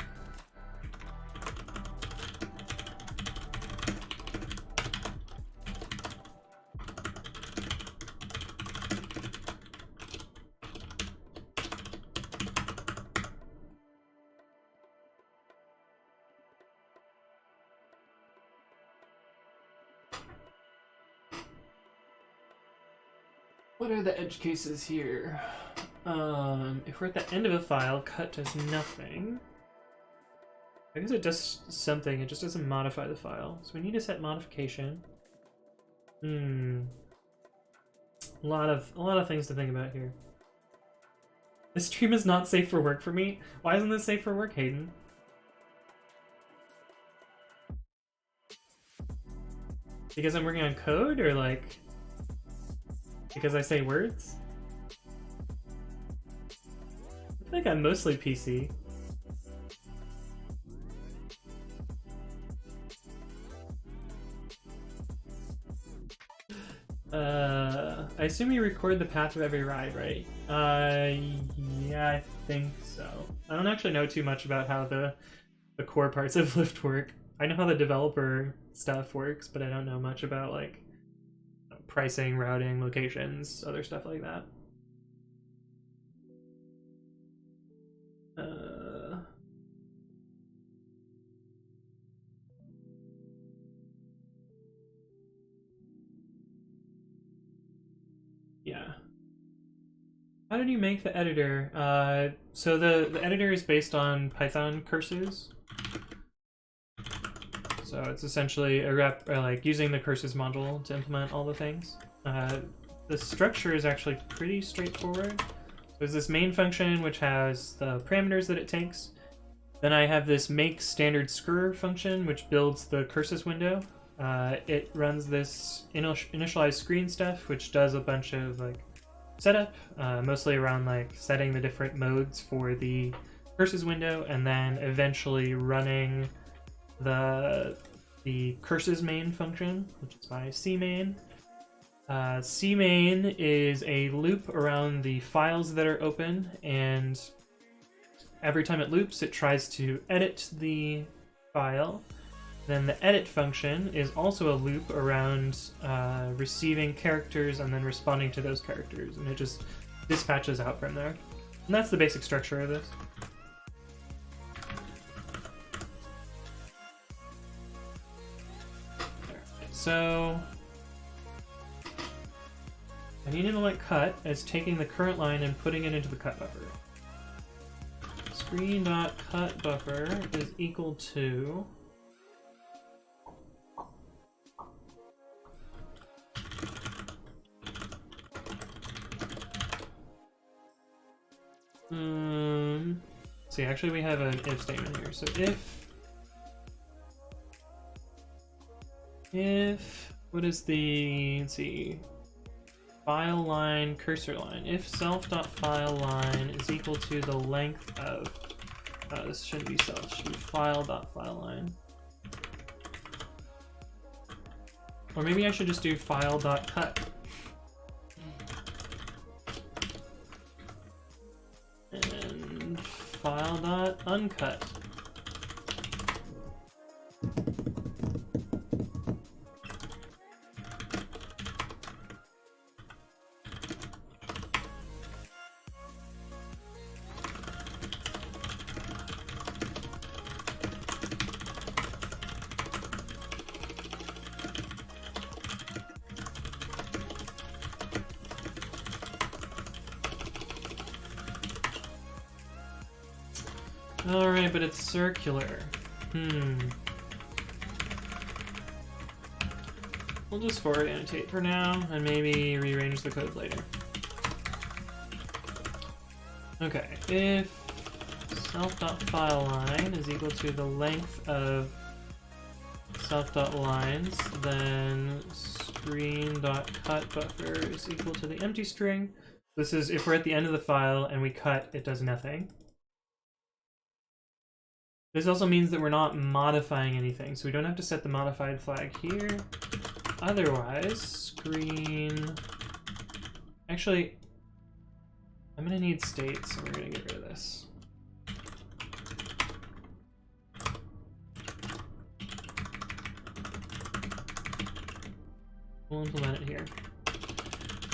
What are the edge cases here? If we're at the end of a file, cut does nothing. I guess it does something, it just doesn't modify the file. So we need to set modification. A lot of things to think about here. This stream is not safe for work for me. Why isn't this safe for work, Hayden? Because I'm working on code, or like because I say words? I feel like I'm mostly PC. I assume you record the path of every ride, right? Yeah, I think so. I don't actually know too much about how the core parts of Lyft work. I know how the developer stuff works, but I don't know much about like pricing, routing, locations, other stuff like that. Yeah. How did you make the editor? So the editor is based on Python curses. So it's essentially a like using the curses module to implement all the things. The structure is actually pretty straightforward. There's this main function which has the parameters that it takes. Then I have this make standard scr function which builds the curses window. It runs this initialize screen stuff which does a bunch of like setup, mostly around like setting the different modes for the curses window, and then eventually running the curses main function, which is my cmain. Cmain is a loop around the files that are open, and every time it loops, it tries to edit the file. Then the edit function is also a loop around receiving characters and then responding to those characters, and it just dispatches out from there. And that's the basic structure of this. So I need to implement cut as taking the current line and putting it into the cut buffer. Screen.cutBuffer is equal to see, actually we have an if statement here. So if what is the, let's see, file line cursor line, if self.file line is equal to the length of this shouldn't be self, it should be file.file line, or maybe I should just do file.cut. And file.uncut. Alright, but it's circular. We'll just forward annotate for now, and maybe rearrange the code later. Okay, if self.fileLine is equal to the length of self.lines, then screen.cut buffer is equal to the empty string. This is if we're at the end of the file and we cut, it does nothing. This also means that we're not modifying anything, so we don't have to set the modified flag here. Otherwise, screen... Actually, I'm gonna need state, so we're gonna get rid of this. We'll implement it here.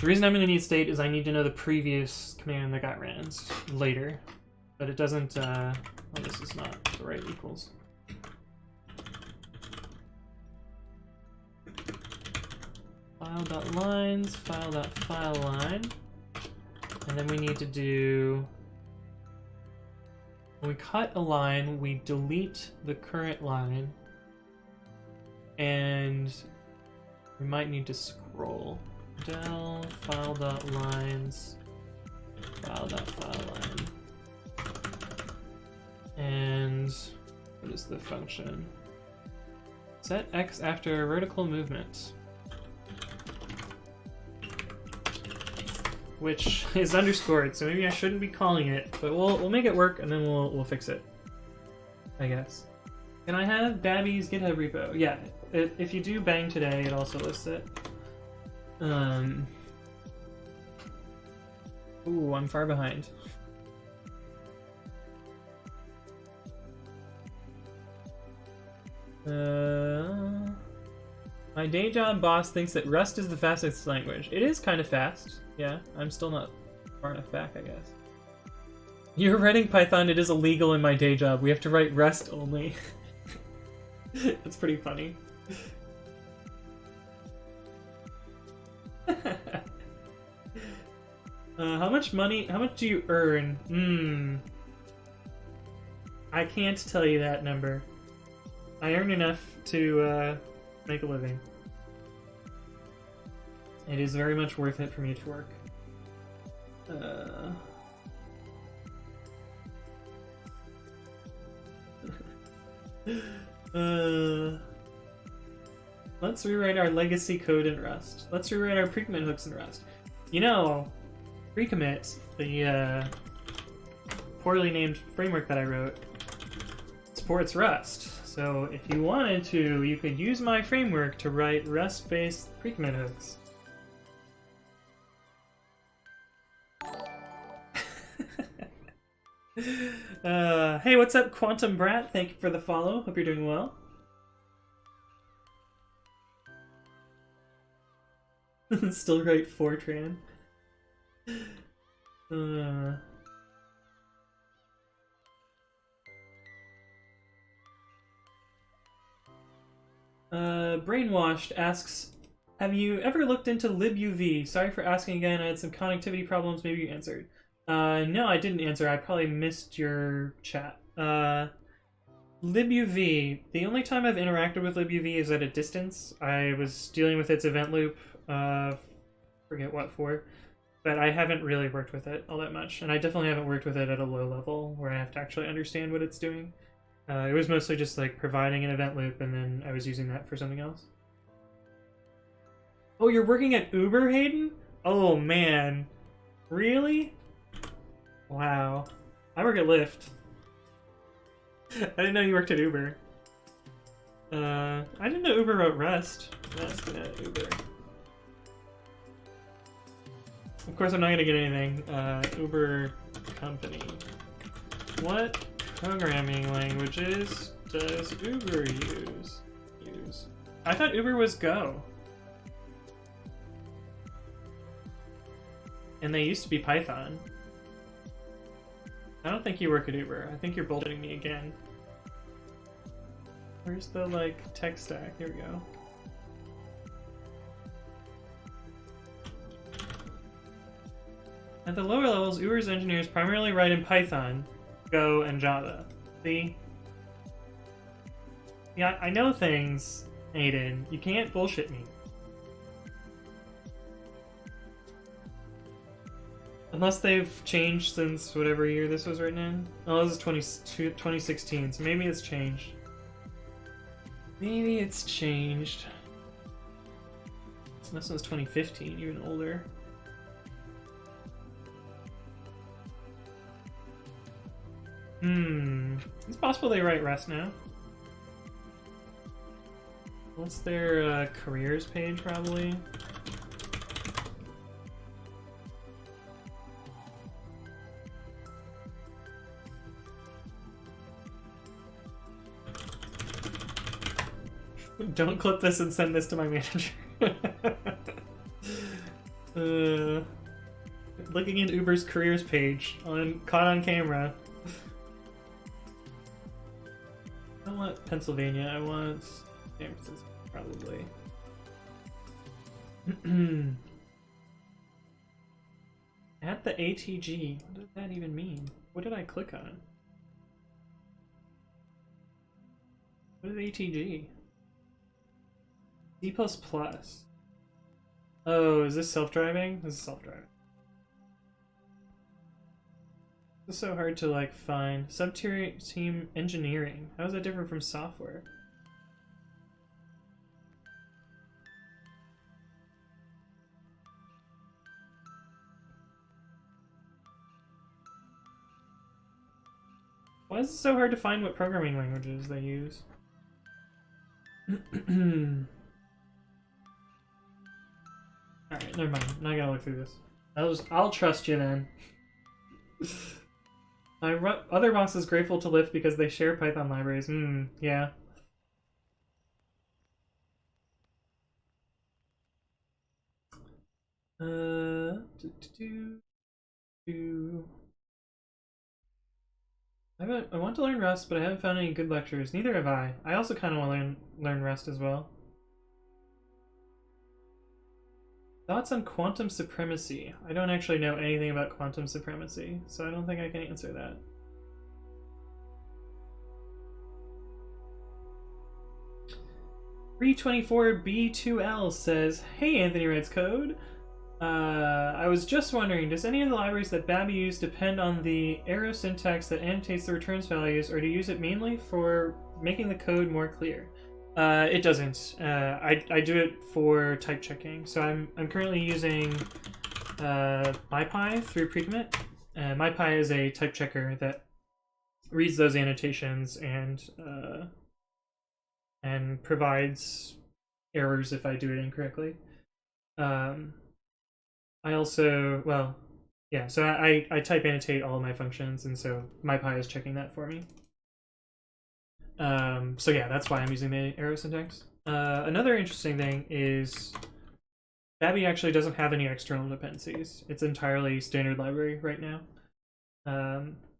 The reason I'm gonna need state is I need to know the previous command that got ran later, but it doesn't, well, this is not the right equals. File.lines, file.fileLine, and then we need to do, when we cut a line, we delete the current line, and we might need to scroll. Del file.lines, file.fileLine, and what is the function? Set X after vertical movement, which is underscored, so maybe I shouldn't be calling it, but we'll make it work and then we'll fix it, I guess. Can I have Babi's GitHub repo? Yeah, if you do bang today, it also lists it. Ooh, I'm far behind. My day job boss thinks that Rust is the fastest language. It is kind of fast. Yeah, I'm still not far enough back, I guess. You're writing Python, it is illegal in my day job. We have to write Rust only. That's pretty funny. How much do you earn? I can't tell you that number. I earn enough to make a living. It is very much worth it for me to work. Let's rewrite our legacy code in Rust. Let's rewrite our pre-commit hooks in Rust. You know, pre-commit, the poorly named framework that I wrote, supports Rust. So if you wanted to, you could use my framework to write Rust-based pre-commit hooks. Hey, what's up, Quantum Brat? Thank you for the follow. Hope you're doing well. Still write Fortran. Brainwashed asks, have you ever looked into libuv? Sorry for asking again, I had some connectivity problems, maybe you answered. No, I didn't answer. I probably missed your chat. libuv. The only time I've interacted with libuv is at a distance. I was dealing with its event loop, forget what for, but I haven't really worked with it all that much, and I definitely haven't worked with it at a low level where I have to actually understand what it's doing. It was mostly just like providing an event loop, and then I was using that for something else. Oh, you're working at Uber, Hayden? Oh man, really? Wow. I work at Lyft. I didn't know you worked at Uber. I didn't know Uber wrote Rust. Rust at Uber. Of course, I'm not gonna get anything. Uber company. What programming languages does Uber use? I thought Uber was Go. And they used to be Python. I don't think you work at Uber. I think you're bullshitting me again. Where's the, like, tech stack? Here we go. At the lower levels, Uber's engineers primarily write in Python, Go, and Java. See? Yeah, I know things, Aiden. You can't bullshit me. Unless they've changed since whatever year this was written in. Oh, this is 2016, so maybe it's changed. Maybe it's changed. This one's 2015, even older. It's possible they write Rust now. What's their careers page, probably? Don't clip this and send this to my manager. Looking at Uber's careers page, caught on camera. I don't want Pennsylvania, I want San Francisco, probably. At the ATG, what does that even mean? What did I click on? What is ATG? C++. Oh, is this self-driving? This is self-driving. This is so hard to like find. Sub-team engineering. How is that different from software? Why is it so hard to find what programming languages they use? Alright, never mind. I'm not gonna look through this. I'll trust you then. Other bosses grateful to Lyft because they share Python libraries. Yeah. I want to learn Rust, but I haven't found any good lectures. Neither have I. I also kind of want to learn Rust as well. Thoughts on quantum supremacy? I don't actually know anything about quantum supremacy, so I don't think I can answer that. .324B2L says, "Hey, Anthony Red's Code. I was just wondering, does any of the libraries that Babi use depend on the arrow syntax that annotates the returns values, or do you use it mainly for making the code more clear?" It doesn't. I do it for type checking. So I'm currently using mayyybe through precommit. Mayyybe is a type checker that reads those annotations and provides errors if I do it incorrectly. I also, well, yeah, so I type annotate all of my functions, and so mayyybe is checking that for me. So yeah, that's why I'm using the arrow syntax. Another interesting thing is Babi actually doesn't have any external dependencies. It's entirely standard library right now.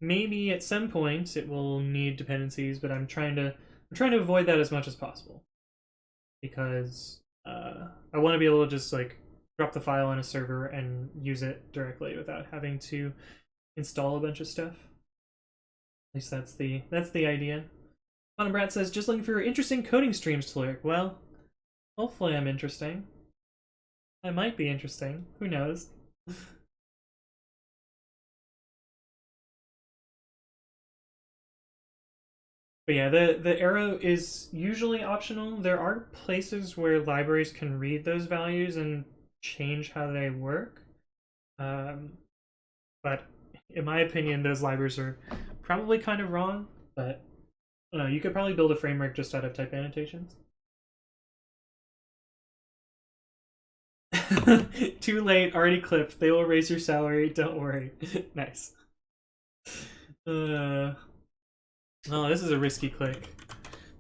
Maybe at some point it will need dependencies, but I'm trying to avoid that as much as possible, because I want to be able to just like drop the file on a server and use it directly without having to install a bunch of stuff. At least that's the idea. Quantum Brat says, "Just looking for interesting coding streams to lurk." Well, hopefully I'm interesting. I might be interesting. Who knows? But yeah, the arrow is usually optional. There are places where libraries can read those values and change how they work. But in my opinion, those libraries are probably kind of wrong, but I don't know, you could probably build a framework just out of type annotations. Too late, already clipped. They will raise your salary, don't worry. Nice. Oh, this is a risky click.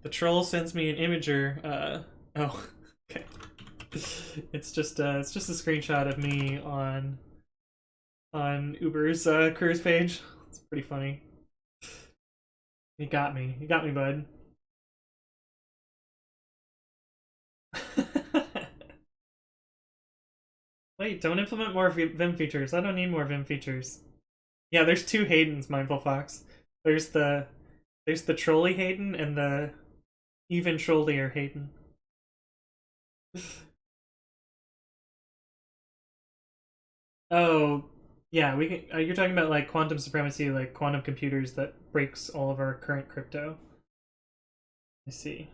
The troll sends me an imager. Oh, okay. It's just a screenshot of me on Uber's careers page. It's pretty funny. You got me, bud. Wait, don't implement more Vim features. I don't need more Vim features. Yeah, there's two Haydens, Mindful Fox. There's the There's the trolley Hayden and the even trollier Hayden. Oh, yeah, we can, you're talking about like quantum supremacy, like quantum computers that breaks all of our current crypto. I see.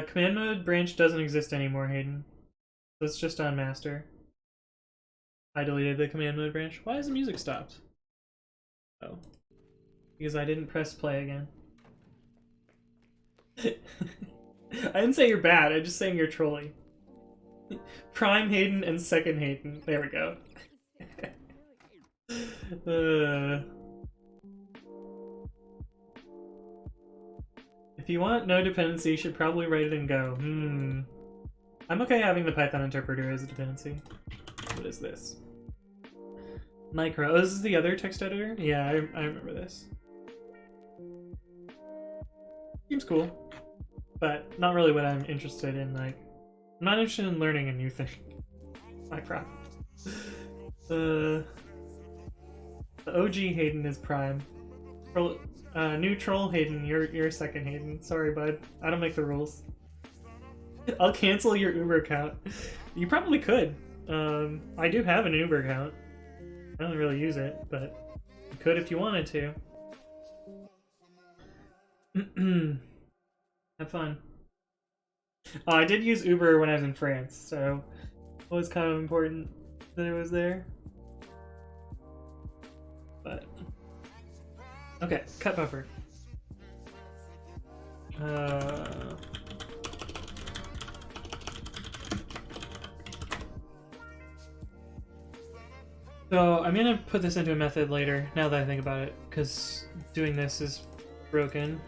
Command mode branch doesn't exist anymore, Hayden. It's just on master. I deleted the command mode branch. Why has the music stopped? Oh. Because I didn't press play again. I didn't say you're bad, I'm just saying you're trolling. Prime Hayden and second Hayden. There we go. If you want no dependency, you should probably write it in Go. I'm okay having the Python interpreter as a dependency. What is this? Micro. Oh, this is the other text editor? Yeah, I remember this. Seems cool. But not really what I'm interested in, like... I'm not interested in learning a new thing. My problem. The OG Hayden is Prime. New troll Hayden, you're second Hayden. Sorry, bud. I don't make the rules. I'll cancel your Uber account. You probably could. I do have an Uber account. I don't really use it, but you could if you wanted to. Have fun. Oh, I did use Uber when I was in France, so it was kind of important that it was there. But okay, cut buffer. So I'm gonna put this into a method later, now that I think about it, because doing this is broken.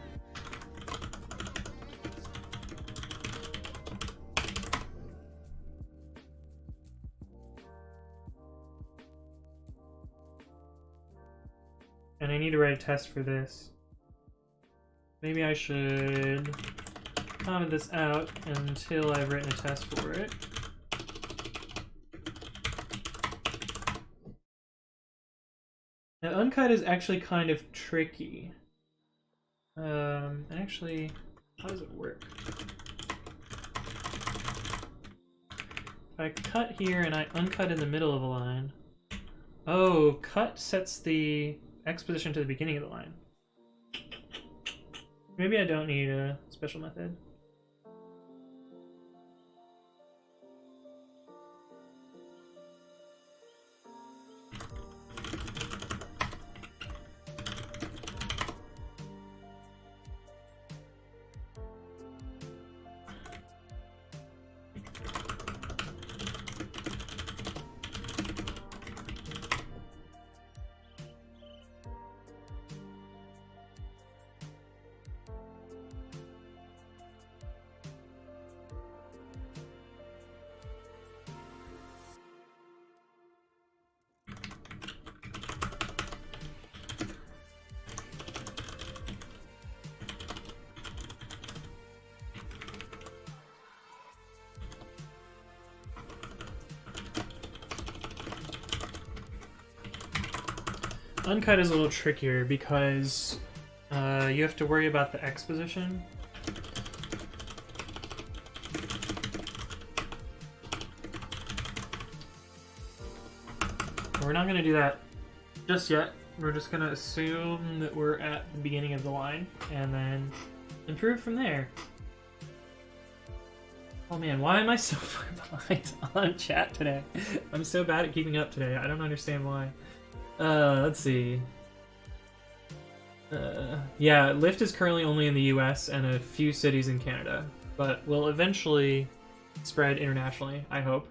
And I need to write a test for this. Maybe I should comment this out until I've written a test for it. Now, uncut is actually kind of tricky. Actually, how does it work? If I cut here and I uncut in the middle of a line. Oh, cut sets the X position to the beginning of the line. Maybe I don't need a special method. Uncut is a little trickier because you have to worry about the X position. We're not going to do that just yet. We're just going to assume that we're at the beginning of the line and then improve from there. Oh man, why am I so far behind on chat today? I'm so bad at keeping up today. I don't understand why. Let's see. Yeah, Lyft is currently only in the US and a few cities in Canada, but will eventually spread internationally, I hope.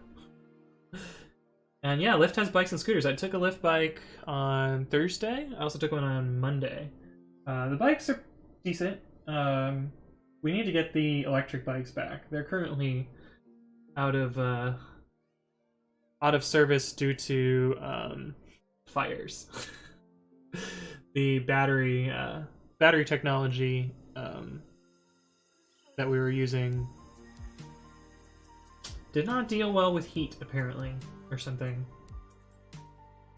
And yeah, Lyft has bikes and scooters. I took a Lyft bike on Thursday. I also took one on Monday. The bikes are decent. We need to get the electric bikes back. They're currently out of service due to fires. The battery technology that we were using did not deal well with heat, apparently, or something.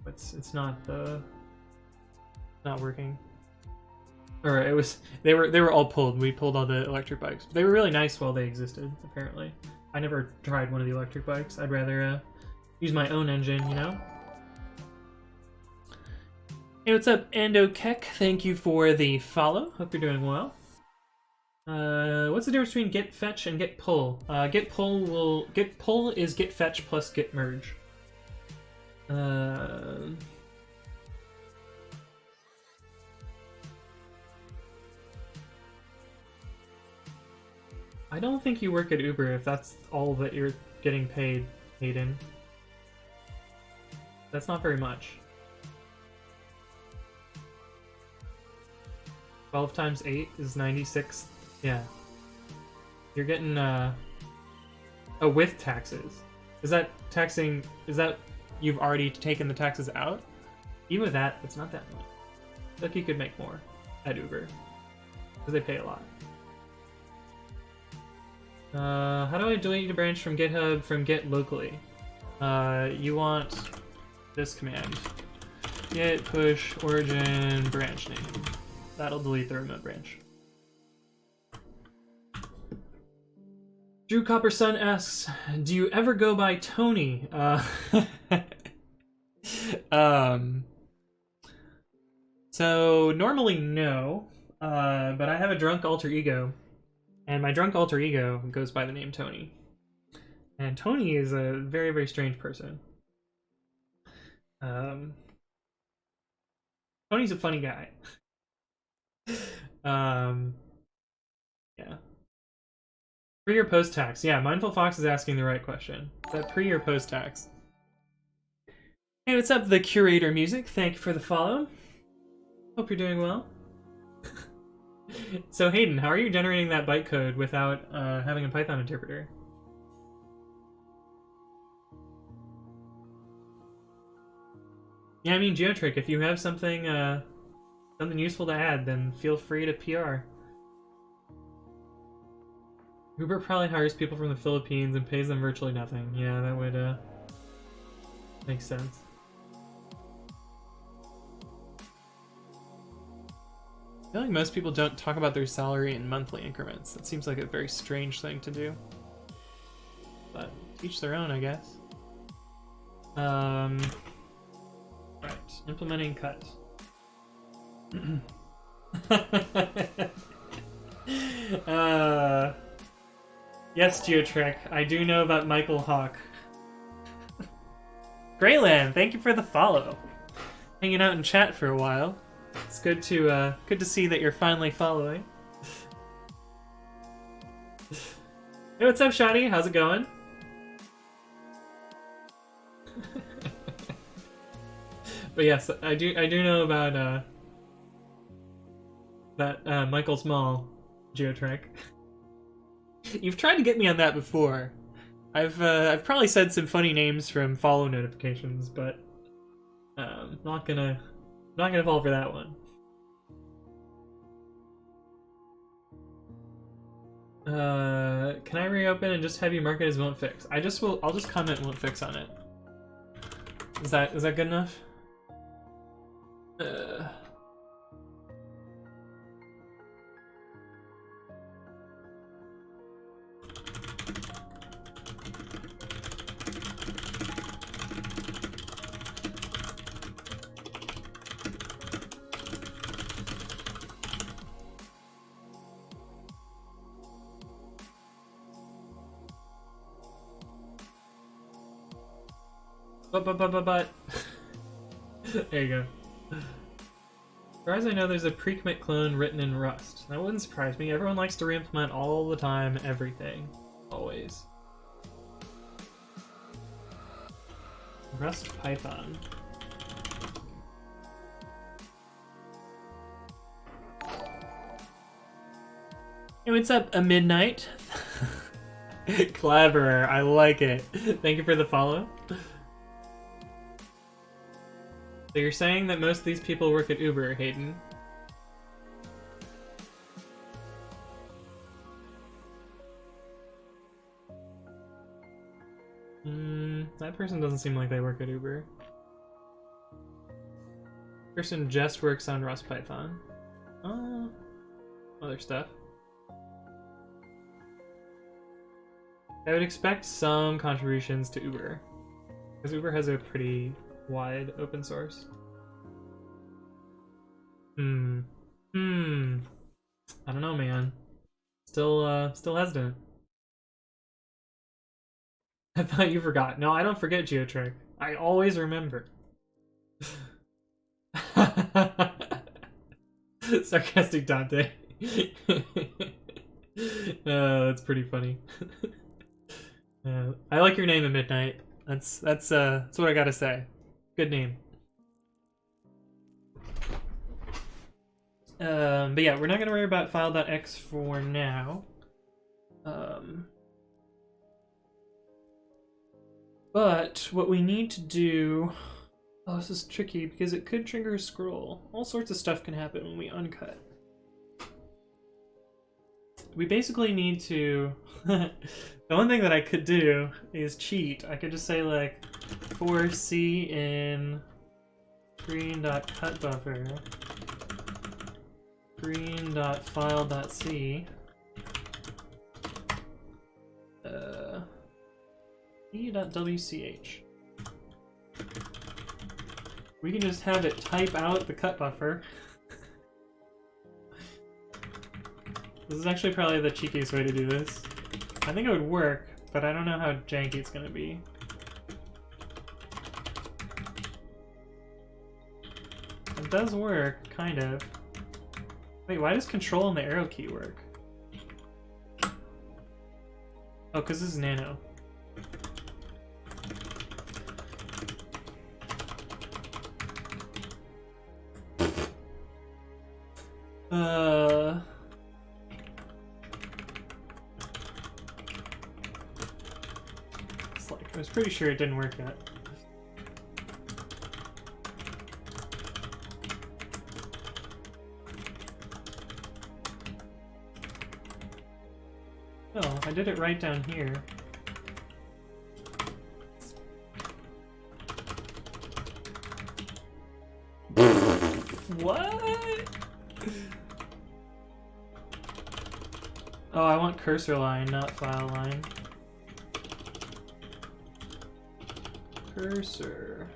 It's not not working. Or it was they were all pulled. We pulled all the electric bikes. They were really nice while they existed, apparently. I never tried one of the electric bikes. I'd rather use my own engine, you know? Hey, what's up, Andokek? Thank you for the follow. Hope you're doing well. What's the difference between get fetch and get pull? Get pull is get fetch plus get merge. I don't think you work at Uber if that's all that you're getting paid, Hayden. That's not very much. 12 times 8 is 96. Yeah. You're getting, with taxes. Is that taxing, is that you've already taken the taxes out? Even with that, it's not that much. I feel like you could make more at Uber. Because they pay a lot. How do I delete a branch from GitHub from Git locally? You want this command. Git push origin branch name. That'll delete the remote branch. Drew Copperson asks, do you ever go by Tony? So normally no, but I have a drunk alter ego, and my drunk alter ego goes by the name Tony. And Tony is a very, very strange person. Tony's a funny guy. Yeah. Pre or post tax? Yeah, Mindful Fox is asking the right question. Is that pre or post tax? Hey, what's up, the Curator Music? Thank you for the follow. Hope you're doing well. So Hayden, how are you generating that bytecode without having a Python interpreter? Yeah, I mean, Geotrick, if you have something something useful to add, then feel free to PR. Uber probably hires people from the Philippines and pays them virtually nothing. Yeah, that would make sense. I feel like most people don't talk about their salary in monthly increments. That seems like a very strange thing to do. But each their own, I guess. Right, implementing cut. Yes, Geotrek, I do know about Michael Hawk. Greyland, thank you for the follow. Hanging out in chat for a while. It's good to see that you're finally following. Hey, what's up, Shadi? How's it going? But yes, I do know about that Michael Small Geotrek. You've tried to get me on that before. I've probably said some funny names from follow notifications, but not gonna fall for that one. Can I reopen and just have you mark it as won't fix? I'll just comment won't fix on it. Is that good enough? But there you go. As far as I know, there's a pre-commit clone written in Rust. That wouldn't surprise me. Everyone likes to re-implement all the time, everything. Always. Rust Python. Hey, what's up, a midnight? Clever, I like it. Thank you for the follow. So you're saying that most of these people work at Uber, Hayden? That person doesn't seem like they work at Uber. Person just works on Rust Python. Other stuff. I would expect some contributions to Uber, because Uber has a pretty wide open source. I don't know, man. Still hesitant. I thought you forgot. No, I don't forget, Geotrick. I always remember. Sarcastic Dante. That's pretty funny. I like your name at midnight. That's what I gotta say. Good name. But yeah, we're not gonna worry about file.x for now. But what we need to do... Oh, this is tricky because it could trigger a scroll. All sorts of stuff can happen when we uncut. We basically need to... The one thing that I could do is cheat. I could just say like for C in green.cutBuffer green.file.c e.wch. We can just have it type out the cut buffer. This is actually probably the cheekiest way to do this. I think it would work, but I don't know how janky it's gonna be. It does work, kind of. Wait, why does control and the arrow key work? Oh, because this is nano. It's like, I was pretty sure it didn't work yet. Oh, I did it right down here. What? Oh, I want cursor line, not file line. Cursor.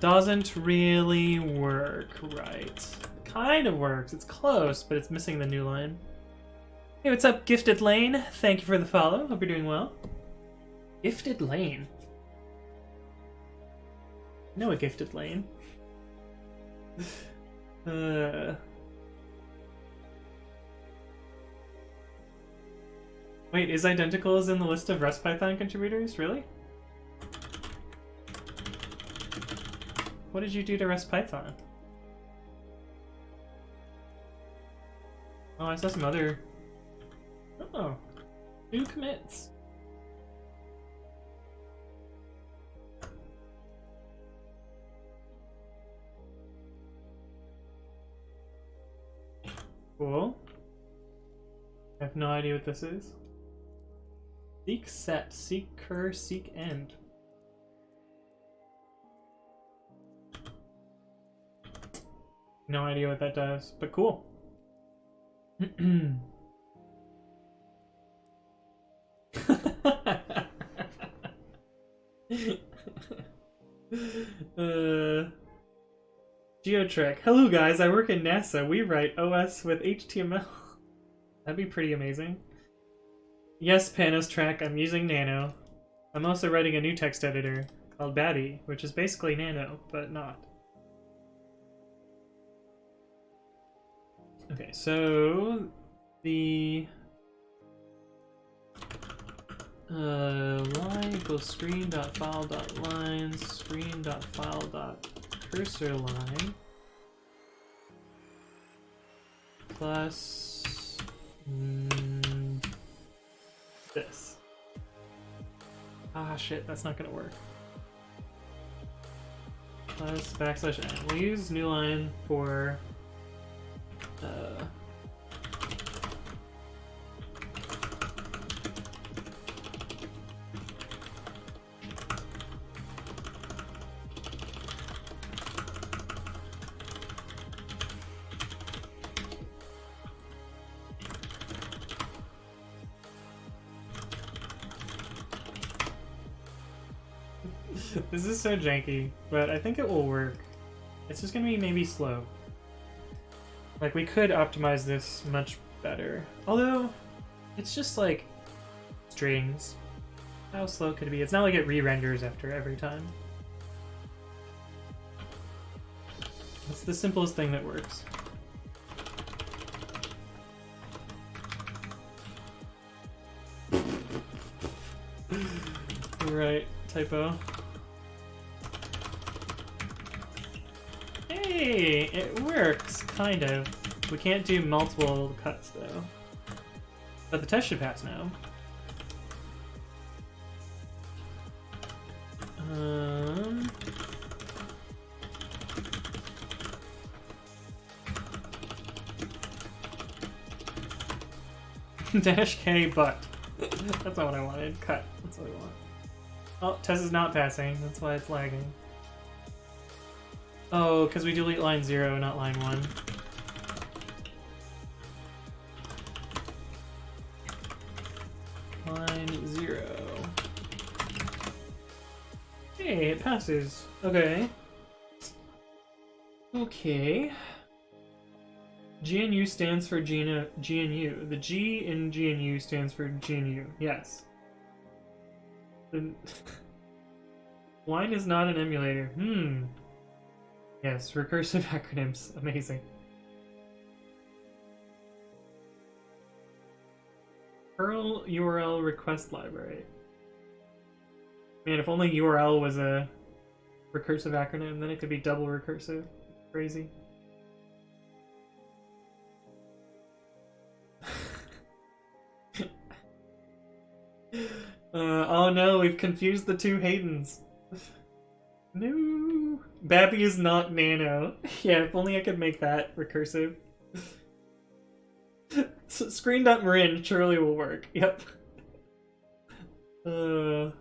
Doesn't really work right. Kind of works. It's close, but it's missing the new line. Hey, what's up, Gifted Lane? Thank you for the follow. Hope you're doing well. Gifted Lane. I know a Gifted Lane. Wait, is Identicals in the list of Rust Python contributors? Really? What did you do to Rust Python? Oh, I saw some other... Oh, new commits. Cool. I have no idea what this is. Seek set, seek cur, seek end. No idea what that does, but cool. Geotrek. Hello guys, I work in NASA. We write OS with HTML. That'd be pretty amazing. Yes, Panos Track, I'm using Nano. I'm also writing a new text editor called babi, which is basically Nano, but not. Okay, so the line equals screen.file.line, screen.file.cursor line plus this. Ah shit, that's not gonna work. plus backslash n. We'll use new line for this is so janky, but I think it will work. It's just gonna be maybe slow. Like, we could optimize this much better. Although, it's just like strings. How slow could it be? It's not like it re-renders after every time. It's the simplest thing that works. Right, typo. Hey, it works, kind of. We can't do multiple cuts though. But the test should pass now. Dash K but. That's not what I wanted. Cut. That's what I want. Oh, test is not passing. That's why it's lagging. Oh, because we delete line 0, not line 1. Line 0. Hey, it passes. Okay. Okay. GNU stands for GNU. The G in GNU stands for GNU. Yes. The Wine is not an emulator. Yes, recursive acronyms. Amazing. Perl URL request library. Man, if only URL was a recursive acronym, then it could be double recursive. Crazy. Oh no, we've confused the two Haydens. No. Babi is not nano. Yeah, if only I could make that recursive. So, screen.marin surely will work. Yep. We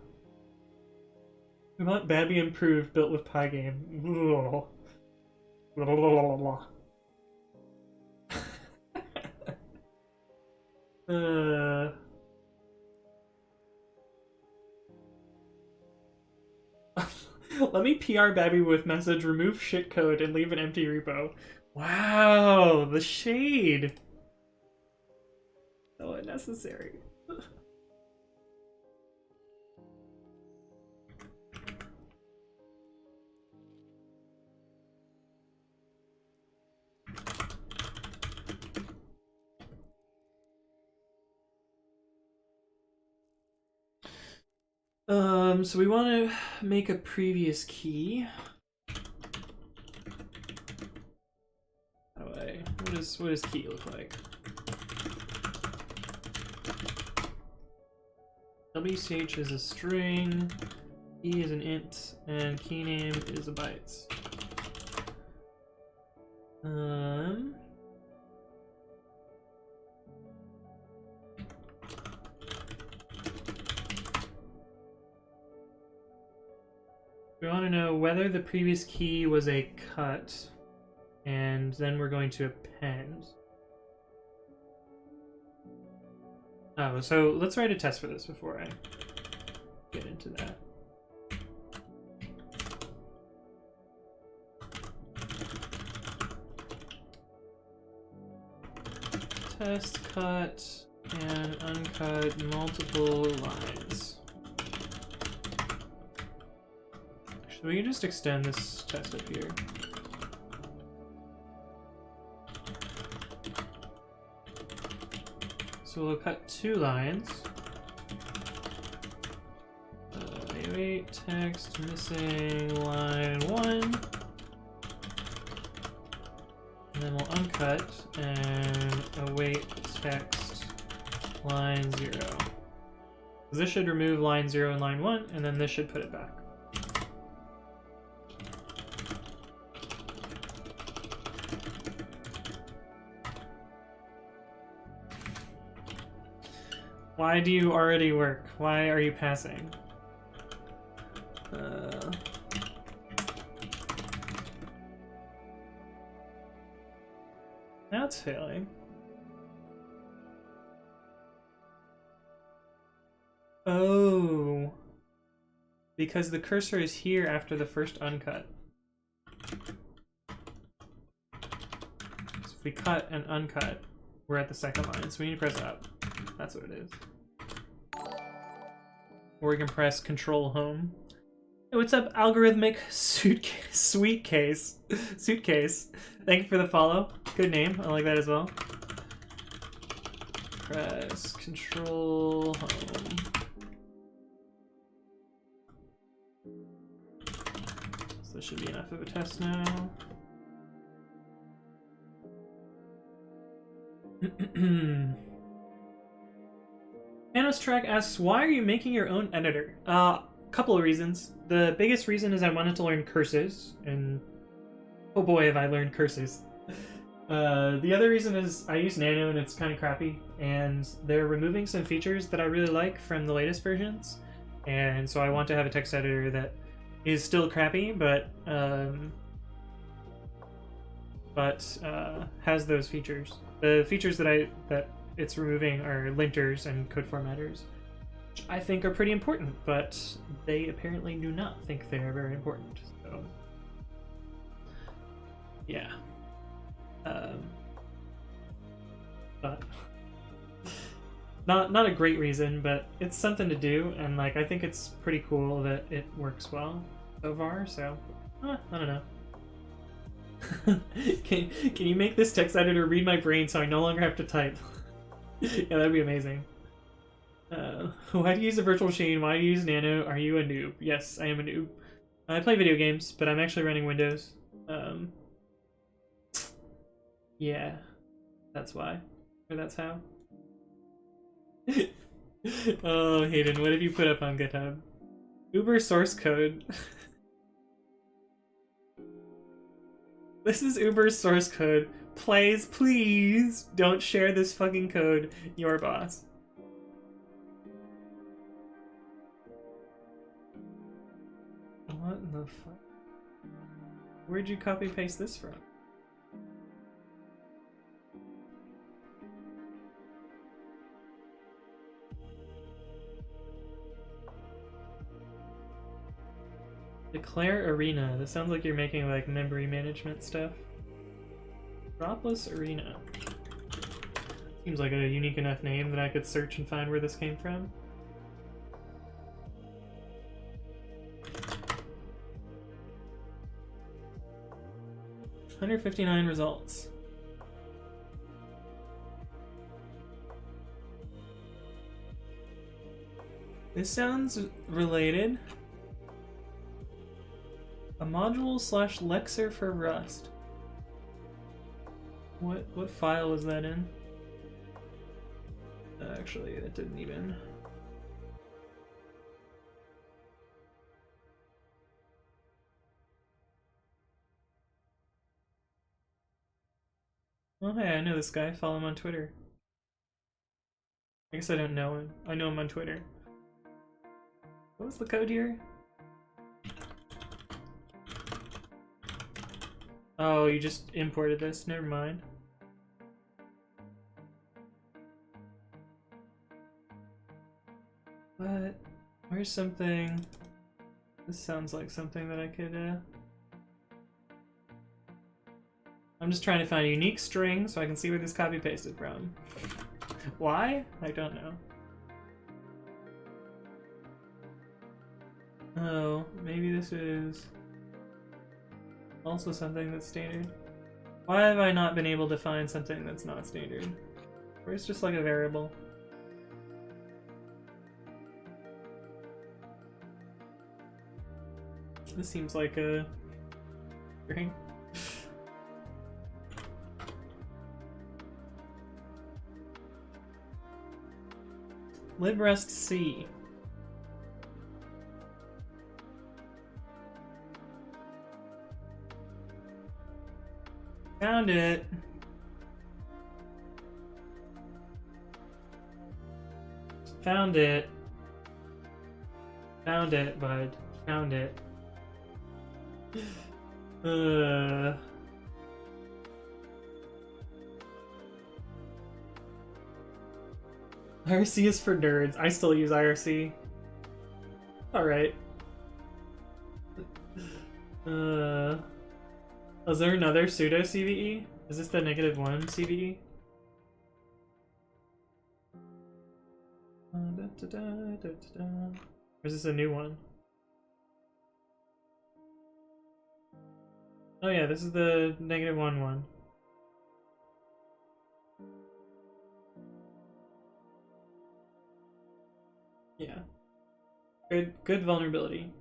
want Babi improved, built with Pygame. Let me PR Babi with message, remove shitcode, and leave an empty repo. Wow, the shade. So unnecessary. So we want to make a previous key. How do I, what does key look like? WCH is a string, key is an int, and key name is a bytes. We want to know whether the previous key was a cut, and then we're going to append. Oh, so let's write a test for this before I get into that. Test cut and uncut multiple lines. So we can just extend this test up here. So we'll cut 2 lines. Wait, text missing line 1. And then we'll uncut and await text line 0. This should remove line 0 and line 1, and then this should put it back. Why do you already work? Why are you passing? Now it's failing. Oh. Because the cursor is here after the first uncut. So if we cut and uncut, we're at the second line, so we need to press up. That's what it is. Or we can press Control Home. Hey, what's up, algorithmic suitcase? Suitcase. Thank you for the follow. Good name. I like that as well. Press Control Home. So this should be enough of a test now. Thanos Track asks, why are you making your own editor? Couple of reasons. The biggest reason is I wanted to learn curses, and oh boy have I learned curses. The other reason is I use Nano and it's kind of crappy, and they're removing some features that I really like from the latest versions, and so I want to have a text editor that is still crappy, but has those features. The features that it's removing are linters and code formatters, which I think are pretty important, but they apparently do not think they're very important. So, yeah. But not a great reason, but it's something to do, and like I think it's pretty cool that it works well so far. So, I don't know. Can you make this text editor read my brain so I no longer have to type? Yeah, that'd be amazing. Why do you use a virtual machine? Why do you use Nano? Are you a noob? Yes, I am a noob. I play video games, but I'm actually running Windows. Yeah, that's why. Or that's how. Oh, Hayden, what have you put up on GitHub? Uber source code. This is Uber's source code. Please don't share this fucking code, your boss. What in the fuck? Where'd you copy paste this from? Declare Arena. This sounds like you're making like memory management stuff. Dropless Arena. Seems like a unique enough name that I could search and find where this came from. $159 results. This sounds related. A module / lexer for Rust. What file was that in? Actually, that didn't even. Oh hey, I know this guy. Follow him on Twitter. I guess I don't know him. I know him on Twitter. What was the code here? Oh, you just imported this? Never mind. What? Where's something? This sounds like something that I could, I'm just trying to find a unique string so I can see where this copy pasted from. Why? I don't know. Oh, maybe this is also something that's standard. Why have I not been able to find something that's not standard? Or it's just like a variable. This seems like a string. librustc. Found it. Found it. Found it, bud. Found it. IRC is for nerds. I still use IRC. Alright. Is there another pseudo CVE? Is this the -1 CVE? Or is this a new one? Oh yeah, this is the -1 one. Yeah. Good vulnerability.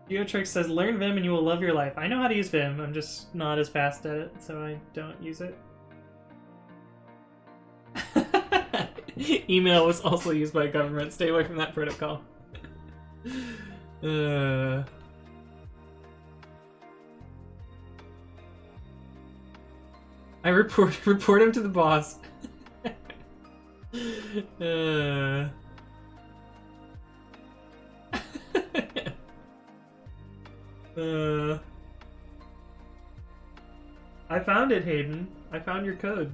Geotrix says, learn Vim and you will love your life. I know how to use Vim, I'm just not as fast at it, so I don't use it. Email was also used by government. Stay away from that protocol. I report him to the boss. I found it, Hayden. I found your code.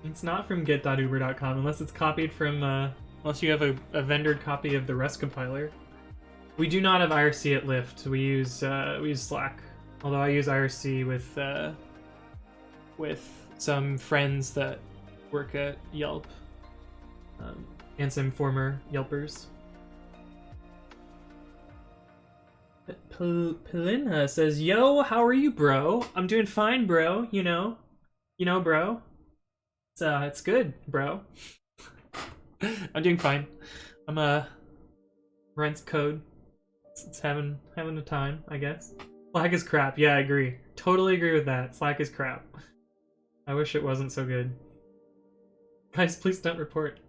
It's not from get.uber.com unless it's copied from, unless you have a vendored copy of the Rust compiler. We do not have IRC at Lyft. We use Slack. Although I use IRC with some friends that work at Yelp, and some former Yelpers. Pelinha says, "Yo, how are you, bro? I'm doing fine, bro. You know, bro. It's good, bro. I'm doing fine. I'm rents code. It's having a time, I guess. Slack is crap. Yeah, I agree. Totally agree with that. Slack is crap. I wish it wasn't so good. Guys, please don't report."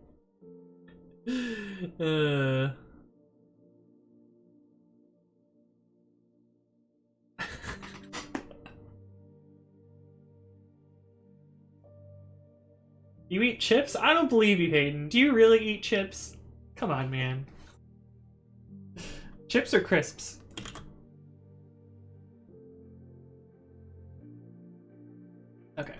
You eat chips? I don't believe you, Hayden. Do you really eat chips? Come on, man. Chips or crisps? Okay.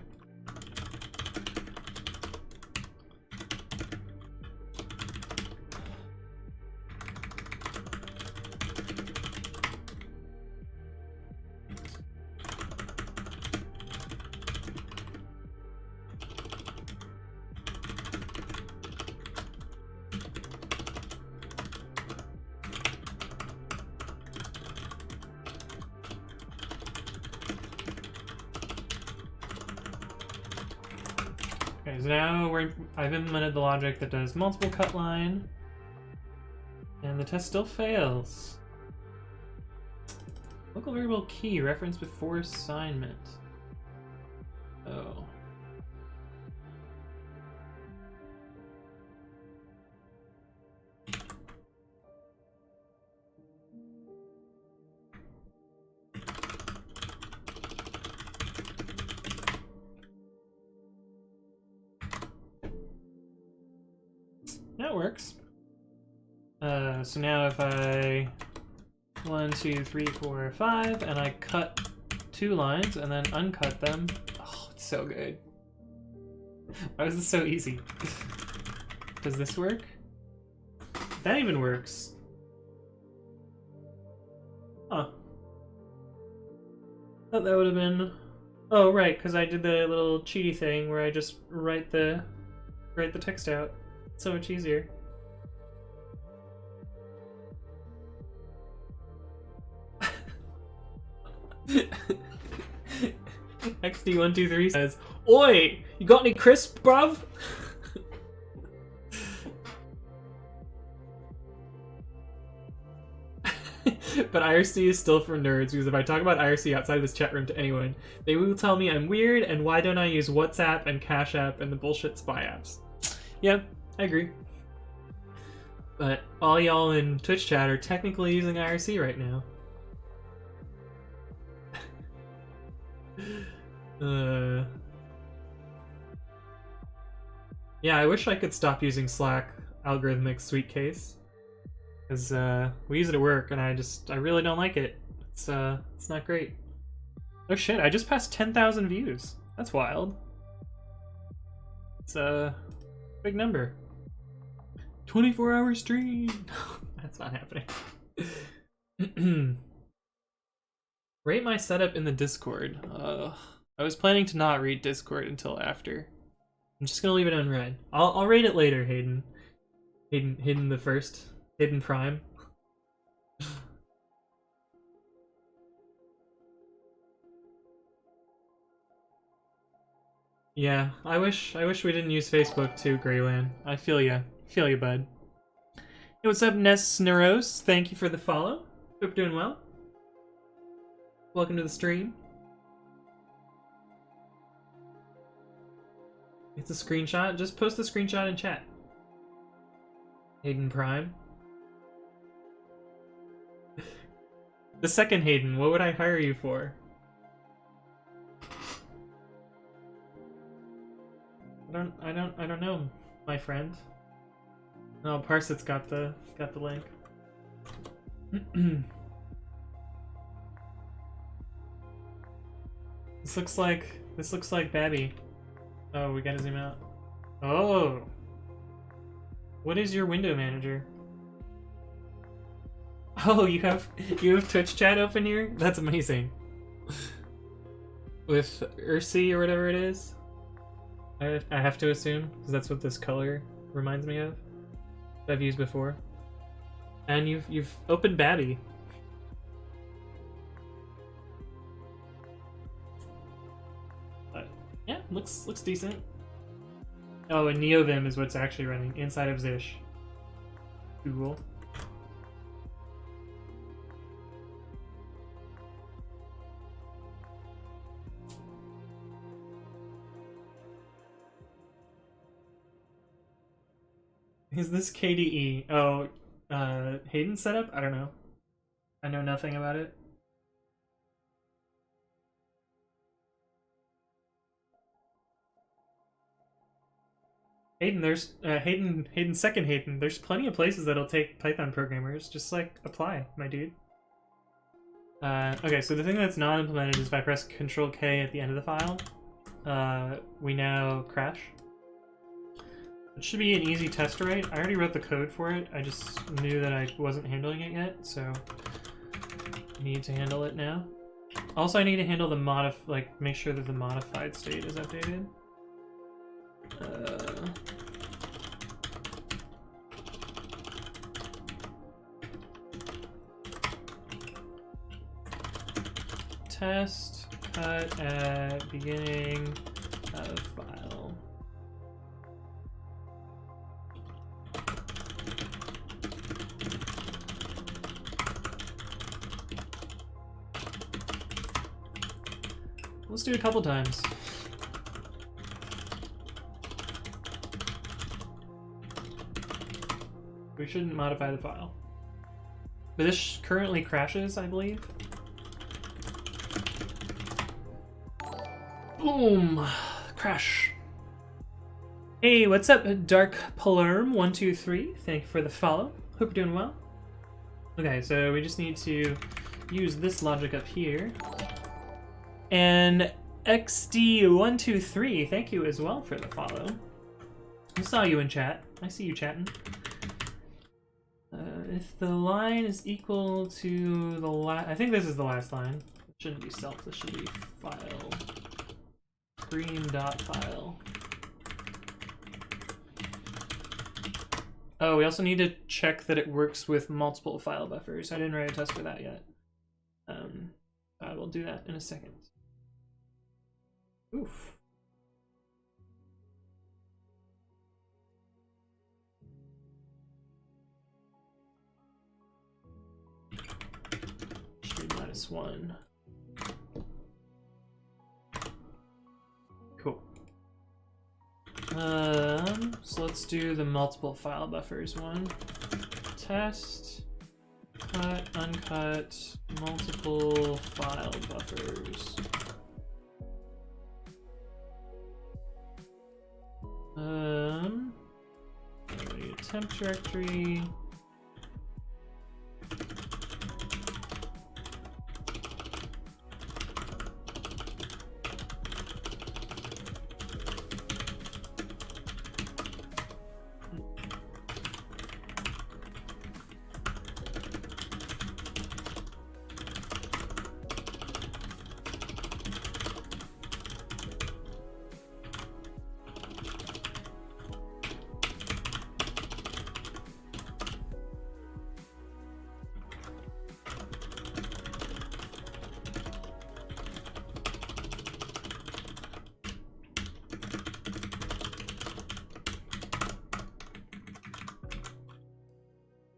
Okay, so now I've implemented the logic that does multiple cut line, and the test still fails. Local variable key reference before assignment. Oh. That works. So now if I 1, 2, 3, 4, 5, and I cut 2 lines and then uncut them. Oh, it's so good. Why is this so easy? Does this work? That even works. Huh. Thought that would have been. Oh, right, because I did the little cheaty thing where I just write the text out. So much easier. XD123 says, "Oi, you got any crisp, bruv?" But IRC is still for nerds, because if I talk about IRC outside of this chat room to anyone, they will tell me I'm weird and why don't I use WhatsApp and Cash App and the bullshit spy apps. Yeah, I agree. But all y'all in Twitch chat are technically using IRC right now. Yeah, I wish I could stop using Slack algorithmic sweet case. Because we use it at work and I really don't like it. It's not great. Oh shit, I just passed 10,000 views. That's wild. It's a big number. 24-hour stream! That's not happening. Rate my setup in the Discord. I was planning to not read Discord until after. I'm just gonna leave it unread. I'll rate it later, Hayden. Hayden the first. Hayden Prime. Yeah, I wish we didn't use Facebook too, Greyland. I feel ya. Feel ya, bud. Hey, what's up, Ness Neros? Thank you for the follow. Hope you're doing well. Welcome to the stream. It's a screenshot. Just post the screenshot in chat. Hayden Prime. The second Hayden, what would I hire you for? I don't know, my friend. Oh, Parset's got the link. This looks like Babi. Oh, we gotta zoom out. Oh, what is your window manager? Oh, you have Twitch chat open here? That's amazing. With Ursi or whatever it is. I have to assume, because that's what this color reminds me of. That I've used before. And you've opened Babi. But yeah, looks decent. Oh, and NeoVim is what's actually running inside of Zish. Cool. Is this KDE? Oh, Hayden's setup? I don't know. I know nothing about it. Hayden, there's Hayden's second Hayden. There's plenty of places that'll take Python programmers. Just like apply, my dude. Okay, so the thing that's not implemented is if I press Control K at the end of the file, we now crash. It should be an easy test write. I already wrote the code for it. I just knew that I wasn't handling it yet, so I need to handle it now. Also, I need to handle the make sure that the modified state is updated. Test cut at beginning of file. Let's do it a couple times. We shouldn't modify the file. But this currently crashes, I believe. Boom! Crash. Hey, what's up, Dark Palerm123? Thank you for the follow. Hope you're doing well. Okay, so we just need to use this logic up here. And XD123, thank you as well for the follow. I saw you in chat. I see you chatting. If the line is equal to the last... I think this is the last line. It shouldn't be self, this should be file. Screen.file. Oh, we also need to check that it works with multiple file buffers. I didn't write a test for that yet. I will do that in a second. Oof. Stream -1. Cool. So let's let's do the multiple file buffers one. Test, cut, uncut, multiple file buffers. Temp directory.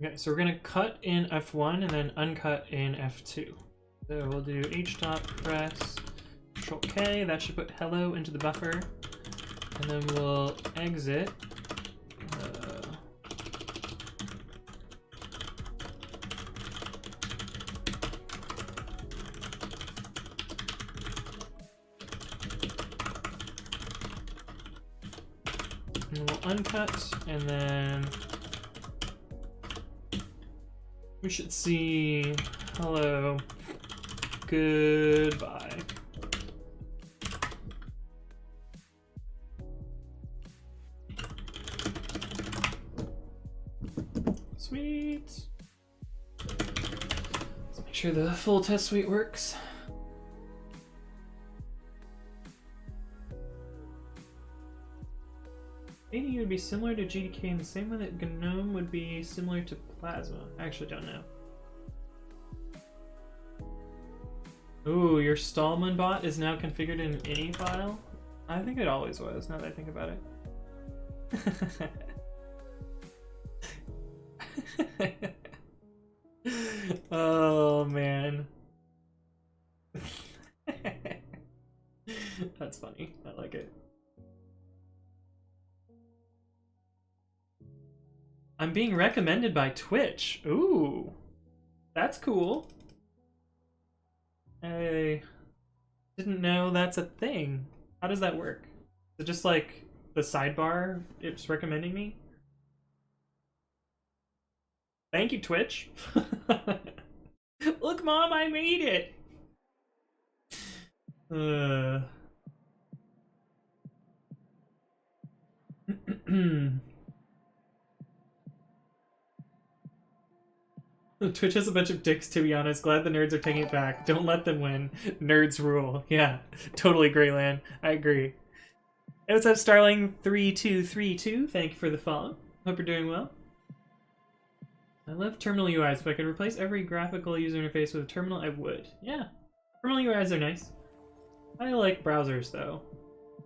Okay, so we're gonna cut in F1 and then uncut in F2. So we'll do h.press Control K, that should put hello into the buffer. And then we'll exit. And we'll uncut, and then we should see hello, goodbye. Sweet. Let's make sure the full test suite works. Maybe it would be similar to GDK in the same way that GNOME would be similar to Plasma. I actually don't know. Ooh, your Stallman bot is now configured in any file? I think it always was, now that I think about it. Oh, man. That's funny. I like it. I'm being recommended by Twitch. Ooh, that's cool. I didn't know that's a thing. How does that work? Is it just like the sidebar it's recommending me? Thank you, Twitch. Look, Mom, I made it. Twitch has a bunch of dicks, to be honest. Glad the nerds are taking it back. Don't let them win. Nerds rule. Yeah, totally, Greyland. I agree. Hey, what's up, Starling3232? Thank you for the follow. Hope you're doing well. I love terminal UIs. If I could replace every graphical user interface with a terminal, I would. Yeah, terminal UIs are nice. I like browsers, though.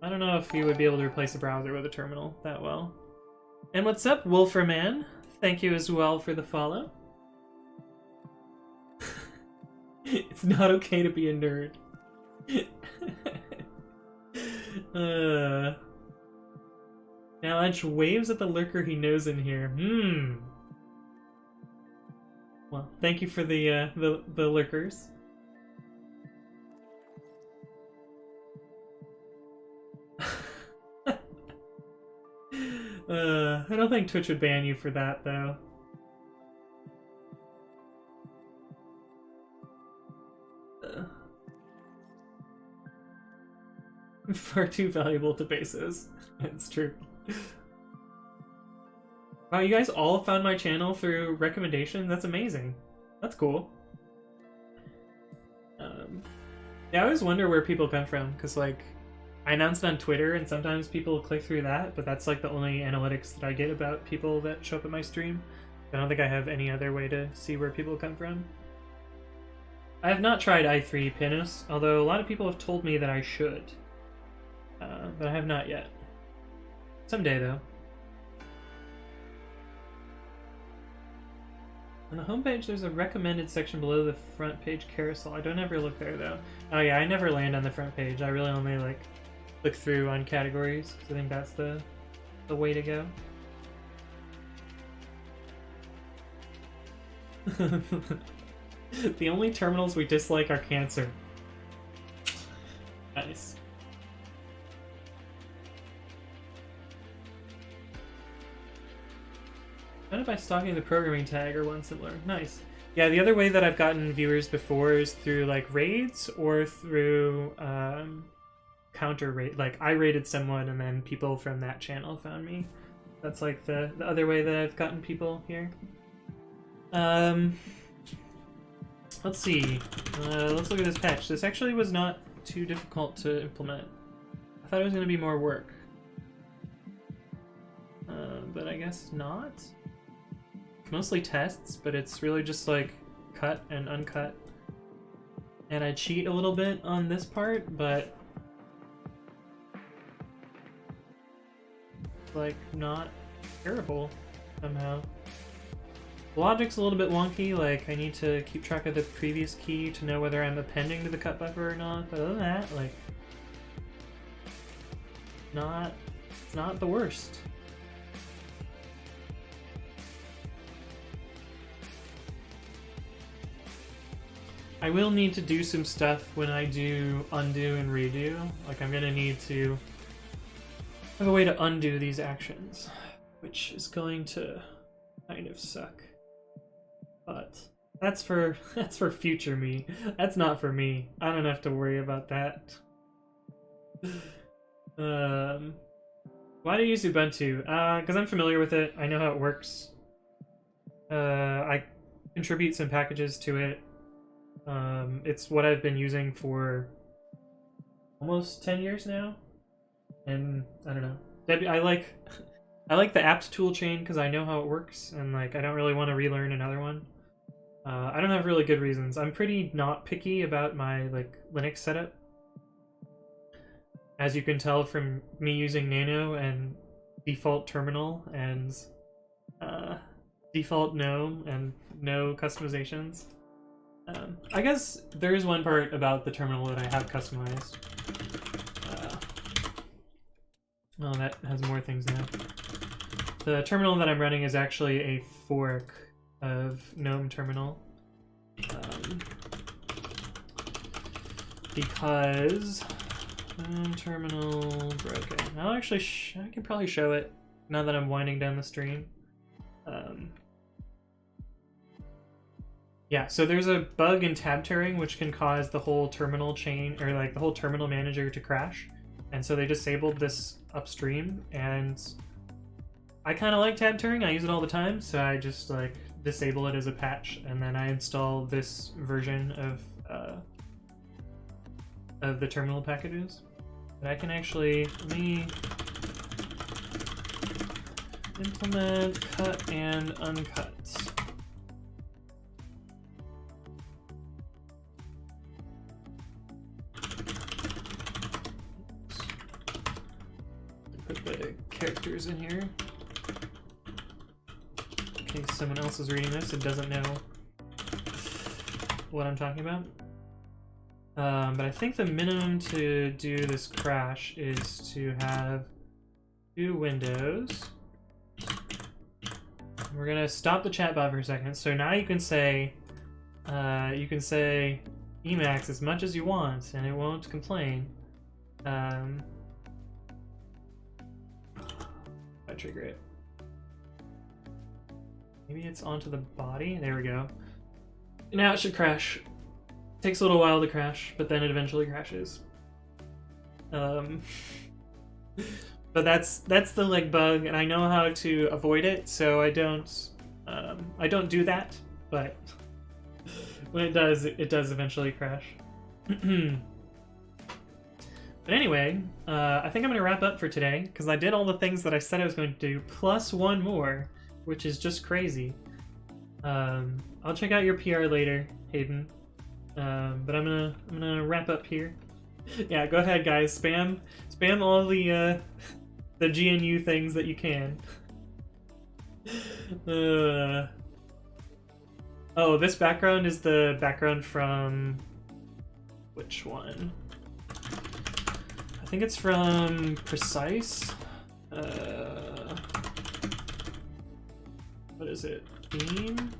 I don't know if you would be able to replace a browser with a terminal that well. And what's up, Wolferman? Thank you as well for the follow. It's not okay to be a nerd. Now Edge waves at the lurker he knows in here. Well, thank you for the lurkers. I don't think Twitch would ban you for that, though. Far too valuable to bases. It's true. Wow, you guys all found my channel through recommendation? That's amazing. That's cool. Yeah, I always wonder where people come from, because, like, I announced on Twitter, and sometimes people click through that, but that's, like, the only analytics that I get about people that show up at my stream. I don't think I have any other way to see where people come from. I have not tried i3 Pinus, although a lot of people have told me that I should. But I have not yet. Someday, though. On the homepage, there's a recommended section below the front page carousel. I don't ever look there, though. Oh yeah, I never land on the front page. I really only, like, look through on categories, because I think that's the way to go. The only terminals we dislike are cancer. Nice. Kind of by stalking the programming tag or one similar. Nice. Yeah, the other way that I've gotten viewers before is through like raids or through counter raid. Like I raided someone and then people from that channel found me. That's like the other way that I've gotten people here. Let's see. Let's look at this patch. This actually was not too difficult to implement. I thought it was going to be more work. But I guess not. It's mostly tests, but it's really just like cut and uncut. And I cheat a little bit on this part, but like not terrible somehow. The logic's a little bit wonky, like I need to keep track of the previous key to know whether I'm appending to the cut buffer or not, but other than that, like, it's not the worst. I will need to do some stuff when I do undo and redo. Like I'm gonna need to have a way to undo these actions, which is going to kind of suck. But that's for future me. That's not for me. I don't have to worry about that. Why do you use Ubuntu? Because I'm familiar with it. I know how it works. I contribute some packages to it. It's what I've been using for almost 10 years now. And I don't know. I like the apt toolchain because I know how it works, and like I don't really want to relearn another one. I don't have really good reasons. I'm pretty not picky about my like Linux setup. As you can tell from me using Nano and default terminal and default GNOME and no customizations. I guess there is one part about the terminal that I have customized. Oh, that has more things now. The terminal that I'm running is actually a fork of GNOME terminal. Because GNOME terminal broken. I'll actually, I can probably show it now that I'm winding down the stream. Yeah, so there's a bug in tab tearing which can cause the whole terminal chain, or like the whole terminal manager to crash. And so they disabled this upstream, and I kind of like tab tearing. I use it all the time, so I just like disable it as a patch, and then I install this version of the terminal packages. But I can actually, let me implement cut and uncut. Put the characters in here. In case someone else is reading this and doesn't know what I'm talking about. But I think the minimum to do this crash is to have 2 windows. We're gonna stop the chat bot for a second. So now you can say Emacs as much as you want, and it won't complain. I trigger it. Maybe it's onto the body. There we go. Now it should crash. Takes a little while to crash, but then it eventually crashes. But that's the like bug, and I know how to avoid it, so I don't do that. But when it does eventually crash. But anyway, I think I'm gonna wrap up for today because I did all the things that I said I was going to do, plus one more, which is just crazy. I'll check out your PR later, Hayden. But I'm gonna wrap up here. Yeah, go ahead, guys. Spam all the GNU things that you can. Oh, this background is the background from which one? I think it's from Precise. What is it? Theme?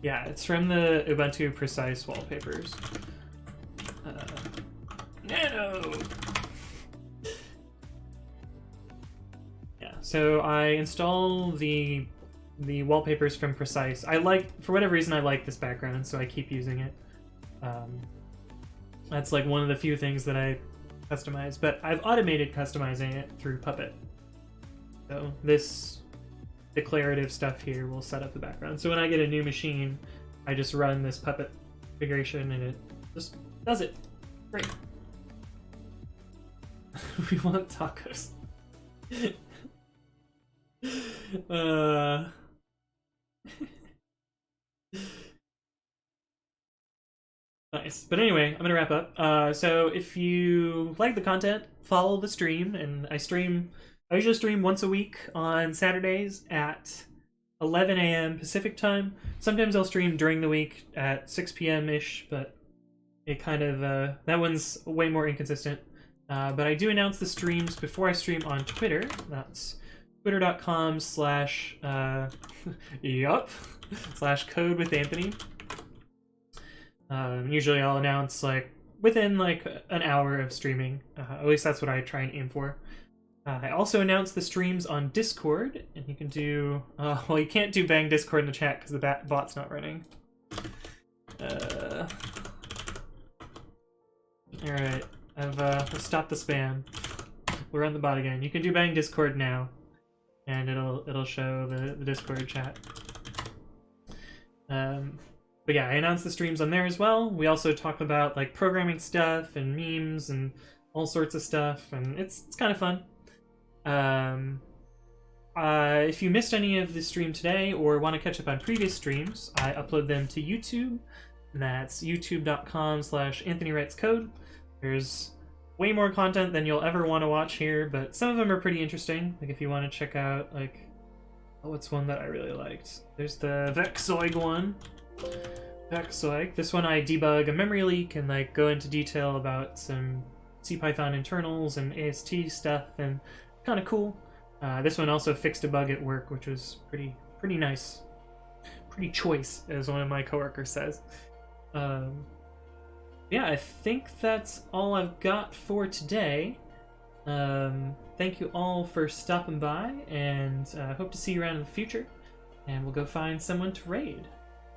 Yeah, it's from the Ubuntu Precise wallpapers. Nano! Yeah, so I install the wallpapers from Precise. For whatever reason, I like this background, so I keep using it. That's like one of the few things that I customize, but I've automated customizing it through Puppet. So this declarative stuff here will set up the background. So when I get a new machine, I just run this Puppet configuration and it just does it. Great. We want tacos. Nice. But anyway, I'm gonna wrap up. So if you like the content, follow the stream, and I usually stream once a week on Saturdays at 11 a.m. Pacific time. Sometimes I'll stream during the week at 6 p.m.-ish, but it kind of, that one's way more inconsistent. But I do announce the streams before I stream on Twitter. That's twitter.com/ yup, /code with Anthony. Usually I'll announce like within like an hour of streaming. At least that's what I try and aim for. I also announce the streams on Discord, and you can do... well, you can't do bang Discord in the chat because the bot's not running. Alright, I've stopped the spam. We'll run the bot again. You can do bang Discord now, and it'll show the Discord chat. But yeah, I announce the streams on there as well. We also talk about like programming stuff and memes and all sorts of stuff, and it's kind of fun. If you missed any of the stream today or want to catch up on previous streams, I upload them to YouTube. And that's youtube.com/AnthonyWritesCode. There's way more content than you'll ever want to watch here, but some of them are pretty interesting. Like if you want to check out, like, what's one that I really liked? There's the Vexoig one. Vexoig. This one I debug a memory leak and like go into detail about some cpython internals and AST stuff, and kind of cool. This one also fixed a bug at work, which was pretty nice. Pretty choice, as one of my coworkers says. Yeah, I think that's all I've got for today. Thank you all for stopping by, and hope to see you around in the future. And we'll go find someone to raid.